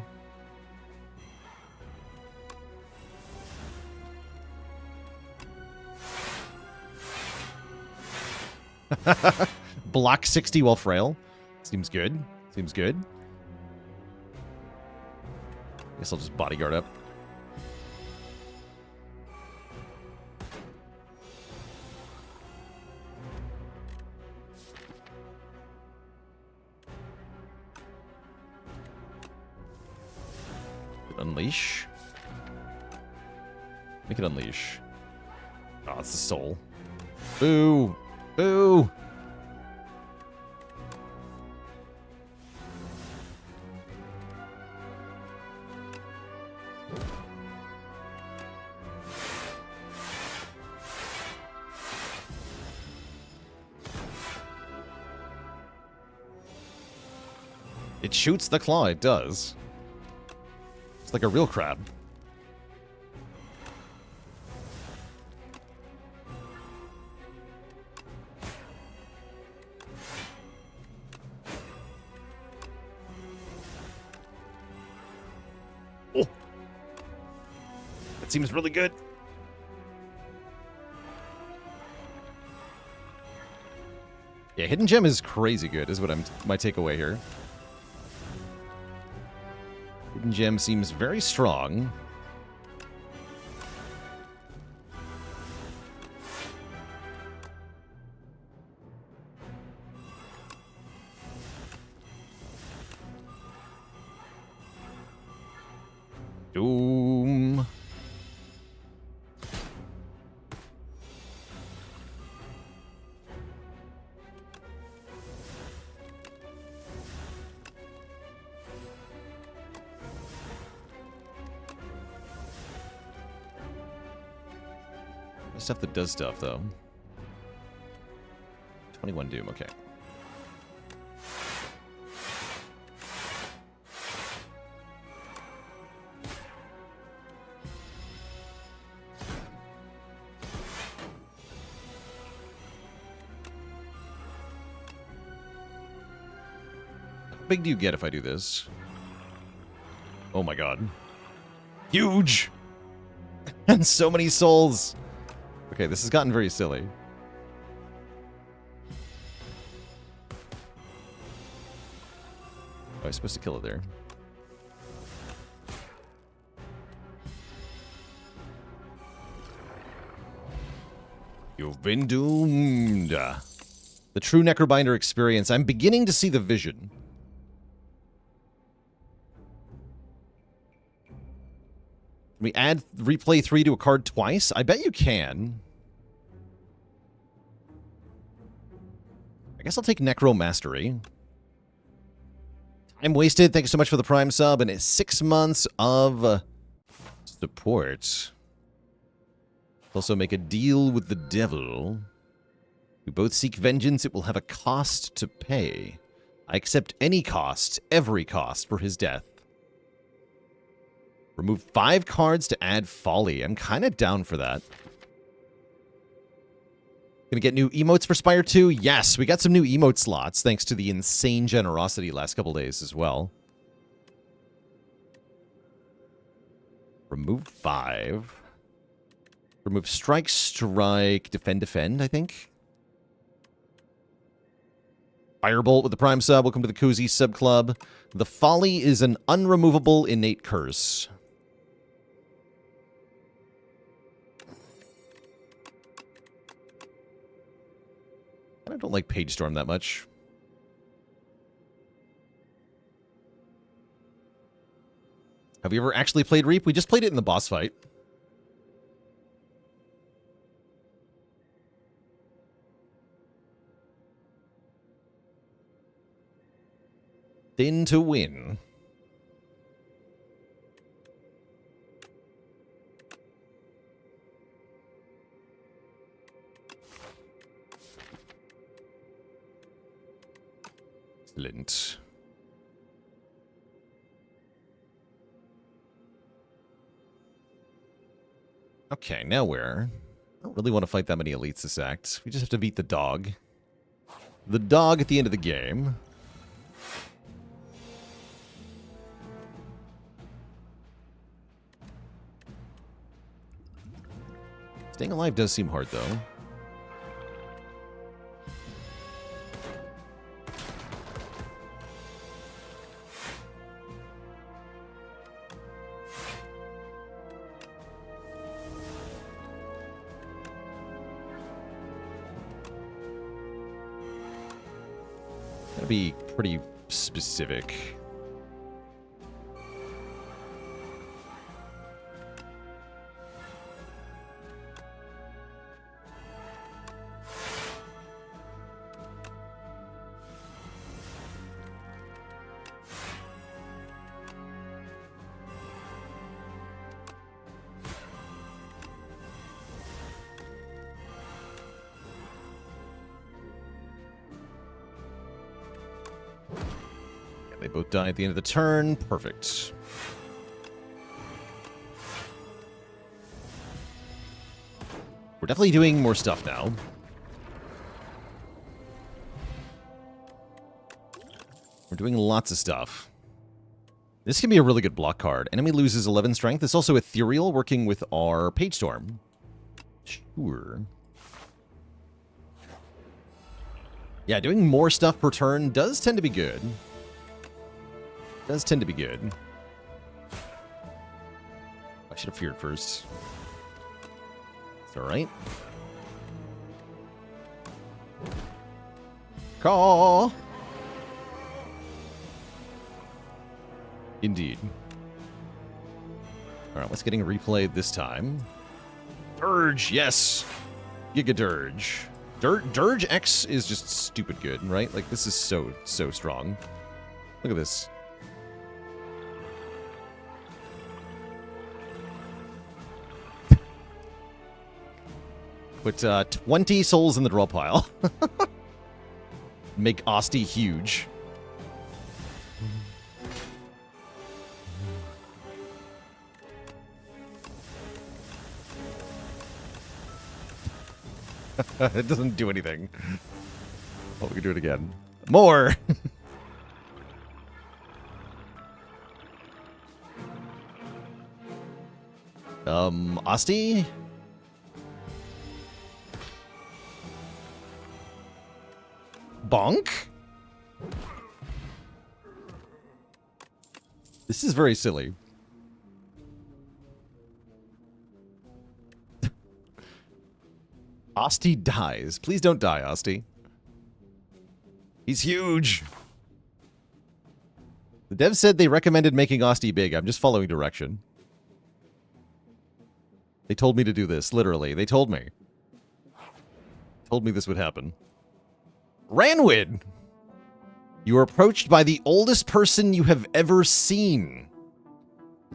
Speaker 1: Block 60 while frail. Seems good. Seems good. Guess I'll just bodyguard up. Unleash. Make it unleash. Oh, it's the soul. Boo! Boo! It shoots the claw, it does. It's like a real crab. Oh! That seems really good. Yeah, Hidden Gem is crazy good, is what my takeaway here. Hidden Gem seems very strong. Doom. Stuff that does stuff, though. 21 Doom, okay. big do you get if I do this? Oh my god. Huge! And so many souls! Okay, this has gotten very silly. Oh, I was supposed to kill it there. You've been doomed. The true Necrobinder experience. I'm beginning to see the vision. Can we add replay 3 to a card twice? I bet you can. I guess I'll take Necro Mastery. Time wasted. Thank you so much for the Prime sub. And it's 6 months of support. Also make a deal with the devil. We both seek vengeance. It will have a cost to pay. I accept any cost, every cost for his death. Remove 5 cards to add Folly. I'm kind of down for that. Gonna get new emotes for Spire 2? Yes, we got some new emote slots, thanks to the insane generosity last couple days as well. Remove 5. Remove Strike, Strike, Defend, Defend, I think. Firebolt with the Prime sub. Welcome to the Cozy Sub Club. The Folly is an unremovable innate curse. I don't like Page Storm that much. Have we ever actually played Reap? We just played it in the boss fight. Thin to win. Excellent. Okay, now where? I don't really want to fight that many elites this act. We just have to beat the dog. The dog at the end of the game. Staying alive does seem hard, though. Gotta be pretty specific. They both die at the end of the turn. Perfect. We're definitely doing more stuff now. We're doing lots of stuff. This can be a really good block card. Enemy loses 11 strength. It's also ethereal, working with our Page Storm. Sure. Yeah, doing more stuff per turn does tend to be good. Does tend to be good. I should have feared first. It's alright. Call! Indeed. Alright, what's getting replayed this time? Dirge, yes! Giga Dirge. Dirge X is just stupid good, right? Like, this is so strong. Look at this. Put 20 souls in the draw pile. Make Asti huge. It doesn't do anything. Oh, we can do it again. More! Asti? Bonk? This is very silly. Asti dies. Please don't die, Asti. He's huge. The devs said they recommended making Asti big. I'm just following direction. They told me to do this, literally. They told me. Told me this would happen. Ranwid! You are approached by the oldest person you have ever seen.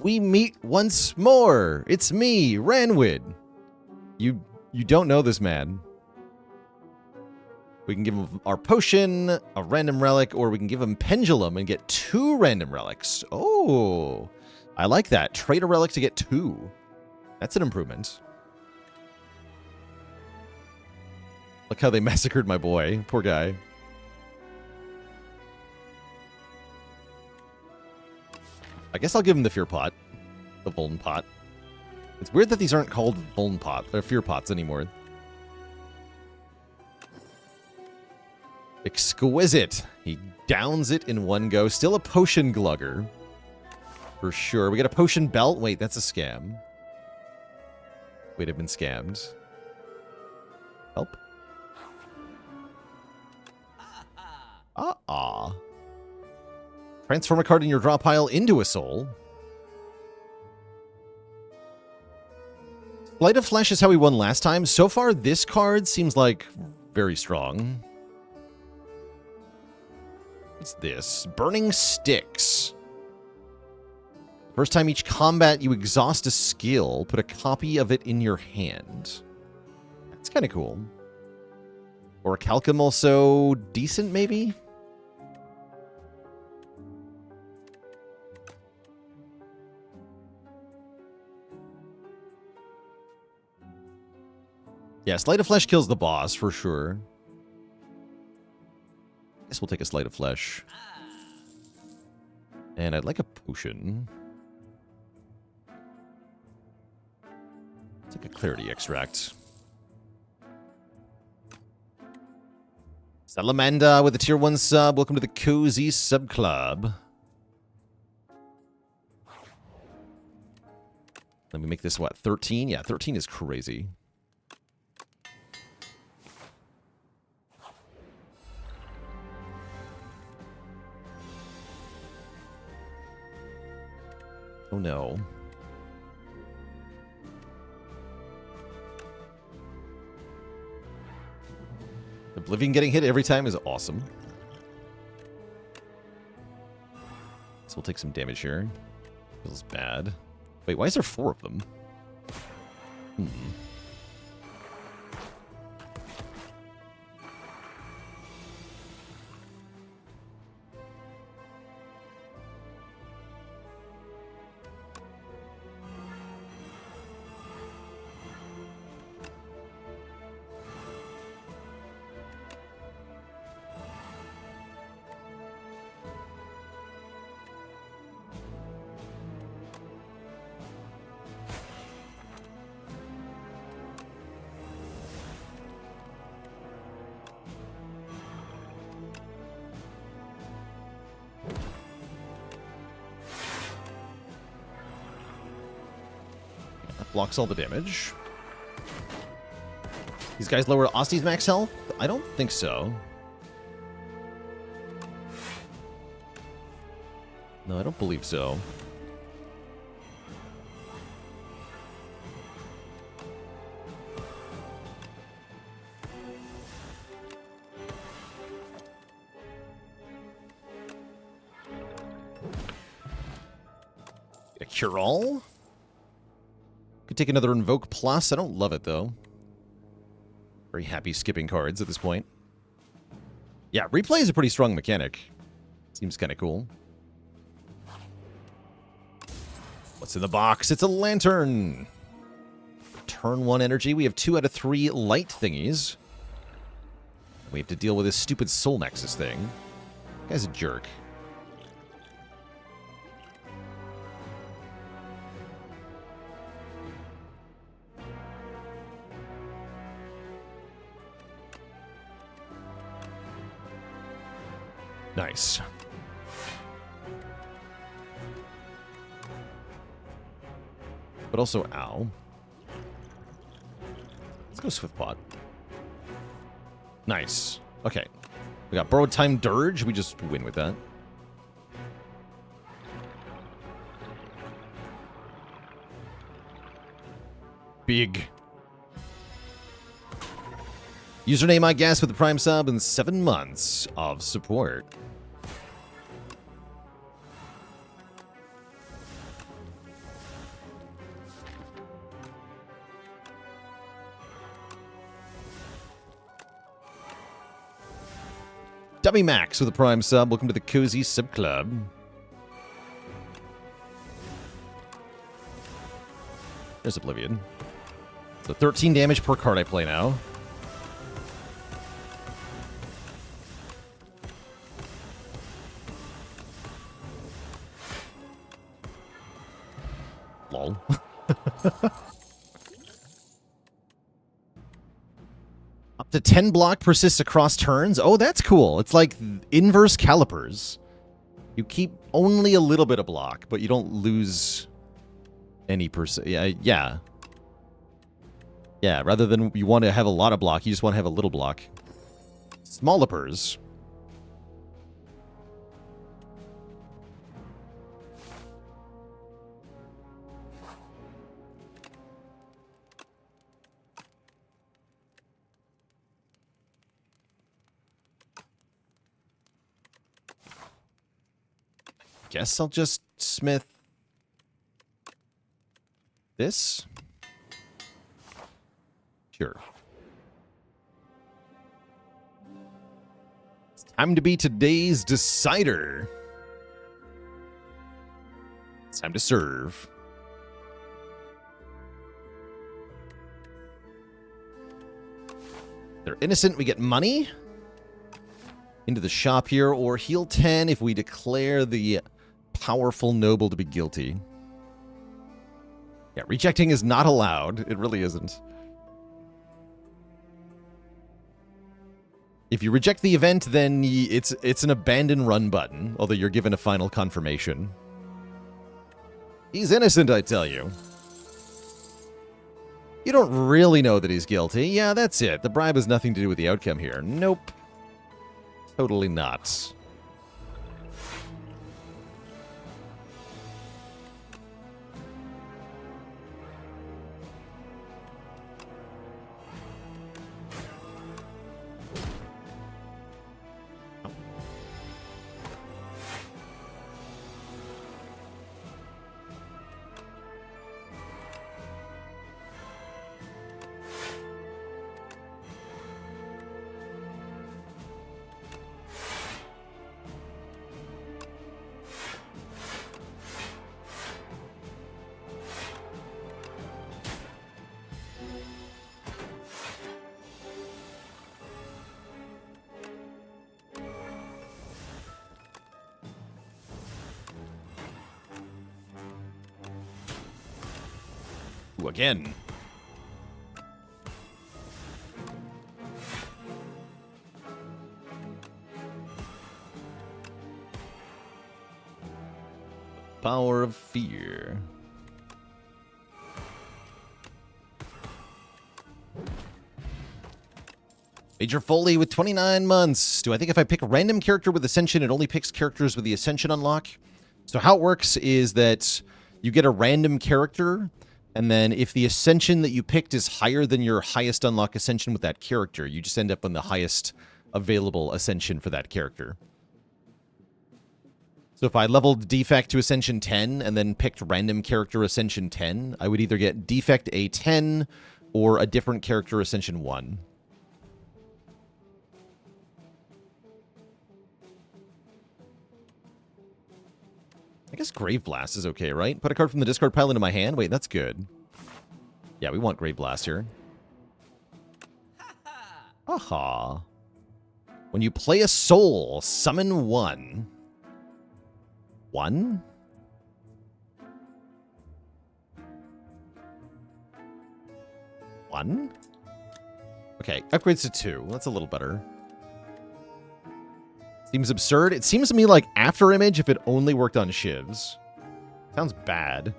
Speaker 1: We meet once more. It's me, Ranwid. You don't know this man. We can give him our potion, a random relic, or we can give him pendulum and get 2 random relics. Oh, I like that. Trade a relic to get 2. That's an improvement. Look how they massacred my boy. Poor guy. I guess I'll give him the fear pot. The Vuln pot. It's weird that these aren't called Vuln pot or fear pots anymore. Exquisite. He downs it in one go. Still a potion glugger. For sure. We got a potion belt. Wait, that's a scam. Wait, I've been scammed. Help. Transform a card in your draw pile into a soul. Light of Flesh is how we won last time. So far, this card seems like very strong. What's this? Burning Sticks. First time each combat you exhaust a skill, put a copy of it in your hand. That's kind of cool. Or Calcum also decent, maybe? Yeah, Sleight of Flesh kills the boss, for sure. Guess we'll take a Sleight of Flesh. And I'd like a potion. Take a Clarity Extract. Salamanda with a tier 1 sub. Welcome to the Cozy Sub Club. Let me make this, what, 13? Yeah, 13 is crazy. Oh no. Oblivion getting hit every time is awesome. So we'll take some damage here. Feels bad. Wait, why is there 4 of them? Blocks all the damage. These guys lower Asti's max health? I don't think so. No, I don't believe so. A cure-all? Could take another Invoke Plus. I don't love it, though. Very happy skipping cards at this point. Yeah, replay is a pretty strong mechanic. Seems kind of cool. What's in the box? It's a lantern. Turn 1 energy. We have 2 out of 3 light thingies. We have to deal with this stupid Soul Nexus thing. Guy's a jerk. Nice. But also, ow. Let's go Swiftbot. Nice. Okay. We got Borrowed Time Dirge. We just win with that. Big. Username, I guess, with the Prime sub and 7 months of support. Dummy Max with a Prime sub. Welcome to the Cozy Sub Club. There's Oblivion. So 13 damage per card I play now. Lol. Up to 10 block persists across turns. Oh, that's cool. It's like inverse calipers. You keep only a little bit of block, but you don't lose any yeah. Yeah, rather than you want to have a lot of block, you just want to have a little block. Smallipers. Guess I'll just smith this. Sure. It's time to be today's decider. It's time to serve. They're innocent, we get money into the shop here, or heal 10 if we declare the powerful noble to be guilty. Yeah, rejecting is not allowed. It really isn't. If you reject the event, then it's an abandon run button, although you're given a final confirmation. He's innocent, I tell you. You don't really know that he's guilty. Yeah, that's it. The bribe has nothing to do with the outcome here. Nope. Totally not. Again. Power of fear. Major Foley with 29 months. Do I think if I pick a random character with Ascension, it only picks characters with the Ascension unlock? So how it works is that you get a random character, and then if the Ascension that you picked is higher than your highest unlock Ascension with that character, you just end up on the highest available Ascension for that character. So if I leveled Defect to Ascension 10 and then picked random character Ascension 10, I would either get Defect A10 or a different character Ascension 1. I guess Grave Blast is okay, right? Put a card from the discard pile into my hand? Wait, that's good. Yeah, we want Grave Blast here. Aha. When you play a soul, summon 1. 1? One? Okay, upgrades to 2. That's a little better. Seems absurd. It seems to me like After Image if it only worked on shivs. Sounds bad.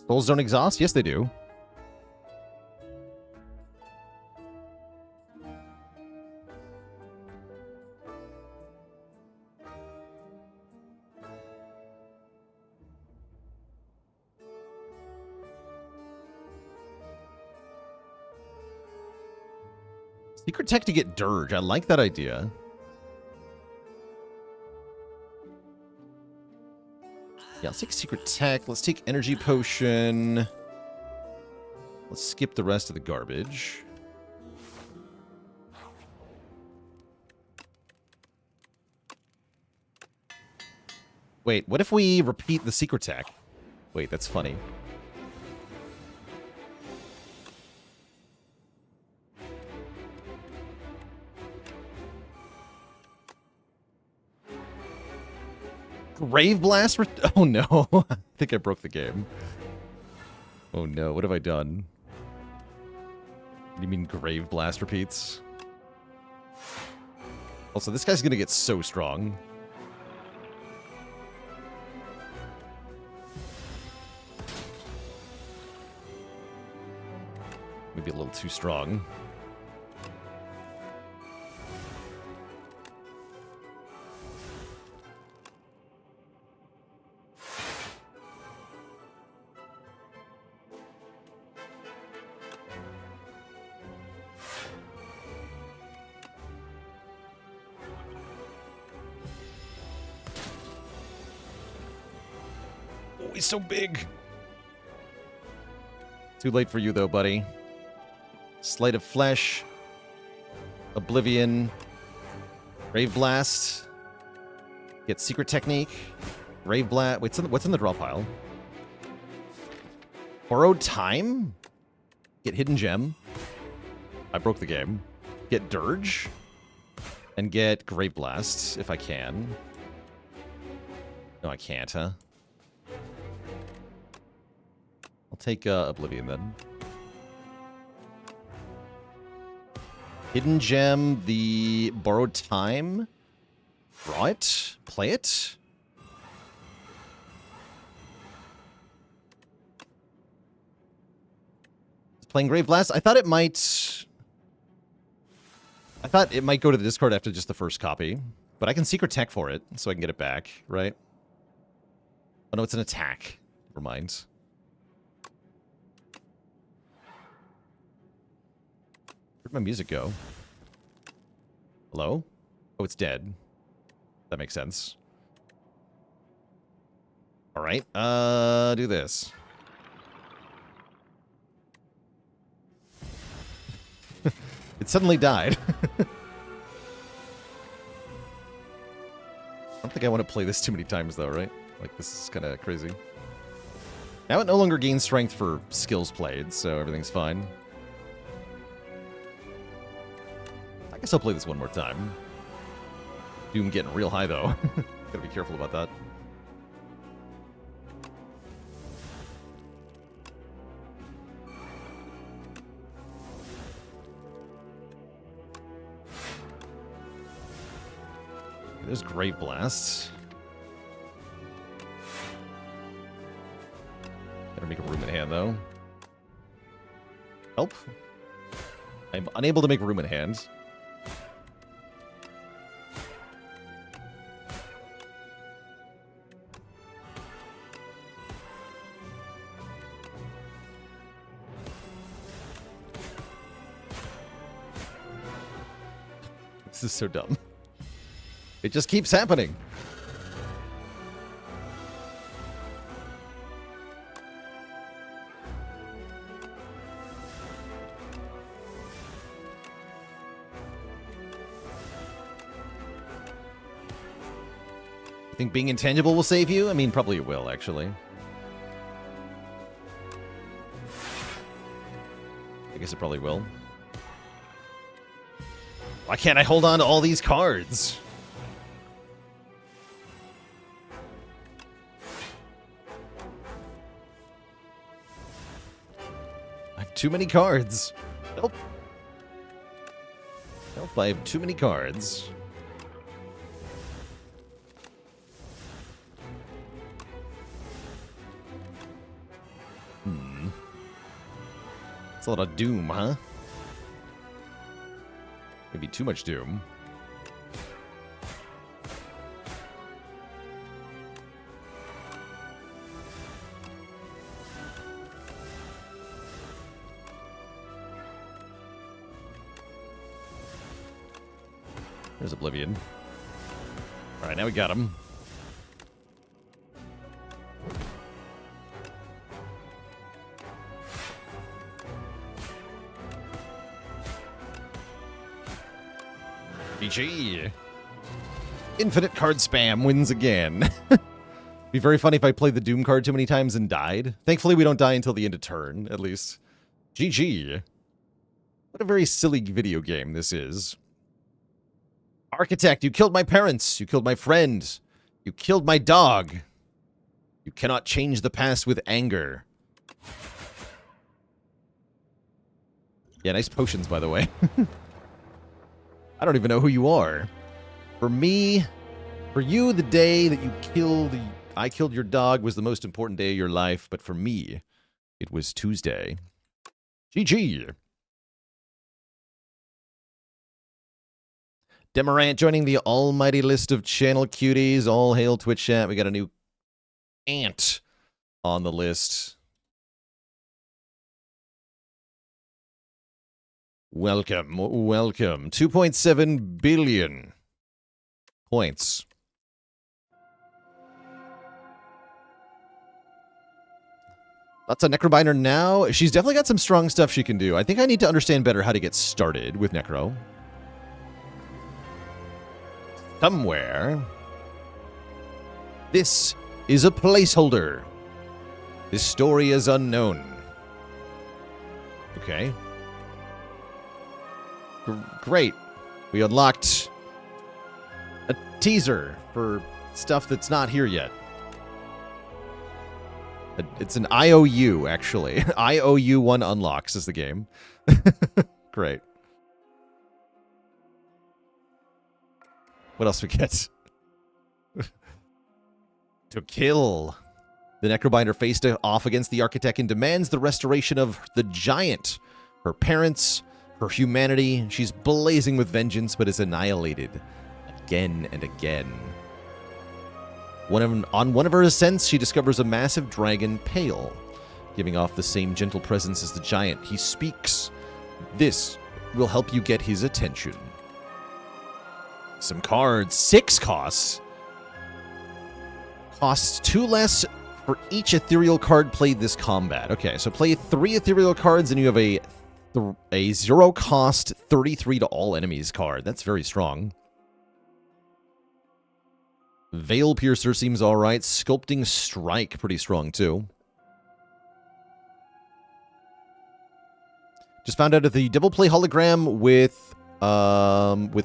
Speaker 1: Souls don't exhaust? Yes, they do. Secret tech to get Dirge. I like that idea. Yeah, let's take Secret Tech. Let's take Energy Potion. Let's skip the rest of the garbage. Wait, what if we repeat the Secret Tech? Wait, that's funny. Grave Blast? Oh no. I think I broke the game. Oh no, what have I done? You mean Grave Blast repeats? Also, this guy's gonna get so strong. Maybe a little too strong. He's so big. Too late for you, though, buddy. Sleight of Flesh. Oblivion. Grave Blast. Get Secret Technique. Grave Blast. Wait, what's in the draw pile? Borrowed Time? Get Hidden Gem. I broke the game. Get Dirge. And get Grave Blast, if I can. No, I can't, huh? I'll take Oblivion then. Hidden Gem, the Borrowed Time. Draw it. Play it. Playing Grave Blast. I thought it might go to the discard after just the first copy. But I can Secret Tech for it, so I can get it back, right? Oh no, it's an attack. Never mind. Where'd my music go? Hello? Oh, it's dead. That makes sense. Alright, do this. It suddenly died. I don't think I want to play this too many times, though, right? Like, this is kind of crazy. Now it no longer gains strength for skills played, so everything's fine. I guess I'll play this one more time. Doom getting real high, though. Gotta be careful about that. There's Grave Blast. Better make a room in hand, though. Help. I'm unable to make room in hand. This is so dumb. It just keeps happening. You think being intangible will save you? I mean, probably it will, actually. I guess it probably will. Why can't I hold on to all these cards? I have too many cards. Nope. Nope, I have too many cards. It's a lot of doom, huh? Maybe too much doom. There's Oblivion. Alright, now we got him. GG. Infinite card spam wins again. Be very funny if I played the Doom card too many times and died. Thankfully, we don't die until the end of turn, at least. GG. What a very silly video game this is. Architect, you killed my parents. You killed my friend. You killed my dog. You cannot change the past with anger. Yeah, nice potions, by the way. I don't even know who you are. For me, for you, the day that I killed your dog was the most important day of your life, but for me, it was Tuesday. GG. Demarant joining the almighty list of channel cuties. All hail Twitch chat. We got a new ant on the list. Welcome, welcome. 2.7 billion points. That's a Necrobinder now. She's definitely got some strong stuff she can do. I think I need to understand better how to get started with Necro. Somewhere. This is a placeholder. This story is unknown. Okay. Great. We unlocked a teaser for stuff that's not here yet. It's an IOU, actually. IOU 1 unlocks is the game. Great. What else we get? To kill. The Necrobinder faced off against the Architect and demands the restoration of the Giant. Her parents, her humanity. She's blazing with vengeance, but is annihilated again and again. On one of her ascents, she discovers a massive dragon, Pale, giving off the same gentle presence as the Giant. He speaks. This will help you get his attention. Some cards. 6 costs. Costs 2 less for each ethereal card played this combat. Okay, so play 3 ethereal cards and you have a 0 cost 33 to all enemies card. That's very strong. Veil Piercer seems alright. Sculpting Strike, pretty strong too. Just found out that the double play hologram with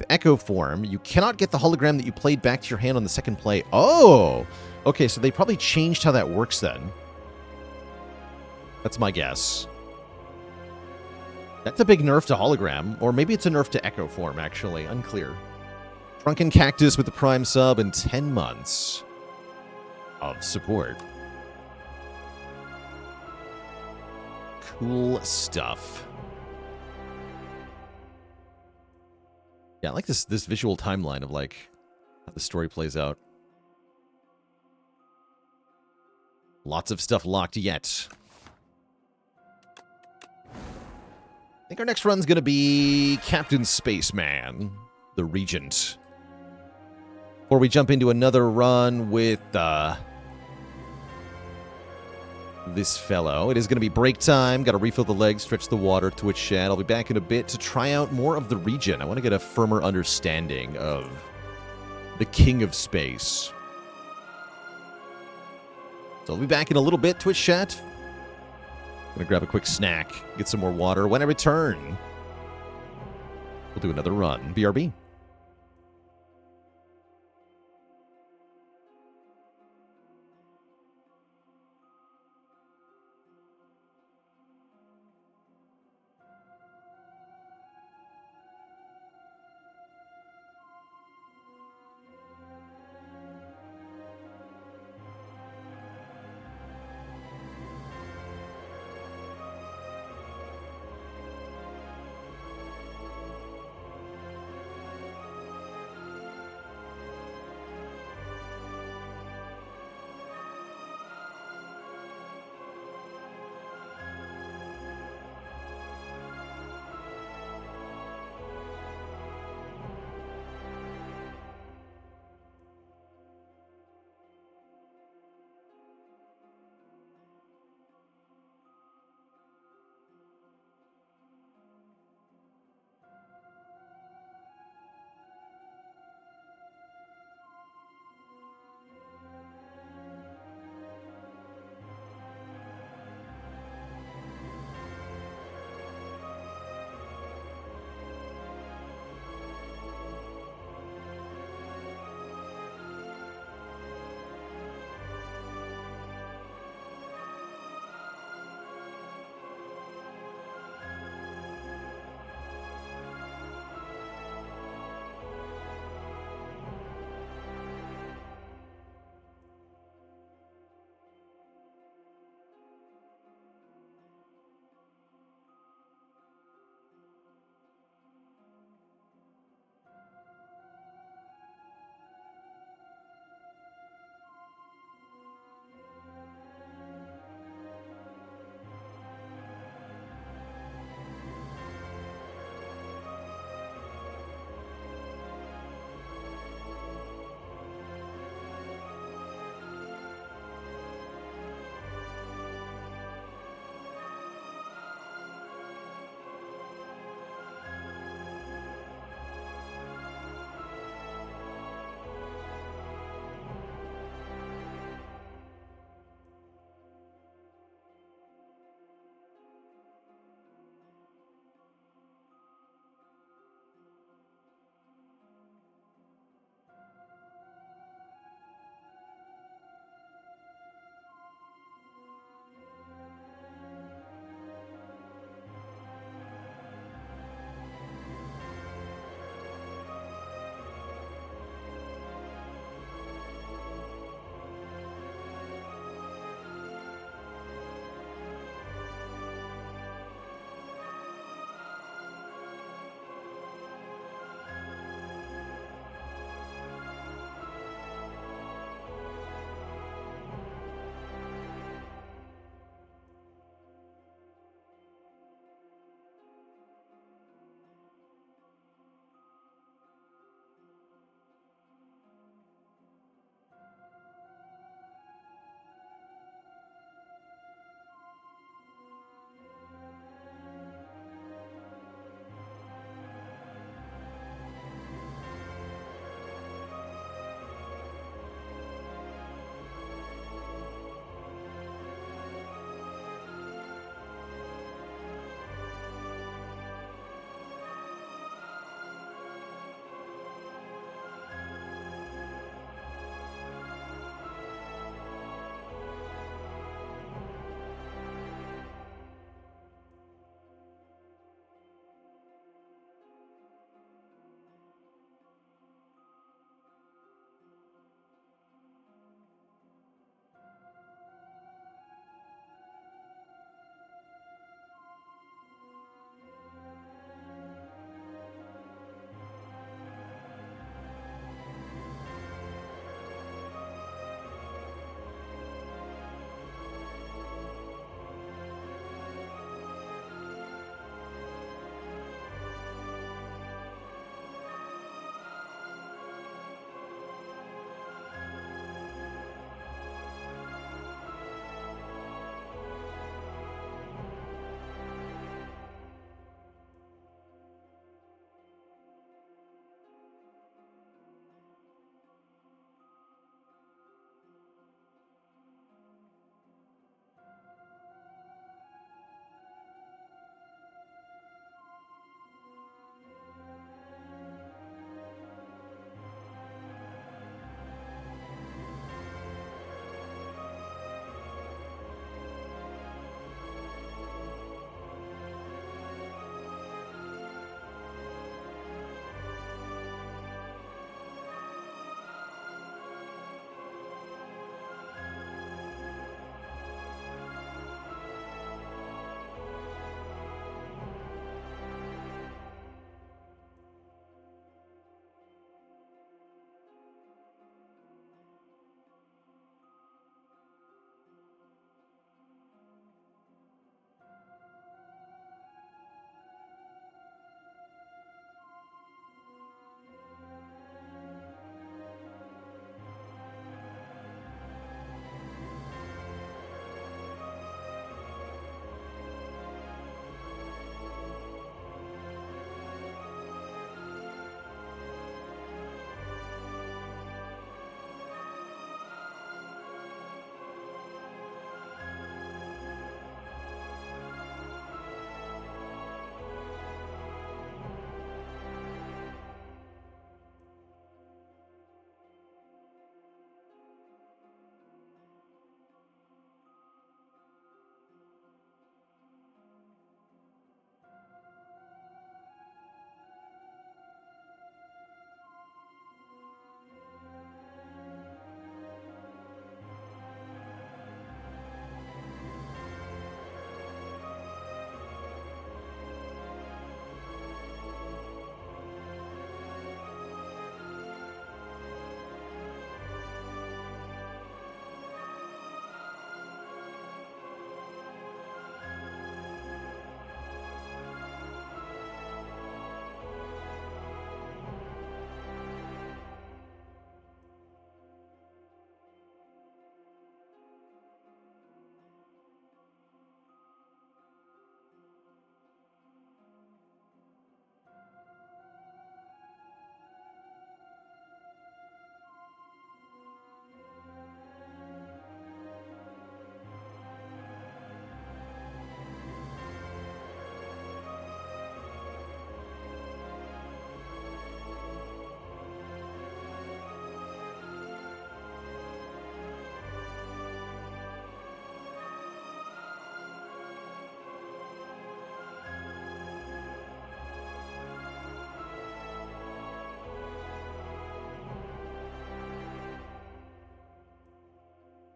Speaker 1: Echo Form, you cannot get the hologram that you played back to your hand on the second play. Oh! Okay, so they probably changed how that works then. That's my guess. That's a big nerf to hologram, or maybe it's a nerf to Echo Form, actually. Unclear. Drunken Cactus with the Prime sub and 10 months of support. Cool stuff. Yeah, I like this visual timeline of, like, how the story plays out. Lots of stuff locked yet. I think our next run's gonna be Captain Spaceman, the Regent. Before we jump into another run with this fellow, it is going to be break time. Got to refill the legs, stretch the water, Twitch chat. I'll be back in a bit to try out more of the region. I want to get a firmer understanding of the King of Space. So I'll be back in a little bit, Twitch chat. Gonna grab a quick snack, get some more water. When I return, we'll do another run. BRB.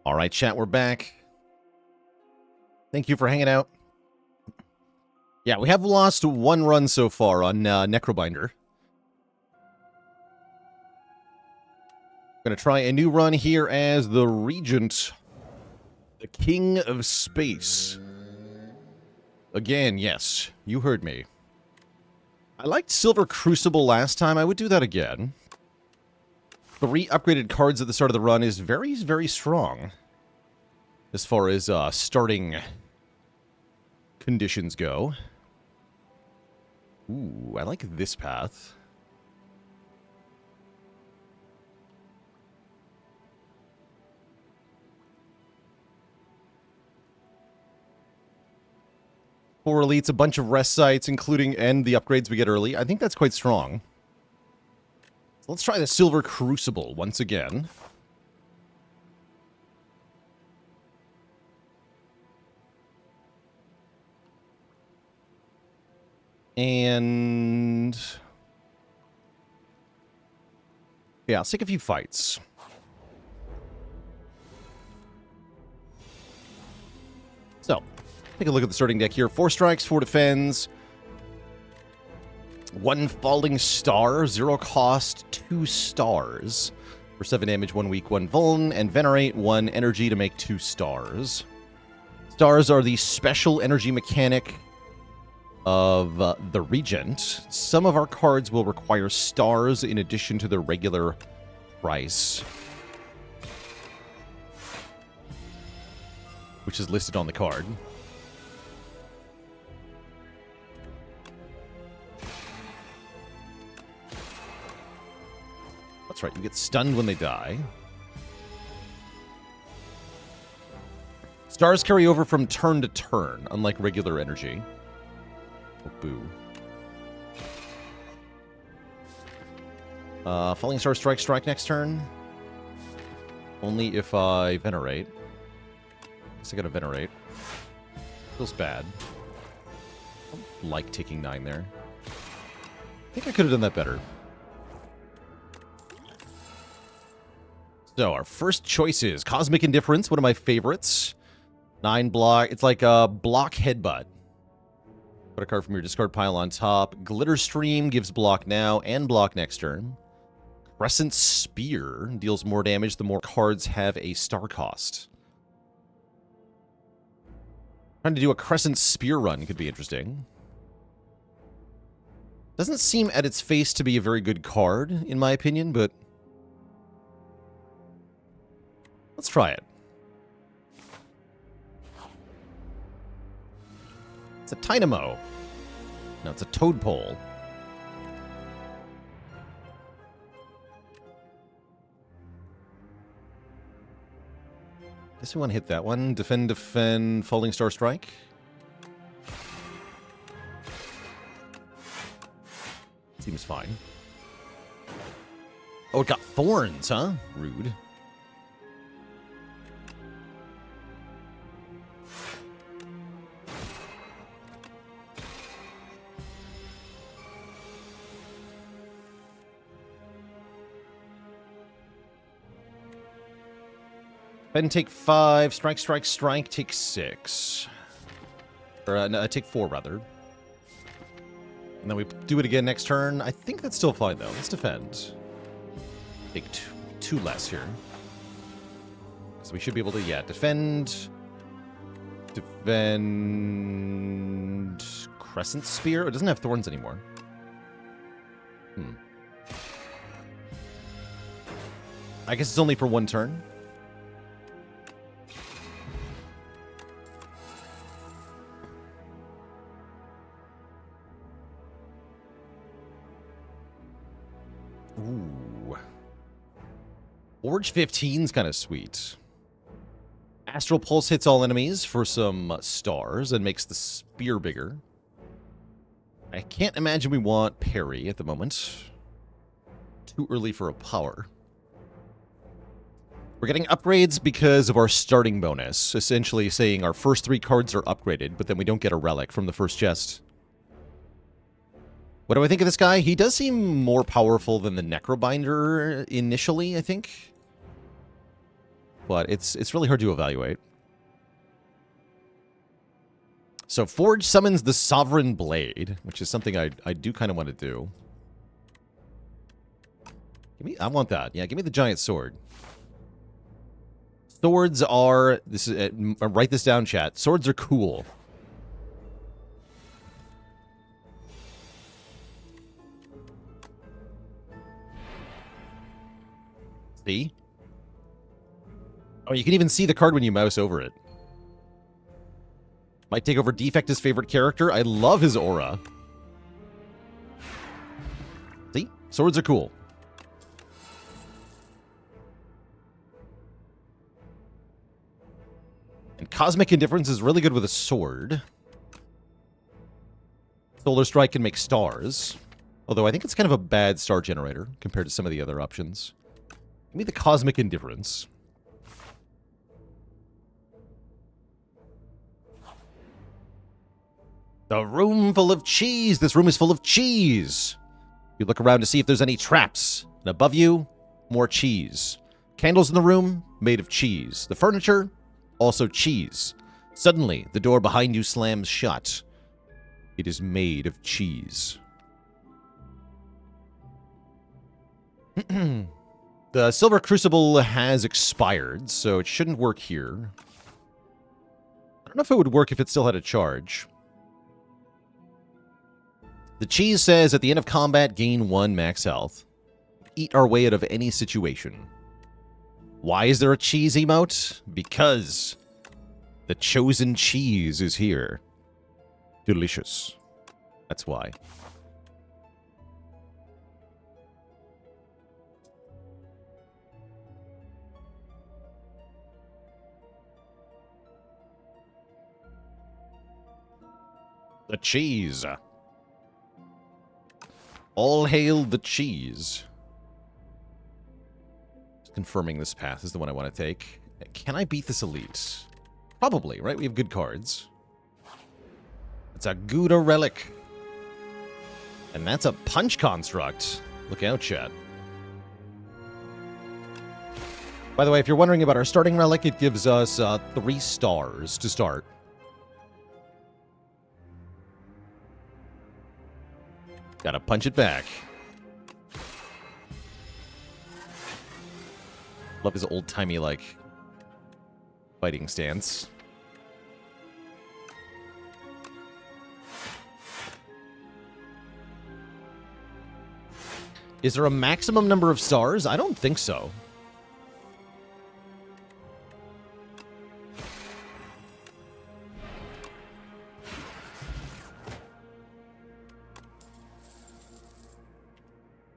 Speaker 1: All right, chat, we're back. Thank you for hanging out. Yeah, we have lost one run so far on Necrobinder. Going to try a new run here as the Regent, the King of Space. Again, yes, you heard me. I liked Silver Crucible last time. I would do that again. 3 upgraded cards at the start of the run is very, very strong as far as starting conditions go. Ooh, I like this path. Four elites, a bunch of rest sites, including and the upgrades we get early. I think that's quite strong. So let's try the Silver Crucible once again. And yeah, let's take a few fights. So, take a look at the starting deck here. 4 strikes, 4 defends, 1 falling star, 0 cost, 2 stars. For 7 damage, 1 weak, 1 vuln, and venerate 1 energy to make 2 stars. Stars are the special energy mechanic of the Regent. Some of our cards will require stars in addition to the regular price, which is listed on the card. That's right, you get stunned when they die. Stars carry over from turn to turn, unlike regular energy. Oh, boo. Falling Star strike next turn. Only if I venerate. Guess I gotta venerate. Feels bad. I don't like taking 9 there. I think I could have done that better. So, our first choice is Cosmic Indifference, one of my favorites. 9 block. It's like a block headbutt. Put a card from your discard pile on top. Glitter Stream gives block now and block next turn. Crescent Spear deals more damage the more cards have a star cost. Trying to do a Crescent Spear run could be interesting. Doesn't seem at its face to be a very good card, in my opinion, but let's try it. It's a Dynamo. No, it's a Toadpole. Guess we want to hit that one. Defend, defend, Falling Star Strike. Seems fine. Oh, it got thorns, huh? Rude. Then take 5, strike, strike, strike, take 6. Or, no, take 4, rather. And then we do it again next turn. I think that's still fine, though. Let's defend. Take 2 less here. So we should be able to, yeah, defend. Defend. Crescent Spear? It doesn't have thorns anymore. I guess it's only for 1 turn. Ooh. Forge 15's kind of sweet. Astral Pulse hits all enemies for some stars and makes the spear bigger. I can't imagine we want parry at the moment. Too early for a power. We're getting upgrades because of our starting bonus, essentially saying our first 3 cards are upgraded, but then we don't get a relic from the first chest. What do I think of this guy? He does seem more powerful than the Necrobinder initially, I think. but it's really hard to evaluate. So Forge summons the Sovereign Blade, which is something I do kind of want to do. I want that. Yeah, give me the giant sword. Swords are... write this down, chat. Swords are cool. See? Oh, you can even see the card when you mouse over it. Might take over Defect, his favorite character. I love his aura. See? Swords are cool. And Cosmic Indifference is really good with a sword. Solar Strike can make stars. Although I think it's kind of a bad star generator compared to some of the other options. Give me the Cosmic Indifference. The room full of cheese. This room is full of cheese. You look around to see if there's any traps. And above you, more cheese. Candles in the room, made of cheese. The furniture, also cheese. Suddenly, the door behind you slams shut. It is made of cheese. The Silver Crucible has expired, so it shouldn't work here. I don't know if it would work if it still had a charge. The cheese says, at the end of combat, gain 1 max health. Eat our way out of any situation. Why is there a cheese emote? Because the chosen cheese is here. Delicious. That's why. The cheese. All hail the cheese. Just confirming this path is the one I want to take. Can I beat this elite? Probably, right? We have good cards. It's a Gouda Relic. And that's a punch construct. Look out, chat. By the way, if you're wondering about our starting relic, it gives us 3 stars to start. Gotta punch it back. Love his old-timey, like, fighting stance. Is there a maximum number of stars? I don't think so.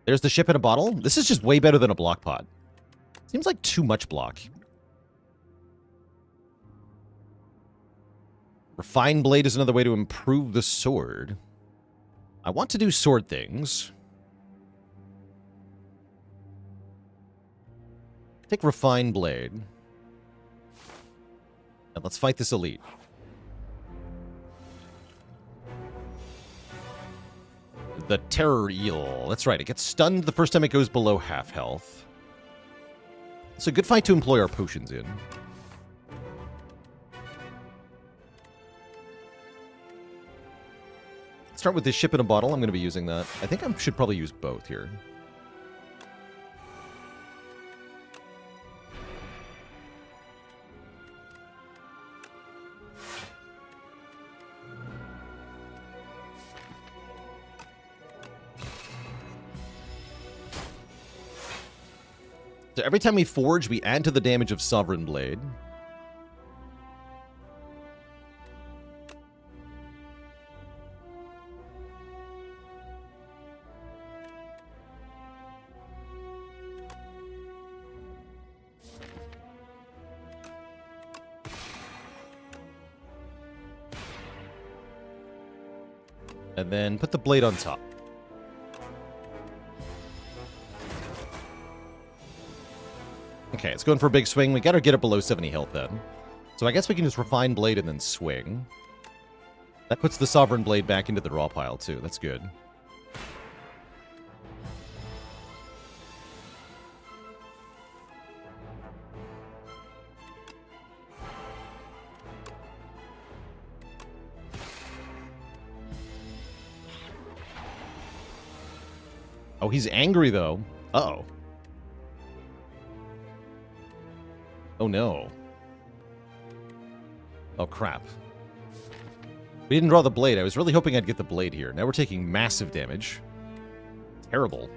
Speaker 1: There's the ship in a bottle. This is just way better than a block pod. Seems like too much block. Refine Blade is another way to improve the sword. I want to do sword things. Take Refine Blade. And let's fight this elite. The Terror Eel. That's right, it gets stunned the first time it goes below half health. It's a good fight to employ our potions in. Start with this ship in a bottle. I'm going to be using that. I think I should probably use both here. So every time we forge, we add to the damage of Sovereign Blade. And then put the blade on top. Okay, it's going for a big swing. We gotta get it below 70 health then. So I guess we can just Refine Blade and then swing. That puts the Sovereign Blade back into the draw pile too. That's good. Oh, he's angry, though. Uh-oh. Oh, no. Oh, crap. We didn't draw the blade. I was really hoping I'd get the blade here. Now we're taking massive damage. Terrible.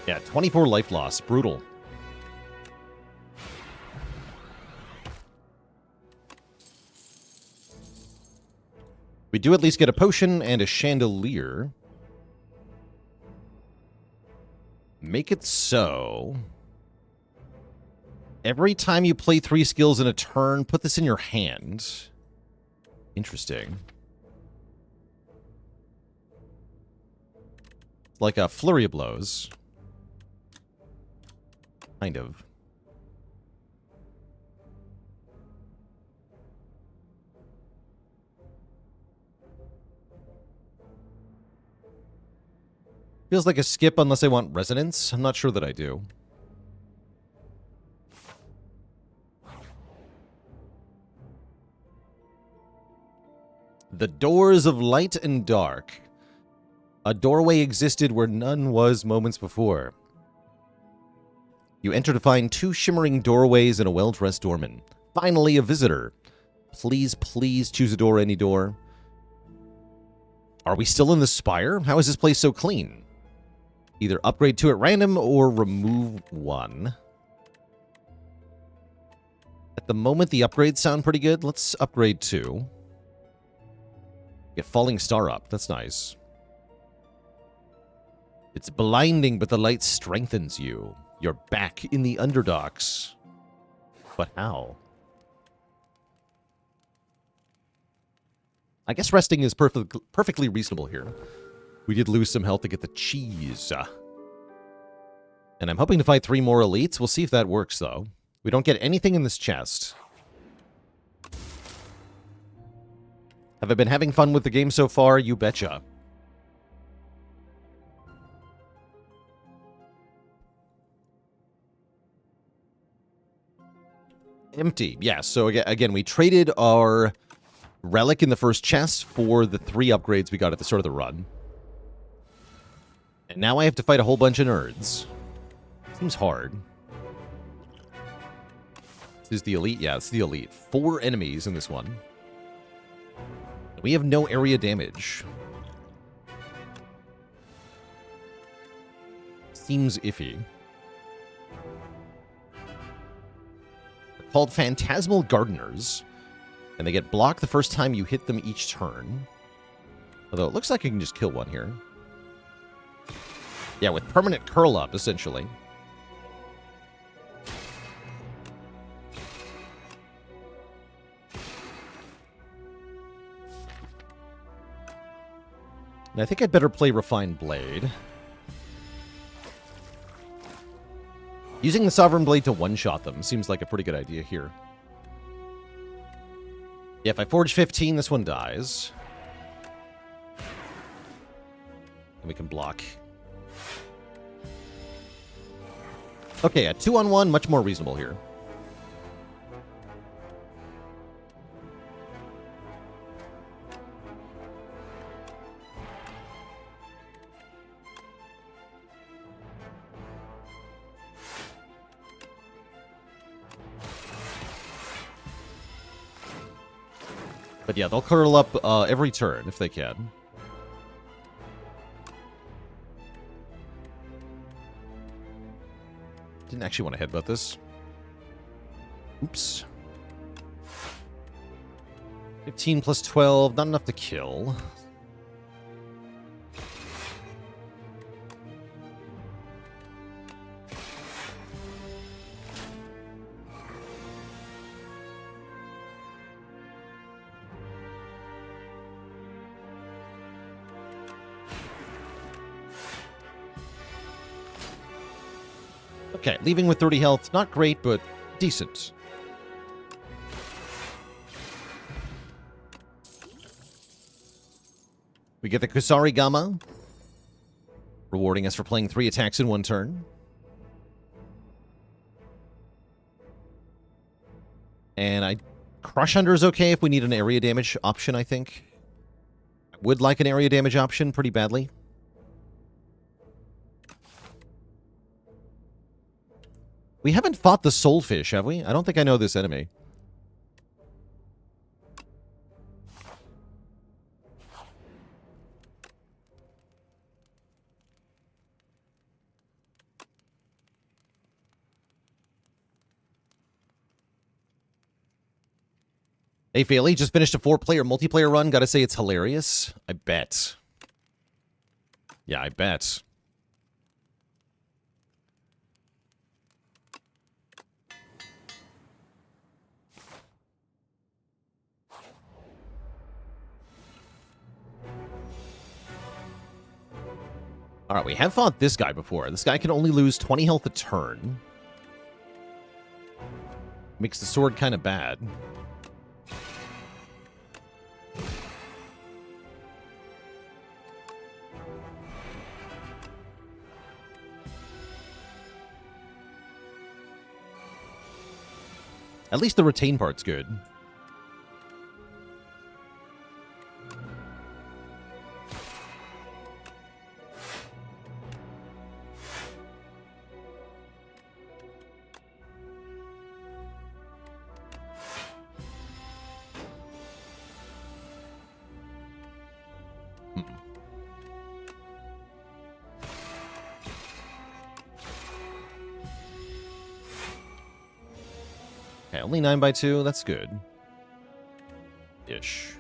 Speaker 1: Yeah, 24 life loss. Brutal. We do at least get a potion and a chandelier. Make it so. Every time you play 3 skills in a turn, put this in your hand. Interesting. Like a flurry of blows. Kind of. Feels like a skip unless I want resonance. I'm not sure that I do. The doors of light and dark. A doorway existed where none was moments before. You enter to find 2 shimmering doorways and a well-dressed doorman. Finally, a visitor. Please, please choose a door, any door. Are we still in the Spire? How is this place so clean? Either upgrade 2 at random or remove 1. At the moment, the upgrades sound pretty good. Let's upgrade 2. Get Falling Star up. That's nice. It's blinding, but the light strengthens you. You're back in the Underdocks. But how? I guess resting is perfectly reasonable here. We did lose some health to get the cheese. And I'm hoping to fight 3 more elites. We'll see if that works, though. We don't get anything in this chest. Have I been having fun with the game so far? You betcha. Empty. Yeah, so again, we traded our relic in the first chest for the 3 upgrades we got at the start of the run. And now I have to fight a whole bunch of nerds. Seems hard. This is the elite? Yeah, it's the elite. 4 enemies in this one. We have no area damage. Seems iffy. They're called Phantasmal Gardeners, and they get blocked the first time you hit them each turn. Although it looks like I can just kill one here. Yeah, with permanent curl up, essentially. And I think I'd better play Refined Blade. Using the Sovereign Blade to one-shot them seems like a pretty good idea here. Yeah, if I forge 15, this one dies. And we can block. Okay, a 2-on-1, much more reasonable here. But yeah, they'll curl up every turn if they can. Didn't actually want to headbutt this. Oops. 15 plus 12, not enough to kill. Okay, leaving with 30 health. Not great, but decent. We get the Kusari Gamma, rewarding us for playing 3 attacks in 1 turn. And Crush Under is okay if we need an area damage option, I think. I would like an area damage option pretty badly. We haven't fought the Soulfish, have we? I don't think I know this enemy. Hey, Failey, just finished a 4-player multiplayer run. Gotta say it's hilarious. I bet. Yeah, I bet. Alright, we have fought this guy before. This guy can only lose 20 health a turn. Makes the sword kind of bad. At least the retain part's good. Okay, only 9x2. That's good. Ish.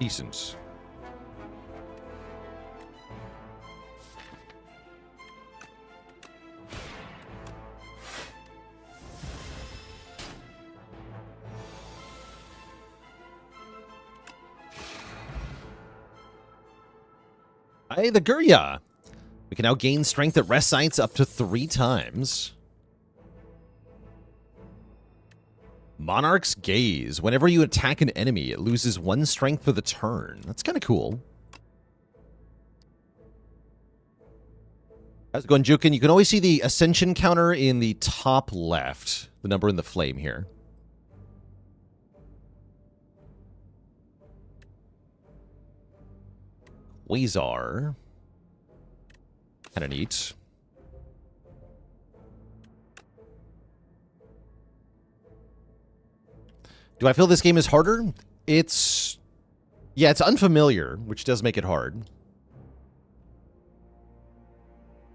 Speaker 1: Decent. Hey, the Gurya! We can now gain strength at rest sites up to 3 times. Monarch's Gaze. Whenever you attack an enemy, it loses 1 strength for the turn. That's kind of cool. How's it going, Jukin? You can always see the Ascension counter in the top left. The number in the flame here. Quasar. Kind of neat. Do I feel this game is harder? It's... yeah, it's unfamiliar, which does make it hard.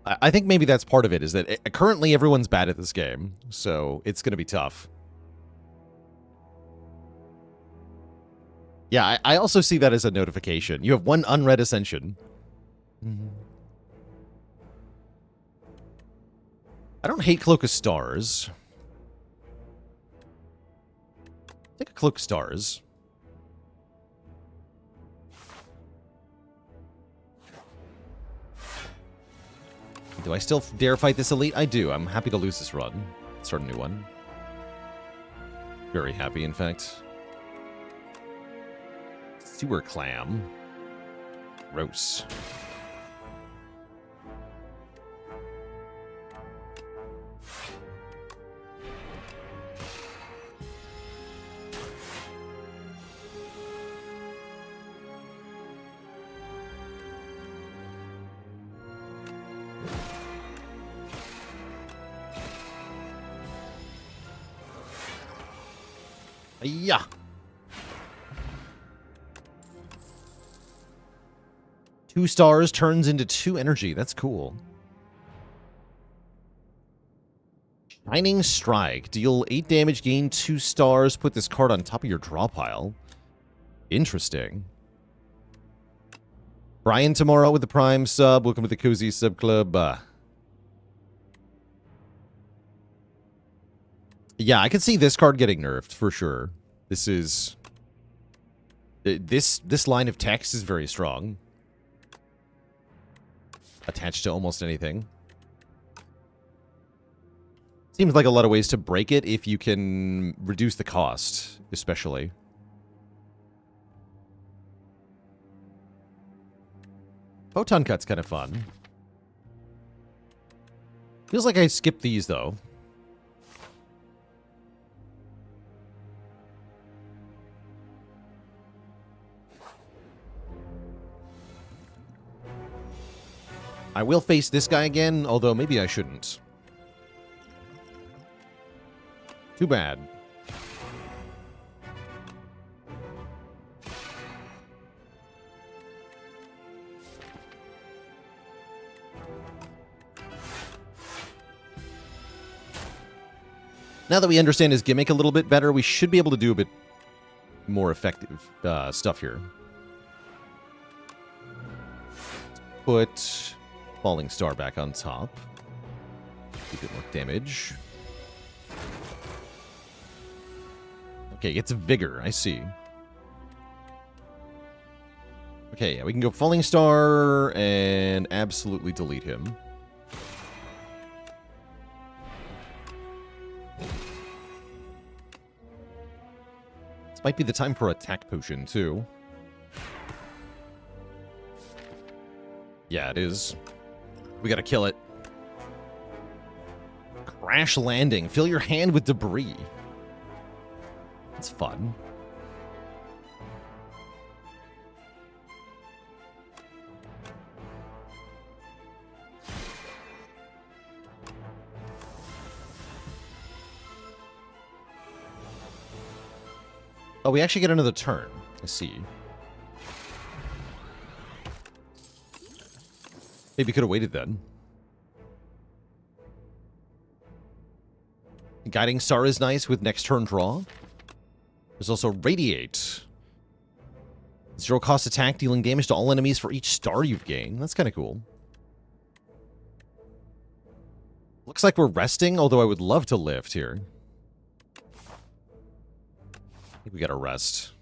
Speaker 1: I think maybe that's part of it, is that currently everyone's bad at this game, so it's going to be tough. Yeah, I also see that as a notification. You have 1 unread Ascension. I don't hate Cloak of Stars. I think a Cloak of Stars. Do I still dare fight this elite? I do. I'm happy to lose this run. Start a new one. Very happy, in fact. Sewer Clam. Gross. Yeah. Two stars turns into 2 energy. That's cool. Shining Strike. Deal 8 damage, gain 2 stars. Put this card on top of your draw pile. Interesting. Brian tomorrow with the Prime sub. Welcome to the Cozy Sub Club. Yeah, I could see this card getting nerfed for sure. This is... This line of text is very strong. Attached to almost anything. Seems like a lot of ways to break it if you can reduce the cost, especially. Photon Cut's kind of fun. Feels like I skipped these, though. I will face this guy again, although maybe I shouldn't. Too bad. Now that we understand his gimmick a little bit better, we should be able to do a bit more effective stuff here. Put Falling Star back on top. Do a bit more damage. Okay, it's Vigor. I see. Okay, yeah, we can go Falling Star and absolutely delete him. This might be the time for Attack Potion, too. Yeah, it is. We gotta kill it. Crash Landing. Fill your hand with debris. That's fun. Oh, we actually get another turn. I see. Maybe could have waited then. Guiding Star is nice with next turn draw. There's also Radiate. Zero cost attack, dealing damage to all enemies for each star you've gained. That's kind of cool. Looks like we're resting, although I would love to lift here. I think we gotta rest.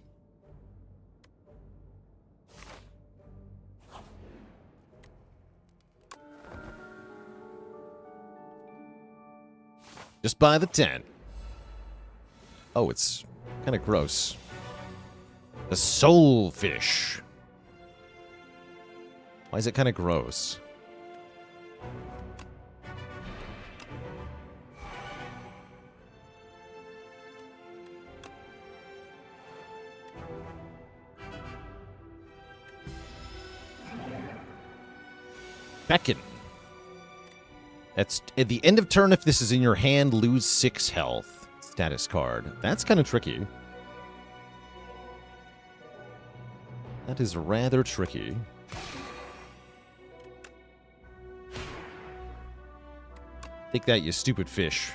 Speaker 1: Just buy the tent. Oh, it's kind of gross. The Soulfish. Why is it kind of gross? Beckon. That's at the end of turn. If this is in your hand, lose 6 health. Status card. That's kind of tricky. That is rather tricky. Take that, you stupid fish.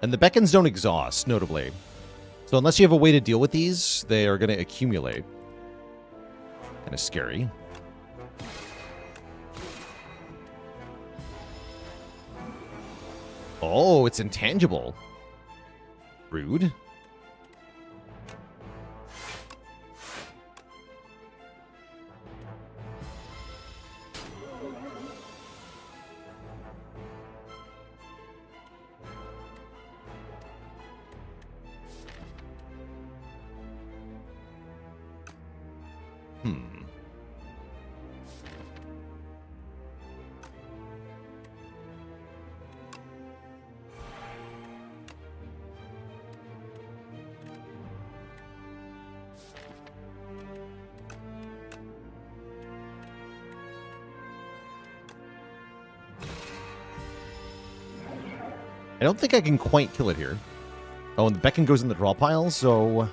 Speaker 1: And the beckons don't exhaust, notably. So unless you have a way to deal with these, they are going to accumulate. Kind of scary. Oh, it's intangible. Rude. I don't think I can quite kill it here. Oh, and the beckon goes in the draw pile, so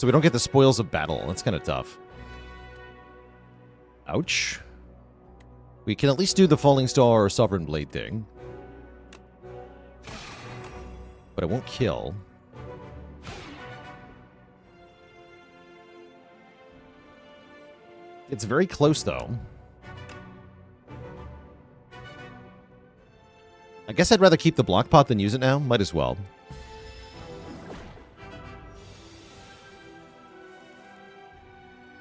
Speaker 1: we don't get the spoils of battle. That's kind of tough. Ouch. We can at least do the Falling Star or Sovereign Blade thing. But it won't kill. It's very close, though. I guess I'd rather keep the block pot than use it now. Might as well.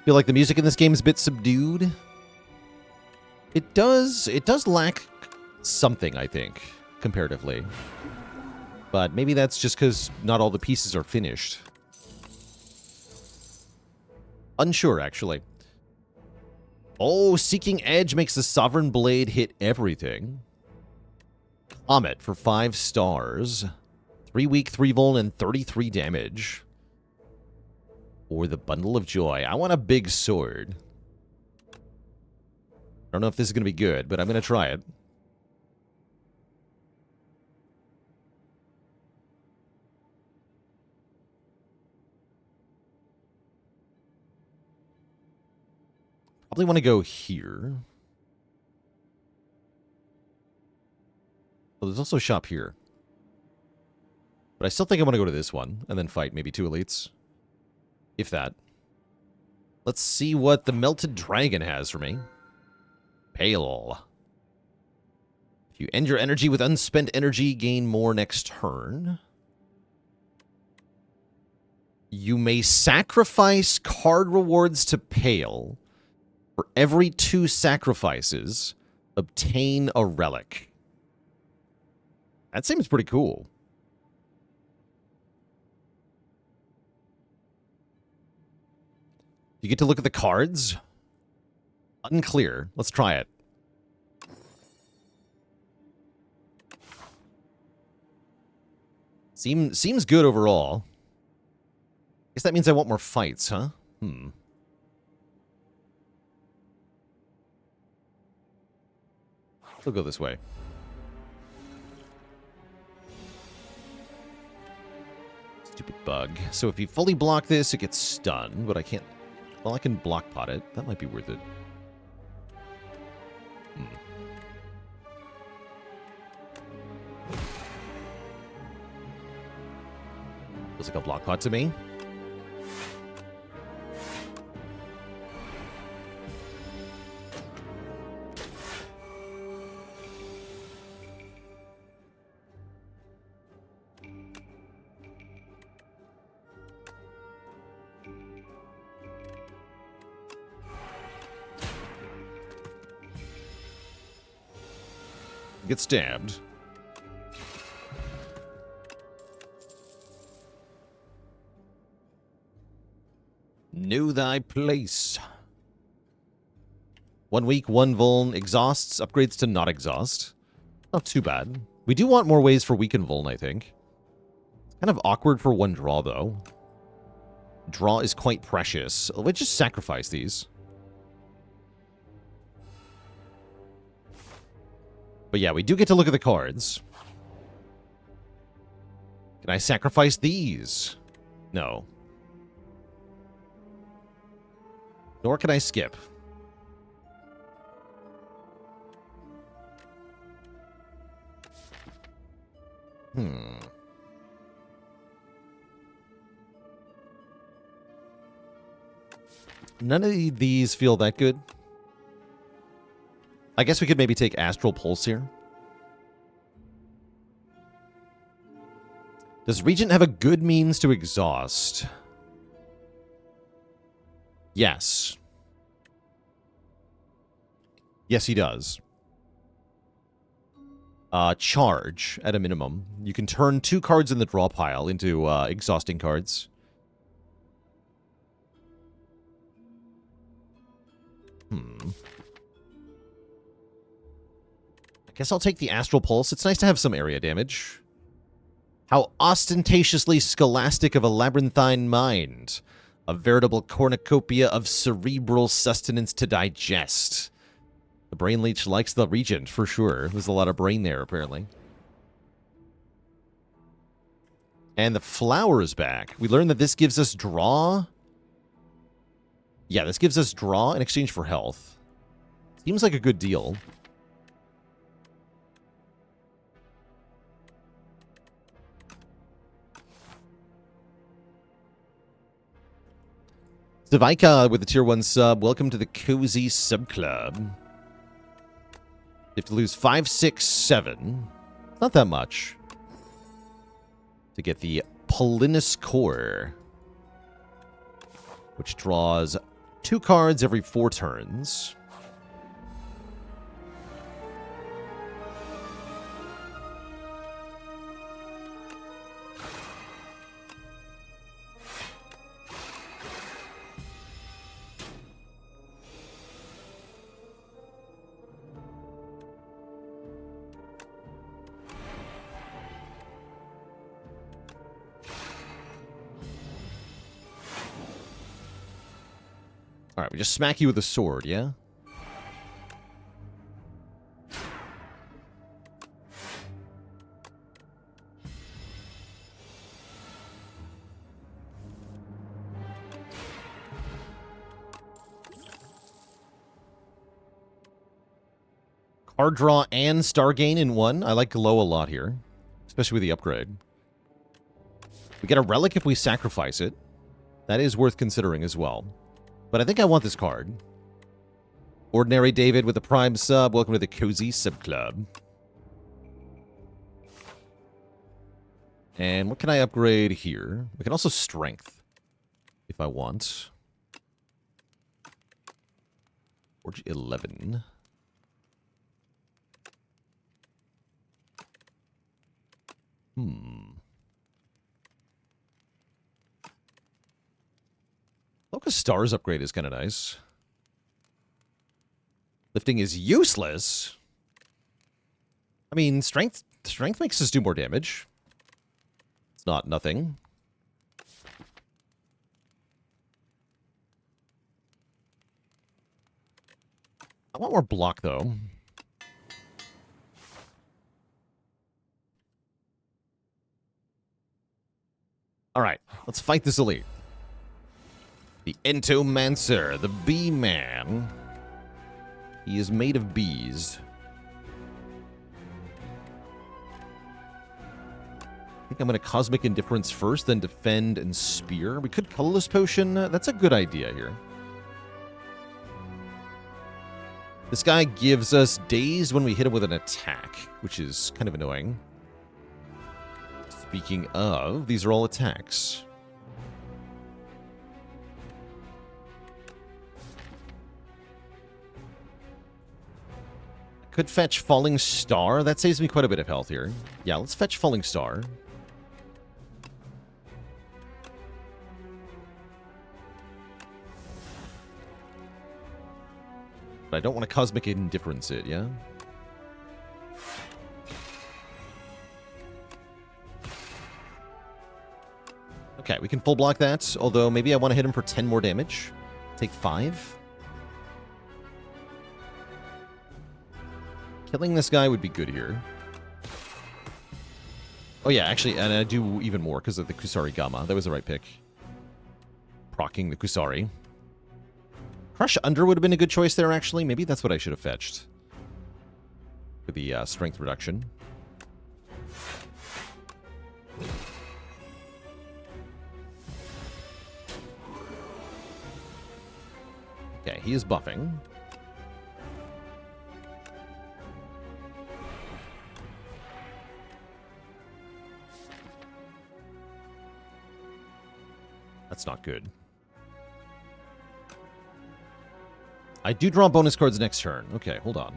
Speaker 1: Feel like the music in this game is a bit subdued. It does lack something, I think, comparatively. But maybe that's just because not all the pieces are finished. Unsure, actually. Oh, Seeking Edge makes the Sovereign Blade hit everything. Comet for 5 stars. 3 weak, 3 vuln, and 33 damage. Or the Bundle of Joy. I want a big sword. I don't know if this is going to be good, but I'm going to try it. Probably want to go here. Oh, there's also a shop here. But I still think I want to go to this one and then fight maybe 2 elites. If that. Let's see what the Melted Dragon has for me. Pale. If you end your energy with unspent energy, gain more next turn. You may sacrifice card rewards to Pale. For every 2 sacrifices, obtain a relic. That seems pretty cool. You get to look at the cards? Unclear. Let's try it. Seems good overall. Guess that means I want more fights, huh? We'll go this way. Stupid bug. So if you fully block this, it gets stunned, but I can't... Well, I can block pot it. That might be worth it. Feels like a block pot to me. Get stabbed. Know thy place. 1 week, 1 vuln, exhausts, upgrades to not exhaust. Not too bad. We do want more ways for weaken vuln, I think. Kind of awkward for 1 draw, though. Draw is quite precious. Let's just sacrifice these. But yeah, we do get to look at the cards. Can I sacrifice these? No. Nor can I skip. None of these feel that good. I guess we could maybe take Astral Pulse here. Does Regent have a good means to exhaust? Yes. Yes, he does. Charge, at a minimum. You can turn 2 cards in the draw pile into exhausting cards. Guess I'll take the Astral Pulse. It's nice to have some area damage. How ostentatiously scholastic of a labyrinthine mind. A veritable cornucopia of cerebral sustenance to digest. The Brain Leech likes the Regent, for sure. There's a lot of brain there, apparently. And the Flower is back. We learned that this gives us draw. Yeah, this gives us draw in exchange for health. Seems like a good deal. Zavaika with the tier 1 sub. Welcome to the Cozy Sub Club. You have to lose 5, 6, 7. Not that much. To get the Polinus Core. Which draws 2 cards every 4 turns. Alright, we just smack you with a sword, yeah? Card draw and star gain in one. I like Glow a lot here, especially with the upgrade. We get a relic if we sacrifice it. That is worth considering as well. But I think I want this card. Ordinary David with a Prime sub. Welcome to the Cozy Sub Club. And what can I upgrade here? We can also Strength, if I want. Forge 11. Locus Stars upgrade is kind of nice. Lifting is useless. I mean, strength makes us do more damage. It's not nothing. I want more block, though. All right, let's fight this elite. The Entomancer, the Bee Man. He is made of bees. I think I'm going to Cosmic Indifference first, then Defend and Spear. We could Colorless Potion. That's a good idea here. This guy gives us Dazed when we hit him with an attack, which is kind of annoying. Speaking of, these are all attacks. Could fetch Falling Star. That saves me quite a bit of health here. Yeah, let's fetch Falling Star. But I don't want to Cosmic Indifference it, yeah? Okay, we can full block that, although maybe I want to hit him for 10 more damage. Take 5. Killing this guy would be good here. Oh yeah, actually, and I do even more because of the Kusari Gamma. That was the right pick. Proccing the Kusari. Crush Under would have been a good choice there, actually. Maybe that's what I should have fetched. For the strength reduction. Okay, he is buffing. That's not good. I do draw bonus cards next turn. Okay, hold on.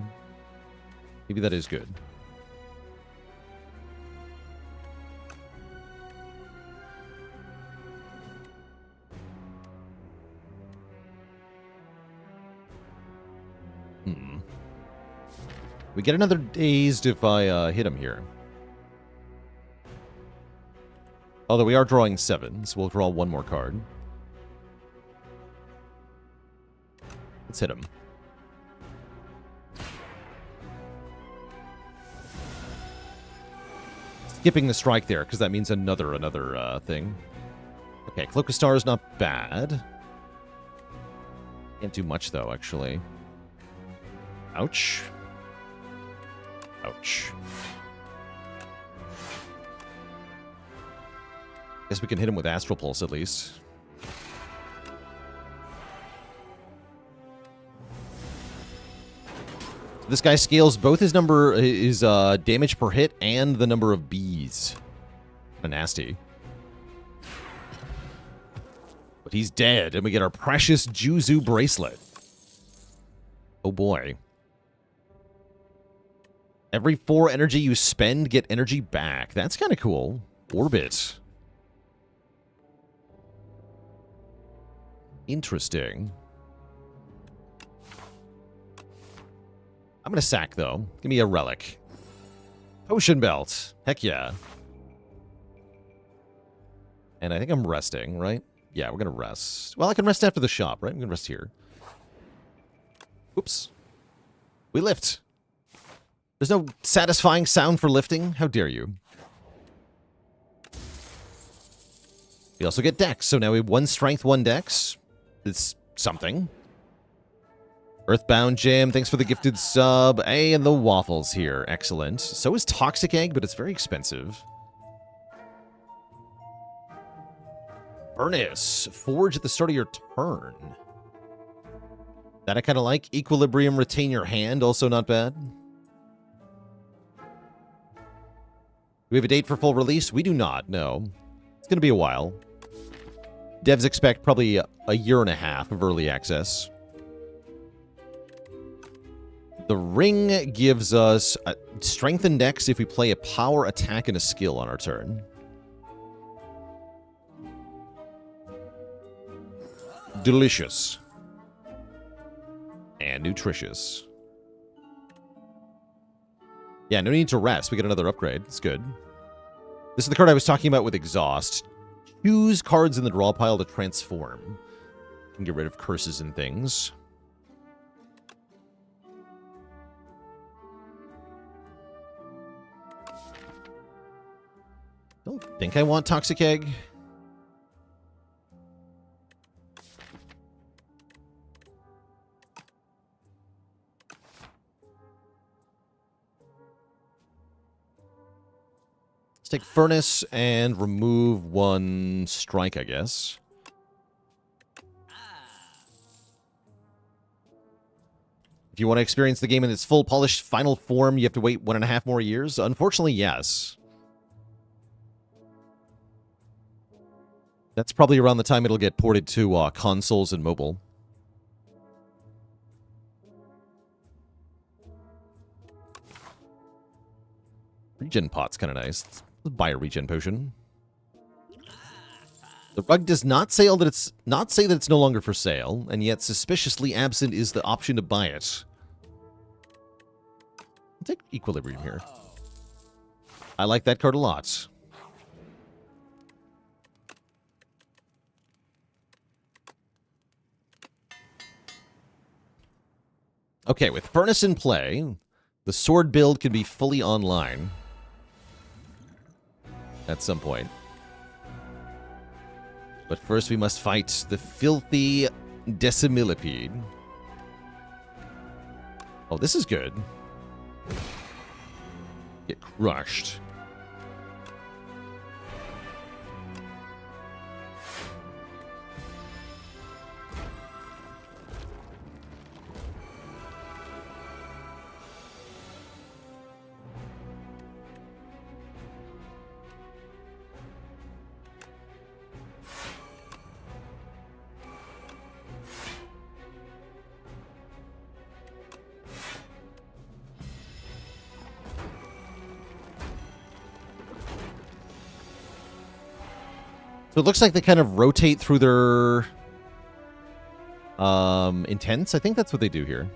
Speaker 1: Maybe that is good. We get another Dazed if I hit him here. Although we are drawing 7, so we'll draw one more card. Let's hit him. Skipping the strike there, because that means another thing. Okay, Cloak of Star is not bad. Can't do much, though, actually. Ouch. Ouch. Guess we can hit him with Astral Pulse, at least. This guy scales both his damage per hit and the number of bees. Kind of nasty. But he's dead, and we get our precious Juzu bracelet. Oh boy. Every 4 energy you spend, get energy back. That's kind of cool. Orbit. Interesting. I'm going to sack, though. Give me a relic. Potion belt. Heck yeah. And I think I'm resting, right? Yeah, we're going to rest. Well, I can rest after the shop, right? I'm going to rest here. Oops. We lift. There's no satisfying sound for lifting. How dare you? We also get dex. So now we have 1 strength, 1 dex. It's something. Earthbound Jim, thanks for the gifted sub. Hey, and the waffles here. Excellent. So is Toxic Egg, but it's very expensive. Furnace. Forge at the start of your turn. That I kind of like. Equilibrium, retain your hand. Also not bad. Do we have a date for full release? We do not, no. It's going to be a while. Devs expect probably a 1.5 years of early access. The ring gives us a strength and dex if we play a power, attack, and a skill on our turn. Delicious. And nutritious. Yeah, no need to rest. We get another upgrade. It's good. This is the card I was talking about with Exhaust. Choose cards in the draw pile to transform. You can get rid of curses and things. Don't think I want Toxic Egg. Let's take Furnace and remove 1 strike, I guess. If you want to experience the game in its full polished final form, you have to wait 1.5 more years? Unfortunately, yes. That's probably around the time it'll get ported to consoles and mobile. Regen pot's kind of nice. Let's buy a regen potion. The rug does not say that it's no longer for sale, and yet suspiciously absent is the option to buy it. I'll take Equilibrium here. I like that card a lot. Okay, with Furnace in play, the sword build can be fully online at some point. But first we must fight the filthy Decimillipede. Oh, this is good. Get crushed. So it looks like they kind of rotate through their intents. I think that's what they do here.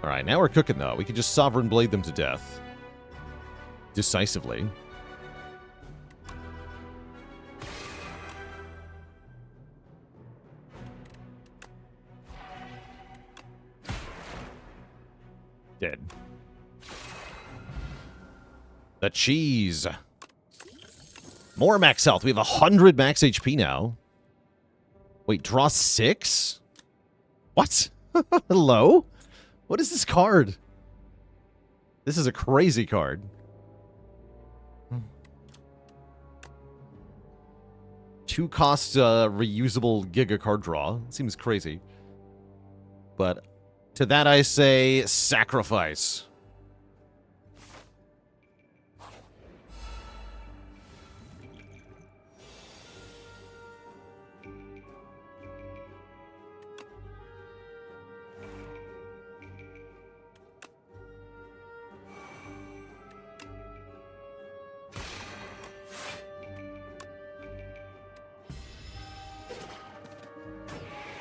Speaker 1: All right, now we're cooking, though. We can just Sovereign Blade them to death. Decisively. Dead. The cheese. More max health. We have 100 max HP now. Wait, draw 6? What? Hello? What is this card? This is a crazy card. Two cost reusable Giga card draw. Seems crazy. But to that I say sacrifice.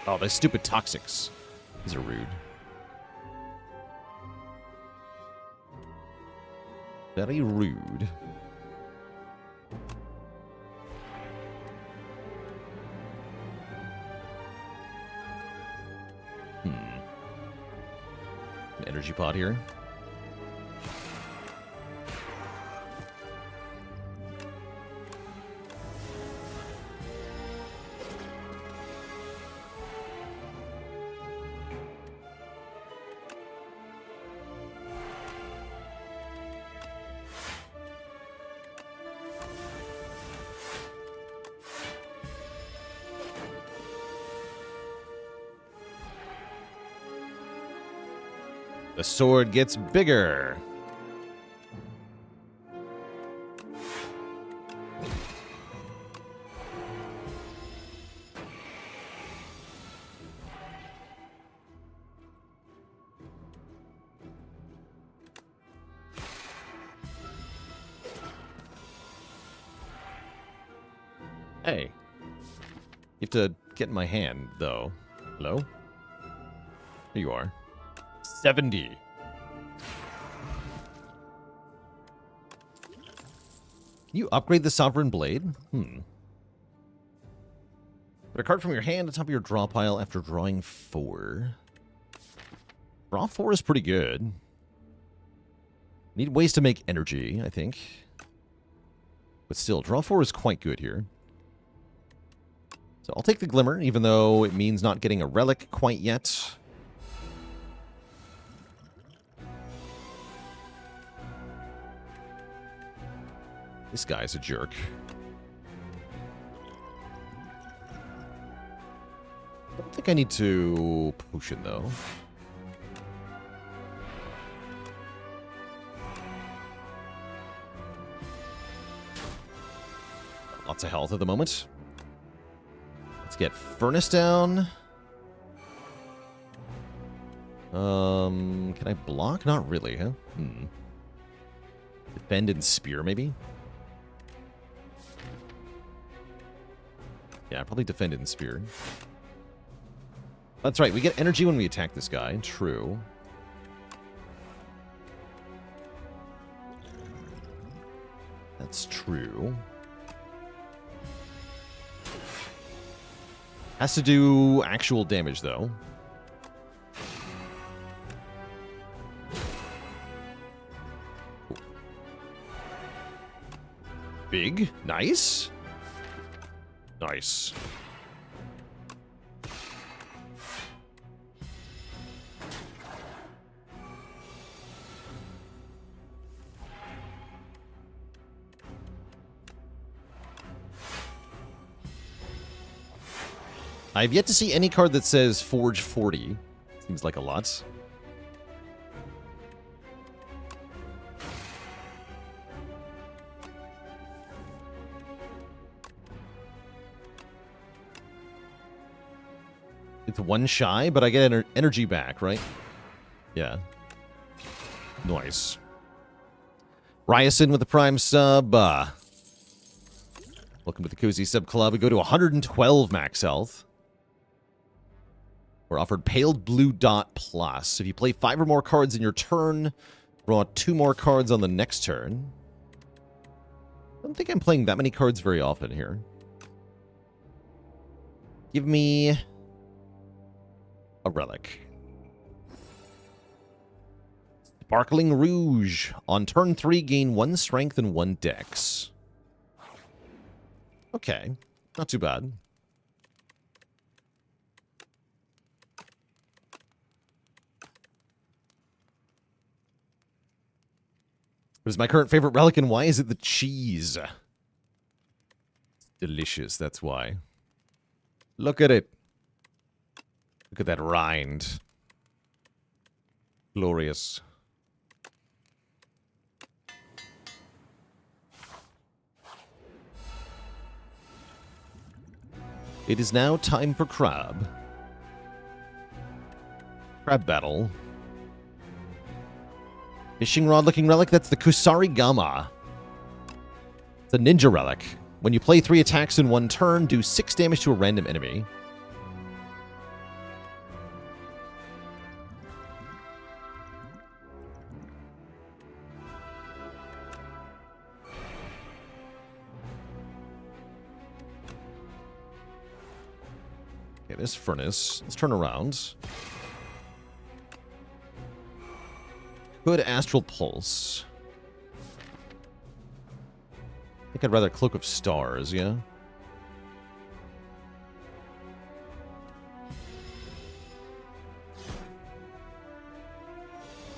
Speaker 1: Oh, those stupid toxics. These are rude. Very rude. An energy pod here. The sword gets bigger. Hey. You have to get in my hand, though. Hello? Here you are. 70. Can you upgrade the Sovereign Blade? Put a card from your hand on top of your draw pile after drawing 4. Draw 4 is pretty good. Need ways to make energy, I think. But still, draw 4 is quite good here. So I'll take the Glimmer, even though it means not getting a relic quite yet. This guy's a jerk. I don't think I need to potion, though. Lots of health at the moment. Let's get Furnace down. Can I block? Not really, huh? Defend and Spear, maybe? Yeah, probably Defend and Spear. That's right, we get energy when we attack this guy. True. That's true. Has to do actual damage, though. Big. Nice. Nice. I've yet to see any card that says Forge 40. Seems like a lot. It's one shy, but I get energy back, right? Yeah. Nice. Ryerson with the Prime sub. Welcome to the Cozy Sub Club. We go to 112 max health. We're offered Paled Blue Dot Plus. If you play 5 or more cards in your turn, draw 2 more cards on the next turn. I don't think I'm playing that many cards very often here. Give me a relic. Sparkling Rouge. On turn 3, gain 1 strength and 1 dex. Okay. Not too bad. What is my current favorite relic and why is it the cheese? Delicious, that's why. Look at it. Look at that rind. Glorious. It is now time for Crab. Crab battle. Fishing rod looking relic, that's the Kusari Gama. It's a ninja relic. When you play 3 attacks in 1 turn, do 6 damage to a random enemy. Okay, this furnace. Let's turn around. Good Astral Pulse. I think I'd rather Cloak of Stars, yeah?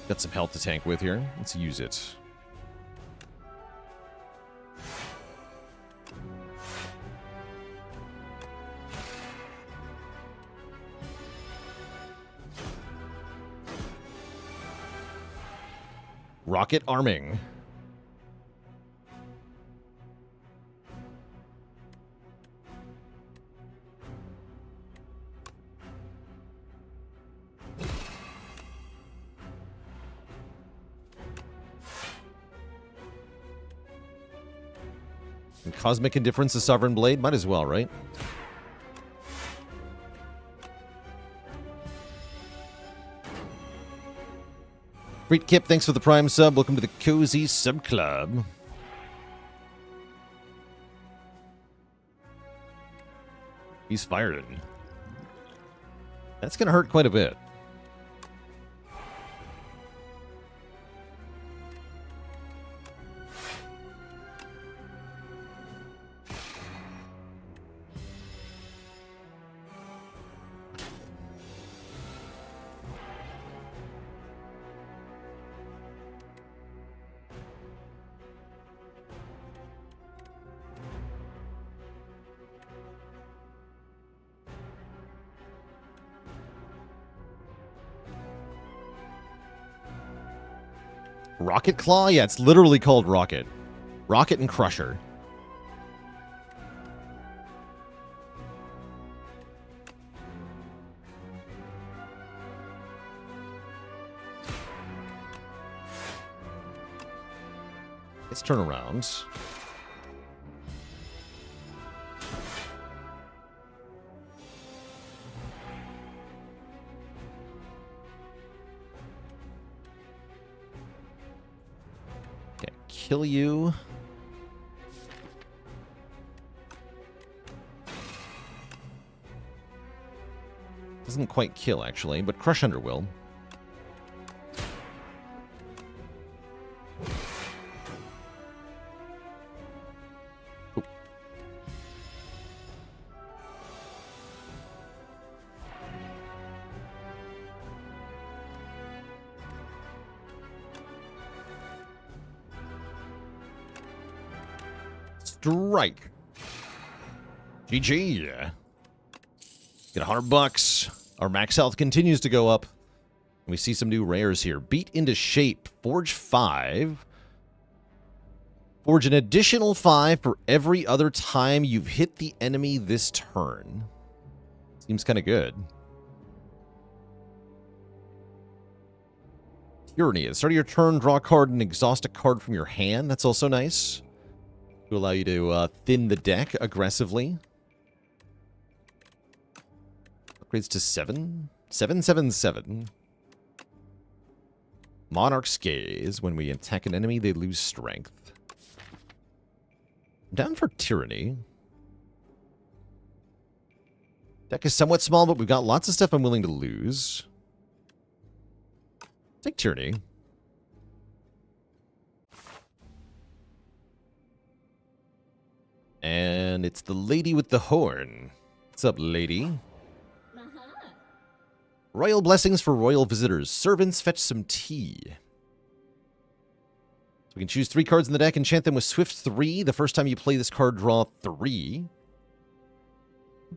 Speaker 1: Got some health to tank with here. Let's use it. Rocket arming. And Cosmic Indifference is Sovereign Blade? Might as well, right? Great Kip, thanks for the Prime sub. Welcome to the Cozy Sub Club. He's fired. That's going to hurt quite a bit. Rocket Claw? Yeah, it's literally called Rocket. Rocket and Crusher. Let's turn around. Kill you. Doesn't quite kill, actually, but Crush Under will. Ooh. Strike. GG. Get $100. Our max health continues to go up. We see some new rares here. Beat into Shape. Forge 5. Forge an additional 5 for every other time you've hit the enemy this turn. Seems kind of good. Tyranny. At the start of your turn, draw a card and exhaust a card from your hand. That's also nice. To allow you to thin the deck aggressively. Upgrades to 7. 777. Monarch's Gaze. When we attack an enemy, they lose strength. I'm down for Tyranny. Deck is somewhat small, but we've got lots of stuff I'm willing to lose. Take Tyranny. And it's the lady with the horn. What's up, lady? Royal blessings for royal visitors. Servants, fetch some tea. So we can choose 3 cards in the deck, enchant them with Swift 3. The first time you play this card, draw 3.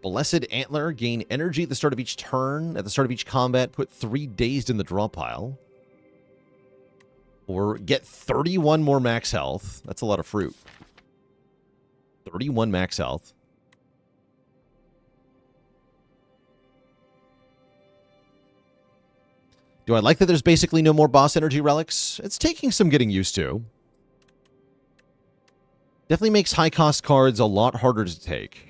Speaker 1: Blessed Antler, gain energy at the start of each turn. At the start of each combat, put 3 dazed in the draw pile. Or get 31 more max health. That's a lot of fruit. 31 max health. Do I like that there's basically no more boss energy relics? It's taking some getting used to. Definitely makes high-cost cards a lot harder to take.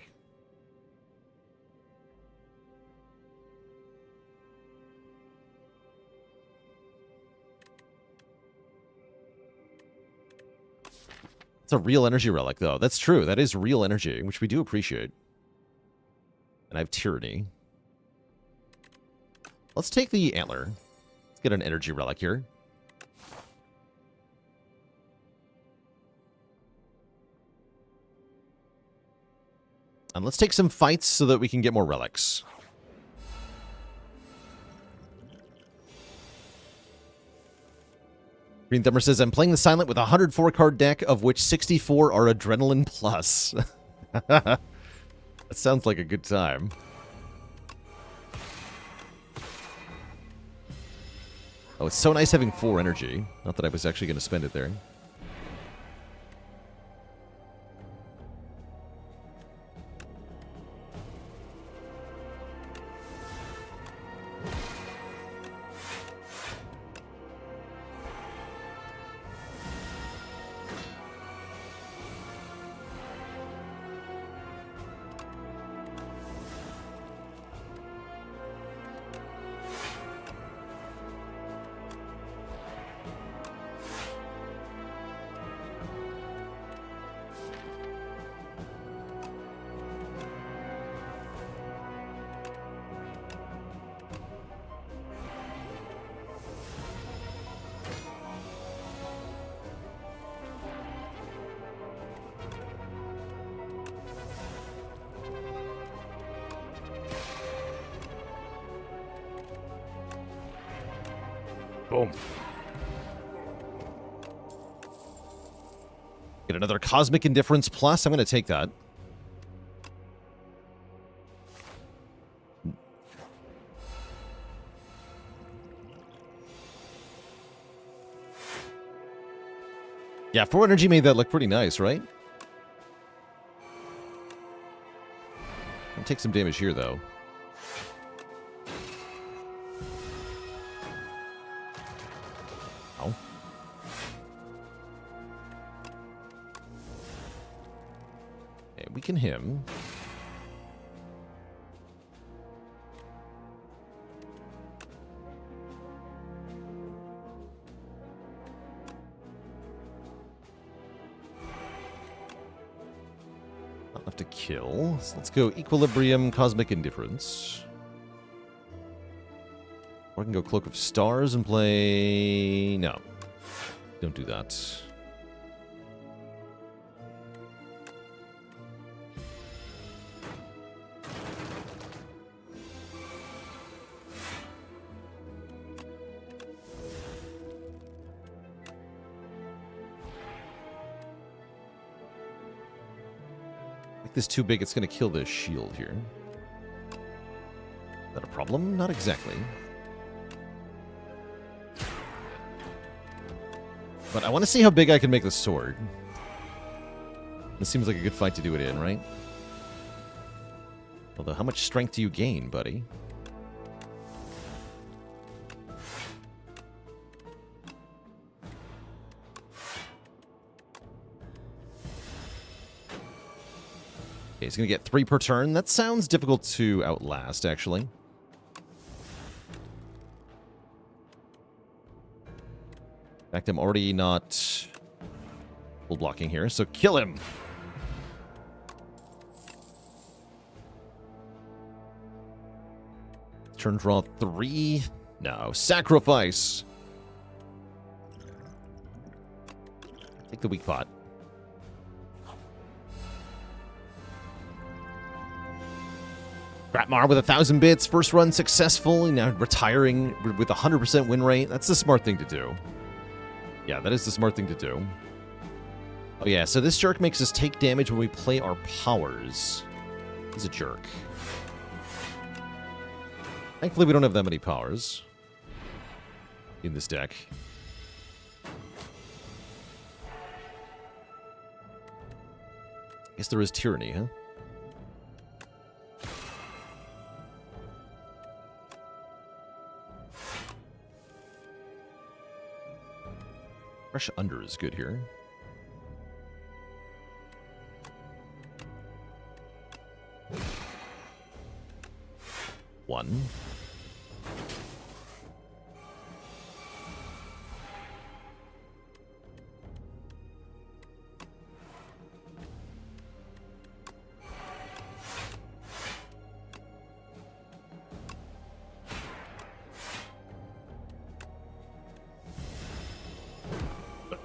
Speaker 1: It's a real energy relic, though. That's true. That is real energy, which we do appreciate. And I have Tyranny. let's take the antler. Let's get an energy relic here. And let's take some fights so that we can get more relics. Green Thumber says, I'm playing the Silent with a 104-card deck, of which 64 are Adrenaline Plus. That sounds like a good time. Oh, it's so nice having 4 energy. Not that I was actually going to spend it there. Boom. Get another Cosmic Indifference Plus. I'm going to take that. Yeah, 4 energy made that look pretty nice, right? I'll take some damage here, though. Ow. Okay, weaken him. Not enough to kill. So let's go Equilibrium, Cosmic Indifference. Or I can go Cloak of Stars and play... No. Don't do that. Make this too big, it's going to kill this shield here. Is that a problem? Not exactly. But I want to see how big I can make the sword. This seems like a good fight to do it in, right? Although, how much strength do you gain, buddy? Okay, he's going to get 3 per turn. That sounds difficult to outlast, actually. In fact, I'm already not full blocking here, so kill him! Turn draw 3. No, sacrifice! Take the weak pot. Gratmar with 1,000 bits, first run successful, now retiring with 100% win rate. That's the smart thing to do. Yeah, that is the smart thing to do. Oh yeah, so this jerk makes us take damage when we play our powers. He's a jerk. Thankfully, we don't have that many powers in this deck. Guess there is Tyranny, huh? Fresh Under is good here. One.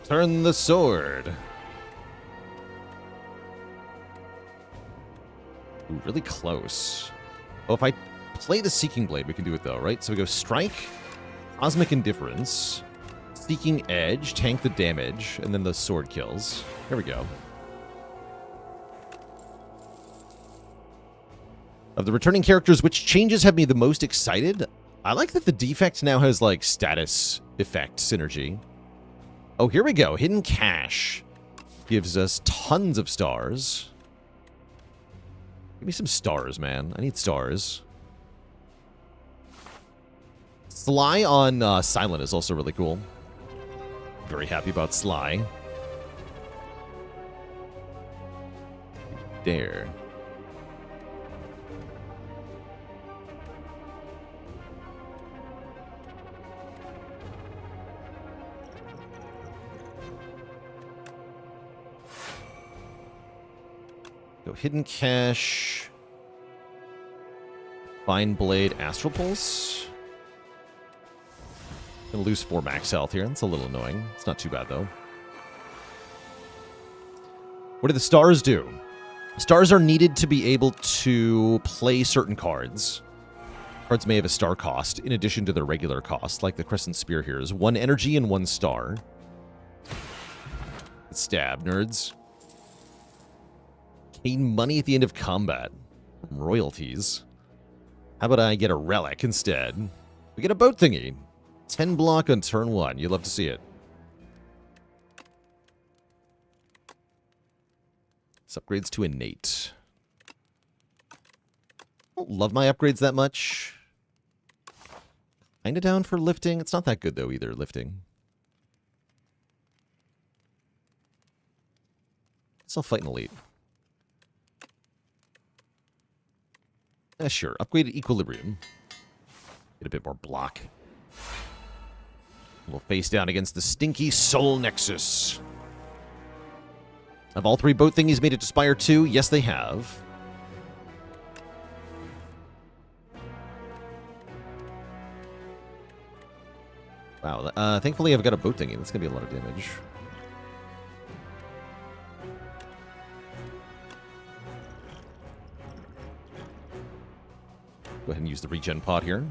Speaker 1: Turn the sword. Ooh, really close. Oh, if I play the Seeking Blade, we can do it though, right? So we go Strike, Cosmic Indifference, Seeking Edge, tank the damage, and then the sword kills. Here we go. Of the returning characters, which changes have me the most excited? I like that the Defect now has, like, status effect synergy. Oh, here we go. Hidden Cache gives us tons of stars. Give me some stars, man. I need stars. Sly on Silent is also really cool. Very happy about Sly. There. Go Hidden Cache. Fine Blade, Astral Pulse. Gonna lose 4 max health here. That's a little annoying. It's not too bad, though. What do the stars do? Stars are needed to be able to play certain cards. Cards may have a star cost, in addition to their regular cost, like the Crescent Spear here is 1 energy and 1 star. Stab, nerds. Gain money at the end of combat. From royalties. How about I get a relic instead? We get a boat thingy. 10 block on turn 1. You'd love to see it. This upgrades to innate. I don't love my upgrades that much. Kinda down for lifting. It's not that good though either, lifting. Guess I'll fight an elite. Sure. Upgraded equilibrium. Get a bit more block. We'll face down against the stinky Soul Nexus. Have all 3 boat thingies made it to Spire 2? Yes, they have. Wow. Thankfully, I've got a boat thingy. That's going to be a lot of damage. Go ahead and use the regen pod here.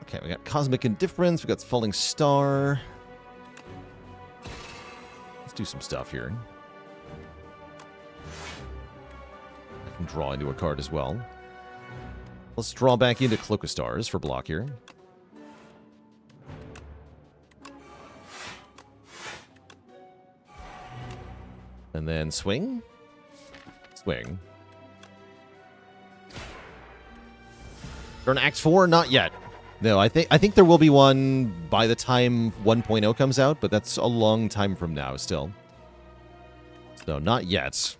Speaker 1: Okay, we got Cosmic Indifference, we got Falling Star. Let's do some stuff here. I can draw into a card as well. Let's draw back into Cloak of Stars for block here. And then swing. Swing. Turn Act 4? Not yet. No, I think there will be one by the time 1.0 comes out, but that's a long time from now still. So, not yet.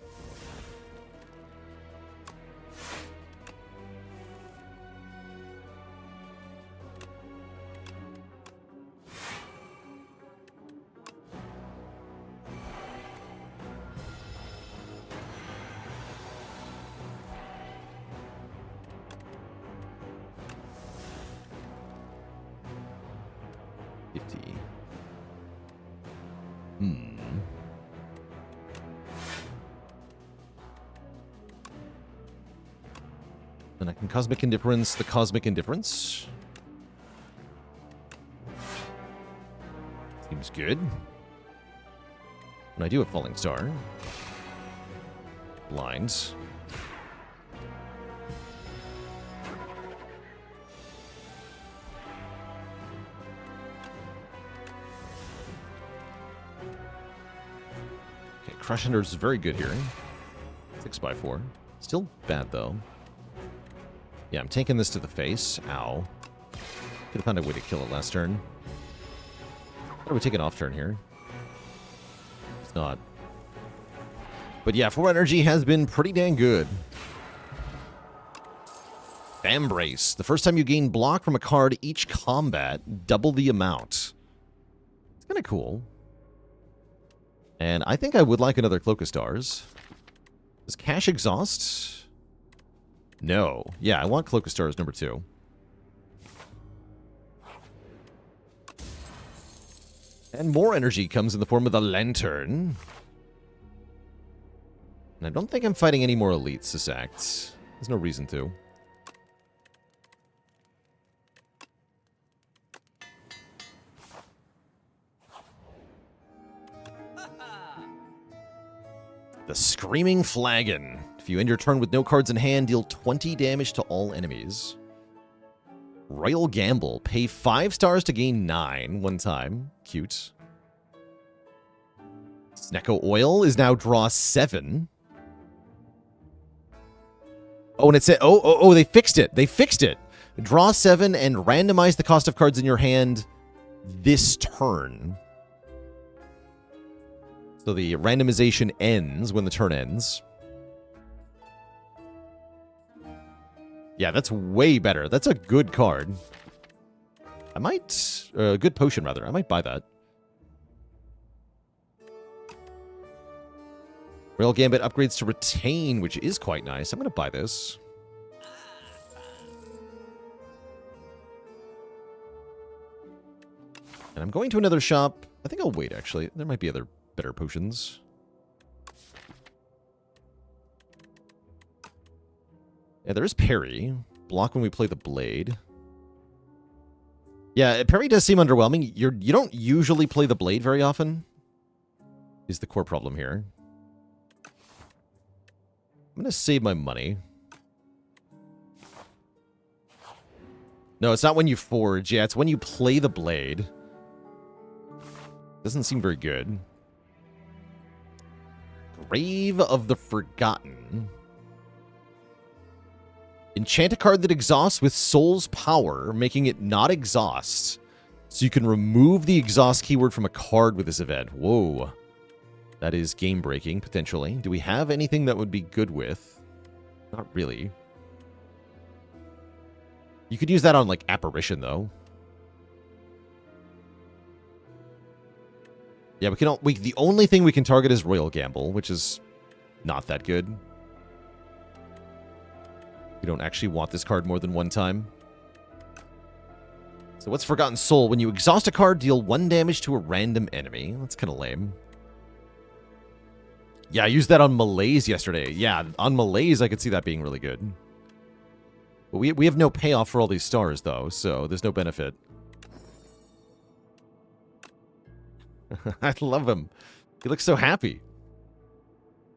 Speaker 1: Then I can Cosmic Indifference the Cosmic Indifference. Seems good. And I do have Falling Star. Blinds. Okay, Crush Under is very good here. 6x4. Still bad, though. Yeah, I'm taking this to the face. Ow. Could have found a way to kill it last turn. Why do we take an off turn here? It's not. But yeah, 4 energy has been pretty dang good. Embrace. The first time you gain block from a card each combat, double the amount. It's kind of cool. And I think I would like another Cloak of Stars. Does Cash exhaust? No. Yeah, I want Cloak of Stars number 2. And more energy comes in the form of the Lantern. And I don't think I'm fighting any more elites this act. There's no reason to. The Screaming Flagon. If you end your turn with no cards in hand, deal 20 damage to all enemies. Royal Gamble. Pay 5 stars to gain 9 one time. Cute. Snecko Oil is now draw 7. Oh, and it said, oh, they fixed it. They fixed it. Draw 7 and randomize the cost of cards in your hand this turn. So the randomization ends when the turn ends. Yeah, that's way better. That's a good card. I might... good potion, rather. I might buy that. Royal Gambit upgrades to Retain, which is quite nice. I'm going to buy this. And I'm going to another shop. I think I'll wait, actually. There might be other better potions. Yeah, there is parry. Block when we play the blade. Yeah, parry does seem underwhelming. You don't usually play the blade very often. Is the core problem here. I'm going to save my money. No, it's not when you forge. Yeah, it's when you play the blade. Doesn't seem very good. Grave of the Forgotten. Enchant a card that exhausts with Soul's Power, making it not exhaust. So you can remove the exhaust keyword from a card with this event. Whoa. That is game-breaking, potentially. Do we have anything that would be good with? Not really. You could use that on, like, Apparition, though. Yeah, the only thing we can target is Royal Gamble, which is not that good. We don't actually want this card more than one time. So what's Forgotten Soul? When you exhaust a card, deal 1 damage to a random enemy. That's kind of lame. Yeah, I used that on Malaise yesterday. Yeah, on Malaise, I could see that being really good. But we have no payoff for all these stars, though, so there's no benefit. I love him. He looks so happy.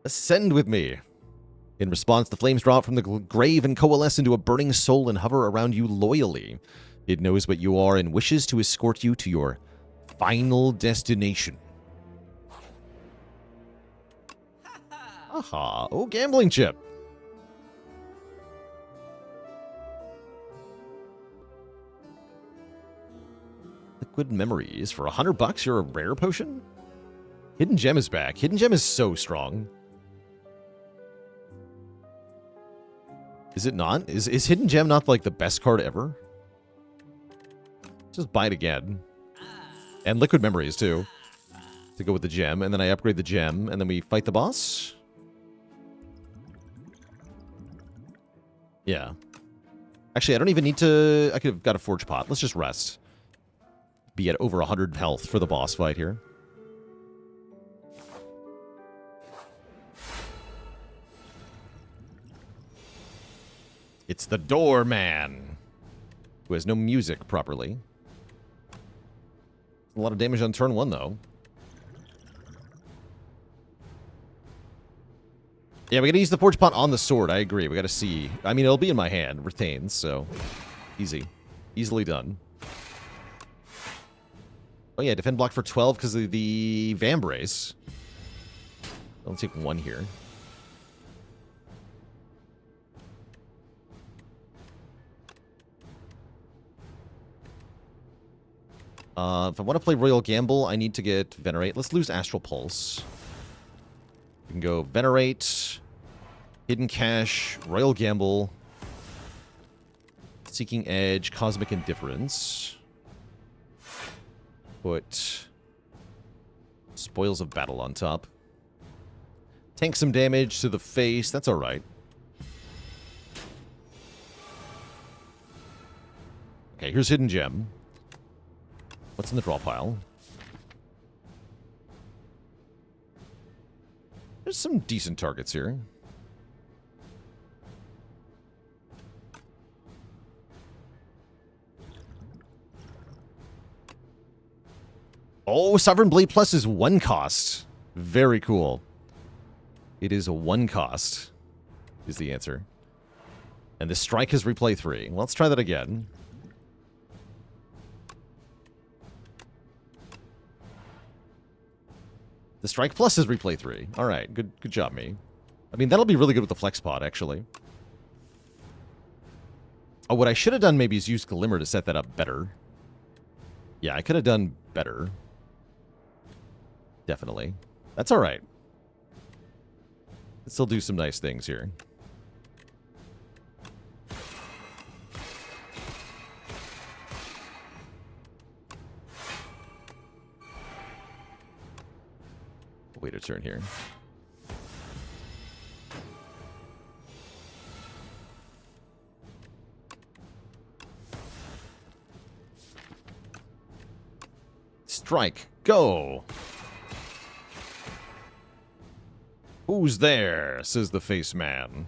Speaker 1: Ascend with me. In response, the flames drop from the grave and coalesce into a burning soul and hover around you loyally. It knows what you are and wishes to escort you to your final destination. Aha. Oh, gambling chip. Liquid Memories. For $100, you're a rare potion? Hidden Gem is back. Hidden Gem is so strong. Is it not? Is Hidden Gem not, like, the best card ever? Just buy it again. And Liquid Memories, too. To go with the gem. And then I upgrade the gem. And then we fight the boss. Yeah. Actually, I don't even need to... I could have got a Forge Pot. Let's just rest. Be at over 100 health for the boss fight here. It's the Doorman, who has no music properly. A lot of damage on turn 1, though. Yeah, we gotta use the Forge Pot on the sword. I agree. We gotta see. I mean, it'll be in my hand. Retains, so easy. Easily done. Oh yeah, defend block for 12 because of the Vambrace. I'll take 1 here. If I want to play Royal Gamble, I need to get Venerate. Let's lose Astral Pulse. We can go Venerate, Hidden Cache, Royal Gamble, Seeking Edge, Cosmic Indifference. Put Spoils of Battle on top. Tank some damage to the face. That's alright. Okay, here's Hidden Gem. What's in the draw pile? There's some decent targets here. Oh, Sovereign Blade Plus is 1 cost. Very cool. It is a 1 cost, is the answer. And the Strike has replay 3. Well, let's try that again. The Strike Plus is replay 3. Alright, good job, me. I mean, that'll be really good with the Flex Pod, actually. Oh, what I should have done maybe is use Glimmer to set that up better. Yeah, I could have done better. Definitely. That's alright. Let's still do some nice things here. Wait a turn here. Strike. Go. Who's there? Says the face man.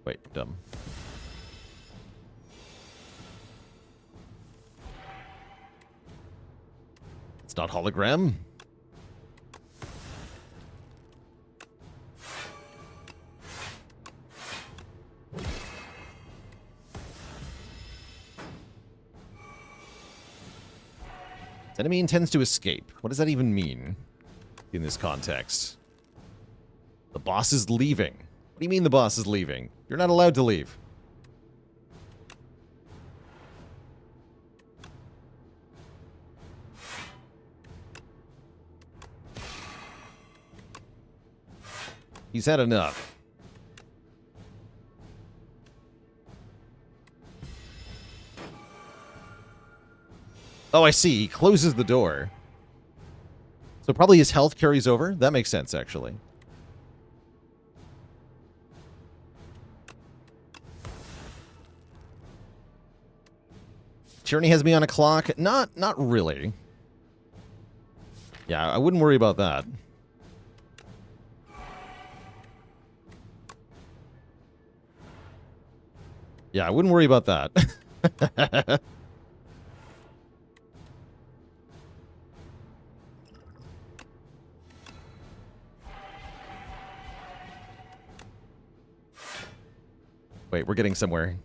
Speaker 1: Wait, dumb. It's not hologram. Enemy intends to escape. What does that even mean in this context? The boss is leaving. What do you mean the boss is leaving? You're not allowed to leave. He's had enough. Oh, I see. He closes the door. So probably his health carries over. That makes sense, actually. Tyranny has me on a clock. Not really. Yeah, I wouldn't worry about that. Yeah, I wouldn't worry about that. Wait, we're getting somewhere.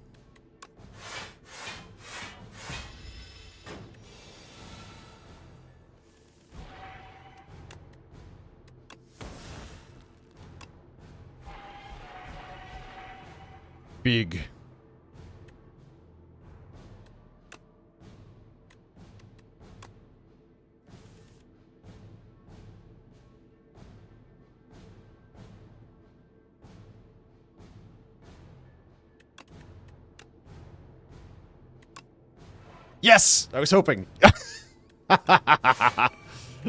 Speaker 1: Big. Yes! I was hoping.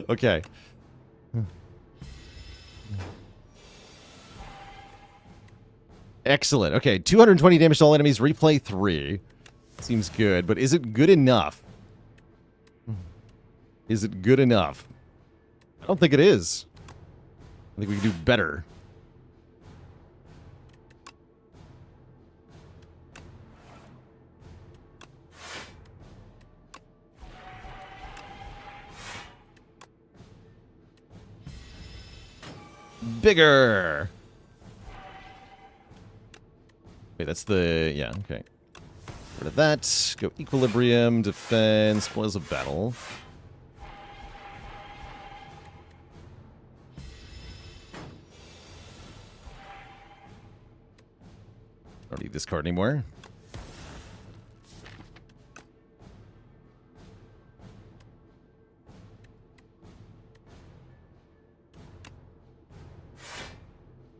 Speaker 1: Okay. Excellent. Okay, 220 damage to all enemies, replay 3. Seems good, but is it good enough? Is it good enough? I don't think it is. I think we can do better. Bigger! Wait, that's the... yeah, okay. Rid of that. Go Equilibrium, Defense, Spoils of Battle. need this card anymore.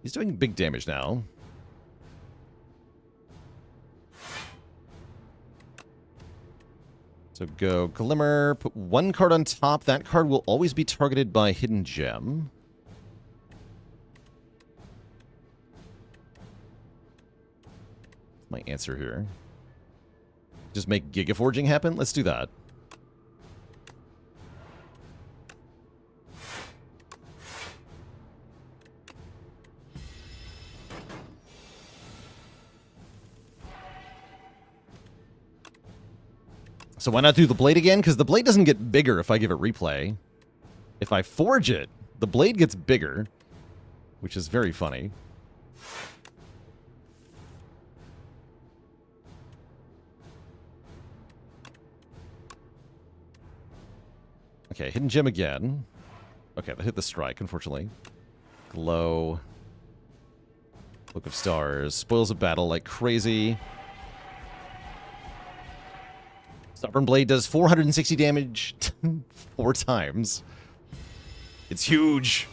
Speaker 1: He's doing big damage now. So go Glimmer, put one card on top. That card will always be targeted by Hidden Gem. My answer here. Just make Gigaforging happen? Let's do that. So why not do the blade again? Because the blade doesn't get bigger if I give it replay. If I forge it, the blade gets bigger, which is very funny. Okay, Hidden Gem again. Okay, that hit the strike, unfortunately. Glow. Book of Stars. Spoils of battle like crazy. Stubborn Blade does 460 damage 4 times. It's huge.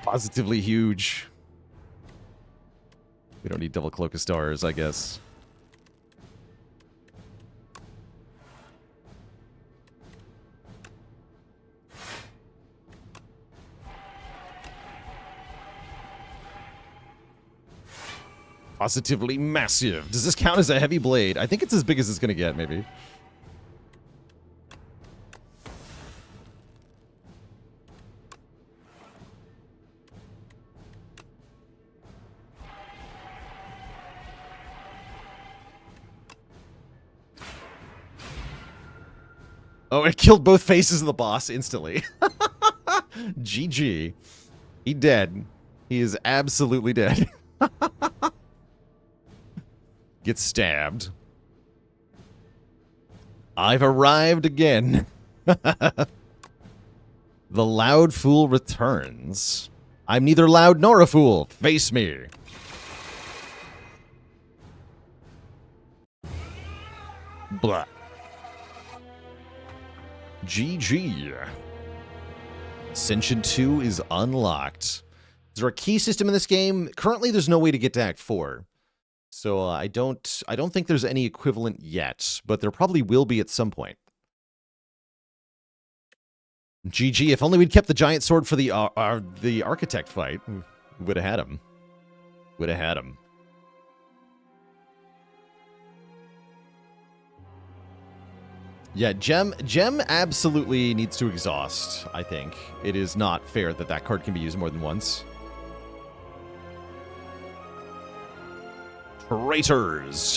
Speaker 1: Positively huge. We don't need double Cloak of Stars, I guess. Positively massive. Does this count as a heavy blade? I think it's as big as it's going to get, maybe. Oh, it killed both faces of the boss instantly. GG. He dead. He is absolutely dead. Gets stabbed. I've arrived again. The loud fool returns. I'm neither loud nor a fool. Face me. Blah. GG. Ascension 2 is unlocked. Is there a key system in this game? Currently, there's no way to get to Act 4. So I don't think there's any equivalent yet, but there probably will be at some point. GG, if only we'd kept the giant sword for the architect fight. We would have had him. Would have had him. Yeah, Gem absolutely needs to exhaust, I think. It is not fair that that card can be used more than once. Traitors.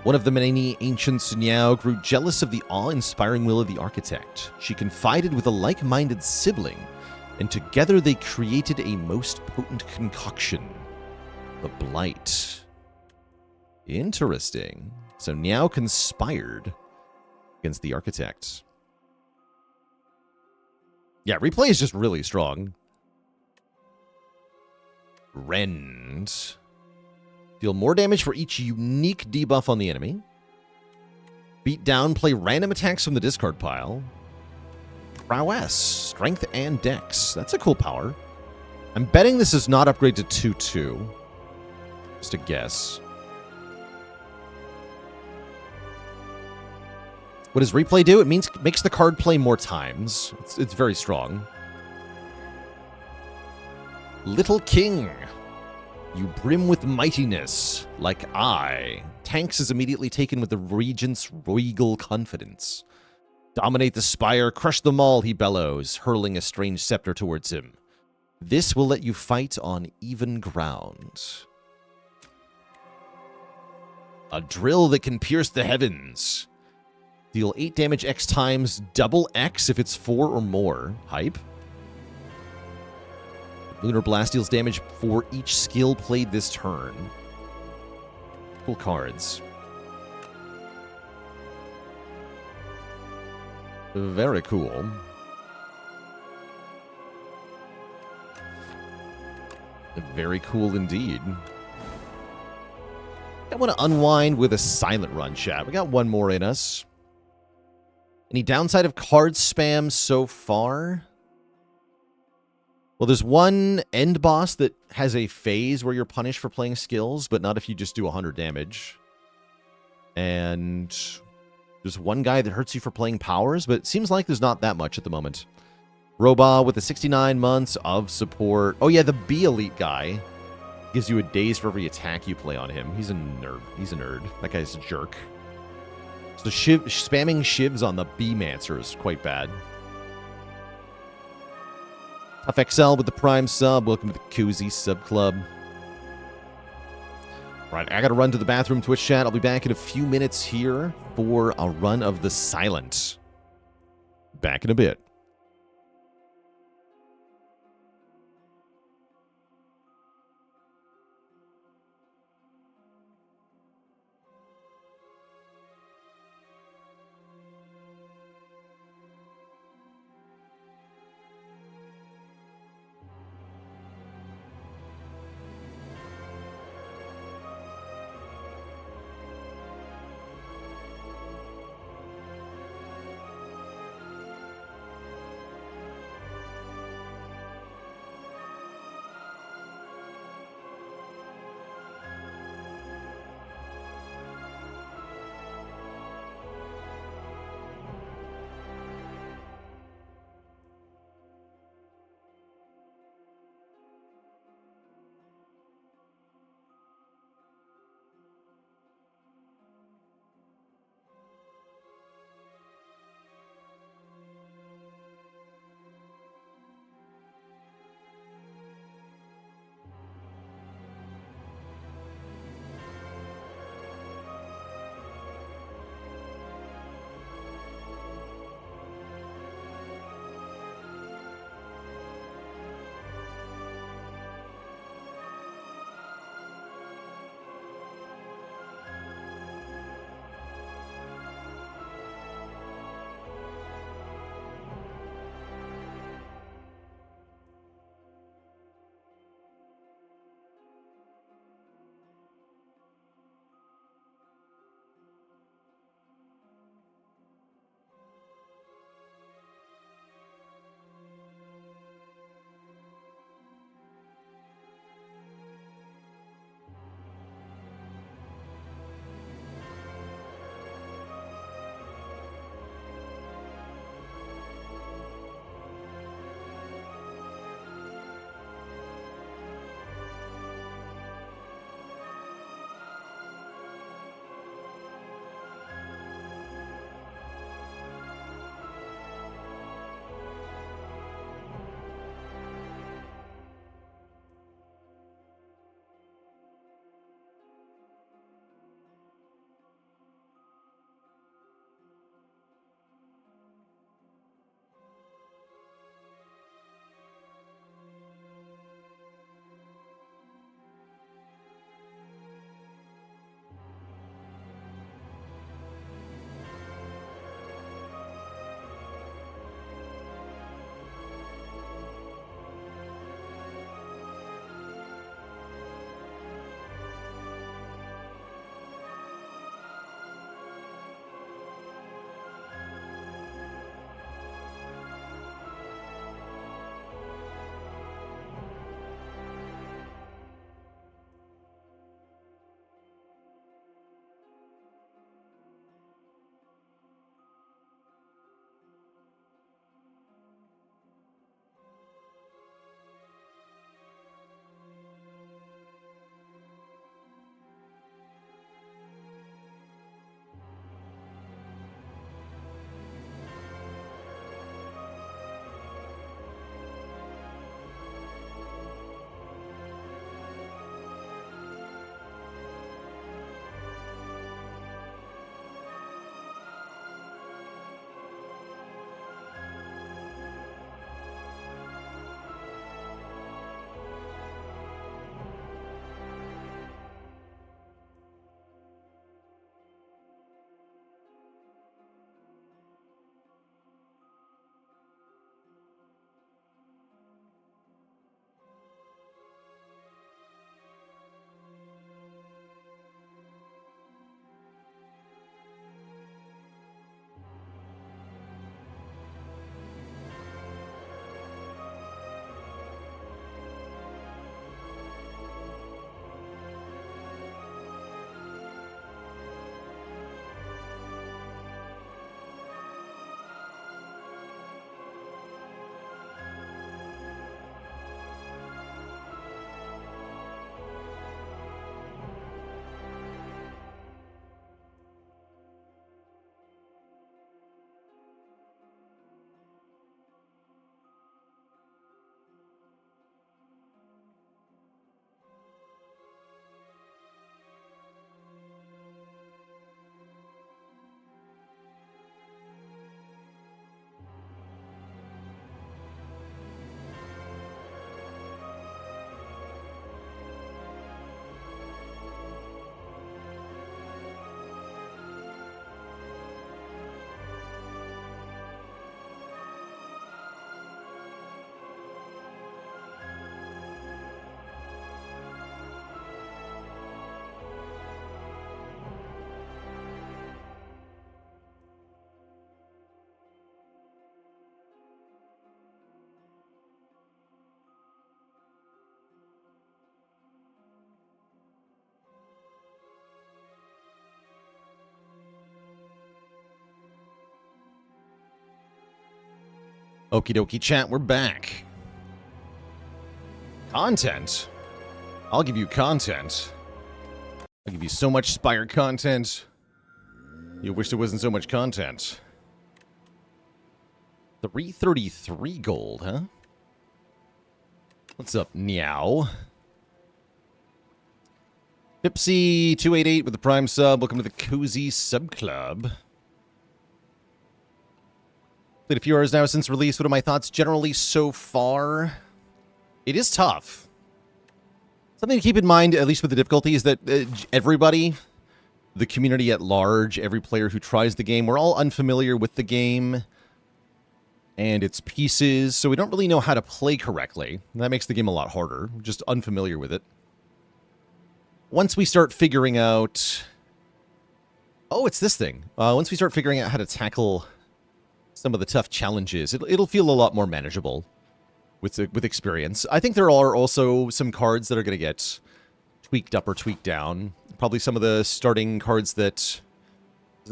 Speaker 1: One of the many ancients now grew jealous of the awe-inspiring will of the architect. She confided with a like-minded sibling, and together they created a most potent concoction. The Blight. Interesting. So now conspired against the architect. Yeah, replay is just really strong. Rend. Deal more damage for each unique debuff on the enemy. Beat down, play random attacks from the discard pile. Prowess, Strength, and Dex. That's a cool power. I'm betting this is not upgraded to 2-2. Just a guess. What does replay do? It makes the card play more times. It's very strong. Little King. You brim with mightiness, like I. Tanks is immediately taken with the Regent's regal confidence. Dominate the Spire, crush them all, he bellows, hurling a strange scepter towards him. This will let you fight on even ground. A drill that can pierce the heavens. Deal 8 damage X times, double X if it's 4 or more. Hype. Lunar Blast deals damage for each skill played this turn. Cool cards. Very cool. Very cool indeed. I want to unwind with a silent run, chat. We got one more in us. Any downside of card spam so far? Well, there's one end boss that has a phase where you're punished for playing skills, but not if you just do 100 damage. And there's one guy that hurts you for playing powers, but it seems like there's not that much at the moment. Roba with the 69 months of support. Oh yeah, the B elite guy gives you a daze for every attack you play on him. He's a nerd. He's a nerd. That guy's a jerk. So spamming shivs on the B-Mancer is quite bad. Tough XL with the Prime sub. Welcome to the Cozy Sub Club. Right, I gotta run to the bathroom, Twitch chat. I'll be back in a few minutes here for a run of the Silent. Back in a bit. Okie dokie chat, we're back. Content? I'll give you content. I'll give you so much Spire content. You wish there wasn't so much content. 333 gold, huh? What's up, Meow? Pipsy288 with the Prime sub. Welcome to the Cozy Sub Club. Played a few hours now since release. What are my thoughts generally so far? It is tough. Something to keep in mind, at least with the difficulty, is that everybody, the community at large, every player who tries the game, we're all unfamiliar with the game and its pieces, so we don't really know how to play correctly. And that makes the game a lot harder. We're just unfamiliar with it. Once we start figuring out... Oh, it's this thing. Once we start figuring out how to tackle some of the tough challenges, it'll feel a lot more manageable with experience. I think there are also some cards that are going to get tweaked up or tweaked down. Probably some of the starting cards that...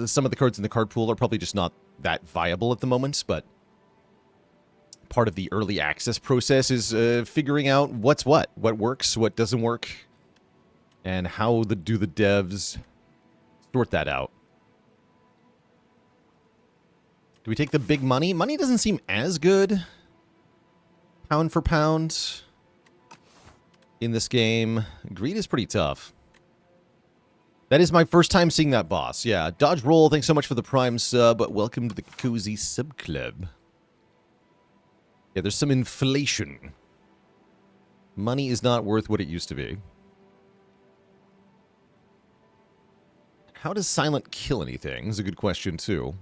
Speaker 1: Some of the cards in the card pool are probably just not that viable at the moment, but part of the early access process is figuring out what works, what doesn't work, and how do the devs sort that out. Do we take the big money? Money doesn't seem as good, pound for pound, in this game. Greed is pretty tough. That is my first time seeing that boss. Yeah, Dodge Roll, thanks so much for the Prime sub. Welcome to the Cozy Sub Club. Yeah, there's some inflation. Money is not worth what it used to be. How does Silent kill anything? Is a good question, too.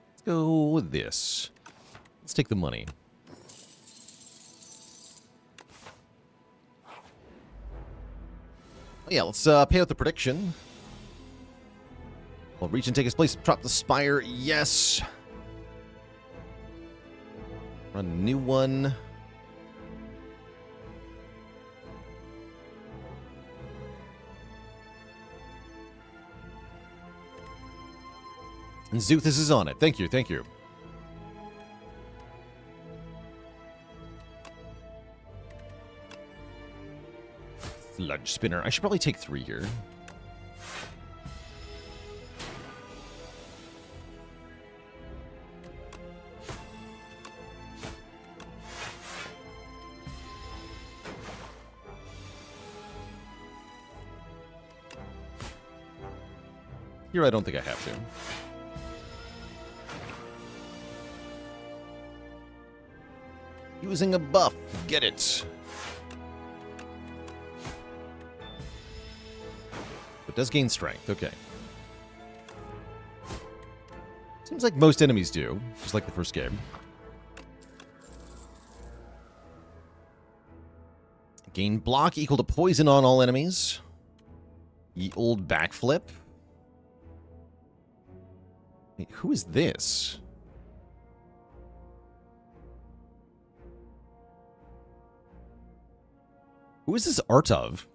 Speaker 1: Let's go with this. Let's take the money. Oh, yeah, let's pay out the prediction. Will Regent take his place? Drop the Spire. Yes. Run a new one. And Zuthus is on it. Thank you, thank you. Sludge Spinner. I should probably take 3 here. Here I don't think I have to. Using a buff. Get it. It does gain strength. Okay. Seems like most enemies do, just like the first game. Gain block equal to poison on all enemies. Ye old backflip. Wait, who is this? Who is this art of?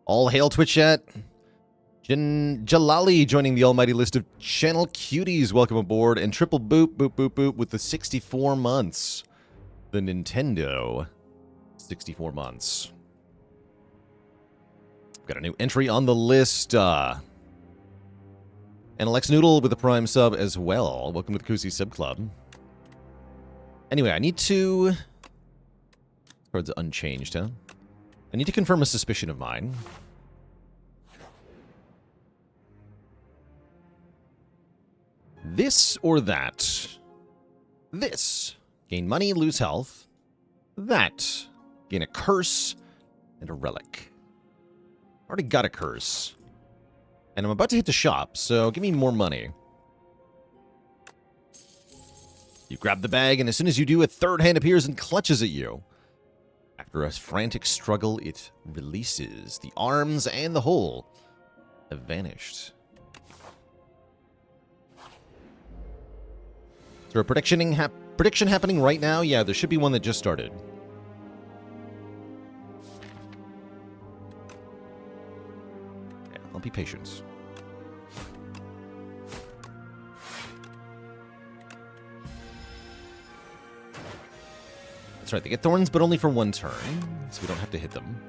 Speaker 1: All hail Twitch chat. Jalali joining the almighty list of channel cuties. Welcome aboard. And triple boop, boop, boop, boop with the 64 months. The Nintendo 64 months. Got a new entry on the list. And Alex Noodle with a Prime sub as well. Welcome to the Cozy Sub Club. Anyway, I need to... Card's unchanged, huh? I need to confirm a suspicion of mine. This or that? This. Gain money, lose health. That. Gain a curse and a relic. Already got a curse. And I'm about to hit the shop, so give me more money. You grab the bag, and as soon as you do, a third hand appears and clutches at you. After a frantic struggle, it releases. The arms and the hole have vanished. Is there a prediction happening right now? Yeah, there should be one that just started. Yeah, I'll be patient. That's right, they get thorns, but only for one turn, so we don't have to hit them.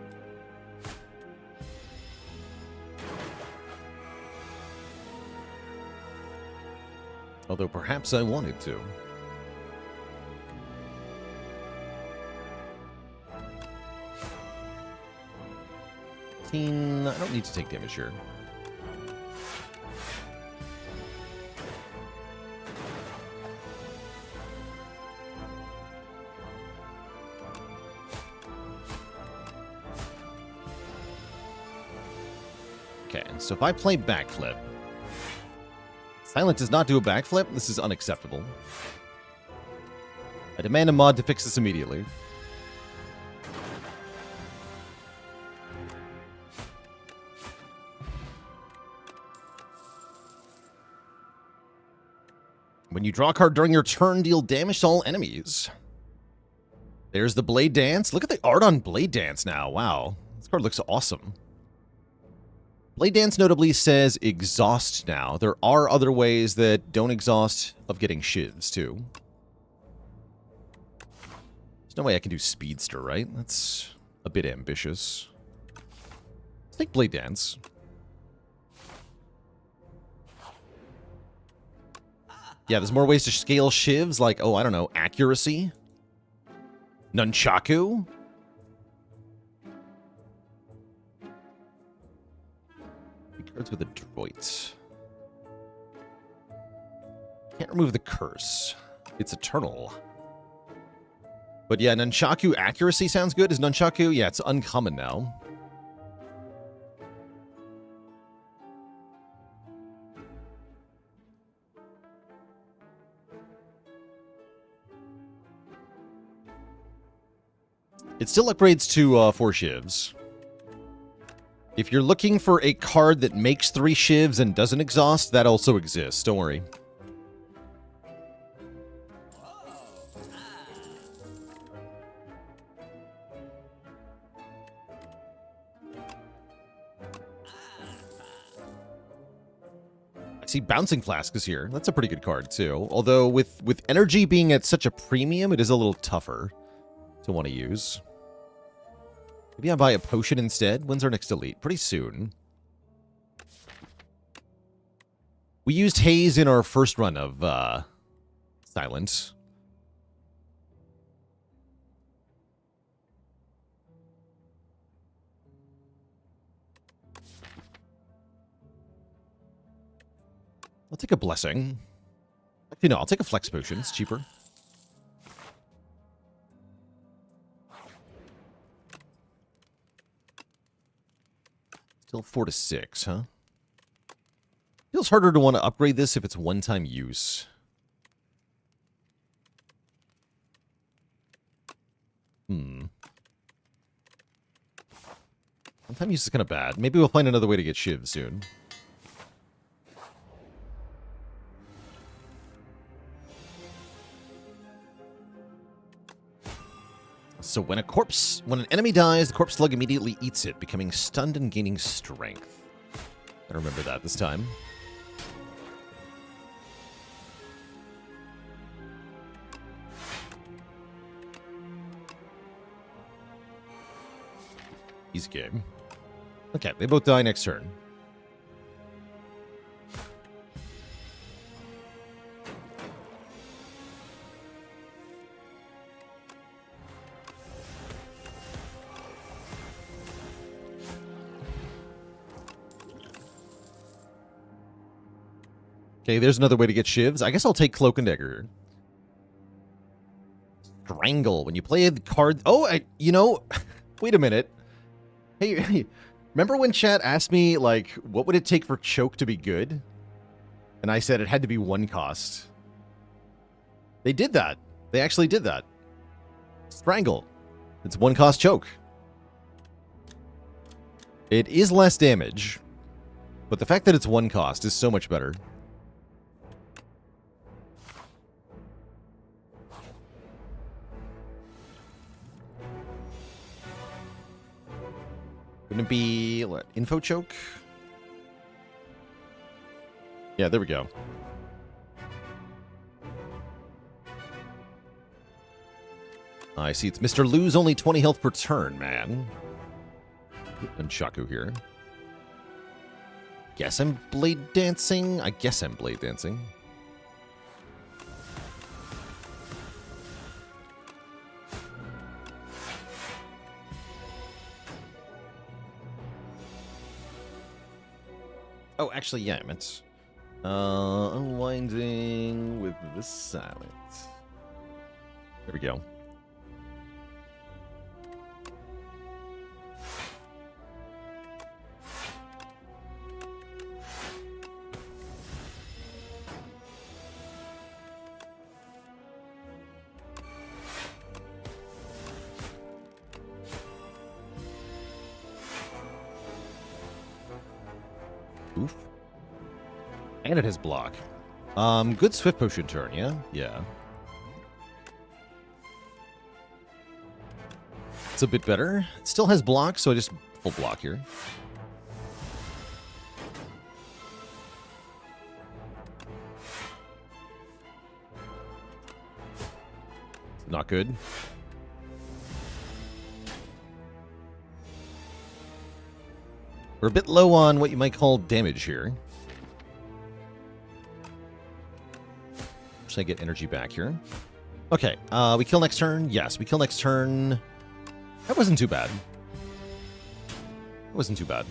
Speaker 1: Although perhaps I wanted to. I don't need to take damage here. Okay, so if I play backflip, Silent does not do a backflip. This is unacceptable. I demand a mod to fix this immediately. When you draw a card during your turn, deal damage to all enemies. There's the Blade Dance. Look at the art on Blade Dance now. Wow. This card looks awesome. Blade Dance notably says exhaust now. There are other ways that don't exhaust of getting shivs, too. There's no way I can do Speedster, right? That's a bit ambitious. Let's take Blade Dance. Yeah, there's more ways to scale shivs, like, oh, I don't know, accuracy? Nunchaku? Cards with Adroit. Can't remove the curse. It's eternal. But yeah, Nunchaku accuracy sounds good. Is Nunchaku? Yeah, it's uncommon now. It still upgrades to 4 shivs. If you're looking for a card that makes 3 shivs and doesn't exhaust, that also exists. Don't worry. I see Bouncing Flask is here. That's a pretty good card, too. Although, with energy being at such a premium, it is a little tougher to want to use. Maybe I buy a potion instead. When's our next elite? Pretty soon. We used Haze in our first run of Silence. I'll take a Blessing. Actually, no, I'll take a Flex Potion. It's cheaper. Still 4 to 6, huh? Feels harder to want to upgrade this if it's one-time use. One-time use is kind of bad. Maybe we'll find another way to get Shiv soon. So when an enemy dies, the corpse slug immediately eats it, becoming stunned and gaining strength. I remember that this time. Easy game. Okay, they both die next turn. Okay, there's another way to get shivs. I guess I'll take Cloak and Dagger. Strangle. When you play the card... Oh, you know... Wait a minute. Hey, remember when chat asked me, like, what would it take for Choke to be good? And I said it had to be 1 cost. They did that. They actually did that. Strangle. It's 1 cost Choke. It is less damage. But the fact that it's 1 cost is so much better. Wouldn't it be, what, Info Choke? Yeah, there we go. I see it's Mr. Lose only 20 health per turn, man. And Shaku here. Guess I'm blade dancing? I guess I'm blade dancing. Oh, actually, yeah, I meant unwinding with the silence. There we go. Oof. And it has block. Good Swift Potion turn, yeah? Yeah. It's a bit better. It still has block, so I just full block here. Not good. We're a bit low on what you might call damage here. Just gonna get energy back here. Okay, we kill next turn. Yes, we kill next turn. That wasn't too bad. It wasn't too bad.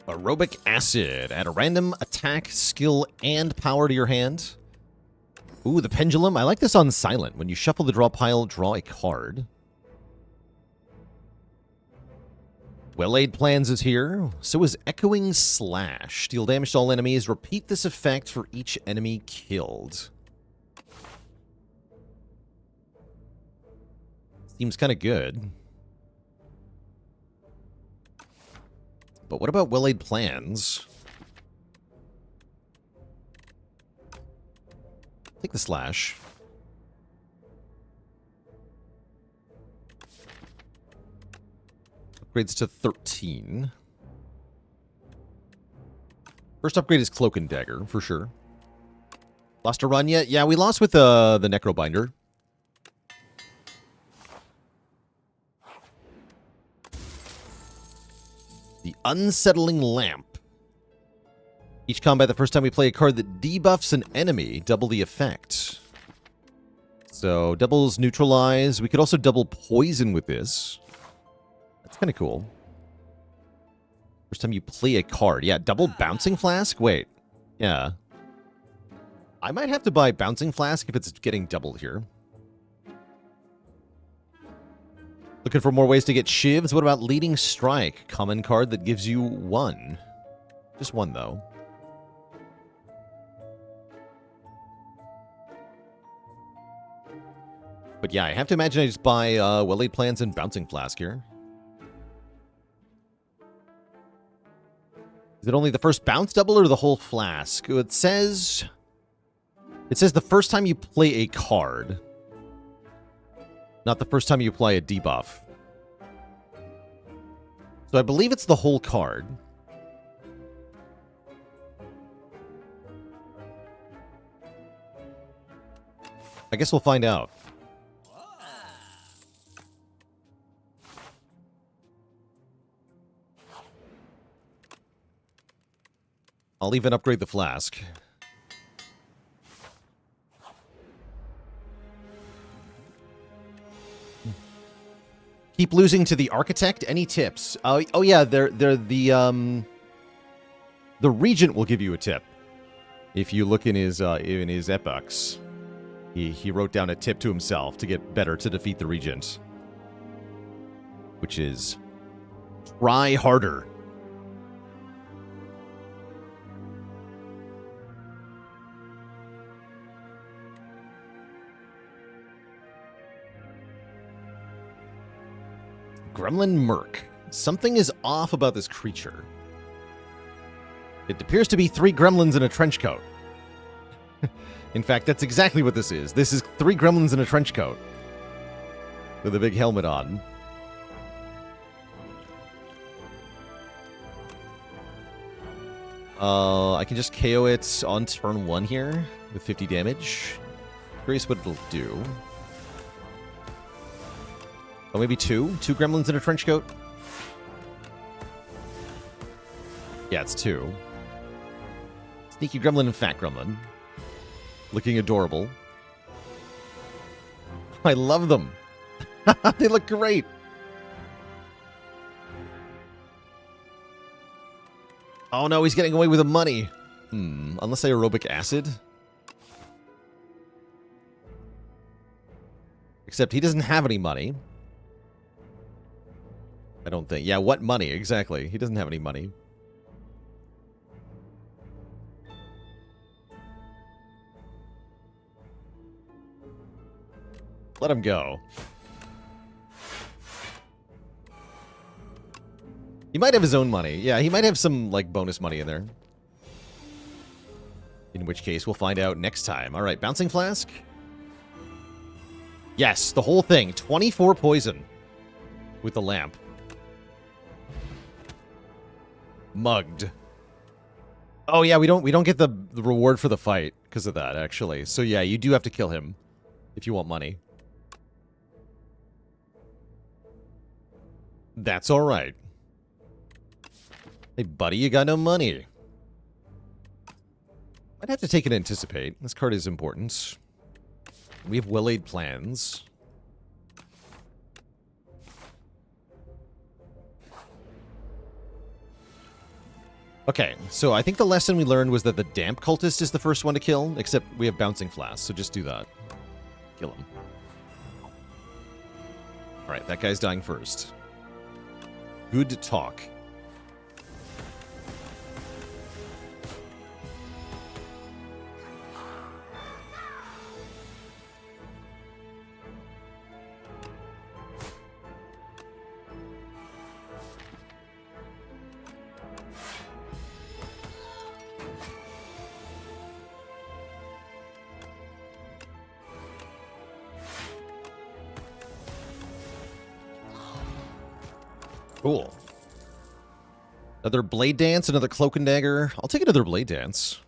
Speaker 1: Aerobic Acid. Add a random attack, skill, and power to your hand. Ooh, the Pendulum. I like this on silent. When you shuffle the draw pile, draw a card. Well-Laid Plans is here. So is Echoing Slash. Deal damage to all enemies. Repeat this effect for each enemy killed. Seems kind of good. But what about Well-Laid Plans? Take the slash. Upgrades to 13. First upgrade is Cloak and Dagger, for sure. Lost a run yet? Yeah, we lost with the Necrobinder. The Unsettling Lamp. Each combat, the first time we play a card that debuffs an enemy, double the effect. So, doubles neutralize. We could also double poison with this. That's kind of cool. First time you play a card. Yeah, double Bouncing Flask? Wait. Yeah. I might have to buy Bouncing Flask if it's getting doubled here. Looking for more ways to get shivs? What about Leading Strike? Common card that gives you 1. Just 1, though. But yeah, I have to imagine I just buy Well-Laid Plans and Bouncing Flask here. Is it only the first bounce double or the whole flask? It says the first time you play a card. Not the first time you apply a debuff. So I believe it's the whole card. I guess we'll find out. I'll even upgrade the flask. Keep losing to the Architect. Any tips? Oh yeah, they're the Regent will give you a tip. If you look in his epochs, he wrote down a tip to himself to get better to defeat the Regent, which is try harder. Gremlin Merc. Something is off about this creature. It appears to be 3 gremlins in a trench coat. In fact, that's exactly what this is. This is 3 gremlins in a trench coat. With a big helmet on. I can just KO it on turn 1 here with 50 damage. Curious what it'll do. Oh, maybe 2? 2 gremlins in a trench coat? Yeah, it's 2. Sneaky gremlin and fat gremlin. Looking adorable. I love them. They look great. Oh no, he's getting away with the money. Unless I aerobic acid. Except he doesn't have any money. I don't think. Yeah, what money? Exactly. He doesn't have any money. Let him go. He might have his own money. Yeah, he might have some, like, bonus money in there. In which case, we'll find out next time. All right, Bouncing Flask. Yes, the whole thing. 24 poison with the lamp. Mugged. Oh, yeah, we don't get the reward for the fight because of that, actually. So, yeah, you do have to kill him if you want money. That's all right. Hey, buddy, you got no money. I'd have to take an Anticipate. This card is important. We have well-laid plans. Okay, so I think the lesson we learned was that the Damp Cultist is the first one to kill, except we have Bouncing Flask, so just do that. Kill him. Alright, that guy's dying first. Good talk. Cool. Another Blade Dance, another Cloak and Dagger. I'll take another Blade Dance.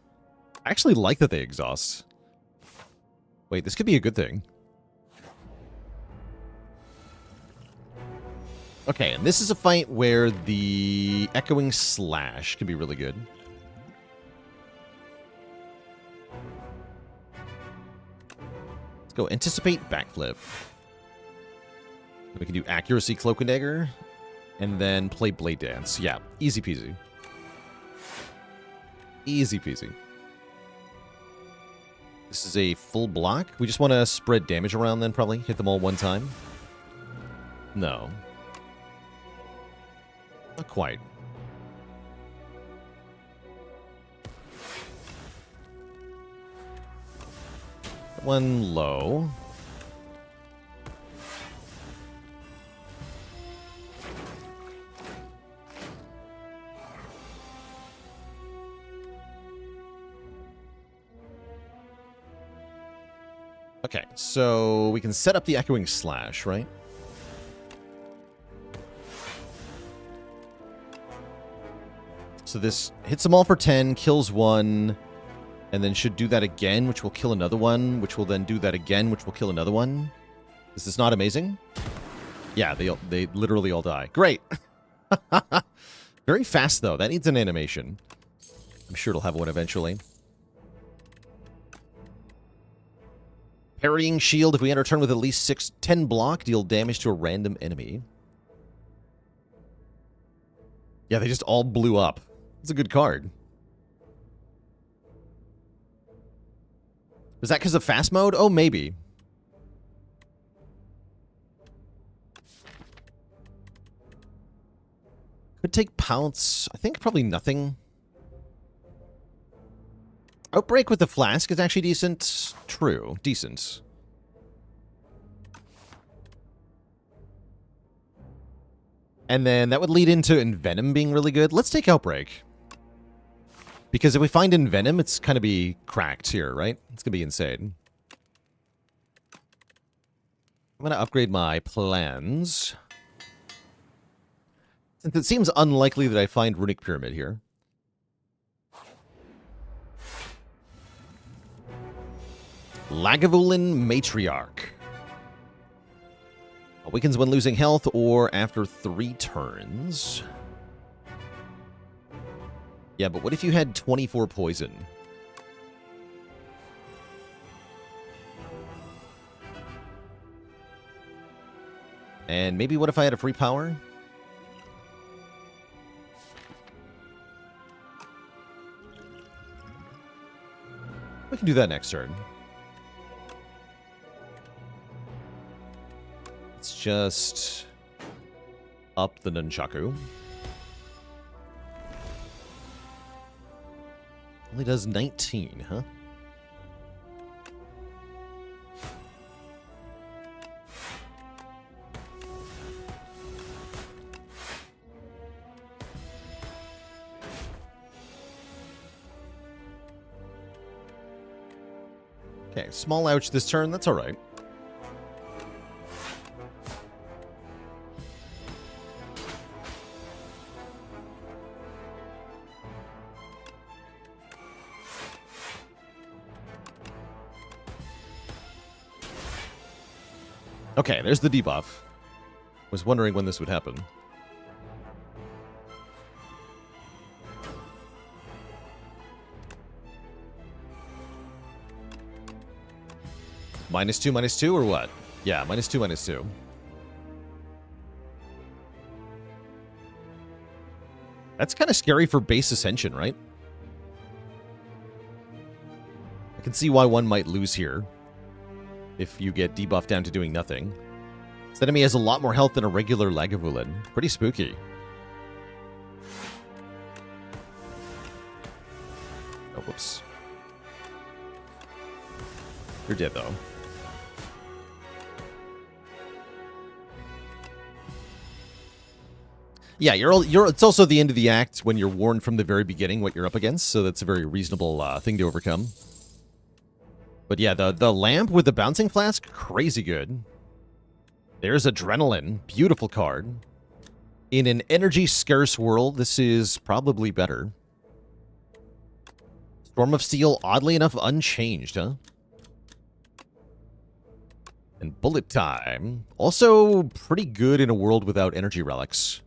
Speaker 1: I actually like that they exhaust. Wait, this could be a good thing. Okay, and this is a fight where the Echoing Slash can be really good. Let's go Anticipate Backflip. We can do Accuracy Cloak and Dagger. And then play Blade Dance. Yeah, easy peasy. Easy peasy. This is a full block. We just want to spread damage around then, probably. Hit them all one time. No. Not quite. One low. Okay, so we can set up the Echoing Slash, right? So this hits them all for 10, kills one, and then should do that again, which will kill another one, which will then do that again, which will kill another one. Is this not amazing? Yeah, they literally all die. Great! Very fast, though. That needs an animation. I'm sure it'll have one eventually. Parrying Shield. If we enter turn with at least 10 block, deal damage to a random enemy. Yeah, they just all blew up. It's a good card. Was that because of fast mode? Oh, maybe. Could take Pounce. I think probably nothing. Outbreak with the Flask is actually decent. True. Decent. And then that would lead into Envenom being really good. Let's take Outbreak. Because if we find Envenom, it's kind of be cracked here, right? It's going to be insane. I'm going to upgrade my plans. Since it seems unlikely that I find Runic Pyramid here. Lagavulin Matriarch. Awakens when losing health or after 3 turns. Yeah, but what if you had 24 poison? And maybe what if I had a free power? We can do that next turn. Let's just up the nunchaku. Only does 19, huh? Okay, small ouch this turn. That's all right. Okay, there's the debuff. Was wondering when this would happen. -2/-2 or what? Yeah, -2/-2. That's kind of scary for base Ascension, right? I can see why one might lose here. If you get debuffed down to doing nothing. This enemy has a lot more health than a regular Lagavulin. Pretty spooky. Oh, whoops. You're dead, though. Yeah, it's also the end of the act when you're warned from the very beginning what you're up against, so that's a very reasonable thing to overcome. But yeah, the lamp with the bouncing flask, crazy good. There's Adrenaline, beautiful card. In an energy-scarce world, this is probably better. Storm of Steel, oddly enough, unchanged, huh? And Bullet Time, also pretty good in a world without energy relics.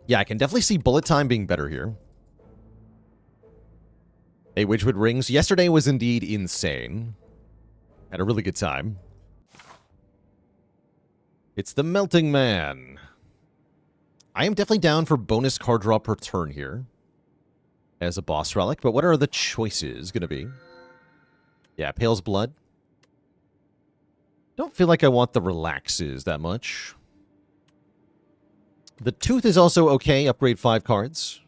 Speaker 1: Yeah, I can definitely see Bullet Time being better here. Hey, Widgewood Rings. Yesterday was indeed insane. Had a really good time. It's the Melting Man. I am definitely down for bonus card draw per turn here. As a boss relic, but what are the choices going to be? Yeah, Pale's Blood. Don't feel like I want the Relaxes that much. The Tooth is also okay. Upgrade 5 cards.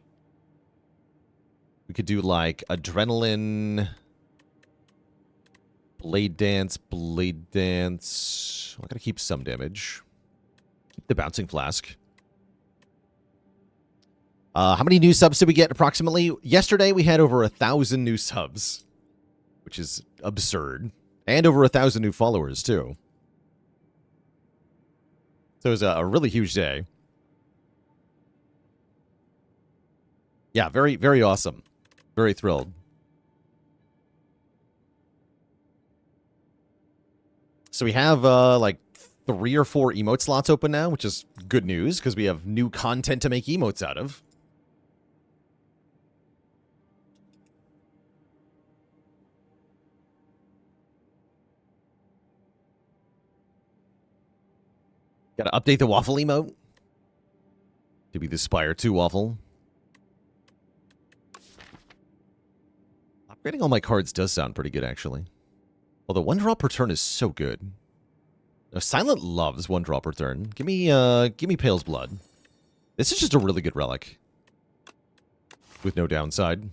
Speaker 1: We could do, like, Adrenaline, Blade Dance. I gotta keep some damage. Keep the Bouncing Flask. How many new subs did we get, approximately? Yesterday, we had over 1,000 new subs, which is absurd. And over 1,000 new followers, too. So it was a really huge day. Yeah, very, very awesome. Very thrilled. So we have, like, 3 or 4 emote slots open now, which is good news, because we have new content to make emotes out of. Gotta update the waffle emote. To be the Spire 2 waffle. Upgrading all my cards does sound pretty good, actually. Although 1 drop per turn is so good. Now, Silent loves 1 drop per turn. Give me Pale's Blood. This is just a really good relic. With no downside.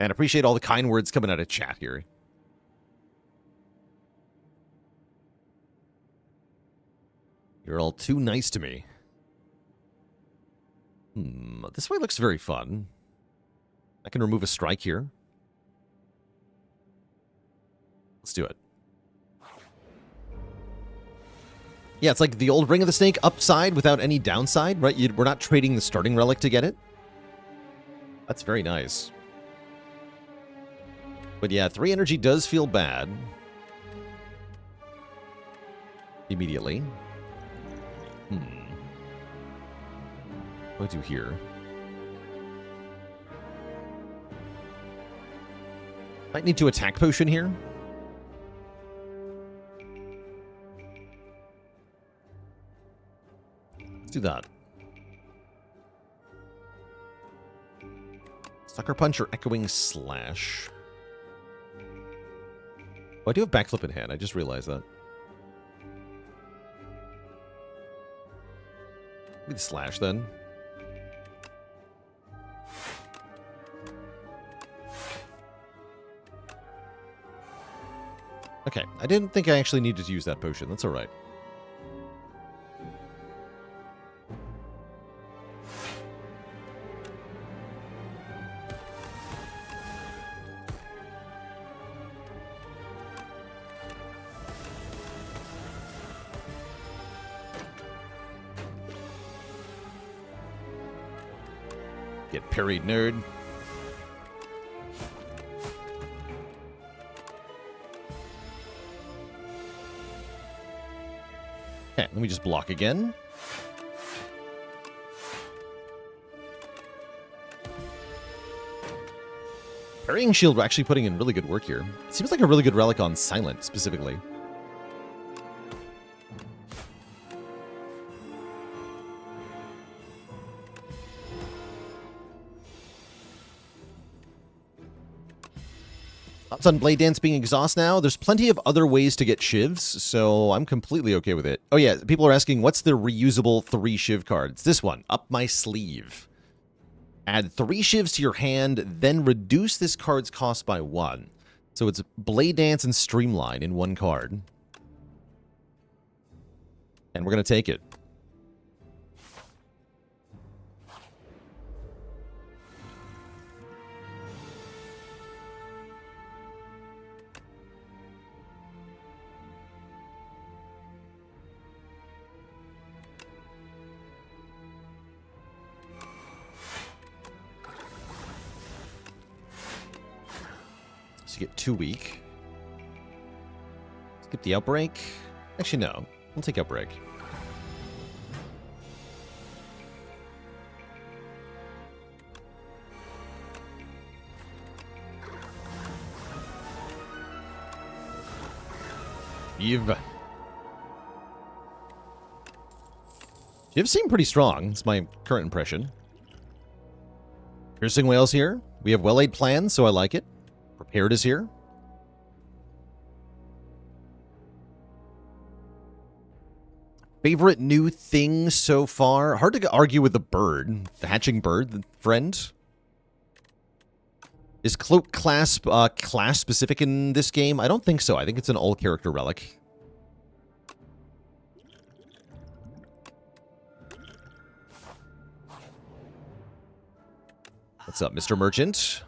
Speaker 1: And appreciate all the kind words coming out of chat here. You're all too nice to me. This way looks very fun. I can remove a strike here. Let's do it. Yeah, it's like the old Ring of the Snake upside without any downside, right? We're not trading the starting relic to get it. That's very nice. But yeah, 3 energy does feel bad. Immediately. What do I do here? Might need to attack potion here. Let's do that. Sucker Punch or Echoing Slash. Oh, I do have Backflip in hand. I just realized that. Maybe the Slash then. Okay, I didn't think I actually needed to use that potion. That's alright. Get parried, nerd. Okay, let me just block again. Parrying Shield actually putting in really good work here. Seems like a really good relic on Silent, specifically. Thoughts on Blade Dance being exhaust now? There's plenty of other ways to get shivs, so I'm completely okay with it. Oh yeah, people are asking, what's the reusable 3 shiv cards? This one, up my sleeve. Add 3 shivs to your hand, then reduce this card's cost by 1. So it's Blade Dance and Streamline in 1 card. And we're going to take it. So you get 2 weak. Skip the Outbreak. Actually, no. We'll take Outbreak. Shiv seem pretty strong. It's my current impression. Piercing Whales here. We have well-laid plans, so I like it. Prepared is here. Favorite new thing so far? Hard to argue with the bird. The hatching bird, the friend. Is Cloak Clasp class-specific in this game? I don't think so. I think it's an all-character relic. What's up, Mr. Merchant?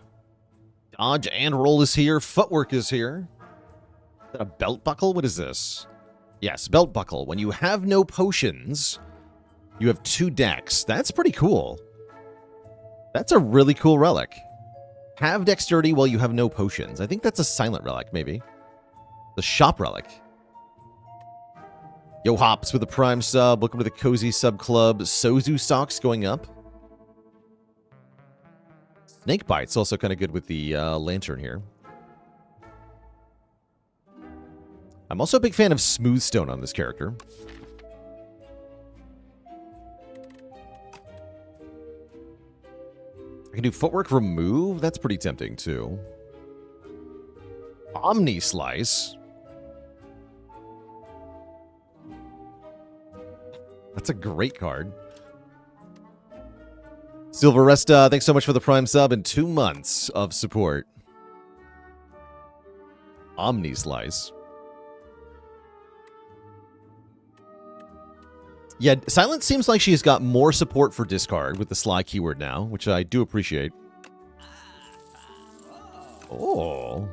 Speaker 1: Dodge and roll is here. Footwork is here. Is that a belt buckle? What is this? Yes, belt buckle. When you have no potions, you have 2 decks. That's pretty cool. That's a really cool relic. Have dexterity while you have no potions. I think that's a silent relic, maybe. The shop relic. Yo Hops with a prime sub. Welcome to the Cozy Sub Club. Sozu stocks going up. Snake Bite's also kind of good with the lantern here. I'm also a big fan of Smooth Stone on this character. I can do Footwork Remove. That's pretty tempting, too. Omni Slice. That's a great card. Silver Resta, thanks so much for the Prime sub and 2 months of support. Omni Slice. Yeah, Silent seems like she's got more support for discard with the Sly keyword now, which I do appreciate. Oh.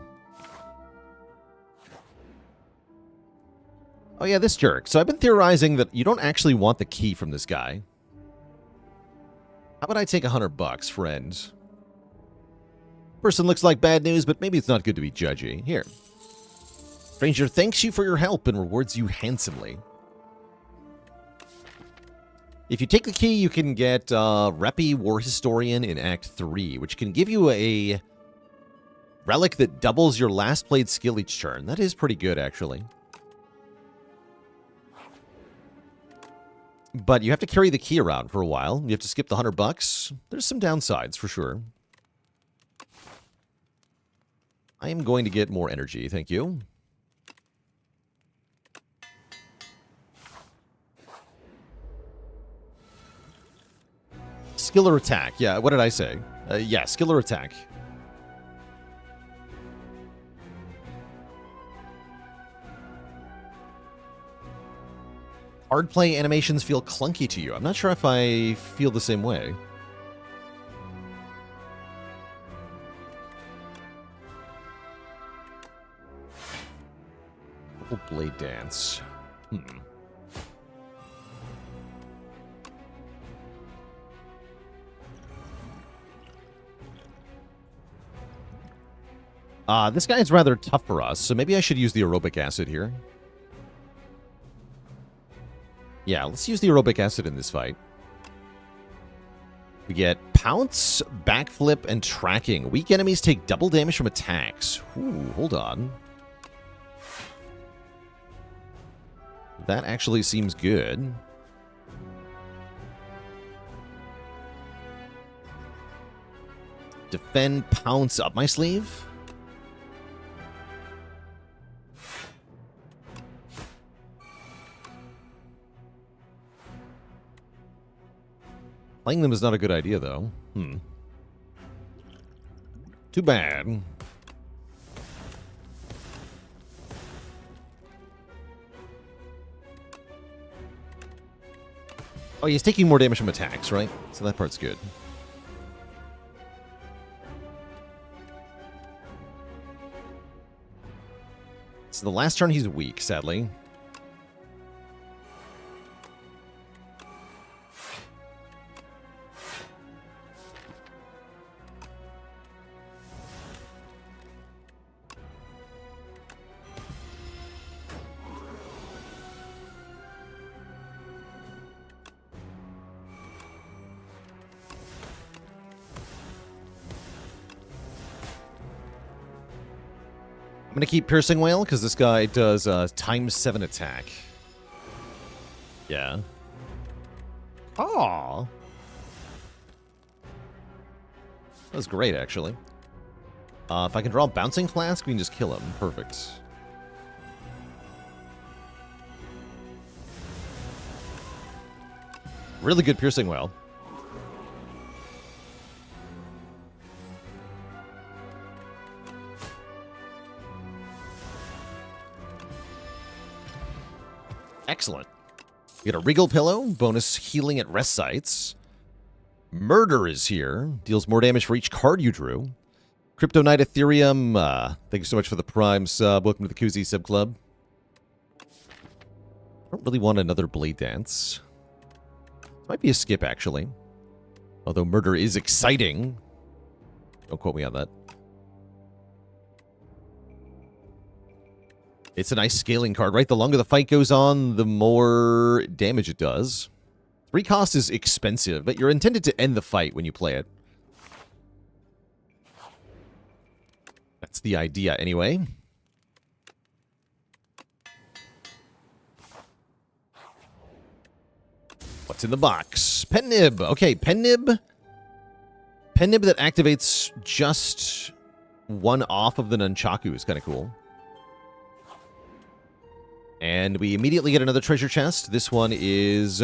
Speaker 1: Oh yeah, this jerk. So I've been theorizing that you don't actually want the key from this guy. How about I take $100, friend? Person looks like bad news, but maybe it's not good to be judgy. Here. Stranger thanks you for your help and rewards you handsomely. If you take the key, you can get Reppy War Historian in Act 3, which can give you a relic that doubles your last played skill each turn. That is pretty good, actually. But you have to carry the key around for a while. You have to skip the $100. There's some downsides, for sure. I am going to get more energy, thank you. Skill or attack. Yeah, what did I say? Yeah, skill or attack. Hard play animations feel clunky to you. I'm not sure if I feel the same way. Blade Dance. This guy is rather tough for us, so maybe I should use the aerobic acid here. Yeah, let's use the aerobic acid in this fight. We get Pounce, Backflip, and Tracking. Weak enemies take double damage from attacks. Ooh, hold on. That actually seems good. Defend, Pounce up my sleeve. Playing them is not a good idea, though. Too bad. Oh, he's taking more damage from attacks, right? So that part's good. So the last turn he's weak, sadly. I'm going to keep Piercing Wail, because this guy does ×7 attack. Yeah. Aww. That was great, actually. If I can draw a Bouncing Flask, we can just kill him. Perfect. Really good Piercing Wail. Excellent. We got a Regal Pillow, bonus healing at rest sites. Murder is here, deals more damage for each card you drew. Crypto Knight Ethereum, thank you so much for the Prime sub. Welcome to the Koozie Sub Club. I don't really want another Blade Dance. Might be a skip, actually. Although Murder is exciting. Don't quote me on that. It's a nice scaling card, right? The longer the fight goes on, the more damage it does. 3 cost is expensive, but you're intended to end the fight when you play it. That's the idea, anyway. What's in the box? Pen Nib. Okay, Pen Nib. Pen Nib that activates just one off of the Nunchaku is kind of cool. And we immediately get another treasure chest. This one is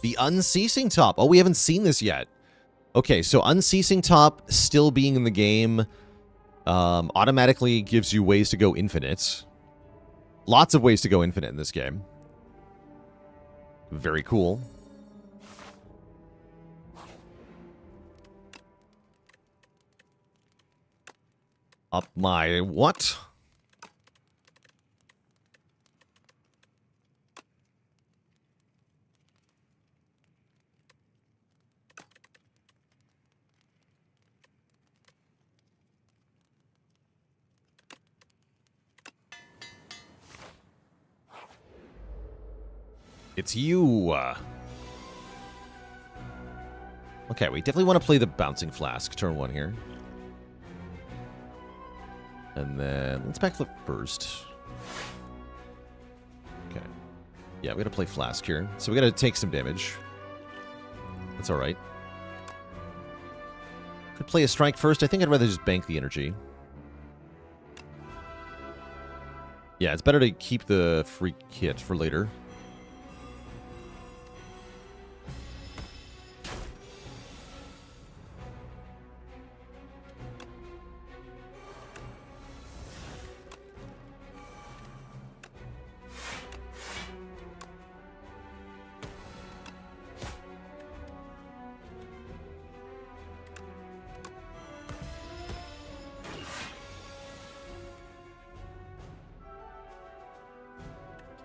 Speaker 1: the Unceasing Top. Oh, we haven't seen this yet. Okay, so Unceasing Top still being in the game automatically gives you ways to go infinite. Lots of ways to go infinite in this game. Very cool. Up my what? It's you. Okay, we definitely want to play the Bouncing Flask, turn 1 here. And then let's backflip first. Okay. Yeah, we gotta play Flask here. So we gotta take some damage. That's alright. Could play a strike first. I think I'd rather just bank the energy. Yeah, it's better to keep the free kit for later.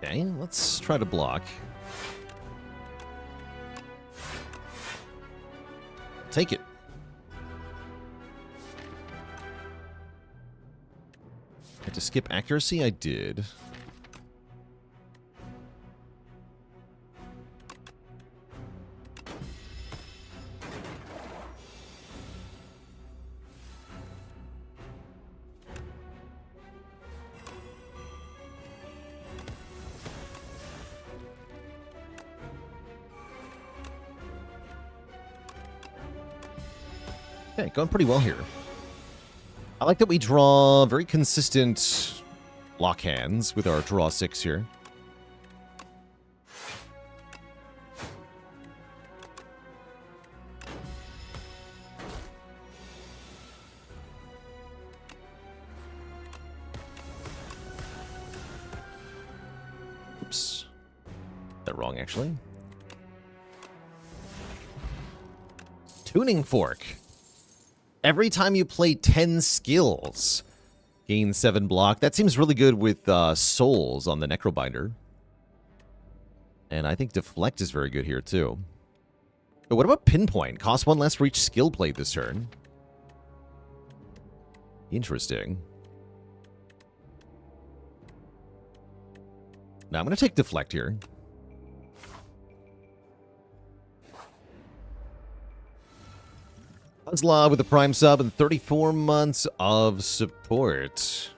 Speaker 1: Okay, let's try to block. Take it. Had to skip accuracy? I did. Okay, going pretty well here. I like that we draw very consistent lock hands with our draw 6 here. Oops. That wrong, actually. Tuning Fork. Every time you play 10 skills, gain 7 block. That seems really good with souls on the Necrobinder. And I think Deflect is very good here, too. But what about Pinpoint? Cost 1 less for each skill played this turn. Interesting. Now I'm going to take Deflect here. Huzzlaw with a Prime sub and 34 months of support.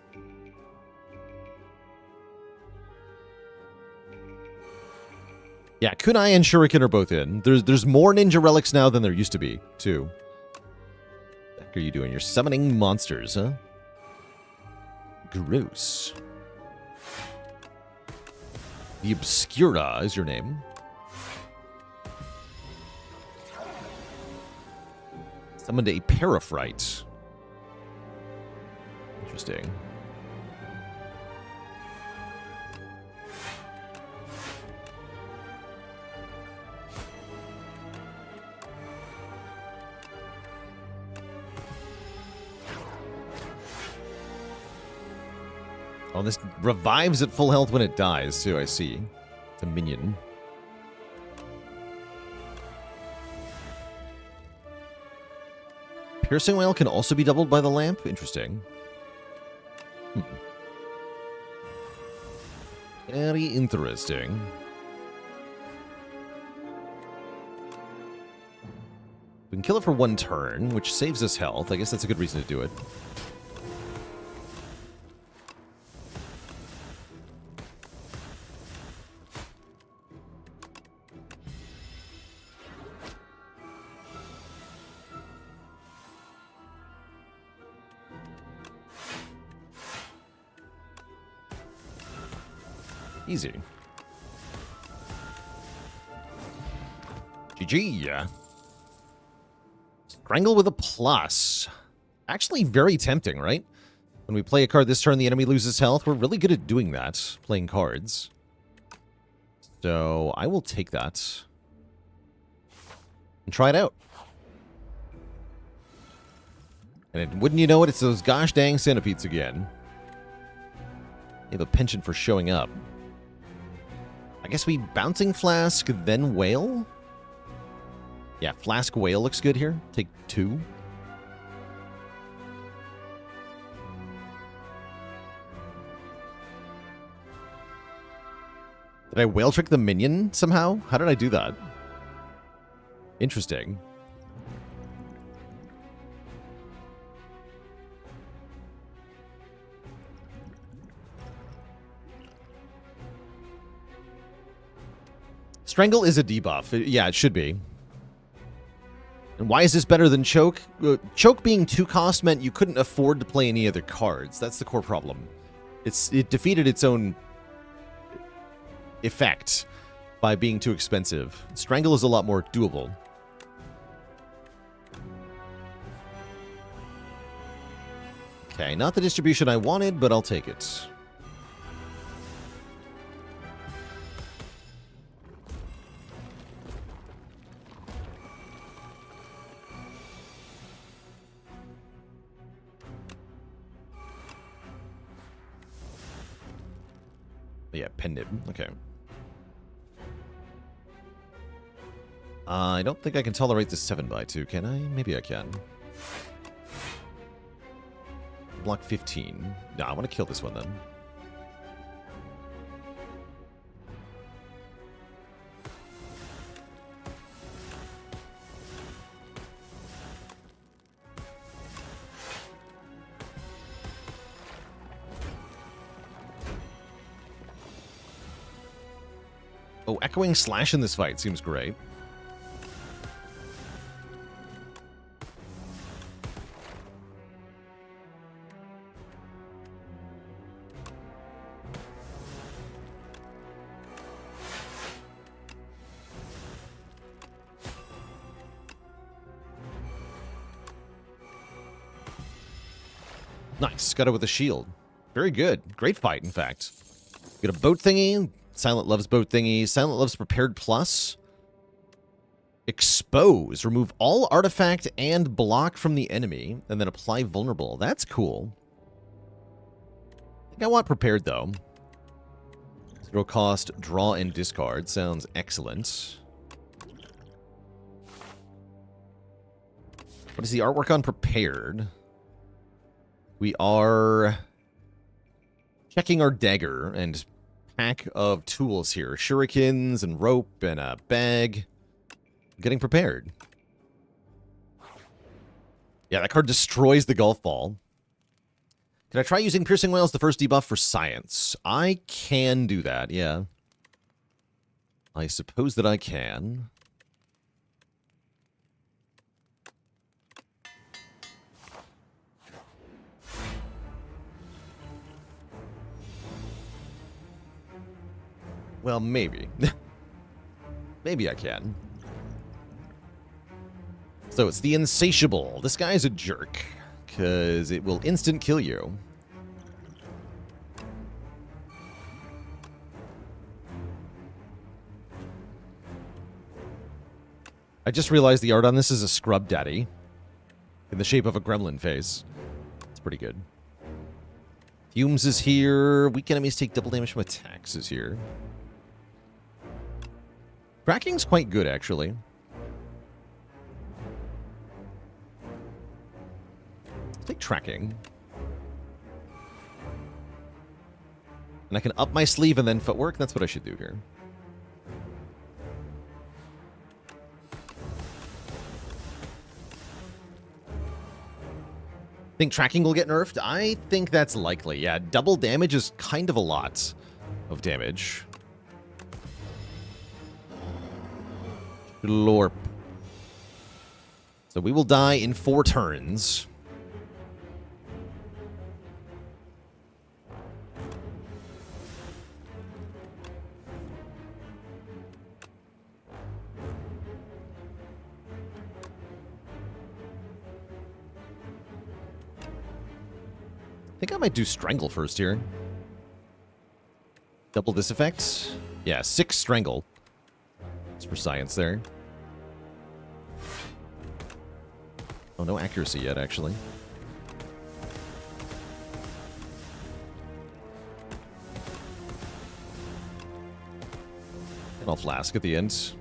Speaker 1: Yeah, Kunai and Shuriken are both in. There's more Ninja Relics now than there used to be, too. What the heck are you doing? You're summoning monsters, huh? Gross. The Obscura is your name. Summoned a Paraphrite. Interesting. Oh, this revives at full health when it dies, too, I see. It's a minion. Piercing Wail can also be doubled by the lamp? Interesting. Very interesting. We can kill it for 1 turn, which saves us health. I guess that's a good reason to do it. Easy. GG. Strangle with a plus. Actually very tempting, right? When we play a card this turn, the enemy loses health. We're really good at doing that, playing cards. So I will take that. And try it out. And wouldn't you know it, it's those gosh dang centipedes again. They have a penchant for showing up. I guess we Bouncing Flask, then Whale? Yeah, Flask Whale looks good here. Take 2. Did I whale trick the minion somehow? How did I do that? Interesting. Strangle is a debuff. Yeah, it should be. And why is this better than Choke? Choke being 2 cost meant you couldn't afford to play any other cards. That's the core problem. It defeated its own effect by being too expensive. Strangle is a lot more doable. Okay, not the distribution I wanted, but I'll take it. Yeah, Pendib. Okay. I don't think I can tolerate this 7x2, can I? Maybe I can. Block 15. No, I want to kill this one then. Oh, Echoing Slash in this fight seems great. Nice. Got it with a shield. Very good. Great fight, in fact. Get a boat thingy. Silent loves boat thingy. Silent loves prepared plus. Expose. Remove all artifact and block from the enemy, and then apply vulnerable. That's cool. I think I want prepared, though. 0 cost, draw, and discard. Sounds excellent. What is the artwork on prepared? We are checking our dagger and pack of tools here. Shurikens and rope and a bag. Getting prepared. Yeah, that card destroys the golf ball. Can I try using Piercing Wails, the first debuff for science? I can do that, yeah. I suppose that I can. Well, maybe. Maybe I can. So it's the Insatiable. This guy's a jerk, because it will instant kill you. I just realized the art on this is a scrub daddy in the shape of a gremlin face. It's pretty good. Fumes is here. Weak enemies take double damage from attacks is here. Tracking's quite good, actually. Let's take tracking. And I can up my sleeve and then footwork. That's what I should do here. Think tracking will get nerfed? I think that's likely. Yeah, double damage is kind of a lot of damage. Lorp. So we will die in 4 turns. I think I might do Strangle first here. Double this effect. Yeah, 6 Strangle. It's for science there. Oh, no accuracy yet, actually. And I'll flask at the end.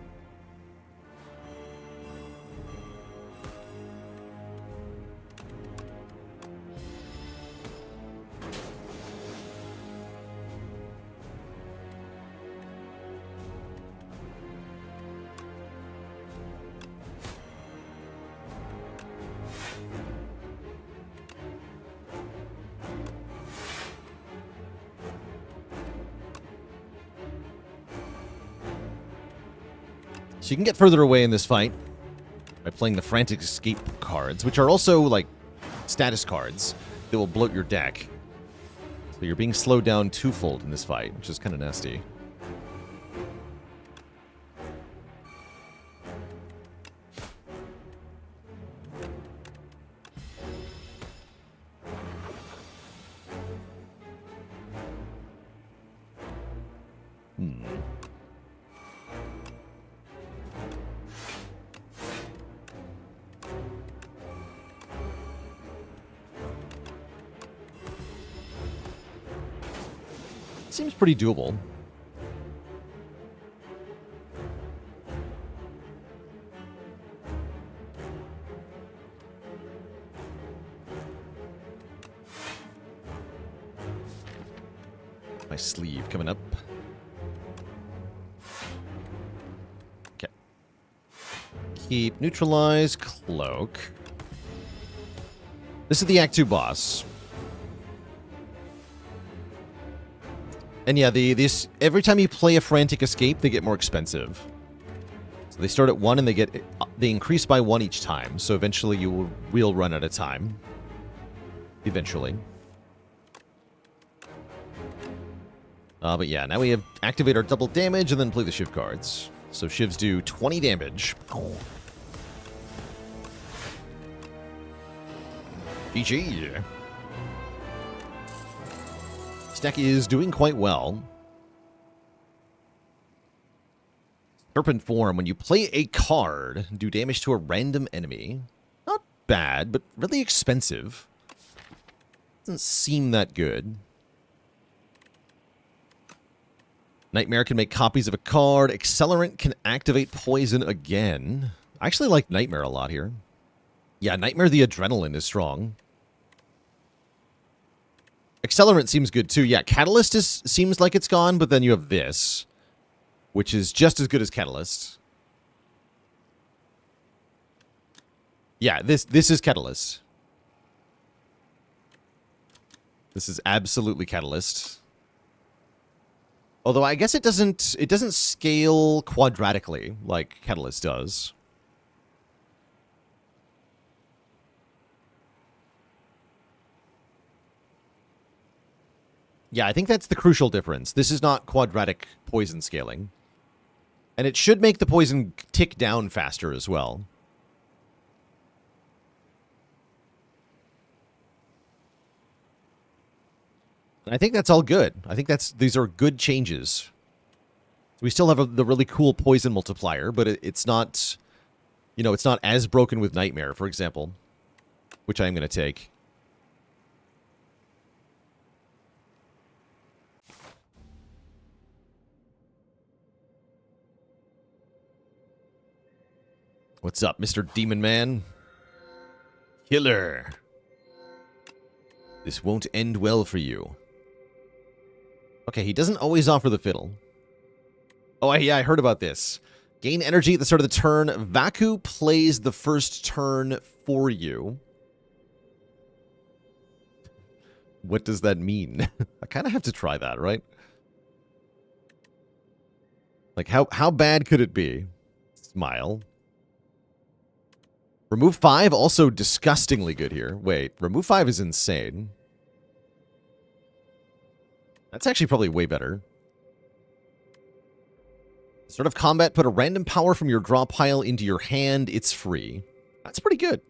Speaker 1: So you can get further away in this fight by playing the Frantic Escape cards, which are also, like, status cards that will bloat your deck. So you're being slowed down twofold in this fight, which is kind of nasty. Seems pretty doable. My sleeve coming up. Okay. Keep neutralize, cloak. This is the Act 2 boss. And yeah, this every time you play a Frantic Escape, they get more expensive. So they start at 1 and they increase by 1 each time. So eventually you will run out of time. Eventually. But yeah, now we have activate our double damage and then play the Shiv cards. So Shivs do 20 damage. GG. This deck is doing quite well. Serpent Form. When you play a card, do damage to a random enemy. Not bad, but really expensive. Doesn't seem that good. Nightmare can make copies of a card. Accelerant can activate poison again. I actually like Nightmare a lot here. Yeah, Nightmare the Adrenaline is strong. Accelerant seems good too. Yeah, Catalyst seems like it's gone, but then you have this, which is just as good as Catalyst. Yeah, this is Catalyst. This is absolutely Catalyst. Although I guess it doesn't scale quadratically like Catalyst does. Yeah, I think that's the crucial difference. This is not quadratic poison scaling. And it should make the poison tick down faster as well. And I think that's all good. I think these are good changes. We still have the really cool poison multiplier, but it's not, it's not as broken with Nightmare, for example, which I'm going to take. What's up, Mr. Demon Man? Killer. This won't end well for you. Okay, he doesn't always offer the fiddle. Oh, yeah, I heard about this. Gain energy at the start of the turn. Vaku plays the first turn for you. What does that mean? I kind of have to try that, right? Like, how bad could it be? Smile. Remove 5, also disgustingly good here. Wait, remove 5 is insane. That's actually probably way better. Start of combat, put a random power from your draw pile into your hand. It's free. That's pretty good.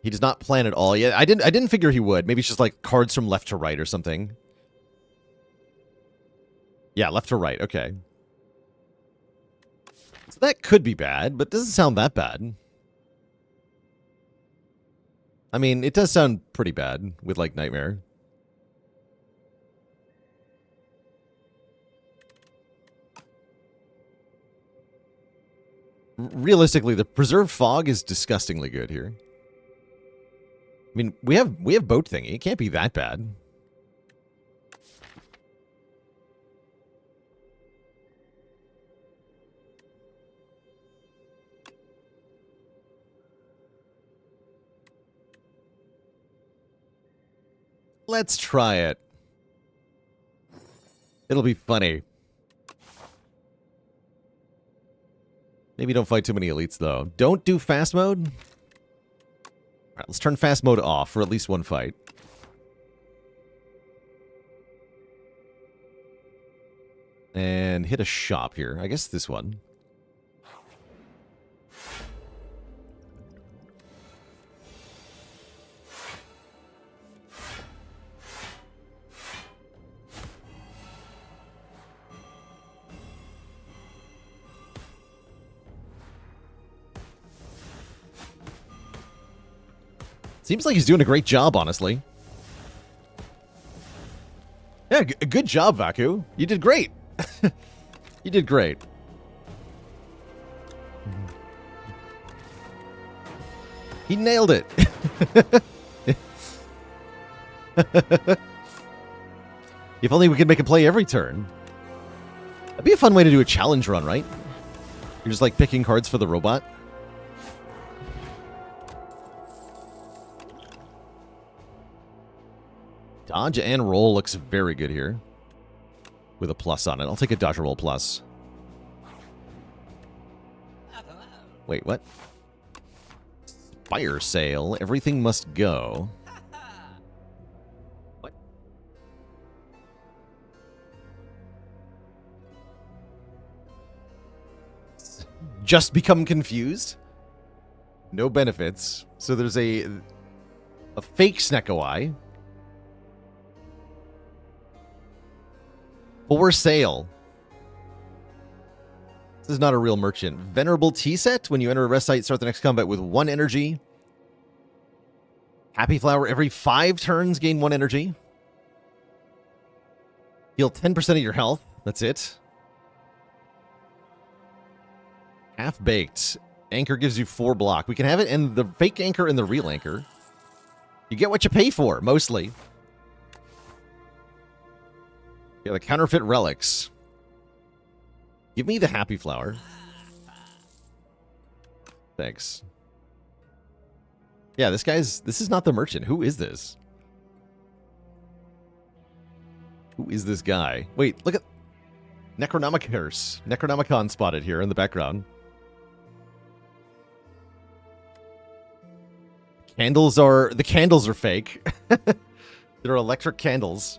Speaker 1: He does not plan at all. Yeah, I didn't figure he would. Maybe it's just like cards from left to right or something. Yeah, left to right. Okay. So that could be bad, but doesn't sound that bad. I mean, it does sound pretty bad with, like, Nightmare. Realistically, the Preserved Fog is disgustingly good here. I mean, we have Boat Thingy. It can't be that bad. Let's try it. It'll be funny. Maybe don't fight too many elites, though. Don't do fast mode. All right, let's turn fast mode off for at least one fight. And hit a shop here. I guess this one. Seems like he's doing a great job, honestly. Yeah, good job, Vaku. You did great. You did great. He nailed it. If only we could make him play every turn. That'd be a fun way to do a challenge run, right? You're just like picking cards for the robot. Dodge and roll looks very good here. With a plus on it. I'll take a dodge or roll plus. Wait, what? Spire sale. Everything must go. What? Just become confused? No benefits. So there's a fake Snecko-Eye. For sale. This is not a real merchant. Venerable tea set. When you enter a rest site, start the next combat with 1 energy. Happy Flower. Every 5 turns, gain 1 energy. Heal 10% of your health. That's it. Half-baked. Anchor gives you 4 block. We can have it in the fake anchor and the real anchor. You get what you pay for, mostly. Yeah, the counterfeit relics. Give me the Happy Flower. Thanks. Yeah, this is not the merchant. Who is this? Who is this guy? Wait, look at Necronomicon spotted here in the background. The candles are fake. They're electric candles.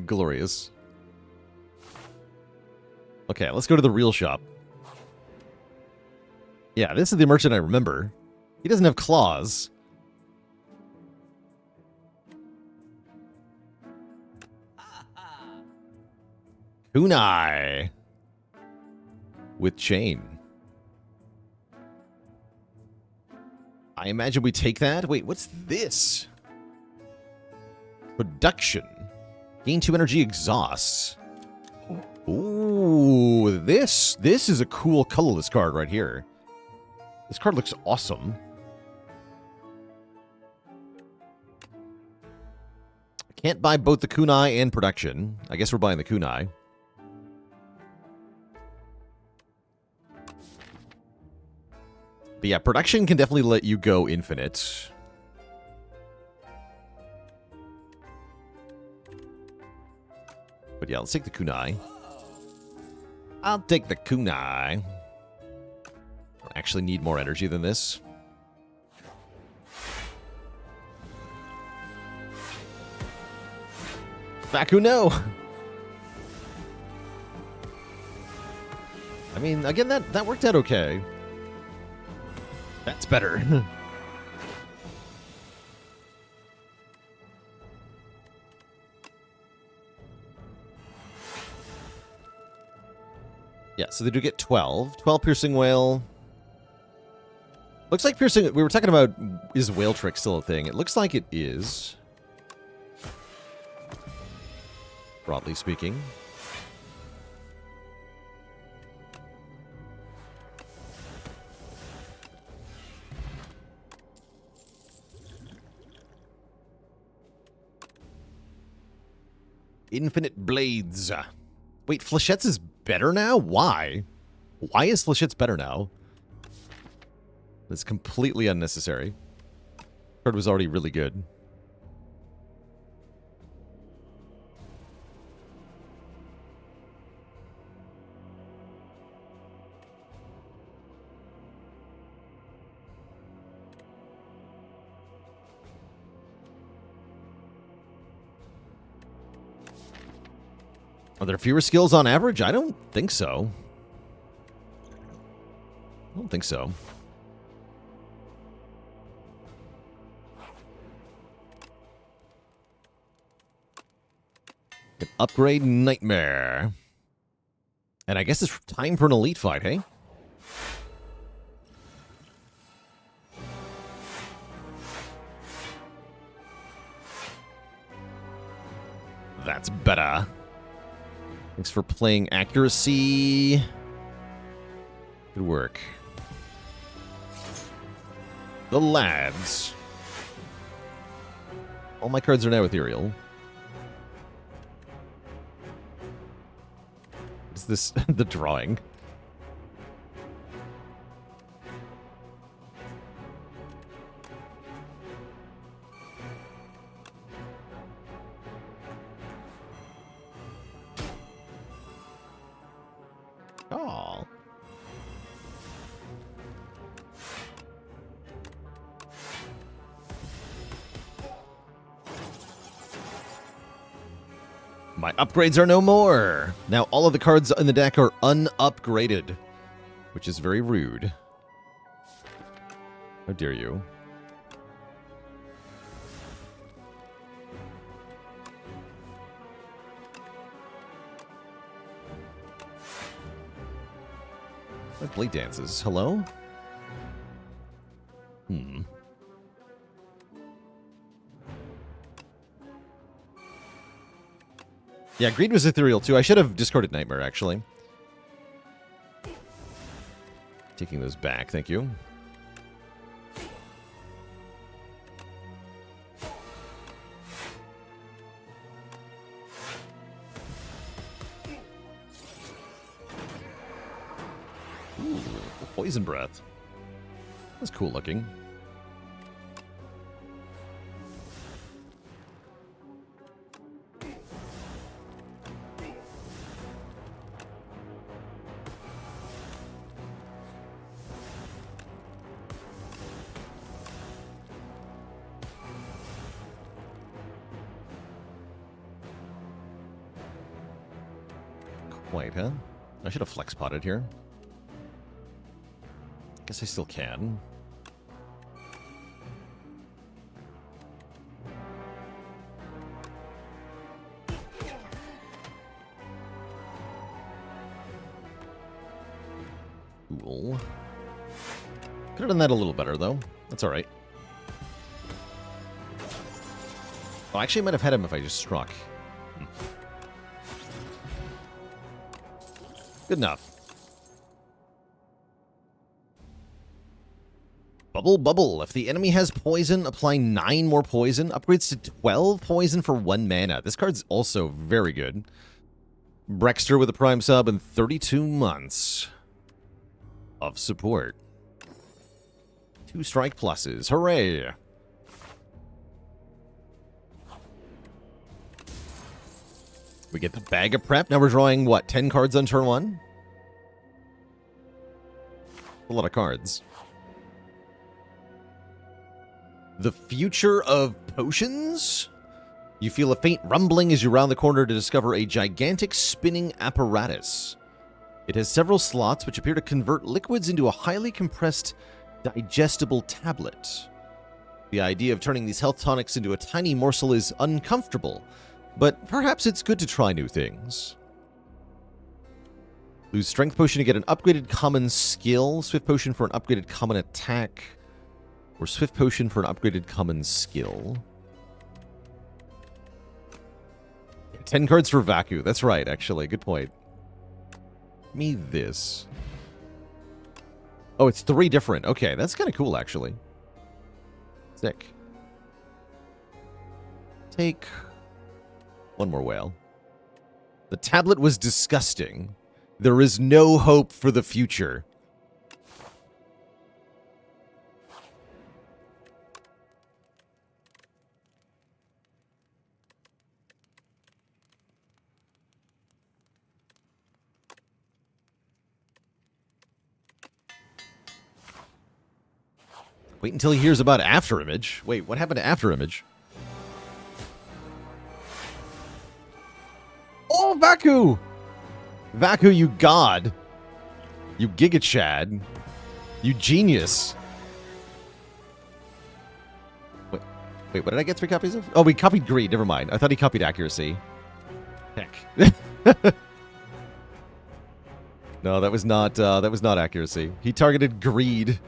Speaker 1: Glorious. Okay, let's go to the real shop. Yeah, this is the merchant I remember. He doesn't have claws. Kunai. With chain. I imagine we take that. Wait, what's this? Production. Gain 2 energy exhausts. Ooh, this is a cool colorless card right here. This card looks awesome. Can't buy both the kunai and production. I guess we're buying the kunai. But yeah, production can definitely let you go infinite. But yeah, let's take the kunai. I'll take the kunai. I actually need more energy than this. Vaku, no! I mean, again, that worked out okay. That's better. Yeah, so they do get 12. 12 Piercing Whale. Looks like Piercing... We were talking about, is Whale Trick still a thing? It looks like it is. Broadly speaking. Infinite Blades. Wait, Flechette's is better now? Why? Why is Flechette's better now? It's completely unnecessary. Card was already really good. Are there fewer skills on average? I don't think so. I don't think so. An upgrade Nightmare. And I guess it's time for an elite fight, hey? That's better. Thanks for playing accuracy. Good work. The lads. All my cards are now ethereal. Is this the drawing? Oh. My upgrades are no more. Now all of the cards in the deck are unupgraded, which is very rude. How dare you? My blade dances. Hello? Yeah, Greed was ethereal too. I should have discarded Nightmare, actually. Taking those back, thank you. Ooh, Poison Breath. That's cool looking. Quite, huh? I should have flex potted here. Guess I still can. Cool. Could have done that a little better, though. That's alright. Oh, actually, I might have had him if I just struck. Good enough. Bubble, bubble. If the enemy has poison, apply 9 more poison. Upgrades to 12 poison for 1 mana. This card's also very good. Brexter with a prime sub and 32 months of support. 2 strike pluses. Hooray! We get the bag of prep. Now we're drawing, what, 10 cards on turn 1? A lot of cards. The future of potions? You feel a faint rumbling as you round the corner to discover a gigantic spinning apparatus. It has several slots which appear to convert liquids into a highly compressed, digestible tablet. The idea of turning these health tonics into a tiny morsel is uncomfortable, but perhaps it's good to try new things. Lose Strength Potion to get an upgraded common skill, Swift Potion for an upgraded common attack, or Swift Potion for an upgraded common skill. 10 cards for Vacu. That's right, actually. Good point. Give me this. Oh, it's 3 different. Okay, that's kind of cool, actually. Sick. Take 1 more whale. The tablet was disgusting. There is no hope for the future. Wait until he hears about Afterimage. Wait, what happened to Afterimage? Oh, Vaku! Vaku, you god. You Giga Chad. You genius. Wait, what did I get 3 copies of? Oh, we copied Greed. Never mind. I thought he copied Accuracy. Heck. No, that was not Accuracy. He targeted Greed.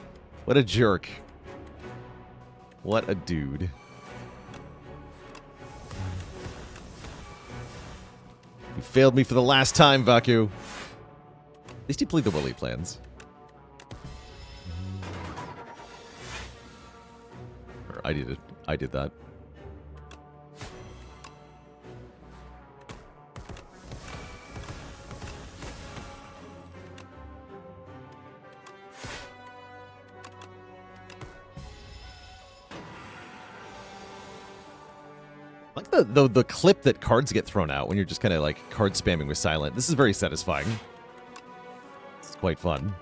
Speaker 1: What a jerk. What a dude. You failed me for the last time, Vaku. At least he played the Willy plans. Or I did it. I did that. I like the clip that cards get thrown out when you're just kind of like card spamming with Silent. This is very satisfying. It's quite fun.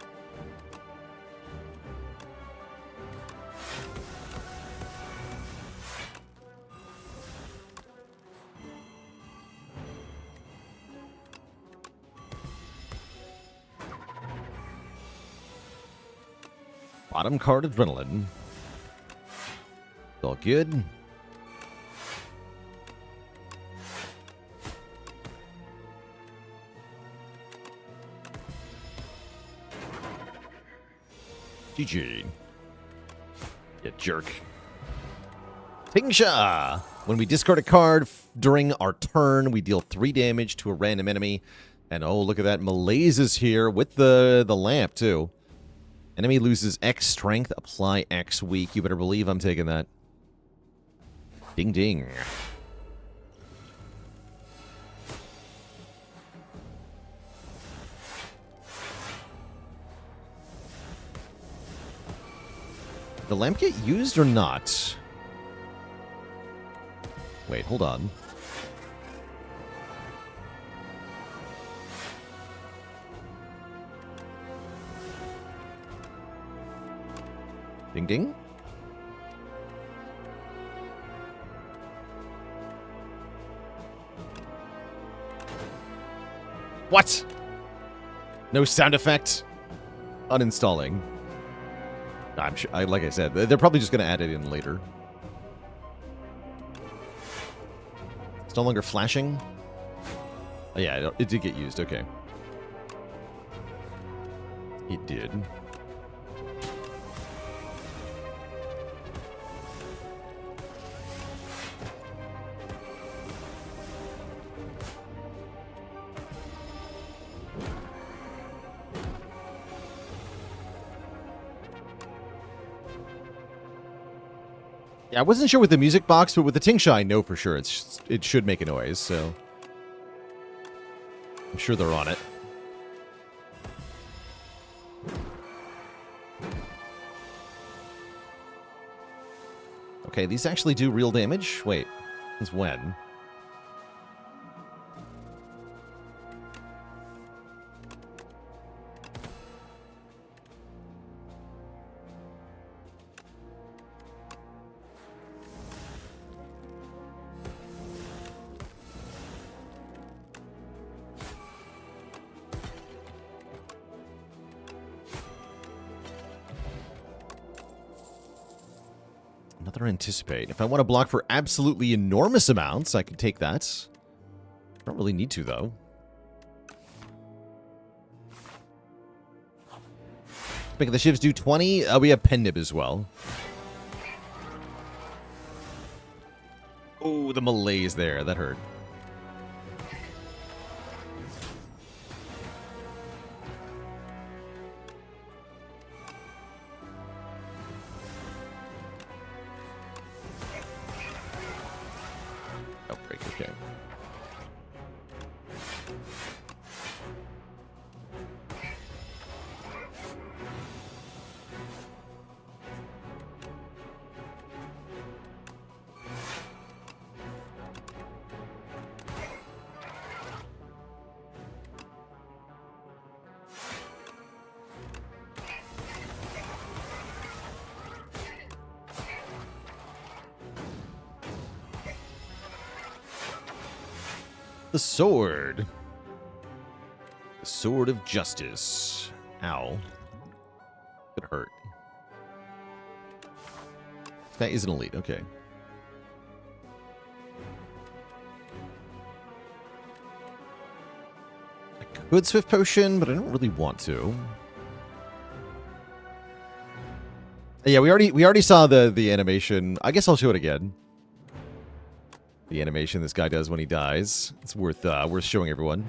Speaker 1: Bottom card Adrenaline. It's all good. GG. You jerk. Tingsha! When we discard a card during our turn, we deal 3 damage to a random enemy. And oh, look at that. Malaise is here with the lamp, too. Enemy loses X strength, apply X weak. You better believe I'm taking that. Ding ding. The lamp get used or not? Wait, hold on. Ding ding. What? No sound effect? Uninstalling. I'm sure, like I said, they're probably just going to add it in later. It's no longer flashing? Oh, yeah, it did get used. Okay. It did. I wasn't sure with the music box, but with the Tingsha, I know for sure it should make a noise, so I'm sure they're on it. Okay, these actually do real damage? Wait, since when? Another Anticipate. If I want to block for absolutely enormous amounts, I could take that. I don't really need to, though. Make the shivs do 20. We have Pen Nib as well. Oh, the malaise there. That hurt. Okay. The sword. The sword of justice. Ow. It hurt. That is an elite, okay. I could Swift Potion, but I don't really want to. Yeah, we already saw the animation. I guess I'll show it again. The animation this guy does when he dies. It's worth showing everyone.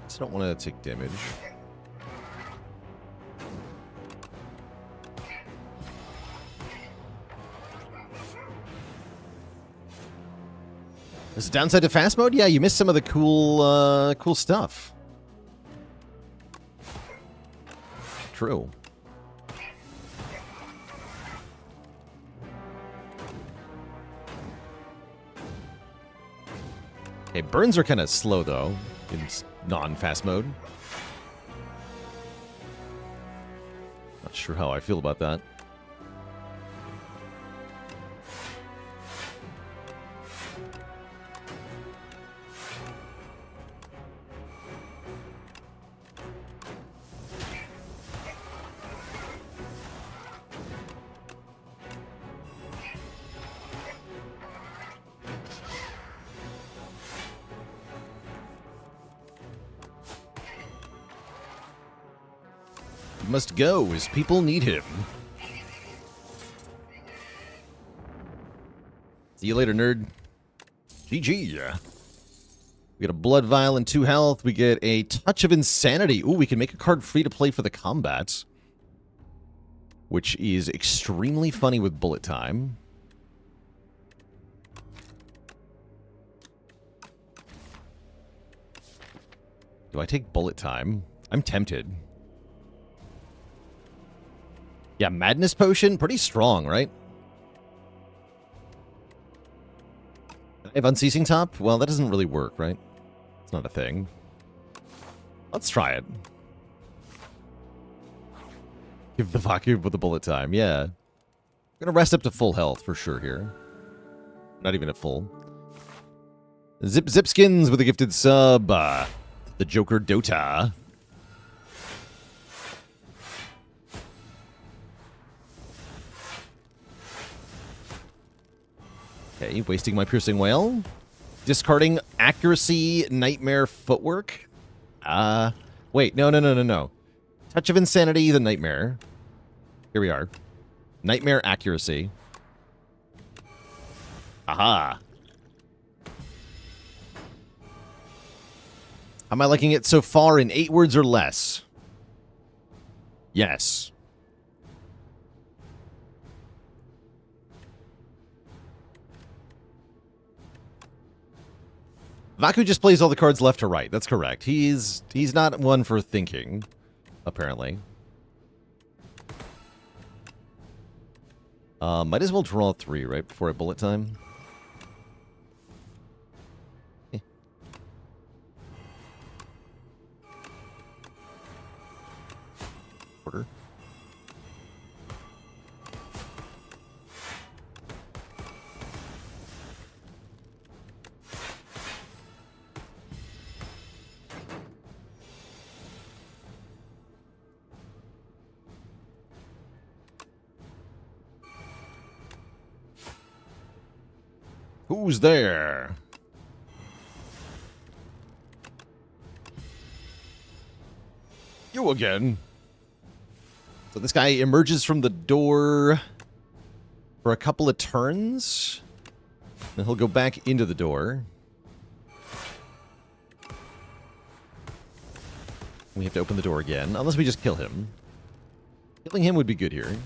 Speaker 1: I don't want to take damage. There's a downside to fast mode? Yeah, you missed some of the cool stuff. True. Okay, burns are kind of slow, though, in non-fast mode. Not sure how I feel about that. Must go as people need him. See you later, nerd. GG. We get a blood vial and 2 health. We get a touch of insanity. Ooh, we can make a card free to play for the combats, which is extremely funny with bullet time. Do I take bullet time? I'm tempted. Yeah, Madness Potion, pretty strong, right? I have Unceasing Top? Well, that doesn't really work, right? It's not a thing. Let's try it. Give the vacuum with the bullet time, yeah. I'm gonna rest up to full health for sure here. Not even at full. Zipskins with a gifted sub. The Joker Dota. Okay, wasting my Piercing Wail. Discarding Accuracy, Nightmare, Footwork. Wait, no. Touch of Insanity, the Nightmare. Here we are. Nightmare, Accuracy. Aha. Am I liking it so far in 8 words or less? Yes. Vaku just plays all the cards left to right. That's correct. He's not one for thinking, apparently. Might as well draw 3, right, before I bullet time. Order. Who's there? You again. So this guy emerges from the door for a couple of turns. Then he'll go back into the door. We have to open the door again, unless we just kill him. Killing him would be good here.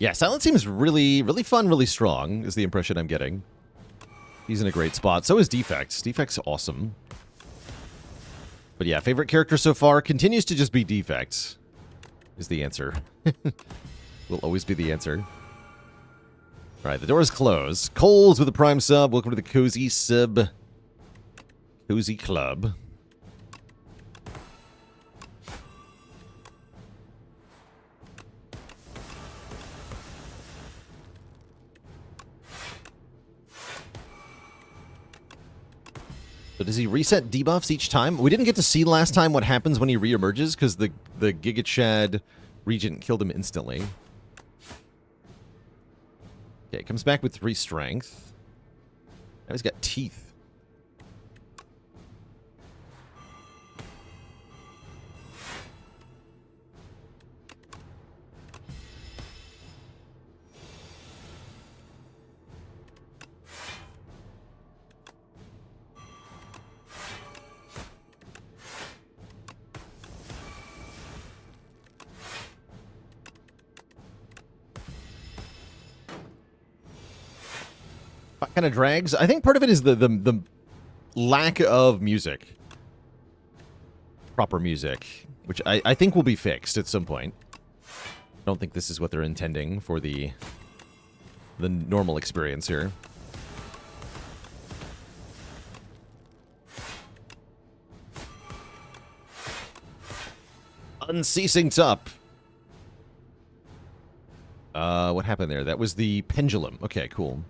Speaker 1: Yeah, Silent seems really, really fun, really strong, is the impression I'm getting. He's in a great spot. So is Defect. Defect's awesome. But yeah, favorite character so far continues to just be Defect, is the answer. Will always be the answer. All right, the door is closed. Coles with a Prime sub. Welcome to the Cozy Sub. Cozy Club. So does he reset debuffs each time? We didn't get to see last time what happens when he reemerges because the Giga Chad Regent killed him instantly. Okay, comes back with 3 strength. Now he's got teeth. Kind of drags. I think part of it is the lack of music. Proper music, which I think will be fixed at some point. I don't think this is what they're intending for the normal experience here. Unceasing Top. What happened there? That was the pendulum. Okay, cool.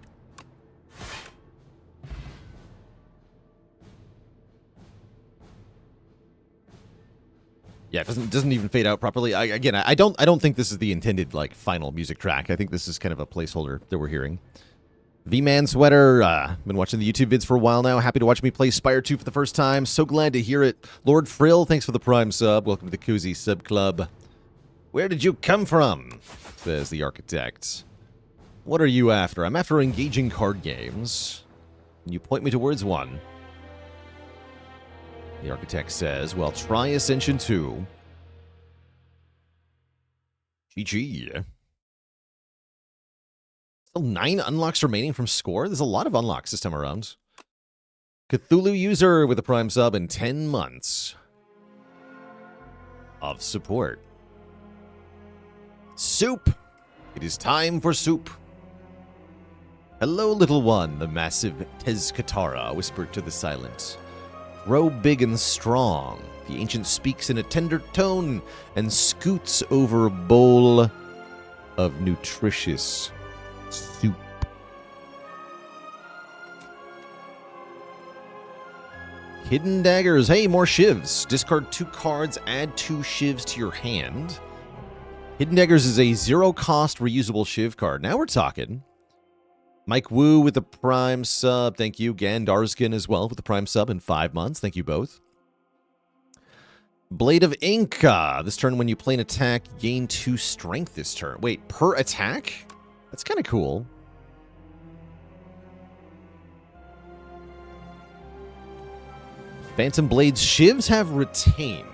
Speaker 1: Yeah, it doesn't even fade out properly. I don't think this is the intended like final music track. I think this is kind of a placeholder that we're hearing. V-Man Sweater, been watching the YouTube vids for a while now. Happy to watch me play Spire 2 for the first time. So glad to hear it. Lord Frill, thanks for the Prime sub. Welcome to the Cozy Sub Club. Where did you come from? Says the Architect. What are you after? I'm after engaging card games. Can you point me towards one? The Architect says, well, try Ascension 2. GG. Still 9 unlocks remaining from score? There's a lot of unlocks this time around. Cthulhu user with a Prime sub in 10 months of support. Soup! It is time for soup. Hello, little one, the massive Tezkatara whispered to the silent. Grow big and strong. The ancient speaks in a tender tone and scoots over a bowl of nutritious soup. Hidden daggers. Hey, more shivs. Discard 2 cards, add 2 shivs to your hand. Hidden daggers is a 0-cost reusable shiv card. Now we're talking. Mike Wu with the Prime sub. Thank you. Gandarskin as well with the Prime sub in 5 months. Thank you both. Blade of Ink. This turn when you play an attack, gain 2 strength this turn. Wait, per attack? That's kind of cool. Phantom Blade's shivs have retain.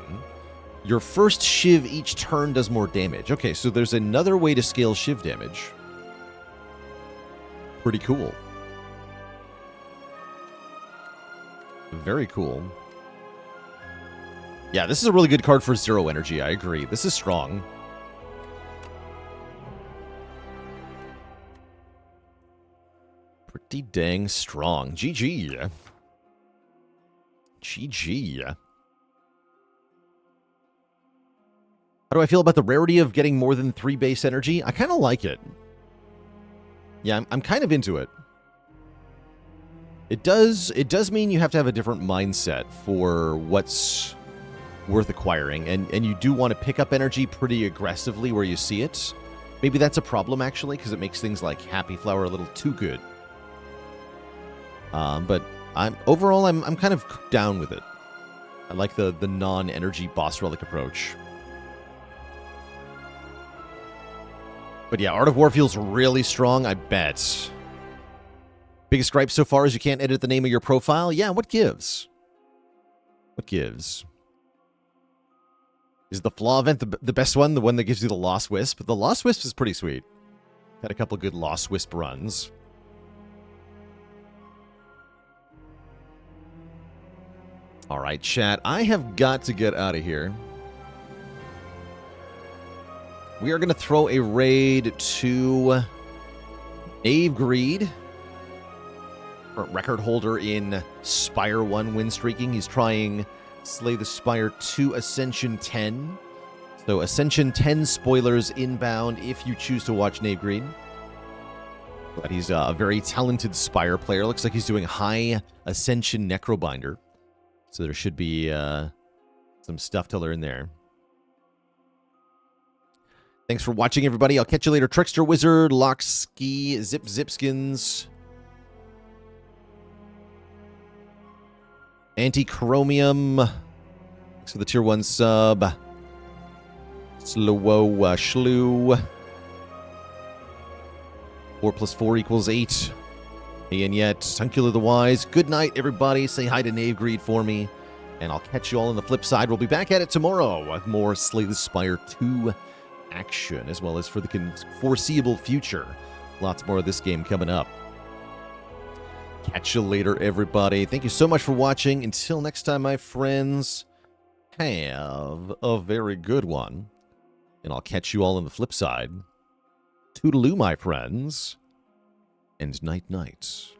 Speaker 1: Your first shiv each turn does more damage. Okay, so there's another way to scale shiv damage. Pretty cool. Very cool. Yeah, this is a really good card for 0 energy. I agree. This is strong. Pretty dang strong. GG. GG. How do I feel about the rarity of getting more than 3 base energy? I kind of like it. Yeah, I'm kind of into it. It does mean you have to have a different mindset for what's worth acquiring, and you do want to pick up energy pretty aggressively where you see it. Maybe that's a problem, actually, because it makes things like Happy Flower a little too good. But overall, I'm kind of down with it. I like the non-energy boss relic approach. But yeah, Art of War feels really strong, I bet. Biggest gripe so far is you can't edit the name of your profile? Yeah, what gives? What gives? Is the Flaw event the best one? The one that gives you the Lost Wisp? The Lost Wisp is pretty sweet. Had a couple good Lost Wisp runs. All right, chat. I have got to get out of here. We are going to throw a raid to Knave Greed, record holder in Spire 1 win streaking. He's trying Slay the Spire 2 Ascension 10. So Ascension 10 spoilers inbound if you choose to watch Knave Greed. But he's a very talented Spire player. Looks like he's doing high Ascension Necrobinder. So there should be some stuff to learn there. Thanks for watching, everybody. I'll catch you later. Trickster Wizard, Lockski, Zip Zipskins, Anti-Chromium. Thanks for the tier 1 sub. Slowo Shlu. 4 + 4 = 8. And yet, Tunkula the Wise. Good night, everybody. Say hi to Knave Greed for me. And I'll catch you all on the flip side. We'll be back at it tomorrow with more Slay the Spire 2 action, as well as for the foreseeable future. Lots more of this game coming up. Catch you later, everybody. Thank you so much for watching. Until next time, my friends, have a very good one. And I'll catch you all on the flip side. Toodaloo, my friends. And night-night.